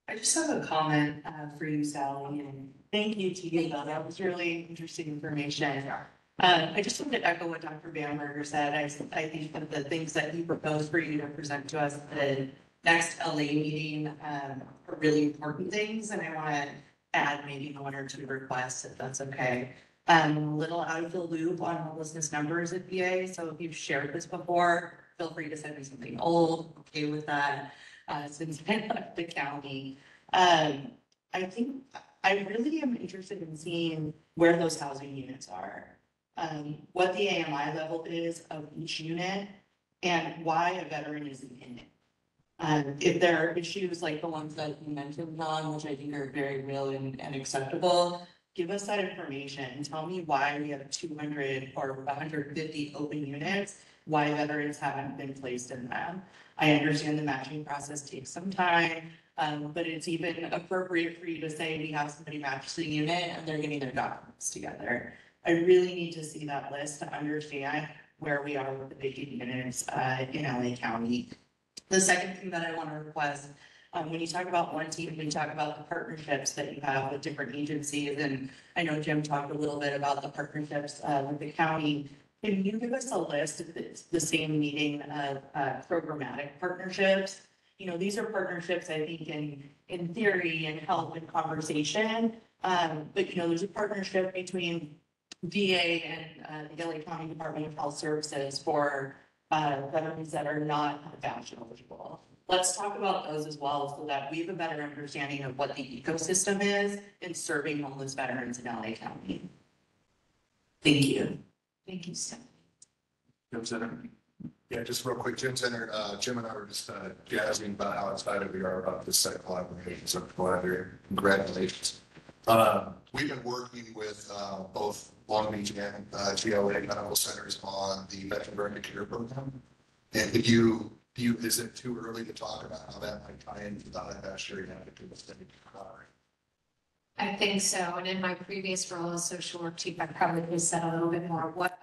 I just have a comment for you, Sally, and thank you to you, though. That was really interesting information. I just wanted to echo what Dr. Bamberger said. I think that the things that he proposed for you to present to us at the next LA meeting are really important things, and I want to add maybe one or two requests, if that's okay. I'm a little out of the loop on homelessness numbers at VA, so if you've shared this before, feel free to send me something old. Okay with that. Since I left the county, I think I really am interested in seeing where those housing units are, what the AMI level is of each unit, and why a veteran isn't in it. If there are issues like the ones that you mentioned, John, which I think are very real and acceptable, give us that information. Tell me why we have 200 or 150 open units, why veterans haven't been placed in them. I understand the matching process takes some time, but it's even appropriate for you to say we have somebody match the unit and they're getting their documents together. I really need to see that list to understand where we are with the vacant units in LA County. The second thing that I want to request, when you talk about one team, when you talk about the partnerships that you have with different agencies, and I know Jim talked a little bit about the partnerships with the county. Can you give us a list, if it's the same meeting, of programmatic partnerships? You know, these are partnerships, I think, in theory and help and conversation. But, you know, there's a partnership between VA and the LA County Department of Health Services for veterans that are not VASH eligible. Let's talk about those as well so that we have a better understanding of what the ecosystem is in serving homeless veterans in LA County. Thank you. Thank you, Stephanie. Jim Center. Yeah, just real quick, Jim Center, Jim and I were just jazzing about how excited we are about this set of collaboration. So congratulations. We've been working with both Long Beach and GLA medical centers on the Veteran Burn Care program. And is it too early to talk about how that might tie into the HUD-VASH sharing advocate study? I think so. And in my previous role as social work chief, I probably said a little bit more what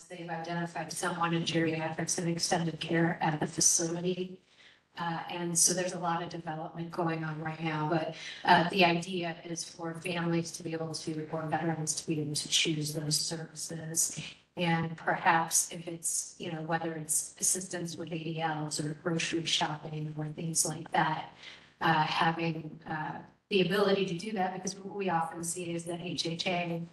they've identified someone in geriatrics and extended care at the facility. And so there's a lot of development going on right now, but the idea is for families to be able to, or veterans to be able to choose those services. And perhaps if it's, you know, whether it's assistance with ADLs or grocery shopping or things like that, having the ability to do that, because what we often see is that HHA,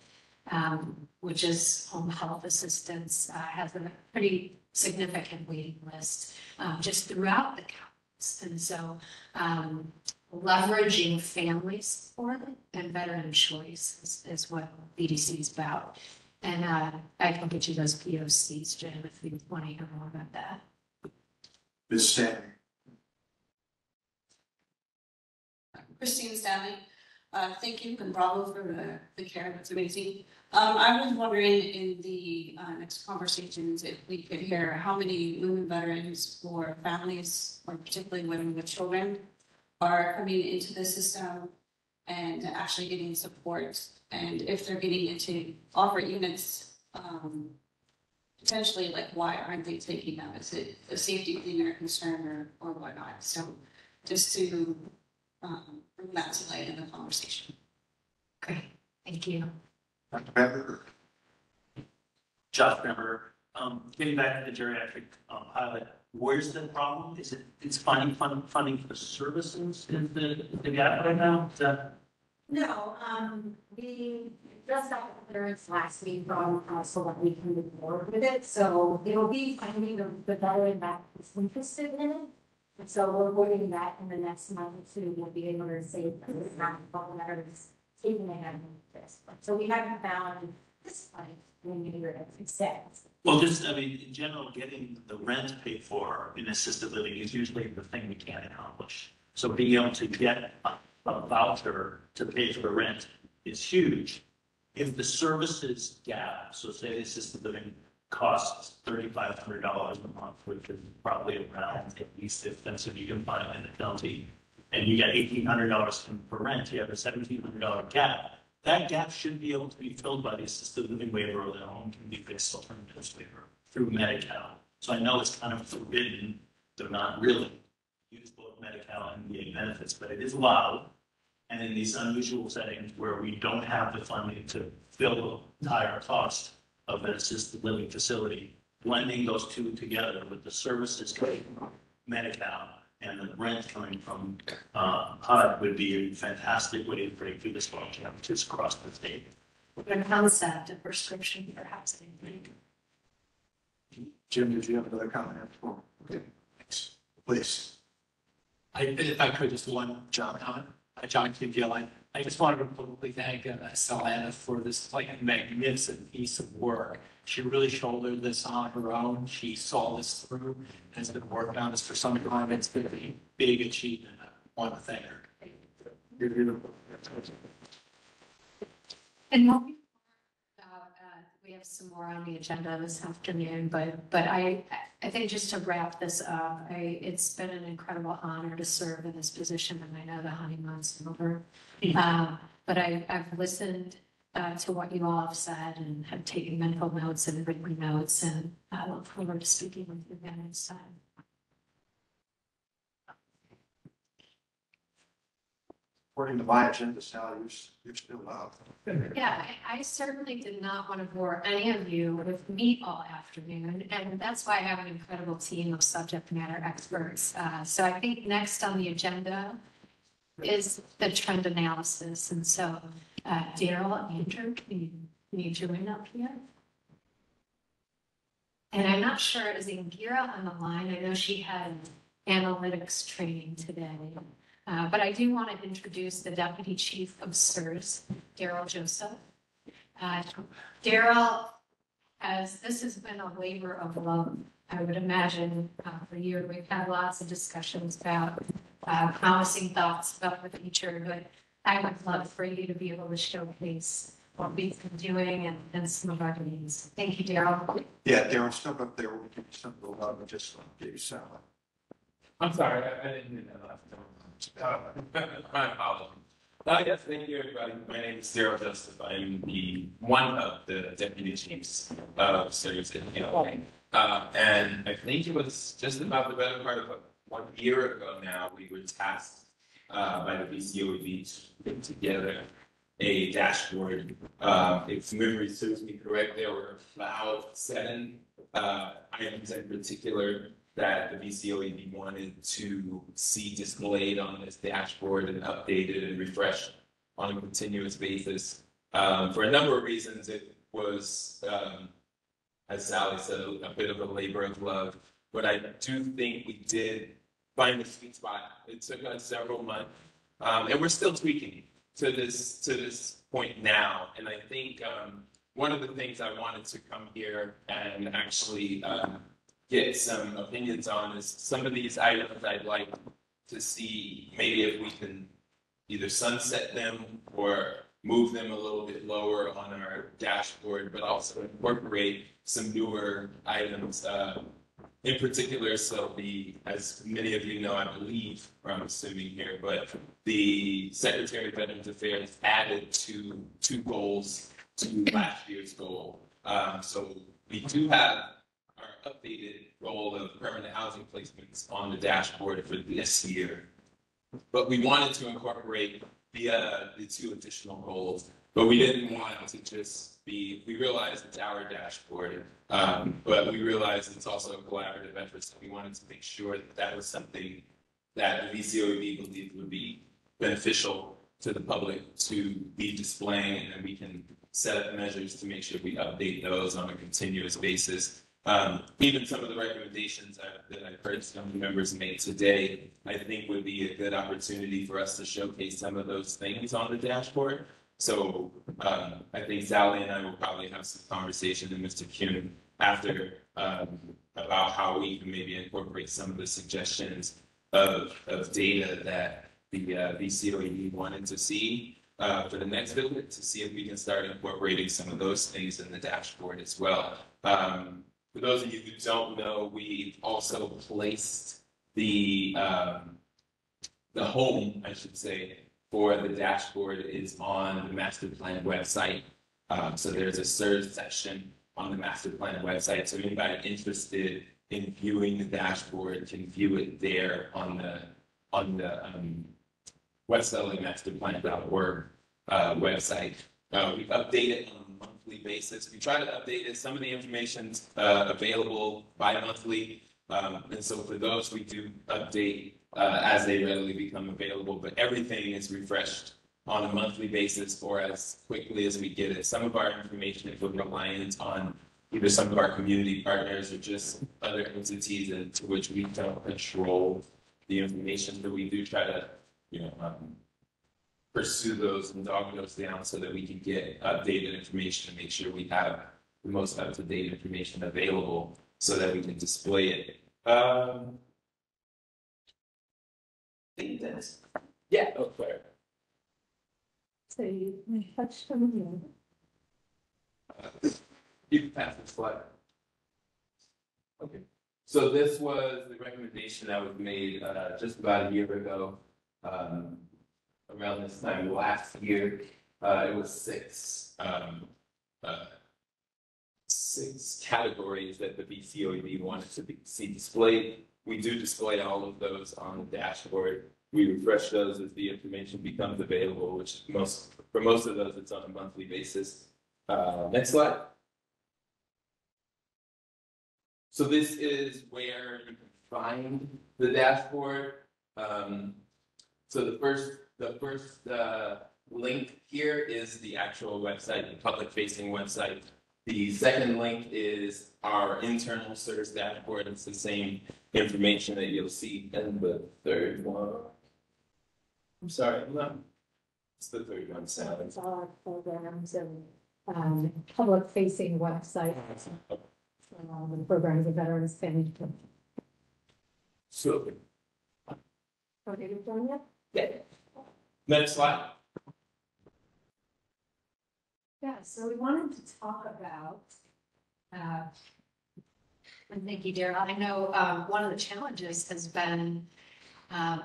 which is home health assistance, has a pretty significant waiting list just throughout the counties. And so leveraging family support and veteran choice is what BDC is about. And I can get you those POCs, Jim, if you want to hear more about that. Ms. Stanley. Christine Stanley. Thank you and bravo for the care. That's amazing. I was wondering in the next conversations if we could hear how many women veterans or families, or particularly women with children, are coming into the system and actually getting support, and if they're getting into offer units, potentially, like, why aren't they taking them? Is it a safety thing or concern or whatnot? So just to bring that to light in the conversation. Great, thank you. Dr. Pepper? Josh Member, getting back to the geriatric pilot, where's the problem? Is it's finding funding for the services is the gap right now? Is that? No, we just got clearance last week from, so that we can move forward with it, so it'll be finding the veteran that is interested in it. And so we're working that in the next month or two, we'll be able to say, it's not all matters, taking ahead of this. So we haven't found this fight when you hear it, it's sad. Well, just, I mean, in general, getting the rent paid for in assisted living is usually the thing we can't accomplish. So being able to get a voucher to pay for the rent is huge. If the services gap, so say assisted living costs $3,500 a month, which is probably around at least the expensive you can find in the county, and you get $1,800 for rent, you have a $1,700 gap. That gap should be able to be filled by the assisted living waiver or the home community-based alternatives waiver through Medi-Cal. So I know it's kind of forbidden, to not really use both Medi-Cal and VA benefits, but it is allowed. And in these unusual settings where we don't have the funding to fill the entire cost of an assisted living facility, blending those two together with the services coming from Medi-Cal and the rent coming from HUD would be a fantastic way to break through this function just across the state. The concept of prescription perhaps. Jim, did you have another comment? Okay, thanks. Please. If I could, just one John comment. John Kigill, I just wanted to publicly thank Salana for this like magnificent piece of work. She really shouldered this on her own. She saw this through and has been working on this for some time. It's been a big achievement. I want to thank her. And we'll be we have some more on the agenda this afternoon, but I think just to wrap this up, it's been an incredible honor to serve in this position, and I know the honeymoon's over. But I've listened to what you all have said and have taken mental notes and written notes, and I look forward to speaking with you again next time. According to my agenda, Sally, you're still out. Yeah, I certainly did not want to bore any of you with me all afternoon, and that's why I have an incredible team of subject matter experts. So I think next on the agenda is the trend analysis, and so Daryl, Andrew, can you join up here? And I'm not sure, is Indira on the line? I know she had analytics training today. But I do want to introduce the Deputy Chief of SIRS, Daryl Joseph. Daryl, as this has been a labor of love, I would imagine for you, we've had lots of discussions about promising thoughts about the future, but I would love for you to be able to showcase what we've been doing and some of our needs. Thank you, Daryl. Yeah, Darren, step up there. We'll give you some of the love and just give you some. I'm sorry, I didn't mean that last time. My apologies. Yes, thank you, everybody. My name is Daryl Joseph. I'm one of the deputy chiefs of SIRS in PLA. And I think it was just about the better part of 1 year ago now, we were tasked by the VCOEB to put together a dashboard. If memory serves me correct, there were about 7 items in particular that the VCOEB wanted to see displayed on this dashboard and updated and refreshed on a continuous basis. For a number of reasons, it was, as Sally said, a bit of a labor of love. But I do think we did find the sweet spot. It took us several months, and we're still tweaking to this point now. And I think one of the things I wanted to come here and actually get some opinions on is some of these items I'd like to see maybe if we can either sunset them or move them a little bit lower on our dashboard, but also incorporate some newer items. In particular, so as many of you know, I believe, or I'm assuming here, but the Secretary of Veterans Affairs added two goals to last year's goal. So we do have our updated goal of permanent housing placements on the dashboard for this year. but we wanted to incorporate the two additional goals, but we didn't want it to just be, we realized it's our dashboard, but we realized it's also a collaborative effort, so we wanted to make sure that that was something that the VCOEB believed would be beneficial to the public to be displaying, and we can set up measures to make sure we update those on a continuous basis. Even some of the recommendations that I've heard some members make today, I think would be a good opportunity for us to showcase some of those things on the dashboard. So I think Sally and I will probably have some conversation with Mr. Kuhn after about how we can maybe incorporate some of the suggestions of data that the VCOEB wanted to see for the next visit, to see if we can start incorporating some of those things in the dashboard as well. For those of you who don't know, we also placed the home, I should say, for the dashboard is on the master plan website. So there's a search section on the master plan website. So anybody interested in viewing the dashboard can view it there on the westlaMasterPlan.org website. We update it on a monthly basis. We try to update it. Some of the information's available bi-monthly. And so for those, we do update as they readily become available, but everything is refreshed on a monthly basis or as quickly as we get it. Some of our information is reliant on either some of our community partners or just other entities into which we don't control the information, but we do try to, pursue those and dog those down so that we can get updated information and make sure we have the most up-to-date information available so that we can display it. I think that's, yeah, Claire. So you touched on You can pass the slide. Okay. So this was the recommendation that was made just about a year ago. Around this time last year, it was six categories that the VCOEB wanted to see displayed. We do display all of those on the dashboard. We refresh those as the information becomes available, which for most of those, it's on a monthly basis. Next slide. So this is where you can find the dashboard. So the first link here is the actual website, the public-facing website. The second link is our internal service dashboard. It's the same information that you'll see in the third one. I'm sorry, no. It's the third one, Sally. it's all our programs and public-facing websites. The programs the veterans can. So, Okay, you've done yet? yeah. Next slide. Yeah, so we wanted to talk about, and thank you, Daryl. I know one of the challenges has been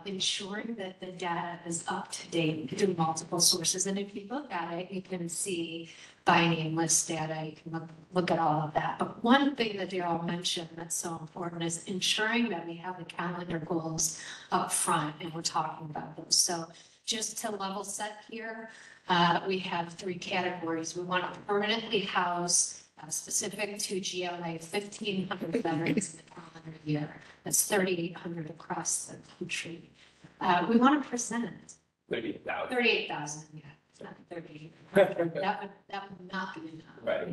ensuring that the data is up to date through multiple sources. And if you look at it, you can see by name list data, you can look at all of that. But one thing that Daryl mentioned that's so important is ensuring that we have the calendar goals up front, and we're talking about those. So just to level set here, we have three categories. We want to permanently house, specific to GLA, 1,500 veterans in the calendar year. That's 3,800 across the country. We want to present 38,000. 38,000, yeah. It's not 38. That would not be enough. Right.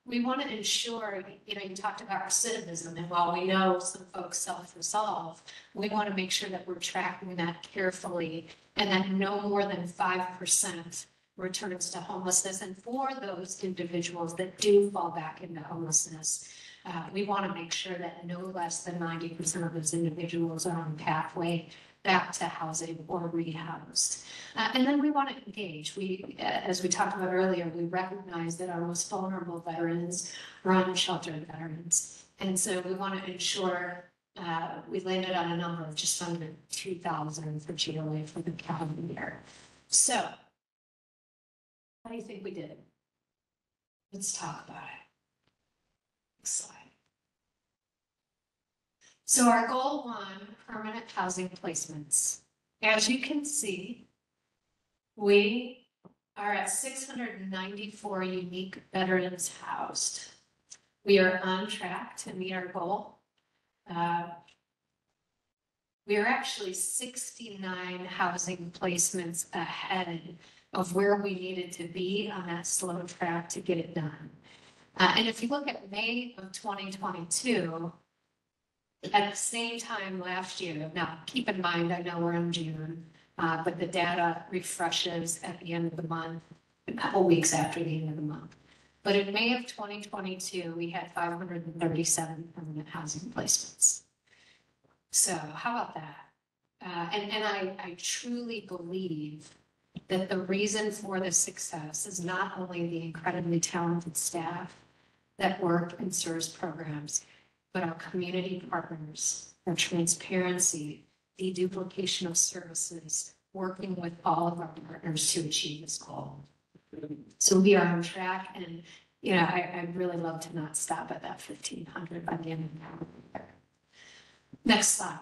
We want to ensure, you talked about recidivism, and while we know some folks self-resolve, we want to make sure that we're tracking that carefully and that no more than 5% returns to homelessness. And for those individuals that do fall back into homelessness, we want to make sure that no less than 90% of those individuals are on pathway back to housing or rehoused. And then we want to engage. As we talked about earlier, we recognize that our most vulnerable veterans are unsheltered veterans. And so we want to ensure we landed on a number of just under 2,000 for GLA for the calendar year. So, how do you think we did? Let's talk about it. Next slide. So our goal one, permanent housing placements. As you can see, we are at 694 unique veterans housed. We are on track to meet our goal. We are actually 69 housing placements ahead of where we needed to be on that slow track to get it done. And if you look at May of 2022, at the same time last year, now keep in mind, I know we're in June, but the data refreshes at the end of the month, a couple weeks after the end of the month. But in May of 2022, we had 537 permanent housing placements. So how about that? And I truly believe that the reason for this success is not only the incredibly talented staff that work and serves programs, but our community partners, our transparency, deduplication of services, working with all of our partners to achieve this goal. So we are on track, and you know, I'd really love to not stop at that 1,500 by the end of the year. Next slide.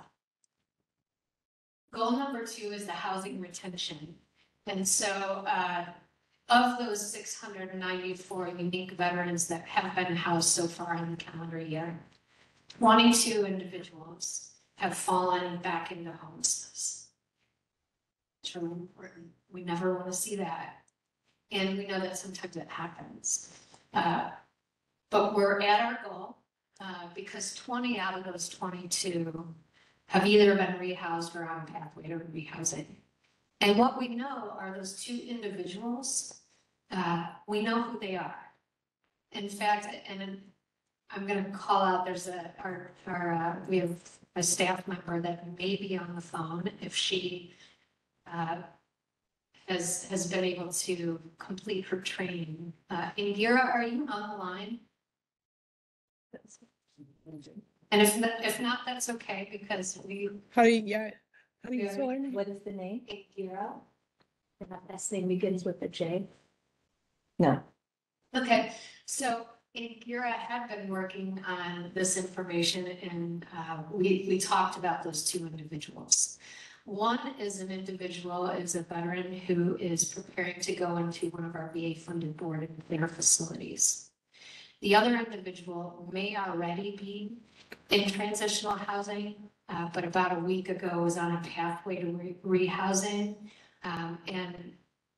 Goal number 2 is the housing retention. And so of those 694 unique veterans that have been housed so far in the calendar year, 22 individuals have fallen back into homelessness. It's really important. We never want to see that. And we know that sometimes it happens. But we're at our goal because 20 out of those 22 have either been rehoused or on a pathway to rehousing. And what we know are those 2 individuals, we know who they are. In fact, and I'm going to call out, there's we have a staff member that may be on the phone if she has been able to complete her training. Indira, are you on the line? And if not, that's okay, because How do you spell her name? What is the name? Indira. And that last name begins with a J? No. Okay, so Indira had been working on this information, and we talked about those 2 individuals. One is an individual, is a veteran who is preparing to go into one of our VA-funded board and care facilities. The other individual may already be in transitional housing, but about a week ago was on a pathway to rehousing. And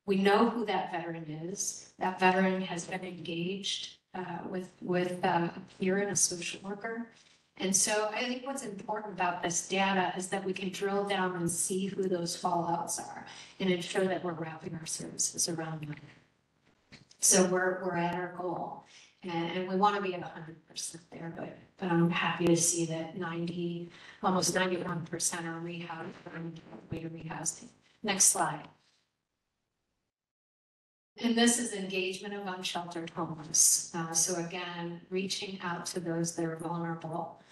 we know who that veteran is. That veteran has been engaged with a peer and a social worker. And so I think what's important about this data is that we can drill down and see who those fallouts are and ensure that we're wrapping our services around them. So we're at our goal. And we want to be at 100% there, but I'm happy to see that almost 91% are way to rehousing. Next slide. And this is engagement of unsheltered homeless. So again, reaching out to those that are vulnerable.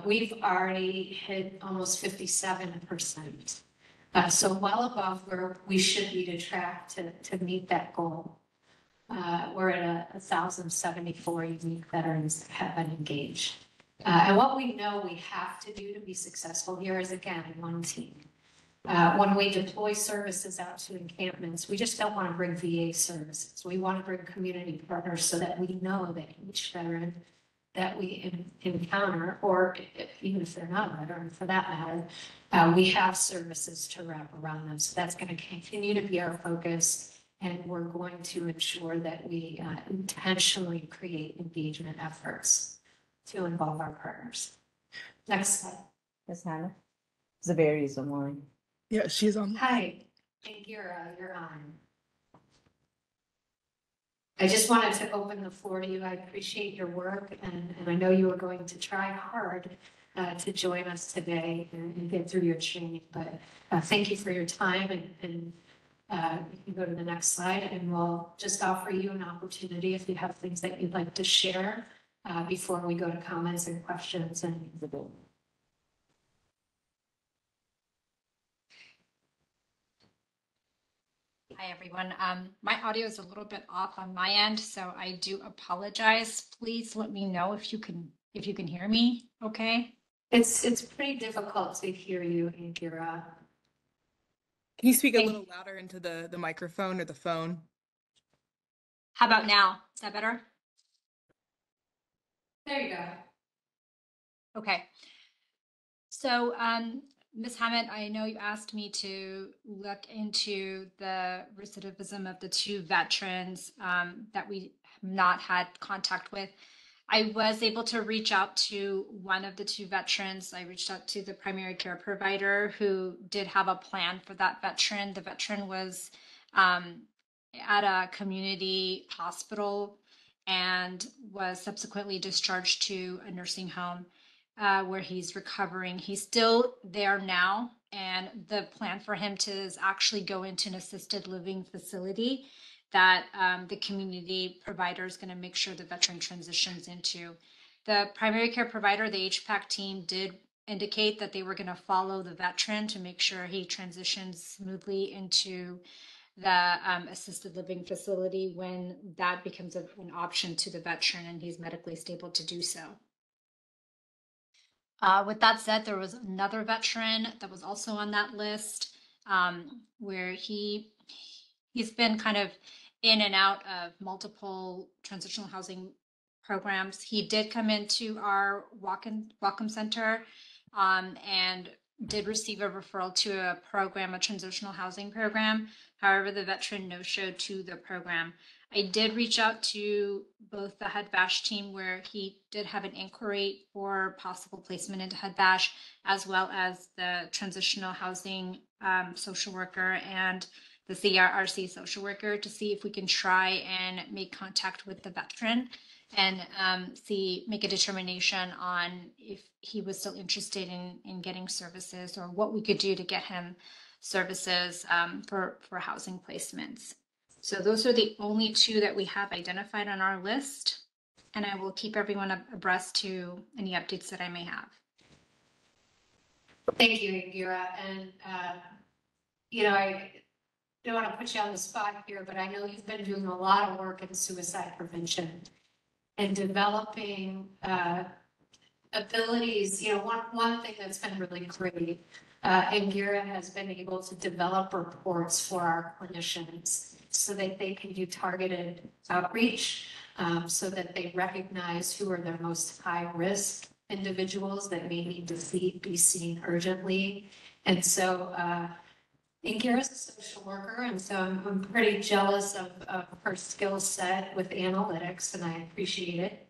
We've already hit almost 57%. So well above where we should be to track to meet that goal. We're at 1,074 unique veterans that have been engaged. And what we know we have to do to be successful here is, again, one team. When we deploy services out to encampments, we just don't want to bring VA services. We want to bring community partners so that we know that each veteran that we encounter, or even if they're not a veteran for that matter, we have services to wrap around them. So that's going to continue to be our focus. And we're going to ensure that we intentionally create engagement efforts to involve our partners. Next slide. Ms. Hannah? Zaveri is online. Yeah, she's on. Hi, Indira, you're on. I just wanted to open the floor to you. I appreciate your work, and I know you are going to try hard to join us today and get through your training. But thank you for your time, and you can go to the next slide, and we'll just offer you an opportunity if you have things that you'd like to share before we go to comments and questions and the board. Hi, everyone. My audio is a little bit off on my end, so I do apologize. Please let me know if you can hear me, okay? It's pretty difficult to hear you, Indira. Can you speak a little louder into the microphone or the phone? How about now? Is that better? There you go. Okay. So, Ms. Hammett, I know you asked me to look into the recidivism of the two veterans that we have not had contact with. I was able to reach out to one of the two veterans. I reached out to the primary care provider who did have a plan for that veteran. The veteran was at a community hospital and was subsequently discharged to a nursing home where he's recovering. He's still there now, and the plan for him to is actually go into an assisted living facility that the community provider is going to make sure the veteran transitions into. The primary care provider, the HPAC team, did indicate that they were going to follow the veteran to make sure he transitions smoothly into the assisted living facility when that becomes an option to the veteran and he's medically stable to do so. With that said, there was another veteran that was also on that list where he's been kind of in and out of multiple transitional housing programs. He did come into our welcome center and did receive a referral to a program, a transitional housing program. However, the veteran no-showed to the program. I did reach out to both the HUD Bash team where he did have an inquiry for possible placement into HUD Bash, as well as the transitional housing social worker and the CRRC social worker to see if we can try and make contact with the veteran and make a determination on if he was still interested in getting services or what we could do to get him services for housing placements. So those are the only two that we have identified on our list, and I will keep everyone abreast to any updates that I may have. Thank you, Indira. And, I don't want to put you on the spot here, but I know you've been doing a lot of work in suicide prevention and developing abilities. One thing that's been really great, Indira has been able to develop reports for our clinicians so that they can do targeted outreach, so that they recognize who are their most high-risk individuals that may need to be seen urgently. And so Indira's a social worker, and so I'm pretty jealous of her skill set with analytics, and I appreciate it.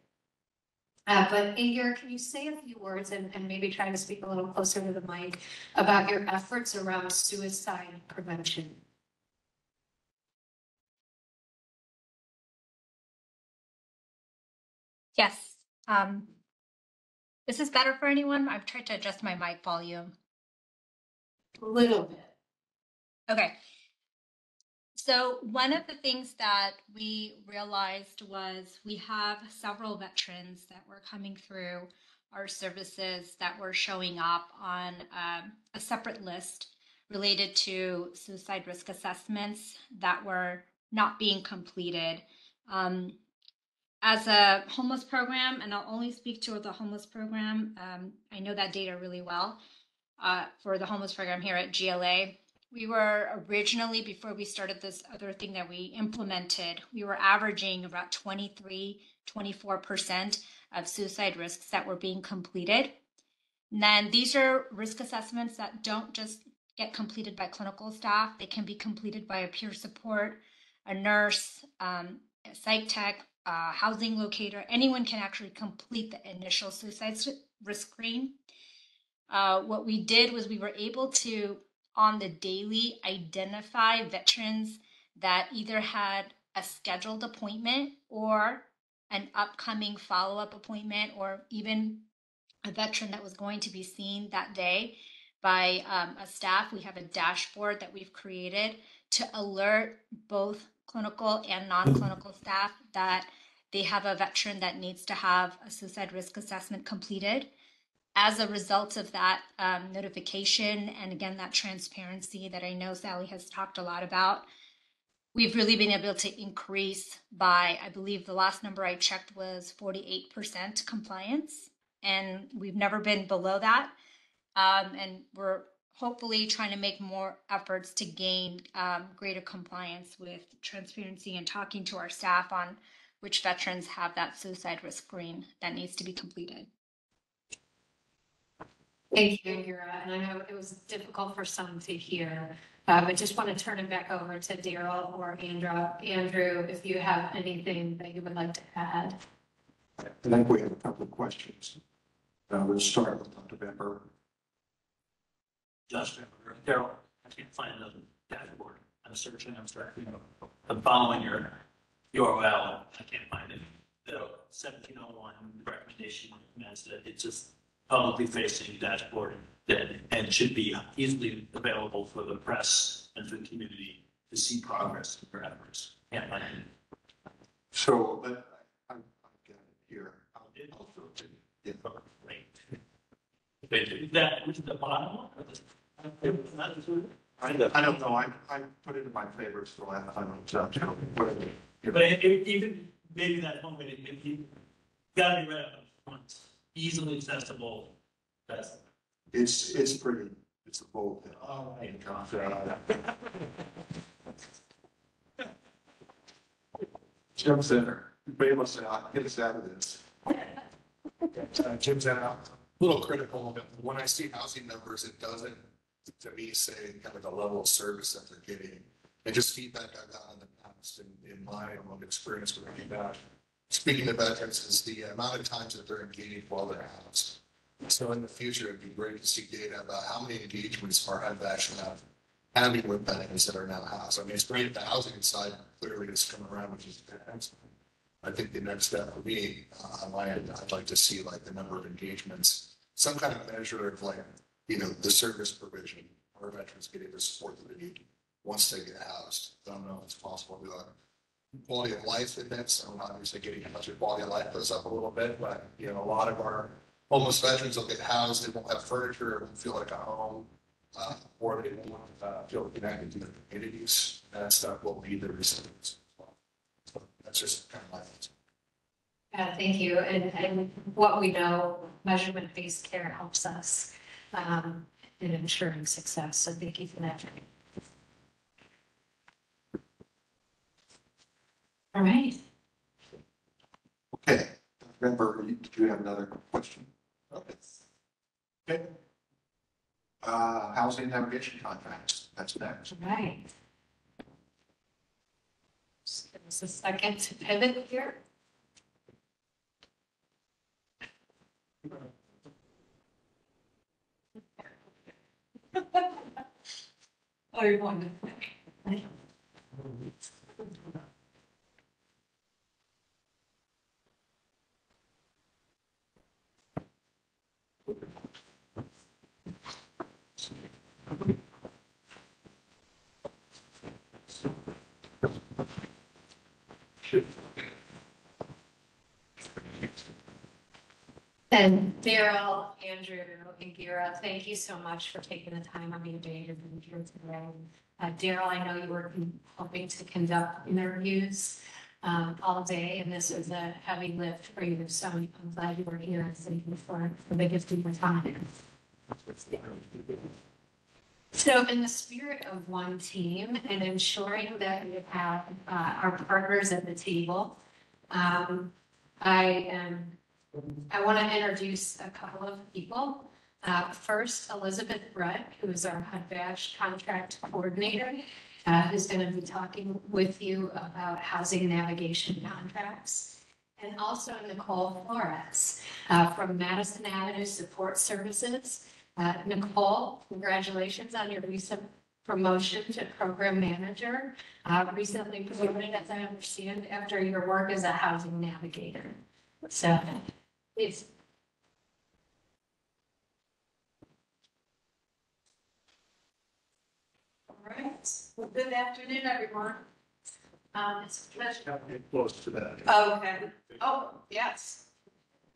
But Indira, can you say a few words and maybe try to speak a little closer to the mic about your efforts around suicide prevention? Yes. Is this better for anyone? I've tried to adjust my mic volume. A little bit. Okay. So one of the things that we realized was we have several veterans that were coming through our services that were showing up on a separate list related to suicide risk assessments that were not being completed. As a homeless program, and I'll only speak to the homeless program, I know that data really well for the homeless program here at GLA. We were originally, before we started this other thing that we implemented, we were averaging about 24% of suicide risks that were being completed. And then these are risk assessments that don't just get completed by clinical staff. They can be completed by a peer support, a nurse, a psych tech, housing locator. Anyone can actually complete the initial suicide risk screen. What we did was we were able to, on the daily, identify veterans that either had a scheduled appointment or an upcoming follow-up appointment, or even a veteran that was going to be seen that day by a staff. We have a dashboard that we've created to alert both clinical and non-clinical staff that they have a veteran that needs to have a suicide risk assessment completed. As a result of that notification, and again, that transparency that I know Sally has talked a lot about, we've really been able to increase by, I believe the last number I checked was 48% compliance. and we've never been below that. And we're hopefully trying to make more efforts to gain greater compliance with transparency and talking to our staff on which veterans have that suicide risk screen that needs to be completed. Thank you, Indira. And I know it was difficult for some to hear, but just want to turn it back over to Daryl or Andrew, if you have anything that you would like to add. I think we have a couple of questions. We'll start with Dr. Bamber. Justin, Daryl, I can't find the dashboard. I'm searching, I'm following your URL. I can't find it. The 1701 recommendation recommends that it's just publicly facing dashboard and should be easily available for the press and for the community to see progress in your efforts. Can't find it. So I've got it here. I'll throw it to you. Yeah. Great. That, which is the bottom one? I don't know. I put it in my favorites for last time. Whatever. But even maybe that home, if you gotta be read up once, easily accessible. It's pretty. It's a bold. All right. Jim Center, bail us out, get us out of this. Jim Zenow, a little critical, but when I see housing numbers, it doesn't, to me, say kind of the level of service that they're getting. And just feedback I've gotten in the past in my own experience working that. Speaking of veterans, is the amount of times that they're engaged while they're housed. So in the future, it'd be great to see data about how many engagements our HUD actually have having with veterans that are now housed. I mean, it's great if the housing side clearly is coming around, which is excellent. I think the next step for me, on my end, I'd like to see like the number of engagements, some kind of measure of like, the service provision or veterans getting the support that they need once they get housed. I don't know if it's possible to do a quality of life index. I'm obviously getting as much of quality of life goes up a little bit, but a lot of our homeless veterans will get housed, they won't have furniture, it won't feel like a home, or they won't feel connected to their communities. That stuff will be the recipients. So that's just kind of my thoughts. Thank you. And what we know, measurement-based care helps us in ensuring success. So thank you for that. All right. Okay. Remember, do you have another question? Okay. Housing navigation contracts. That's next. All right. Just give us a second to pivot here. Oh, you're going to. And Daryl, Andrew, and Gira, thank you so much for taking the time on your day to be here today. Daryl, I know you were helping to conduct interviews all day, and this was a heavy lift for you. So I'm glad you were here and thank you for the gift of your time. So in the spirit of one team and ensuring that we have our partners at the table, I want to introduce a couple of people. First, Elizabeth Brett, who is our HUD-VASH contract coordinator, who's going to be talking with you about housing navigation contracts. And also Nicole Flores from Madison Avenue Support Services. Nicole, congratulations on your recent promotion to program manager. Recently promoted, as I understand, after your work as a housing navigator. So it's All right. Well, good afternoon, everyone. It's a pleasure. Get close to that. Oh, okay. Oh, yes.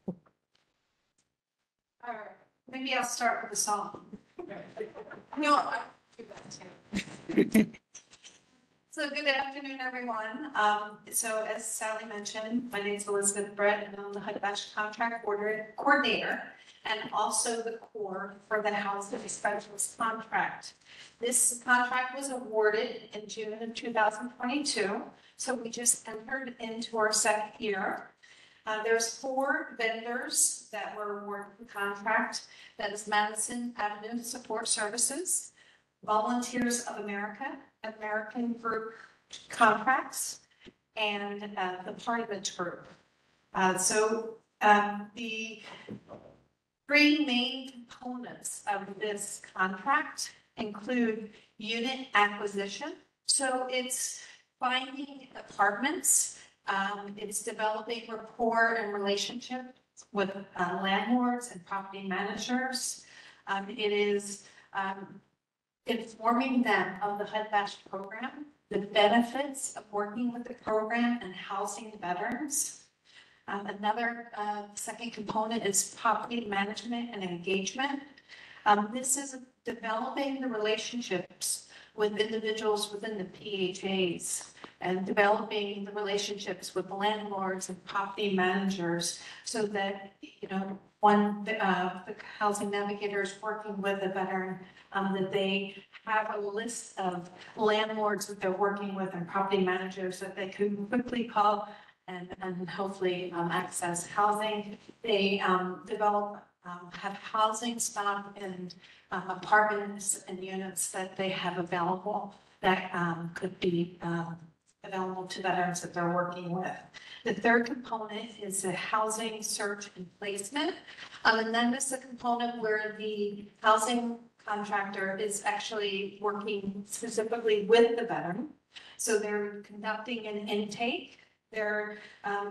All right. Maybe I'll start with a song. No, I do that too. So good afternoon, everyone. So as Sally mentioned, my name is Elizabeth Brett, and I'm the HUD-VASH contract coordinator and also the core for the Housing Specialist contract. This contract was awarded in June of 2022, so we just entered into our second year. There's 4 vendors that were awarded the contract. That is Madison Avenue Support Services, Volunteers of America, American Group Contracts, and the Patriotic Group. The 3 main components of this contract include unit acquisition. So it's finding apartments, it's developing rapport and relationships with landlords and property managers. It is informing them of the HUD-VASH program, the benefits of working with the program and housing veterans. Another second component is property management and engagement. This is developing the relationships with individuals within the PHAs and developing the relationships with landlords and property managers so that, when the housing navigator is working with a veteran, that they have a list of landlords that they're working with and property managers that they can quickly call and hopefully access housing. They have housing stock and apartments and units that they have available that could be available to veterans that they're working with. The third component is the housing search and placement. And then this is a component where the housing contractor is actually working specifically with the veteran. So they're conducting an intake. They're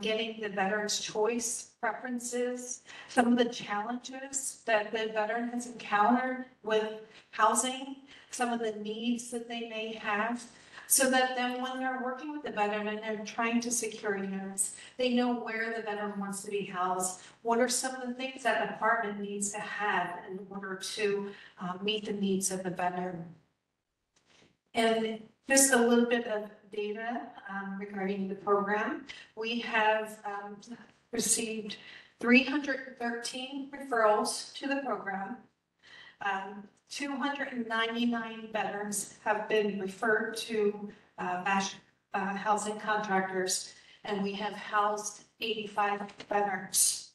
getting the veteran's choice preferences, some of the challenges that the veteran has encountered with housing, some of the needs that they may have, so that then when they're working with the veteran and they're trying to secure units, they know where the veteran wants to be housed. What are some of the things that an apartment needs to have in order to meet the needs of the veteran? And just a little bit of data regarding the program. We have received 313 referrals to the program. 299 veterans have been referred to VASH housing contractors, and we have housed 85 veterans.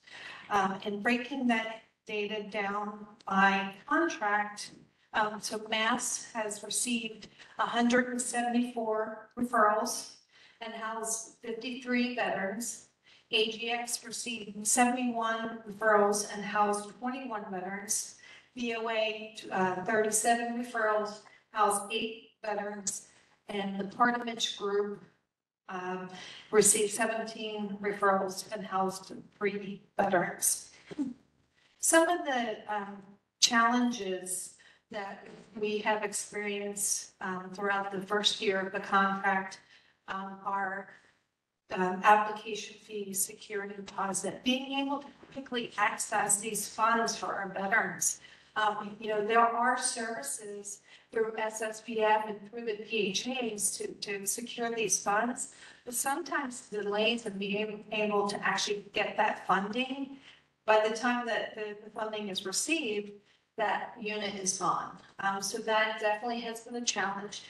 And breaking that data down by contract, so Mass has received 174 referrals and housed 53 veterans. AGX received 71 referrals and housed 21 veterans. VOA, 37 referrals, housed 8 veterans, and the Patriotic group received 17 referrals and housed 3 veterans. Some of the challenges that we have experienced throughout the first year of the contract are application fees, security deposit, being able to quickly access these funds for our veterans. There are services through SSPF and through the PHAs to secure these funds, but sometimes delays in being able to actually get that funding. By the time that the funding is received, that unit is gone. So that definitely has been a challenge.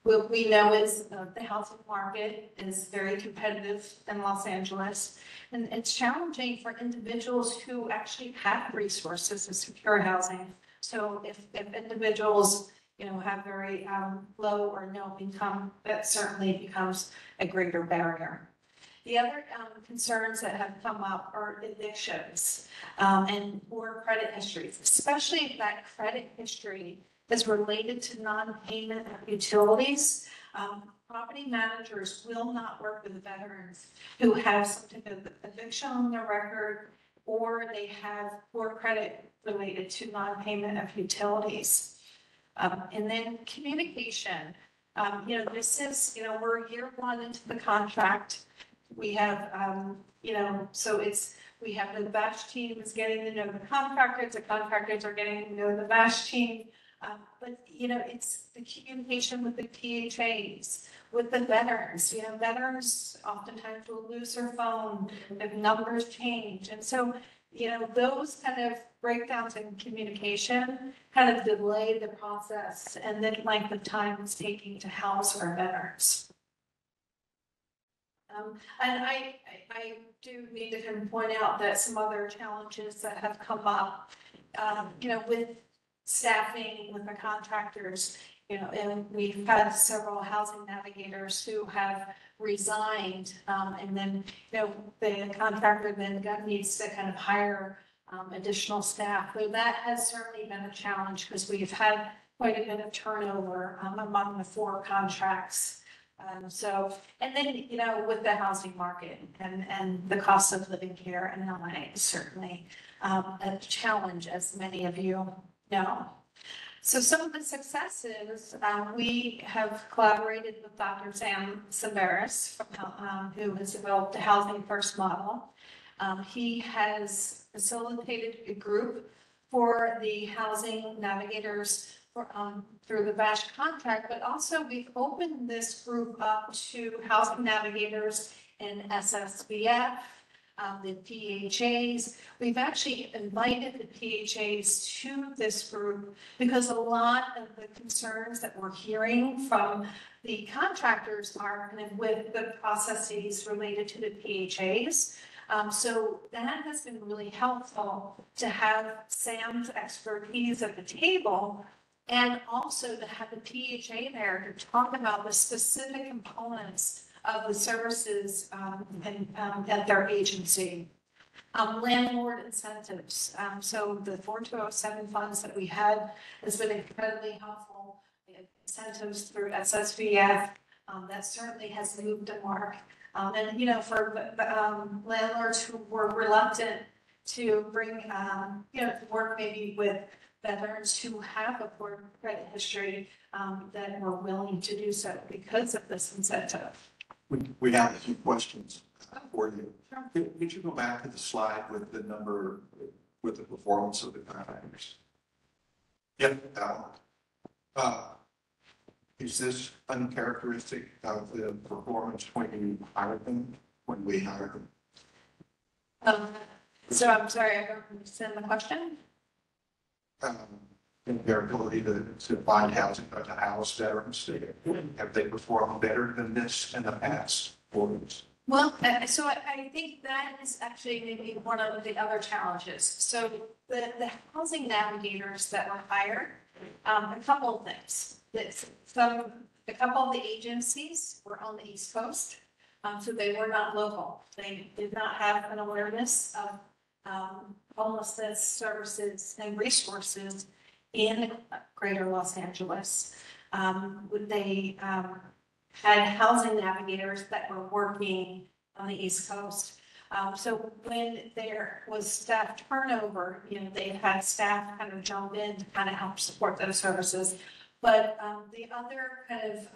What we know is the housing market is very competitive in Los Angeles, and it's challenging for individuals who actually have resources to secure housing. So if individuals, have very low or no income, that certainly becomes a greater barrier. The other concerns that have come up are evictions and poor credit histories, especially if that credit history is related to non-payment of utilities. Property managers will not work with veterans who have some type of eviction on their record, or they have poor credit related to non-payment of utilities. And then communication. This is, we're year 1 into the contract. We have, we have the VASH team is getting to know the contractors are getting to know the VASH team. But it's the communication with the PHAs, with the veterans, veterans oftentimes will lose their phone, the numbers change. And so, those kind of breakdowns in communication kind of delay the process and then length of time it's taking to house our veterans. And I do need to kind of point out that some other challenges that have come up, with staffing, with the contractors, and we've had several housing navigators who have resigned, and then, the contractor then needs to kind of hire additional staff. So that has certainly been a challenge because we've had quite a bit of turnover among the 4 contracts. And then, with the housing market and the cost of living here in LA is certainly a challenge, as many of you know. So some of the successes, we have collaborated with Dr. Sam Severis, who has developed the Housing First model. He has facilitated a group for the housing navigators through the VASH contract, but also we've opened this group up to housing navigators in SSVF, the PHAs. We've actually invited the PHAs to this group because a lot of the concerns that we're hearing from the contractors are kind of with the processes related to the PHAs. So that has been really helpful to have Sam's expertise at the table and also to have the PHA there to talk about the specific components of the services at their agency. Landlord incentives. So the 4207 funds that we had has been incredibly helpful. The incentives through SSVF, that certainly has moved the mark. And, for landlords who were reluctant to bring, to work maybe with veterans who have a poor credit history, that were willing to do so because of this incentive. We have a few questions for you. Could you go back to the slide with the number, with the performance of the contractors? Yep, that one. Is this uncharacteristic of the performance when you hired them, when we hired them? So I'm sorry, I don't understand the question. Their ability to find housing, or to house veterans, have they performed better than this in the past? Well, so I think that is actually maybe one of the other challenges. So the housing navigators that were hired, a couple of things. A couple of the agencies were on the East Coast, so they were not local. They did not have an awareness of homelessness services and resources in Greater Los Angeles. They had housing navigators that were working on the East Coast. So when there was staff turnover, they had staff kind of jump in to kind of help support those services. But the other kind of,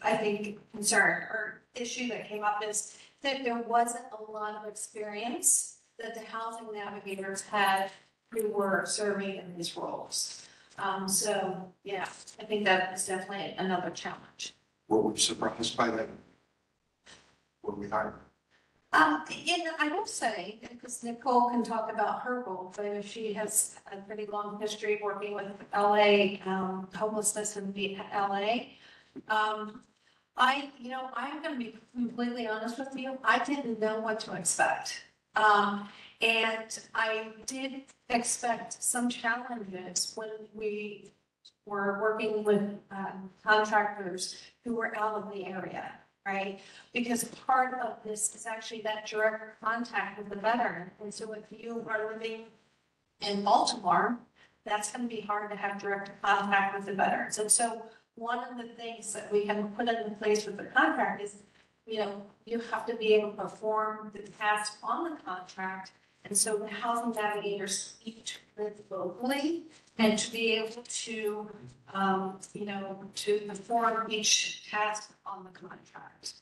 I think concern or issue that came up is that there wasn't a lot of experience that the housing navigators had who were serving in these roles. So yeah, I think that is definitely another challenge. Were we surprised by that? Were we hired? I will say, because Nicole can talk about her role, but she has a pretty long history working with LA, homelessness in LA. I'm going to be completely honest with you. I didn't know what to expect. And I did expect some challenges when we were working with contractors who were out of the area, right? Because part of this is actually that direct contact with the veteran. And so if you are living in Baltimore, that's going to be hard to have direct contact with the veterans. And so one of the things that we have put into place with the contract is, you have to be able to perform the task on the contract. And so the housing navigators each live locally and to be able to, to perform each task on the contract.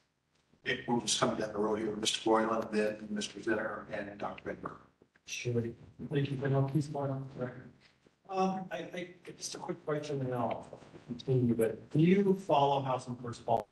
We'll just come down the road here, Mr. Boylan, then Mr. Zinner, and Dr. Benberg. Sure. Thank you, Ben. I'll please point on the record. Just a quick question and I'll continue, but do you follow Housing First Policy?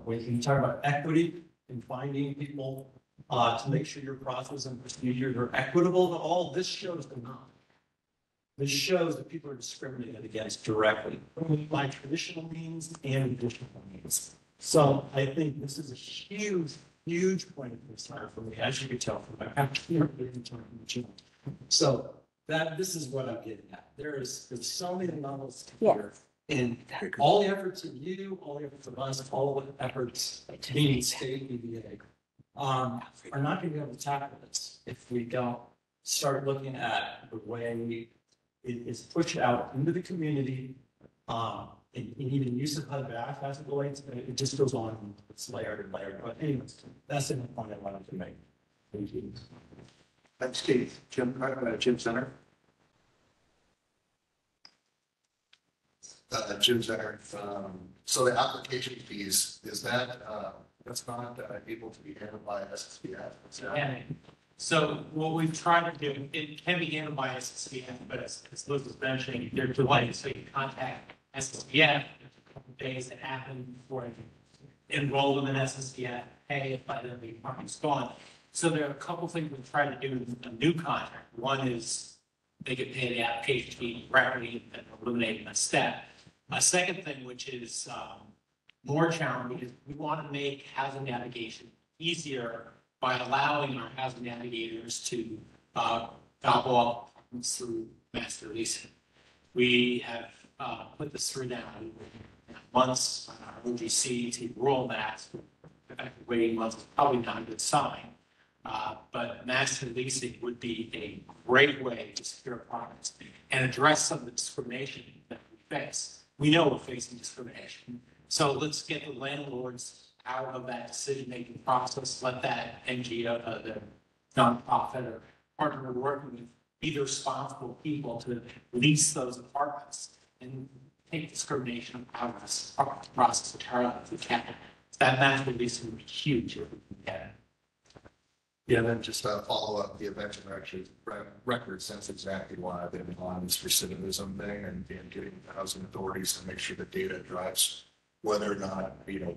When you talk about equity and finding people to make sure your process and procedures are equitable to all, this shows them not. This shows that people are discriminated against directly by traditional means and additional means. So I think this is a huge point of concern for me, as you can tell from my background. So this is what I'm getting at. There's so many levels here. And all the efforts of you, all the efforts of us, all the efforts, meaning state EVA, are not going to be able to tackle this if we don't start looking at the way it is pushed out into the community. And even use of HUD back as it relates, it just goes on, it's layered and layered. But anyways, that's the point I wanted to make. Thank you. Thanks, Keith. Jim Center. Jim Center. So the application fees, is that, that's not able to be handled by SSBF? Yeah. So what we've tried to do, it can be handled by SSBF, but as Liz was mentioning, they're delayed, so you contact SSBF, a couple of days that happen before you enroll them in SSBF, pay it, by then the apartment's gone. So there are a couple of things we've tried to do in a new contract. One is they could pay the application fee directly and eliminating a step. A second thing, which is more challenging, is we want to make housing navigation easier by allowing our housing navigators to gobble up through master leasing. We have put this through now months on our OGC to roll that. In fact, waiting months is probably not a good sign. But master leasing would be a great way to secure apartments and address some of the discrimination that we face. We know we're facing discrimination. So let's get the landlords out of that decision-making process. Let that NGO, the nonprofit or partner we're working with, be the responsible people to lease those apartments and take discrimination out of this process entirely if we can. That master leasing would be huge if we can get it. Yeah, and then just follow up, the event records, that's exactly why I've been on this recidivism thing and getting the housing authorities to make sure the data drives whether or not,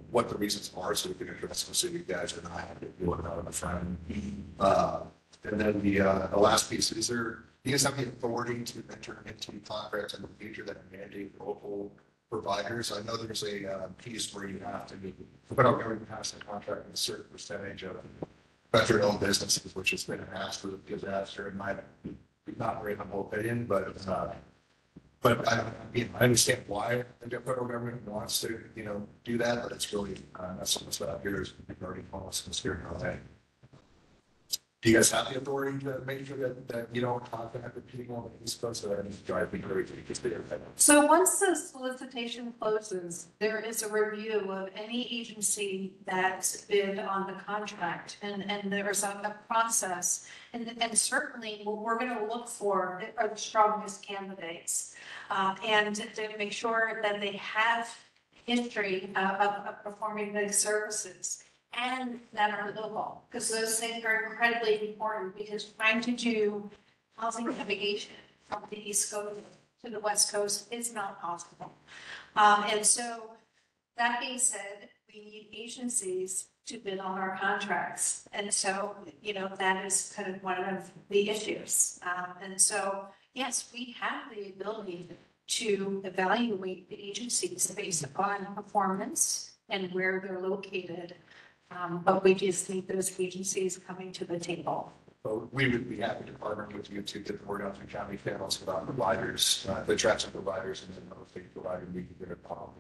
what the reasons are so we can address them so you guys are not doing that on the front. And then the last piece, do you guys have the authority to enter into contracts in the future that mandate local providers? I know there's a piece where you have to be, but I'm going to pass the contract with a certain percentage of veteran-owned businesses, which has been an absolute disaster in my not very humble opinion, but I understand why the federal government wants to, do that, but it's really not so much about here as regarding policy and steering on that. Do you guys have the authority to make sure that you don't contact the people on the East Coast, or that needs to drive me crazy because they're. So once the solicitation closes, there is a review of any agency that's bid on the contract, and there's a process. And certainly what we're gonna look for are the strongest candidates. And to make sure that they have history of performing those services and that are local, because those things are incredibly important, because trying to do housing navigation from the East Coast to the West Coast is not possible. And so that being said, we need agencies to bid on our contracts. And so, you know, that is kind of one of the issues. And so, yes, we have the ability to evaluate the agencies based upon performance and where they're located. But we just need those agencies coming to the table. So we would be happy to partner with you to get the word out to county channels about providers, the attraction providers, and then those state providers we can get a call.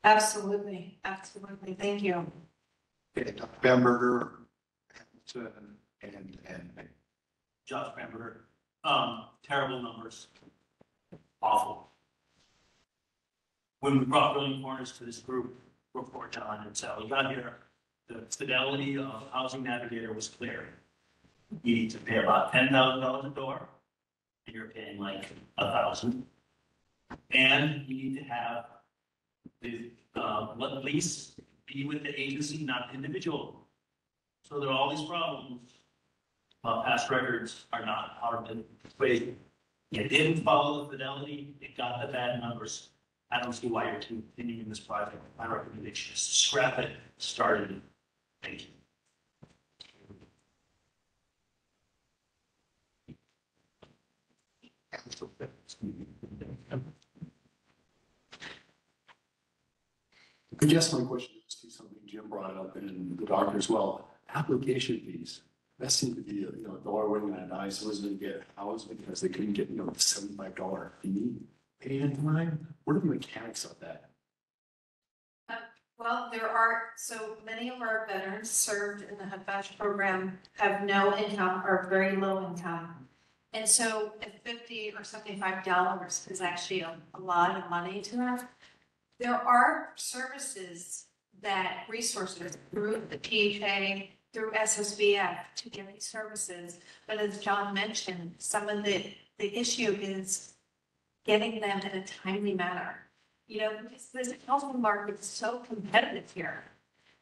Absolutely, absolutely. Thank you. Bamberger, and Josh Bamberger, terrible numbers, awful. When we brought Brilliant Corners to this group report, John, and so we got here, the fidelity of Housing Navigator was clear. You need to pay about $10,000 a door, and you're paying like $1,000. And you need to have the lease be with the agency, not the individual. So there are all these problems. Past records are not our way. You didn't follow the fidelity, it got the bad numbers. I don't see why you're continuing this project. My recommendation is to scrap it, start it. Thank you. I guess my question is to something Jim brought up and the doctor as well. Application fees. That seemed to be, you know, dollar wing that eye. Someone's going to get housed because they couldn't get, you know, the $75 fee paid in time. What are the mechanics of that? Well, there are, so many of our veterans served in the HUD-VASH program have no income or very low income. And so if $50 or $75 is actually a lot of money to them, there are services that resources through the PHA, through SSBF to get these services. But as John mentioned, some of the issue is getting them in a timely manner. You know, this housing market is so competitive here.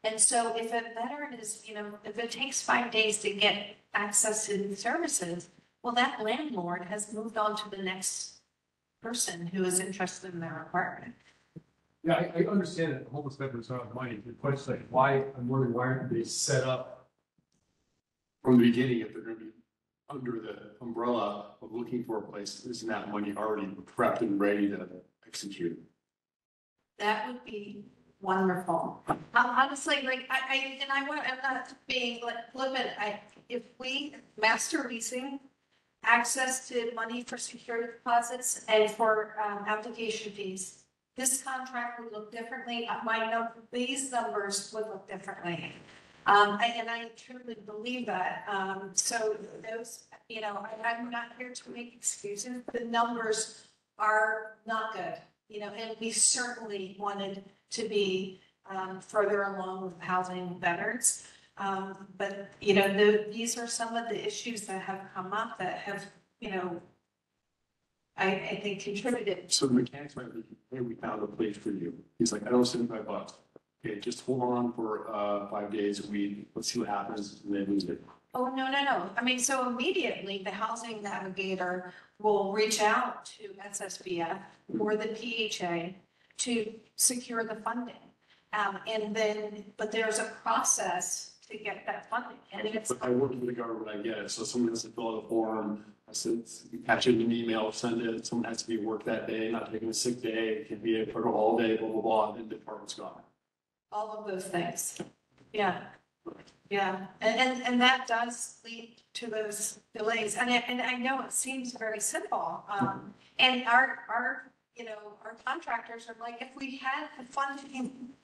And so if a veteran is, you know, if it takes 5 days to get access to these services, well, that landlord has moved on to the next person who is interested in their apartment. Yeah, I understand that homeless veterans don't have money. The question is like, why, I'm wondering, why aren't they set up from the beginning if they're going to be under the umbrella of looking for a place? Isn't that money already prepped and ready to execute? That would be wonderful. Honestly, like I'm not being like flippant. If we master leasing, access to money for security deposits and for application fees, this contract would look differently. These numbers would look differently. And I truly believe that. So those, you know, I'm not here to make excuses. The numbers are not good. You know, and we certainly wanted to be further along with housing veterans. But, you know, these are some of the issues that have come up that have, you know, I think contributed. So the mechanics might be, hey, we found a place for you. He's like, I don't $75. Okay, just hold on for 5 days. Let's see what happens, and then lose it. Oh, no. I mean, so immediately the housing navigator will reach out to SSBF or the PHA to secure the funding. And then, but there's a process to get that funding. And it's. But I work with the government, I get it. So someone has to fill out a form. I said, catch it in an email, send it. Someone has to be at work that day, not taking a sick day. It can be a all day, blah, blah, blah, and the department's gone. All of those things. Yeah. And that does lead to those delays. And I know it seems very simple. And our contractors are like, if we have the funding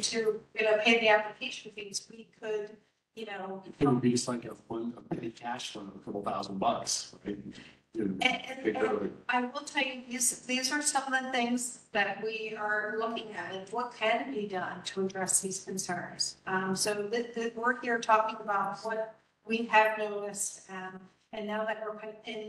to, pay the application fees, we could, you know. It would be just like a petty cash flow, a couple $1,000, right? And I will tell you, these are some of the things that we are looking at and what can be done to address these concerns. So we're here talking about what we have noticed, and now that we're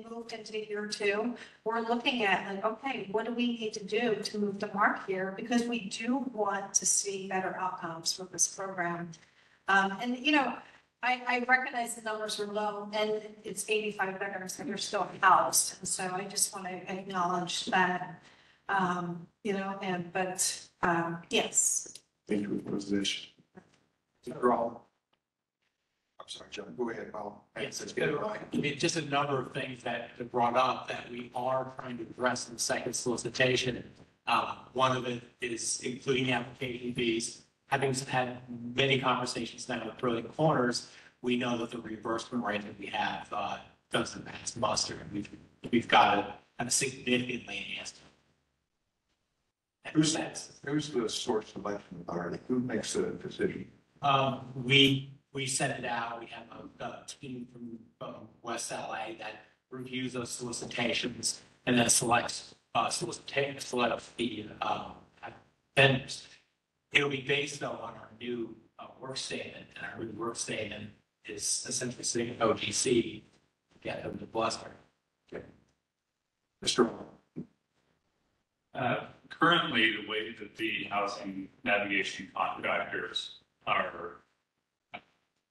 moved into year 2, we're looking at like, okay, what do we need to do to move the mark here? Because we do want to see better outcomes with this program. And you know, I recognize the numbers are low, and it's 85 veterans that are still housed. And so I just want to acknowledge that, you know, yes. Thank you for the position. I'm sorry, John, go ahead, Paul. Yes, it's good. I mean, just a number of things that are brought up that we are trying to address in the second solicitation. One of it is including application fees. Having had many conversations now with Brilliant Corners, we know that the reimbursement rate that we have doesn't pass muster. We've got to have a significantly enhanced. Who's the source selection authority? Who makes the decision? We send it out. We have a team from West LA that reviews those solicitations and then selects the vendors. It'll be based though on our new work statement, and our new work statement is essentially saying OGC to get them to Bluster. Okay. Mr. Currently, the way that the housing navigation contractors are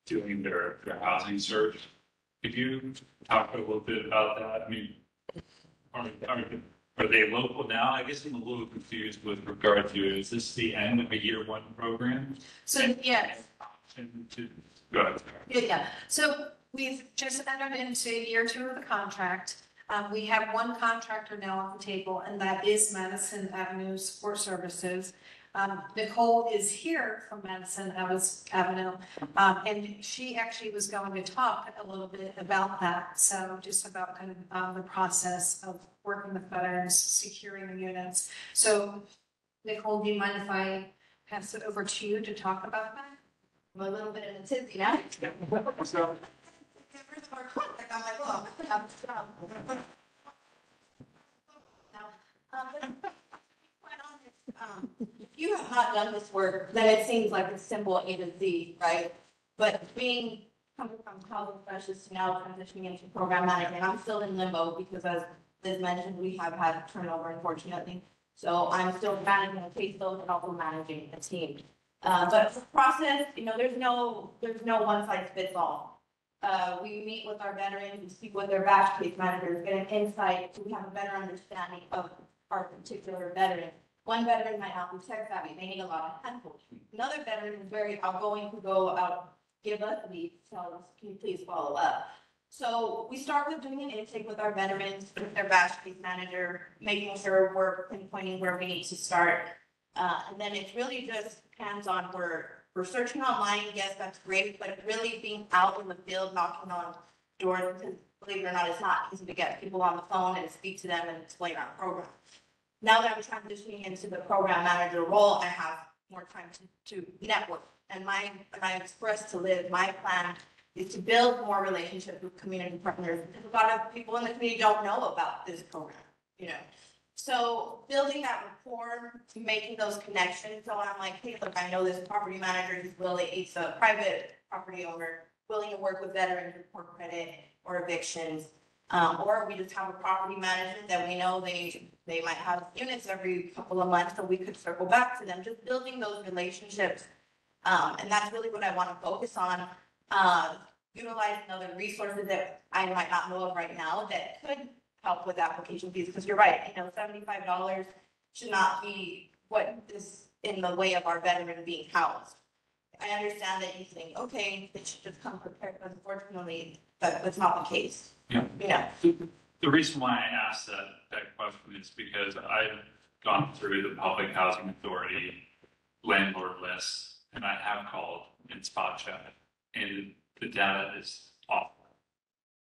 doing their housing search, could you talk a little bit about that? I mean, are they local now? I guess I'm a little confused with regard to, is this the end of a year 1 program? So, yes. Go ahead. Yeah. So we've just entered into year 2 of the contract. We have one contractor now on the table, and that is Madison Avenue Support Services. Nicole is here from Madison Avenue, and she actually was going to talk a little bit about that. So just about kind of the process of working with veterans, securing the units. So Nicole, do you mind if I pass it over to you to talk about that? I'm a little bit in a tizzy now. If you have not done this work, then it seems like it's simple A to Z, right? But coming from college specialist to now transitioning into program management, I'm still in limbo because as Liz mentioned, we have had turnover, unfortunately. So I'm still managing a caseload and also managing a team. But the process, you know, there's no one size fits all. We meet with our veterans, we speak with their batch case managers, get an insight so we have a better understanding of our particular veteran. One veteran might not be tech savvy, they need a lot of handhold. Another veteran is very outgoing, to go out, give us leads, tell us, can you please follow up? So we start with doing an intake with our veterans, with their batch case manager, making sure we're pinpointing where we need to start. And then it's really just hands-on. We're searching online, yes, that's great, but really being out in the field, knocking on doors, because believe it or not, it's not easy to get people on the phone and speak to them and explain our program. Now that I'm transitioning into the program manager role, I have more time to network. And I expressed to Liz, my plan is to build more relationships with community partners, because a lot of people in the community don't know about this program, you know. So building that rapport, making those connections. So I'm like, hey, look, I know this property manager is willing, he's a private property owner, willing to work with veterans with poor credit or evictions. Or we just have a property manager that we know they might have units every couple of months, so we could circle back to them, just building those relationships. And that's really what I want to focus on. Utilizing other resources that I might not know of right now that could help with application fees, because you're right, you know, $75 should not be what is in the way of our veteran being housed. I understand that you think, okay, they should just come prepared, but unfortunately, that's not the case. Yeah. Yeah. The reason why I asked that question is because I've gone through the Public Housing Authority landlord list, and I have called in spot check, and the data is awful.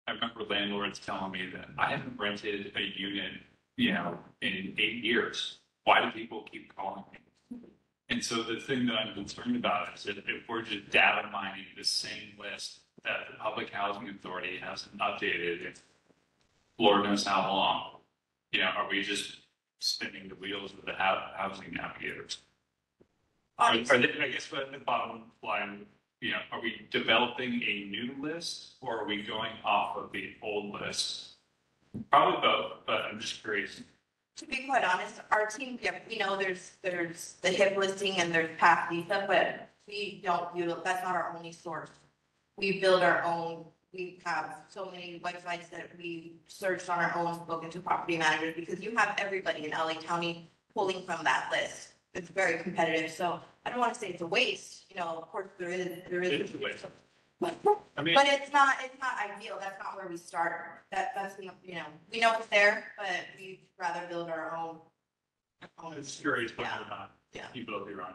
I remember landlords telling me that I haven't rented a unit, you know, in 8 years. Why do people keep calling me? And so the thing that I'm concerned about is that if we're just data mining the same list that the Public Housing Authority hasn't updated in Lord knows how long, are we just spinning the wheels of the housing navigators? Are they, I guess, what the bottom line, are we developing a new list or are we going off of the old list? Probably both, but I'm just curious. To be quite honest, our team, there's the HIP listing and there's past visa, but we don't utilize, that's not our only source. We build our own, we have so many websites that we searched on our own, spoken to property managers, because you have everybody in LA County pulling from that list. It's very competitive, so I don't want to say it's a waste, of course there is. It's a waste. But it's not ideal. That's not where we start. That's we know it's there, but we'd rather build our own. I'm just curious, but you're not. Yeah. You both be wrong.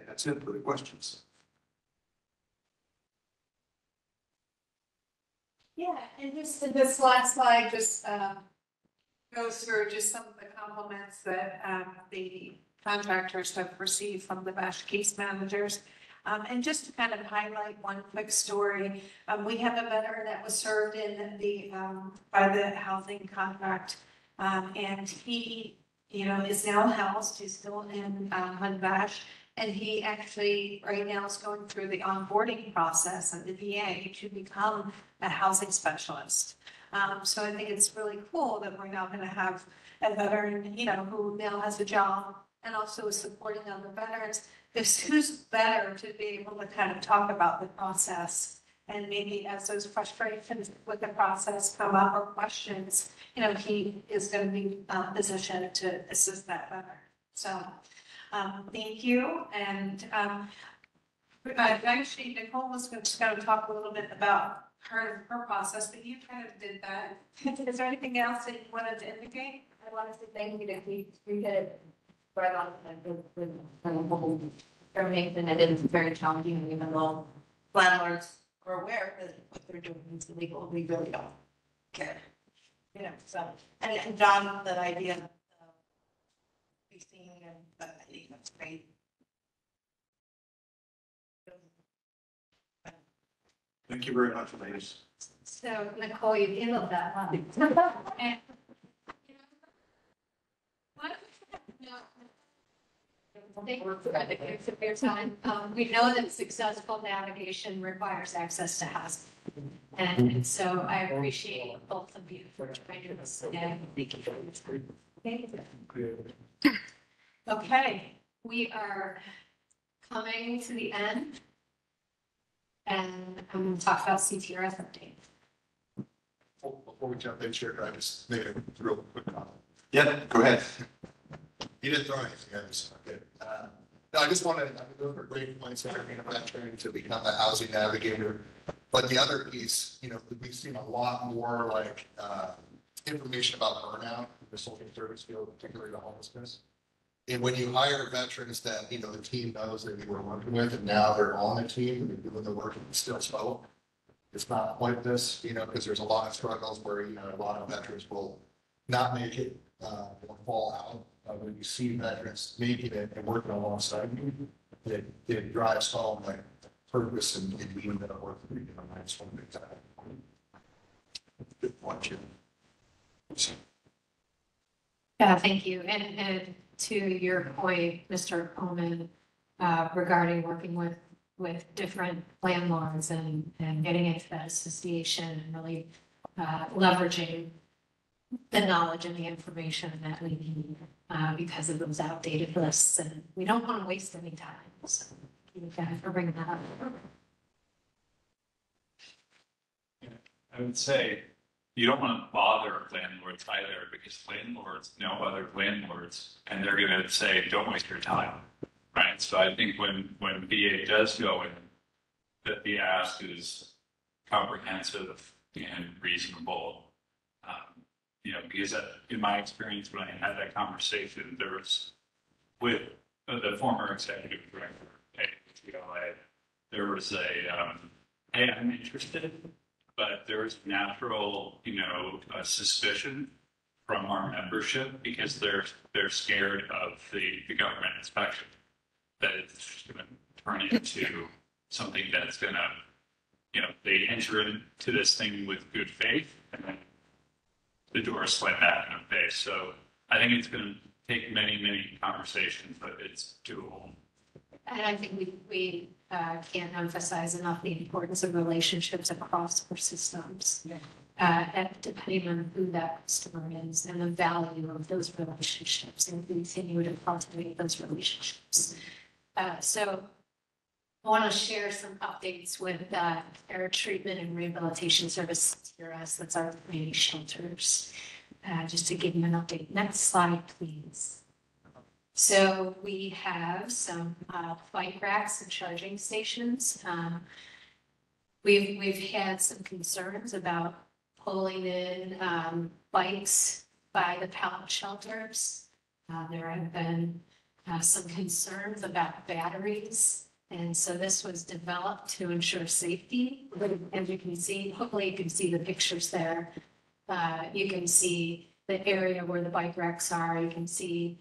That's it for the questions. Yeah, and just this last slide just goes through just some of the compliments that the contractors have received from the VASH case managers. And just to kind of highlight one quick story, we have a veteran that was served in the by the housing contract, and he, is now housed. He's still in VASH, and he actually right now is going through the onboarding process at the VA to become a housing specialist. So I think it's really cool that we're now going to have a veteran, who now has a job and also is supporting other veterans. Who's better to be able to kind of talk about the process, and maybe as those frustrations with the process come up or questions, he is going to be positioned to assist that veteran. So thank you. And actually, Nicole was just going to talk a little bit about her process, but you kind of did that. Is there anything else that you wanted to indicate? I want to say thank you to we hit it right on the whole termination. It is very challenging, even though Landlords are aware that what they're doing is illegal. We really don't care. So and John, that idea of leasing and I think that's great. Thank you very much, ladies. so Nicole, you handled that well. And, thank you for your time. We know that successful navigation requires access to housing. And so I appreciate both of you for joining us today. Thank you for your time. Thank you. Okay, we are coming to the end. And I'm going to talk about CTRS update. Before we jump in, Chair, can I just make a real quick comment? Yeah, go ahead. You didn't throw anything at us. Okay. No, I just wanted, those are great points that are being veteran to become a housing navigator. But the other piece, we've seen a lot more information about burnout in the social service field, particularly the homelessness. And when you hire veterans that, the team knows that you were working with, and now they're on the team and they're doing the work and still slow, it's not quite this, because there's a lot of struggles where, a lot of veterans will not make it or fall out. When you see veterans making it and working alongside you, it drives home purpose and being that work for you. I just want to make that. Good point, Jim. Yeah, thank you. And to your point, Mr. Coleman, regarding working with different landlords and getting into that association and really leveraging the knowledge and the information that we need because of those outdated lists. And we don't want to waste any time. So thank you for bringing that up. I would say you don't want to bother landlords either, because landlords know other landlords and they're going to say, don't waste your time. Right. So I think when VA does go in, that the ask is comprehensive and reasonable. Because in my experience, when I had that conversation, there was with the former executive director at VCOEB, there was a, hey, I'm interested, but there was natural, suspicion from our membership because they're scared of the government inspection, that it's just going to turn into something that's going to, they enter into this thing with good faith and then the door slam back in the face. So I think it's going to take many, many conversations, but it's doable. And I think we can't emphasize enough the importance of relationships across our systems. And depending on who that customer is and the value of those relationships, and continue to cultivate those relationships. So I want to share some updates with Air Treatment and Rehabilitation Service, TRS, that's our community shelters, just to give you an update. Next slide, please. So we have some bike racks and charging stations. We've had some concerns about pulling in bikes by the pallet shelters. There have been some concerns about batteries. And so this was developed to ensure safety. As you can see, hopefully you can see the pictures there. You can see the area where the bike racks are. You can see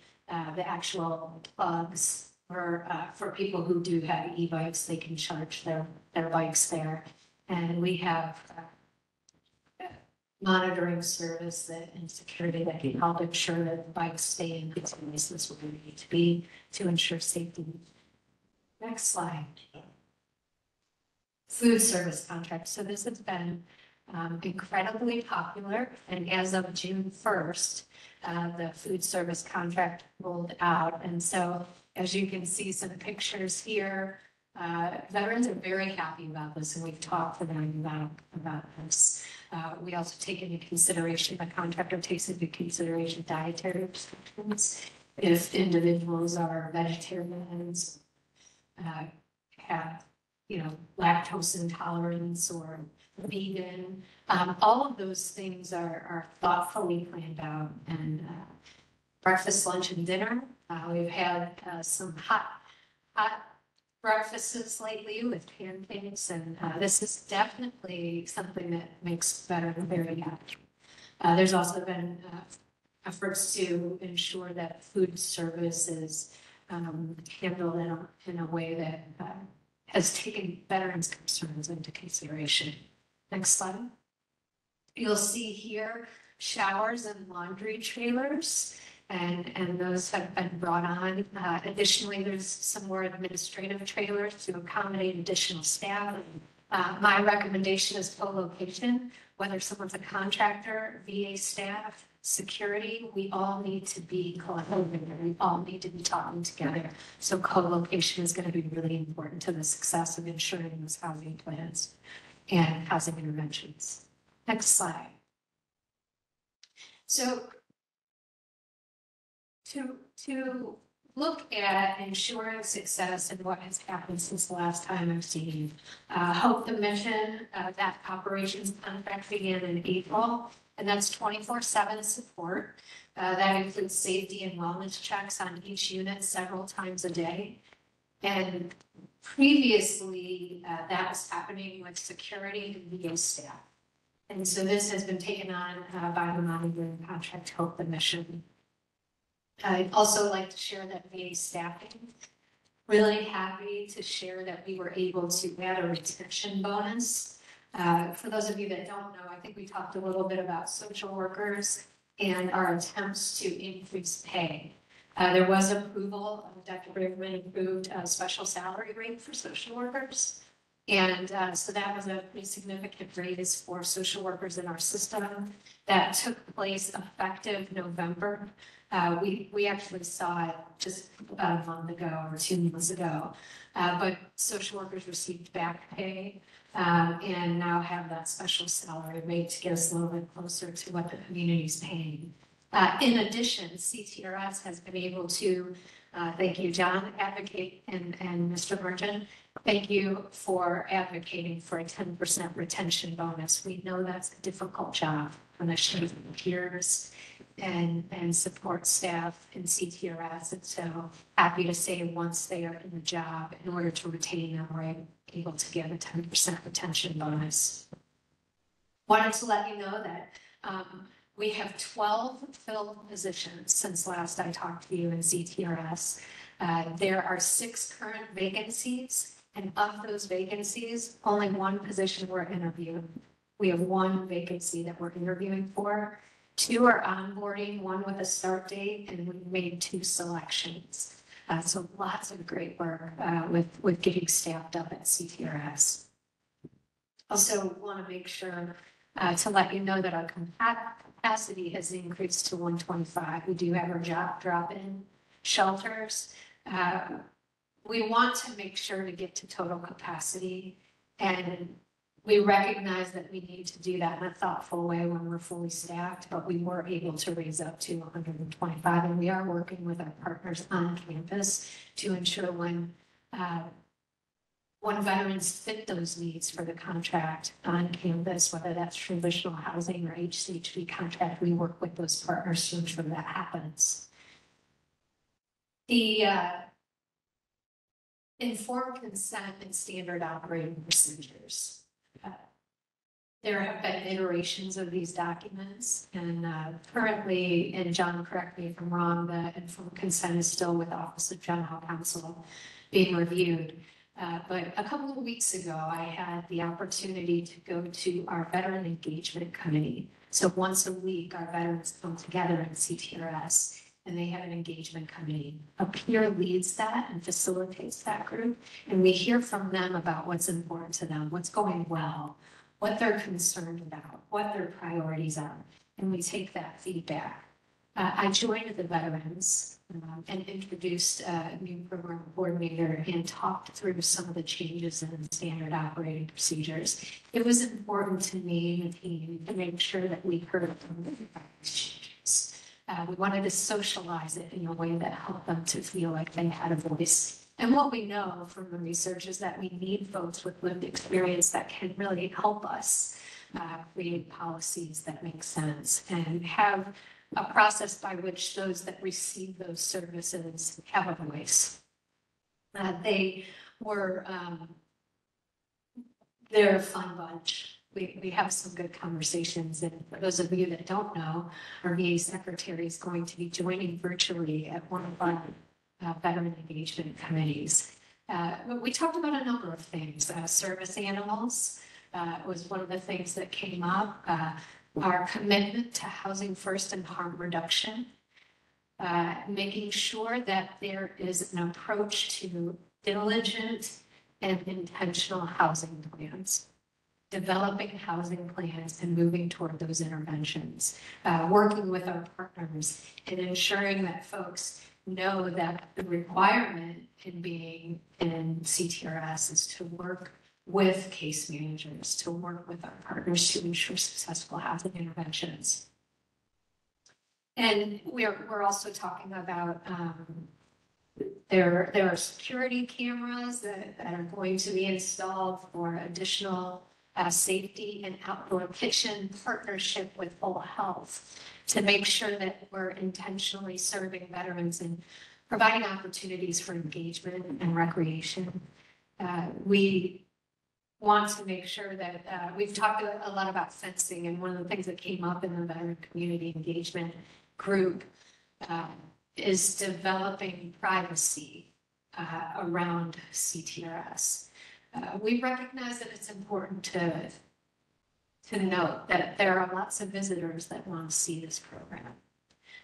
the actual plugs for people who do have e-bikes. They can charge their bikes there. And we have monitoring service and security that can help ensure that the bikes stay in its places where they need to be to ensure safety. Next slide. Food service contract. So this has been incredibly popular, and as of June 1st, the food service contract rolled out. And so, as you can see some pictures here, veterans are very happy about this, and we've talked to them about this. We also take into consideration, the contractor takes into consideration dietary restrictions. If individuals are vegetarians, have, lactose intolerance or vegan, all of those things are thoughtfully planned out. And breakfast, lunch, and dinner. We've had some hot breakfasts lately with pancakes, and this is definitely something that makes veterans very happy. There's also been efforts to ensure that food service is handled in a way that has taken veterans' concerns into consideration. Next slide. You'll see here showers and laundry trailers, and those have been brought on. Additionally, there's some more administrative trailers to accommodate additional staff. My recommendation is co-location, whether someone's a contractor, VA staff, security, we all need to be collaborating. We all need to be talking together. So co-location is going to be really important to the success of ensuring those housing plans and housing interventions. Next slide. So to look at ensuring success and what has happened since the last time I've seen you, Hope the Mission, that operations contract began in April. And that's 24/7 support. That includes safety and wellness checks on each unit several times a day. And previously, that was happening with security and VA staff. And so this has been taken on by the monitoring contract Hope the Mission. I'd also like to share that VA staffing, really happy to share that we were able to add a retention bonus. For those of you that don't know, I think we talked a little bit about social workers and our attempts to increase pay. There was approval, Dr. Brigman approved a special salary rate for social workers. And so that was a pretty significant raise for social workers in our system. That took place effective November. We actually saw it just about a month ago or 2 months ago. But social workers received back pay. And now have that special salary rate to get us a little bit closer to what the community is paying. In addition, CTRS has been able to, thank you, John, advocate, and Mr. Merchant, thank you for advocating for a 10% retention bonus. We know that's a difficult job for the peers and support staff in CTRS. And so happy to say once they are in the job, in order to retain them, we're able to give a 10% retention bonus. Wanted to let you know that we have 12 filled positions since last I talked to you in CTRS. There are 6 current vacancies, and of those vacancies, only 1 position we're interviewing. We have 1 vacancy that we're interviewing for. 2 are onboarding, 1 with a start date, and we made 2 selections. So lots of great work with getting staffed up at CTRS. Also want to make sure to let you know that our capacity has increased to 125. We do have our job drop-in shelters. We want to make sure to get to total capacity, and we recognize that we need to do that in a thoughtful way when we're fully staffed, but we were able to raise up to 125, and we are working with our partners on campus to ensure when veterans fit those needs for the contract on campus, whether that's traditional housing or HCHB contract, we work with those partners to ensure that happens. The informed consent and standard operating procedures. There have been iterations of these documents, and currently, and John, correct me if I'm wrong, the informed consent is still with the Office of General Counsel being reviewed. But a couple of weeks ago, I had the opportunity to go to our Veteran Engagement Committee. So once a week, our veterans come together in CTRS, and they have an engagement committee. A peer leads that and facilitates that group, and we hear from them about what's important to them, what's going well, what they're concerned about, what their priorities are, and we take that feedback. I joined the veterans and introduced a new program coordinator and talked through some of the changes in standard operating procedures. It was important to me and the team to make sure that we heard from these changes. We wanted to socialize it in a way that helped them to feel like they had a voice. And what we know from the research is that we need folks with lived experience that can really help us create policies that make sense and have a process by which those that receive those services have a voice. They were, they're a fun bunch. We have some good conversations, and for those of you that don't know, our VA secretary is going to be joining virtually at one of our veteran engagement committees. We talked about a number of things. Service animals was one of the things that came up. Our commitment to housing first and harm reduction, making sure that there is an approach to diligent and intentional housing plans, developing housing plans and moving toward those interventions, working with our partners and ensuring that folks know that the requirement in being in CTRS is to work with case managers, to work with our partners to ensure successful housing interventions. And we're also talking about there are security cameras that are going to be installed for additional safety and outdoor kitchen partnership with Whole Health to make sure that we're intentionally serving veterans and providing opportunities for engagement and recreation. We want to make sure that we've talked a lot about fencing, and one of the things that came up in the veteran community engagement group is developing privacy around CTRS. We recognize that it's important to note that there are lots of visitors that want to see this program.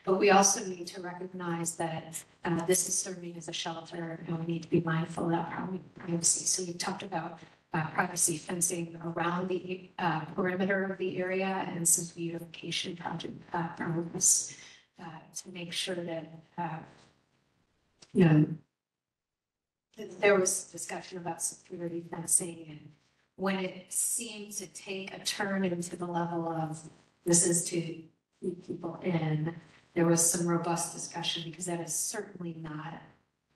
But we also need to recognize that this is serving as a shelter, and we need to be mindful of privacy. So we talked about privacy fencing around the perimeter of the area and some beautification projects to make sure that there was discussion about security fencing, and when it seemed to take a turn into the level of this is to keep people in, there was some robust discussion because that is certainly not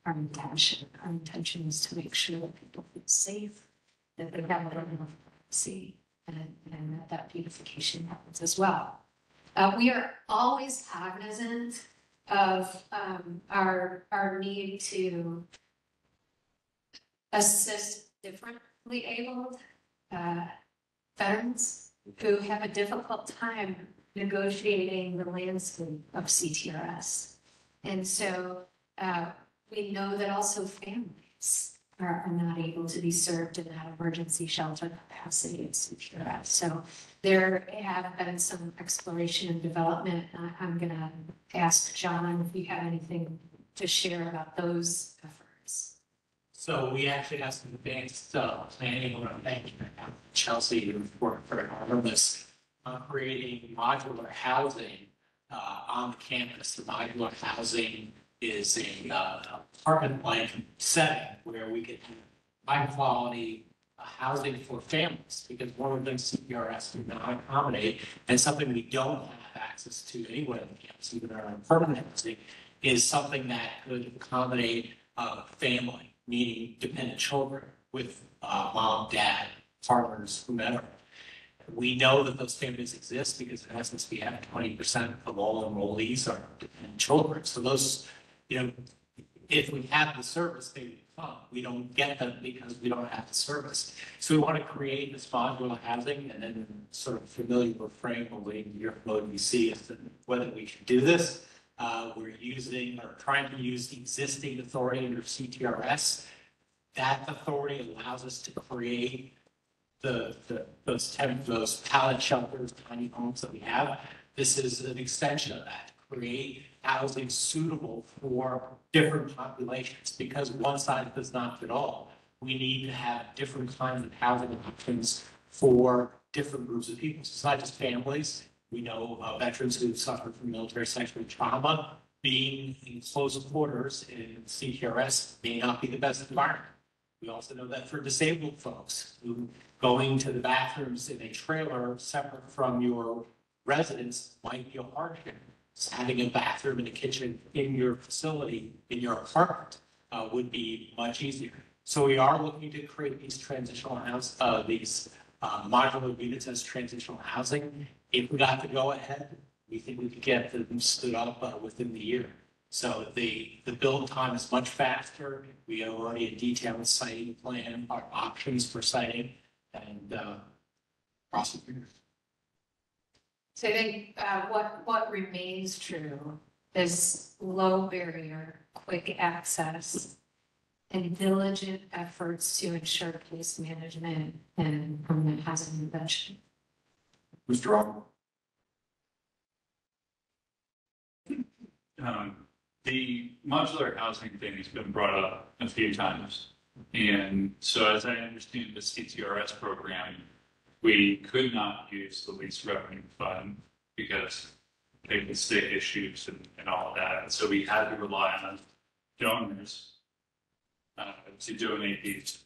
our intention. Our intention is to make sure that people feel safe, that they have a little more privacy, and that beautification happens as well. We are always cognizant of our need to assist differently abled veterans. who have a difficult time negotiating the landscape of CTRS. And so we know that also families are not able to be served in that emergency shelter capacity at CTRS. So there have been some exploration and development. I'm going to ask John if you have anything to share about those efforts. So we actually have some advanced planning. I want to thank Chelsea for this creating modular housing on the campus. The modular housing is a apartment-like setting where we can have high quality housing for families, because one of the things CPRS do not accommodate, and something we don't have access to anywhere on campus, even our permanent housing, is something that could accommodate family, meaning dependent children with mom, dad, partners, whomever. We know that those families exist because in essence we have 20% of all enrollees are dependent children. So those, if we have the service, they would come. We don't get them because we don't have the service. So we want to create this modular housing, and then sort of familiar refrain when you're voting VC as to whether we should do this. We're using or trying to use the existing authority under CTRS. That authority allows us to create those pallet shelters, tiny homes that we have. This is an extension of that, to create housing suitable for different populations, because one size does not fit all. We need to have different kinds of housing options for different groups of people. So it's not just families. We know veterans who suffer from military sexual trauma. Being in close quarters in CTRS may not be the best environment. We also know that for disabled folks who going to the bathrooms in a trailer separate from your residence might be a hardship. So having a bathroom and a kitchen in your facility, in your apartment, would be much easier. So we are looking to create these transitional modular units as transitional housing. If we got to go ahead, we think we could get them stood up within the year. So the build time is much faster. We have already a detailed siting plan, our options for siting, and prosecutors. So I think what remains true is low barrier, quick access, and diligent efforts to ensure case management and permanent housing intervention. Mr. Rob? The modular housing thing has been brought up a few times. And so as I understand the CTRS program, we could not use the lease revenue fund because they could state issues and all of that. And so we had to rely on donors to donate these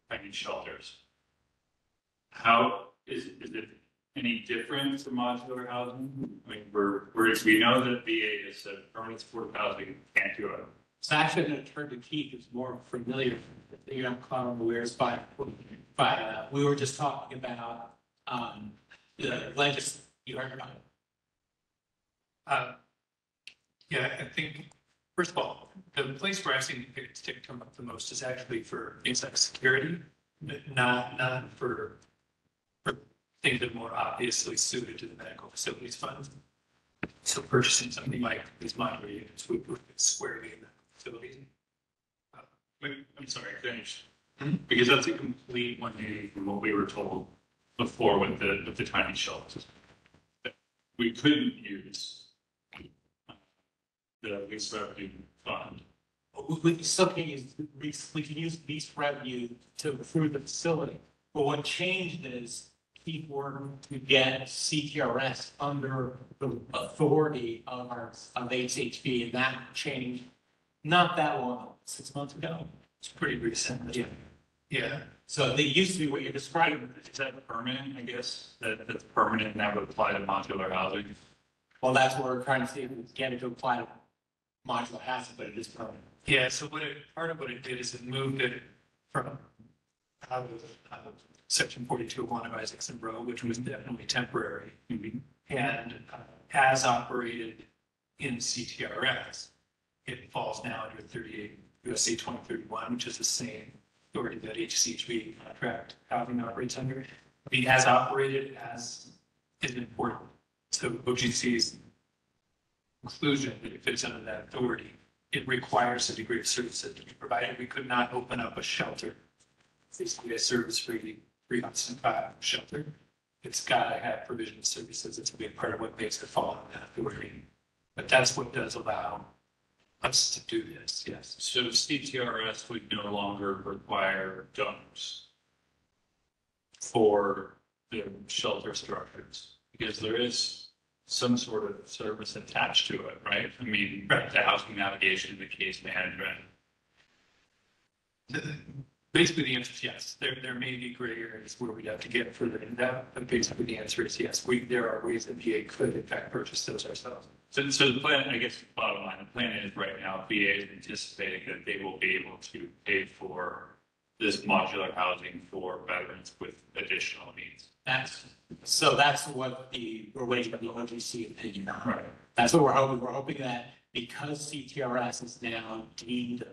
tiny shelters. How is it any different for modular housing? I mean, we know that VA has said permanent supportive housing can't do it. It's actually going to turn to Keith, who's more familiar. Caught unawares by we were just talking about the legislation. You heard about it. Yeah, I think, first of all, the place where I've seen the biggest tick come up the most is actually for insect security, not for things that are more obviously suited to the medical facilities fund. So purchasing something like these modular units would fit squarely in the facility. I'm sorry, finish. Because that's a complete 180 from what we were told before with the tiny shelters. We couldn't use the lease revenue fund. We still can use we can use lease revenue to improve the facility. But what changed is people were to get CTRS under the authority of HHB, and that changed not that long, 6 months ago. It's pretty recent. Yeah. Yeah. So they used to be what you're describing. Is that permanent, I guess? That's permanent and that would apply to modular housing? Well, that's what we're trying to see if we can get it to apply to modular housing, but it is permanent. Yeah, so part of what it did is it moved it from out of section 4201 of Isaacson Road, which was definitely temporary, and as operated in CTRS, it falls now under 38 USC 2031, which is the same authority that HCHB contract housing operates under. I mean, as operated as is important. So OGC's conclusion, that it fits under that authority, it requires a degree of services to be provided. We could not open up a shelter, basically a service-free shelter. It's got to have provision of services. It's a big part of what makes it fall under that authority. But that's what does allow us to do this, yes. So CTRS would no longer require donors for the shelter structures, because there is some sort of service attached to it, right? I mean, the housing navigation, the case management. Basically, the answer is yes. There may be gray areas where we'd have to get further in depth, but basically the answer is yes. There are ways that VA could in fact purchase those ourselves. So the plan, I guess, bottom line, the plan is right now, VA is anticipating that they will be able to pay for this modular housing for veterans with additional needs. That's what we're waiting for the OGC opinion on. Right. That's what we're hoping. We're hoping that because CTRS is now deemed,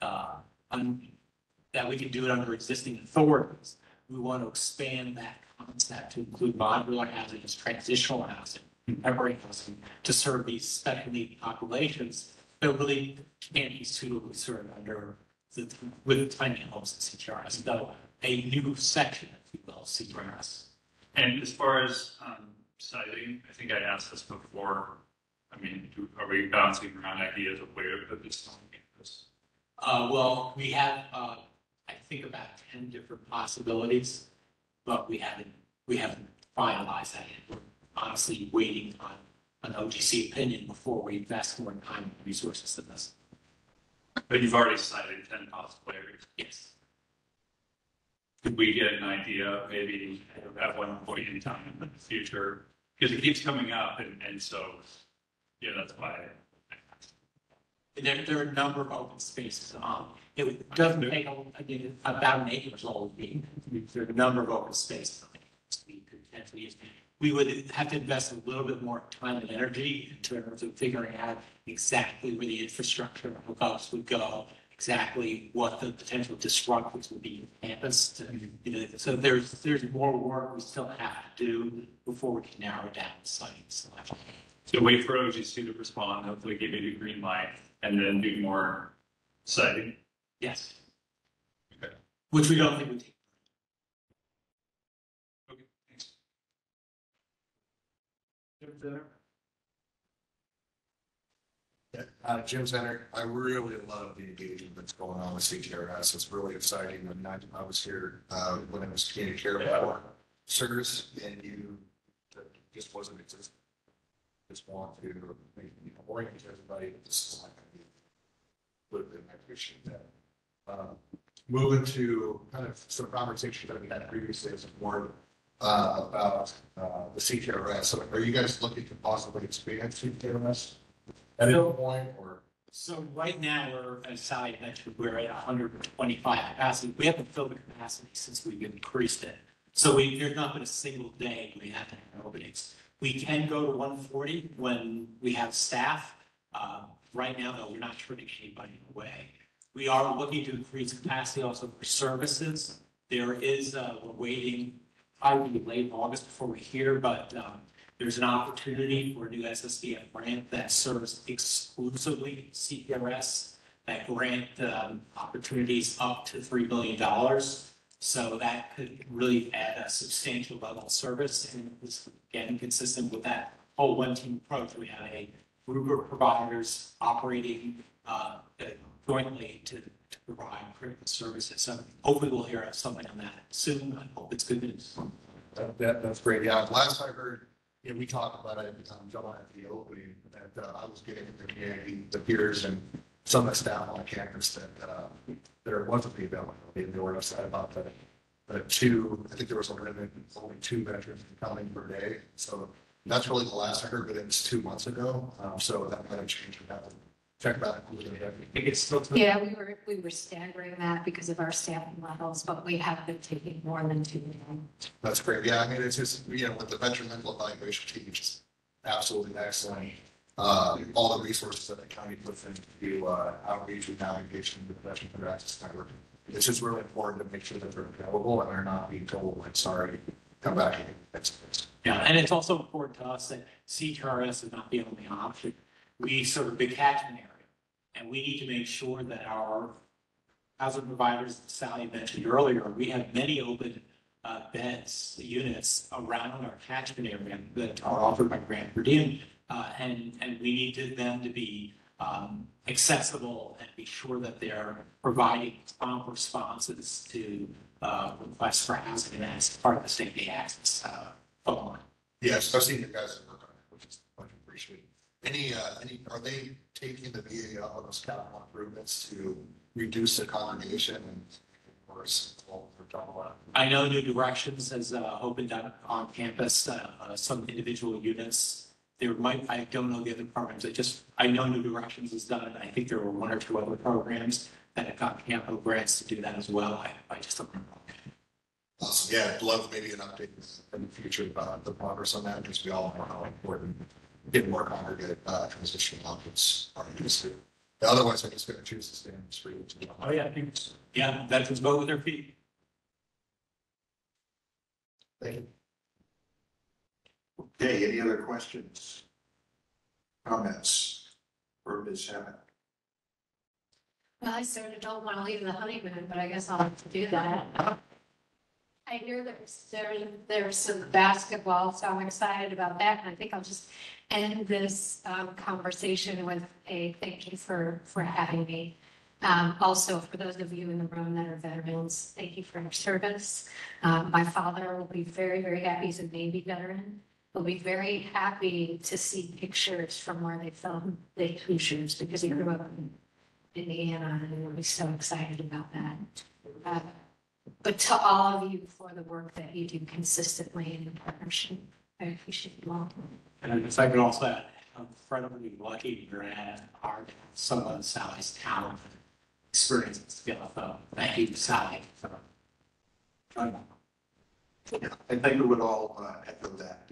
that we can do it under existing authorities, we want to expand that concept to include modular housing as transitional housing, temporary housing, to serve these special need populations that really can't be suitably served under with tiny homes in CTRS. So a new section, if you will, CTRS. And as far as siting, I think I asked this before. I mean, are we bouncing around ideas of where to put this on campus? Well, we have, I think about 10 different possibilities, but we haven't finalized that yet. We're honestly waiting on an OGC opinion before we invest more time and resources in this. But you've already cited 10 possible areas. Yes. Could we get an idea maybe at one point in time in the future? Because it keeps coming up and so, yeah, that's why. There are a number of open spaces. It doesn't take about an acre is all we need. There are a number of open spaces. We would have to invest a little bit more time and energy in terms of figuring out exactly where the infrastructure hookups would go, exactly what the potential disruptors would be in campus. So there's more work we still have to do before we can narrow down the site selection. So wait for OGC to respond, hopefully give you the green light, and then do more siting. Yes. Okay. Which we don't think would take. Okay, thanks. Jim Zenner, I really love the engagement that's going on with CTRS. It's really exciting. And I was here when it was community care before service, and you just wasn't existing. Just want to orient everybody. This is like I appreciate that. Moving to kind of some conversation that we had previously as a board about the CTRS. So are you guys looking to possibly expand CTRS at any point, or? So right now, we're, as Sally mentioned, we're at 125 capacity. We haven't filled the capacity since we've increased it. So there's not been a single day we haven't had openings. We can go to 140 when we have staff. Right now, though, we're not turning anybody away. We are looking to increase capacity also for services. There is, we're waiting, probably late August before we're here, but there's an opportunity for a new SSDF grant that serves exclusively CPRS. That grant opportunities up to $3 billion. So that could really add a substantial level of service. And this, again, consistent with that whole one team approach. We have a group of providers operating jointly to provide critical services. So hopefully we'll hear something on that soon. I hope it's good news. That's great. Yeah, last I heard, we talked about it July at the opening, that I was getting the peers and some of the staff on campus that there wasn't the availability. They were upset about that. But I think there was only 2 veterans coming per day. So that's really the last I heard, but it was 2 months ago. So that might have changed. Check back. Yeah, we were staggering that because of our staffing levels, but we have been taking more than 2 million. That's great. Yeah, I mean, it's just, with the veteran mental evaluation team, it's absolutely excellent. All the resources that the county puts into outreach and navigation with the Veteran Center Access Network. It's just really important to make sure that they're available and they're not being told, like, sorry, come back and next. Yeah, and it's also important to us that CTRS is not the only option. We serve a big catchment area, and we need to make sure that our housing providers, Sally mentioned earlier, we have many open beds, units around our catchment area that are offered by Grant per diem, and we need them to be accessible and be sure that they're providing prompt responses to requests for housing, and that's part of the state aid access phone. Yes, I've seen you guys work on it, which is much appreciated. Are they taking the VA on those capital improvements to reduce the congregation and I know New Directions has opened up on campus some individual units. There might, I don't know the other programs. I know New Directions has done it. I think there were one or two other programs that have got capital grants to do that as well. I just don't remember. Awesome. Yeah, I'd love maybe an update in the future about the progress on that, because we all know how important getting more congregate transitional outputs are in this. Otherwise, I'm just going to choose to stay in the street. Oh, yeah. Yeah, veterans vote with their feet. Thank you. Okay, any other questions? Comments for Ms. Hammond? Well, I sort of don't want to leave the honeymoon, but I guess I'll have to do that. I hear there's some basketball, so I'm excited about that. And I think I'll just end this conversation with a thank you for having me. Also, for those of you in the room that are veterans, thank you for your service. My father will be very, very happy. He's a Navy veteran. He'll be very happy to see pictures from where they filmed the Hoosiers, because he grew up in Indiana, and he'll be so excited about that. But to all of you for the work that you do consistently and in partnership, I appreciate you all. And if I could also add, I'm incredibly lucky you're at our, some of Sally's talent and experiences together. So thank you, Sally. I think we would all echo that.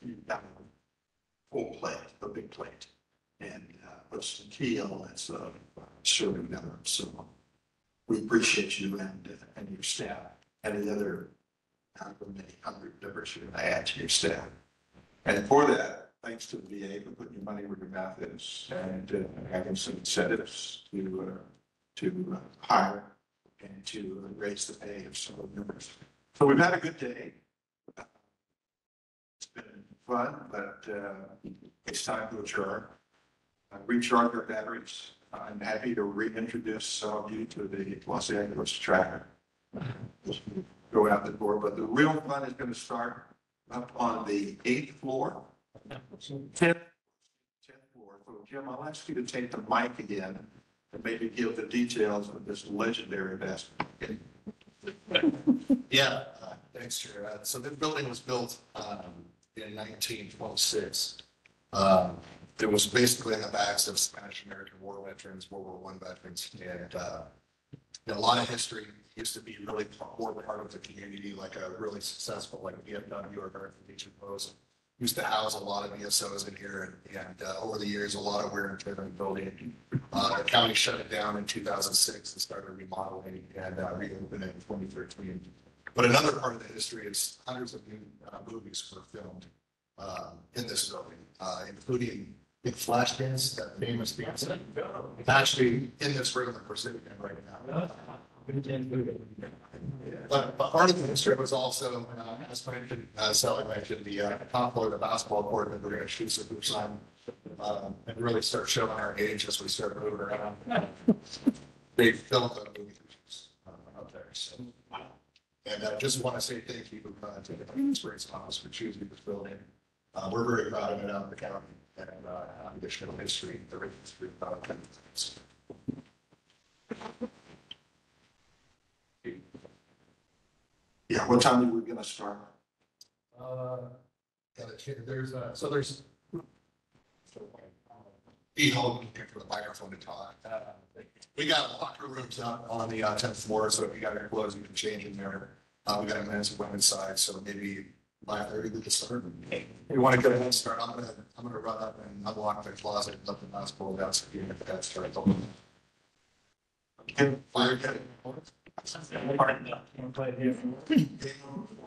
You've got a full plate, a big plate, and what's the key elements of serving them. So we appreciate you and your staff and the other many hundred members you're going to add to your staff. And for that, thanks to the VA for putting your money where your mouth is and having some incentives to hire and to raise the pay of some of the members. So we've had a good day. It's been fun, but it's time to adjourn. Recharge our batteries. I'm happy to reintroduce some of you to the Los Angeles tracker. Go out the door, but the real fun is going to start up on the 8th floor. 10th floor. So Jim, I'll ask you to take the mic again and maybe give the details of this legendary basketball game. Yeah, thanks, Chair. So the building was built in 1926. It was basically in the backs of Spanish American War veterans, World War I veterans, and a lot of history. Used to be really more part of the community, like a really successful, like VFW or American Legion post. Used to house a lot of ESOs in here, and over the years, a lot of wear and tear in the building. The county shut it down in 2006 and started remodeling and reopened it in 2013. But another part of the history is hundreds of new movies were filmed in this building, including Big Flashdance, that famous dance. Actually, in this room that we're sitting in right now. But part of the history was also, as mentioned, Sally mentioned, the top floor of the basketball court that we're going to shoot some hoops on and really start showing our age as we start moving around. They filmed the movie up there. So. And I just want to say thank you to the Experience Office for choosing this building. We're very proud of it out in the county and additional history, the rich history of it. Yeah, what time are we going to start? There's be home for the microphone to talk. We got locker rooms out on the 10th floor, so if you got your clothes, you can change in there. We got a men's and women's side, so maybe 5:30 we can start. If you want to go ahead and start, I'm gonna run up and unlock the closet and let the basketball down so you can get that started. Okay, fire.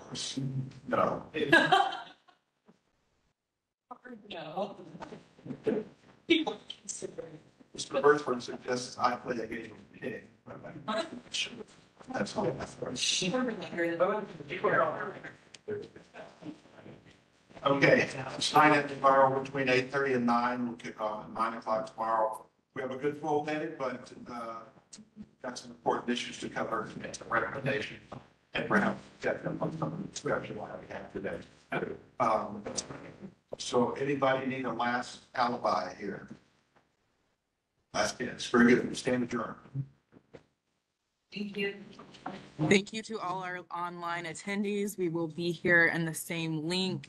course. No. No. Mr. Berthman suggests I play a game of pig. That's all. Okay, sign it tomorrow between 8:30 and 9. We'll kick off at 9 o'clock tomorrow. We have a good full day, but got some important issues to cover. It's a recommendation. And perhaps get them on some of the discussion we have today. So anybody need a last alibi here? Last chance. Very good. Stand adjourned. Thank you. Thank you to all our online attendees. We will be here in the same link.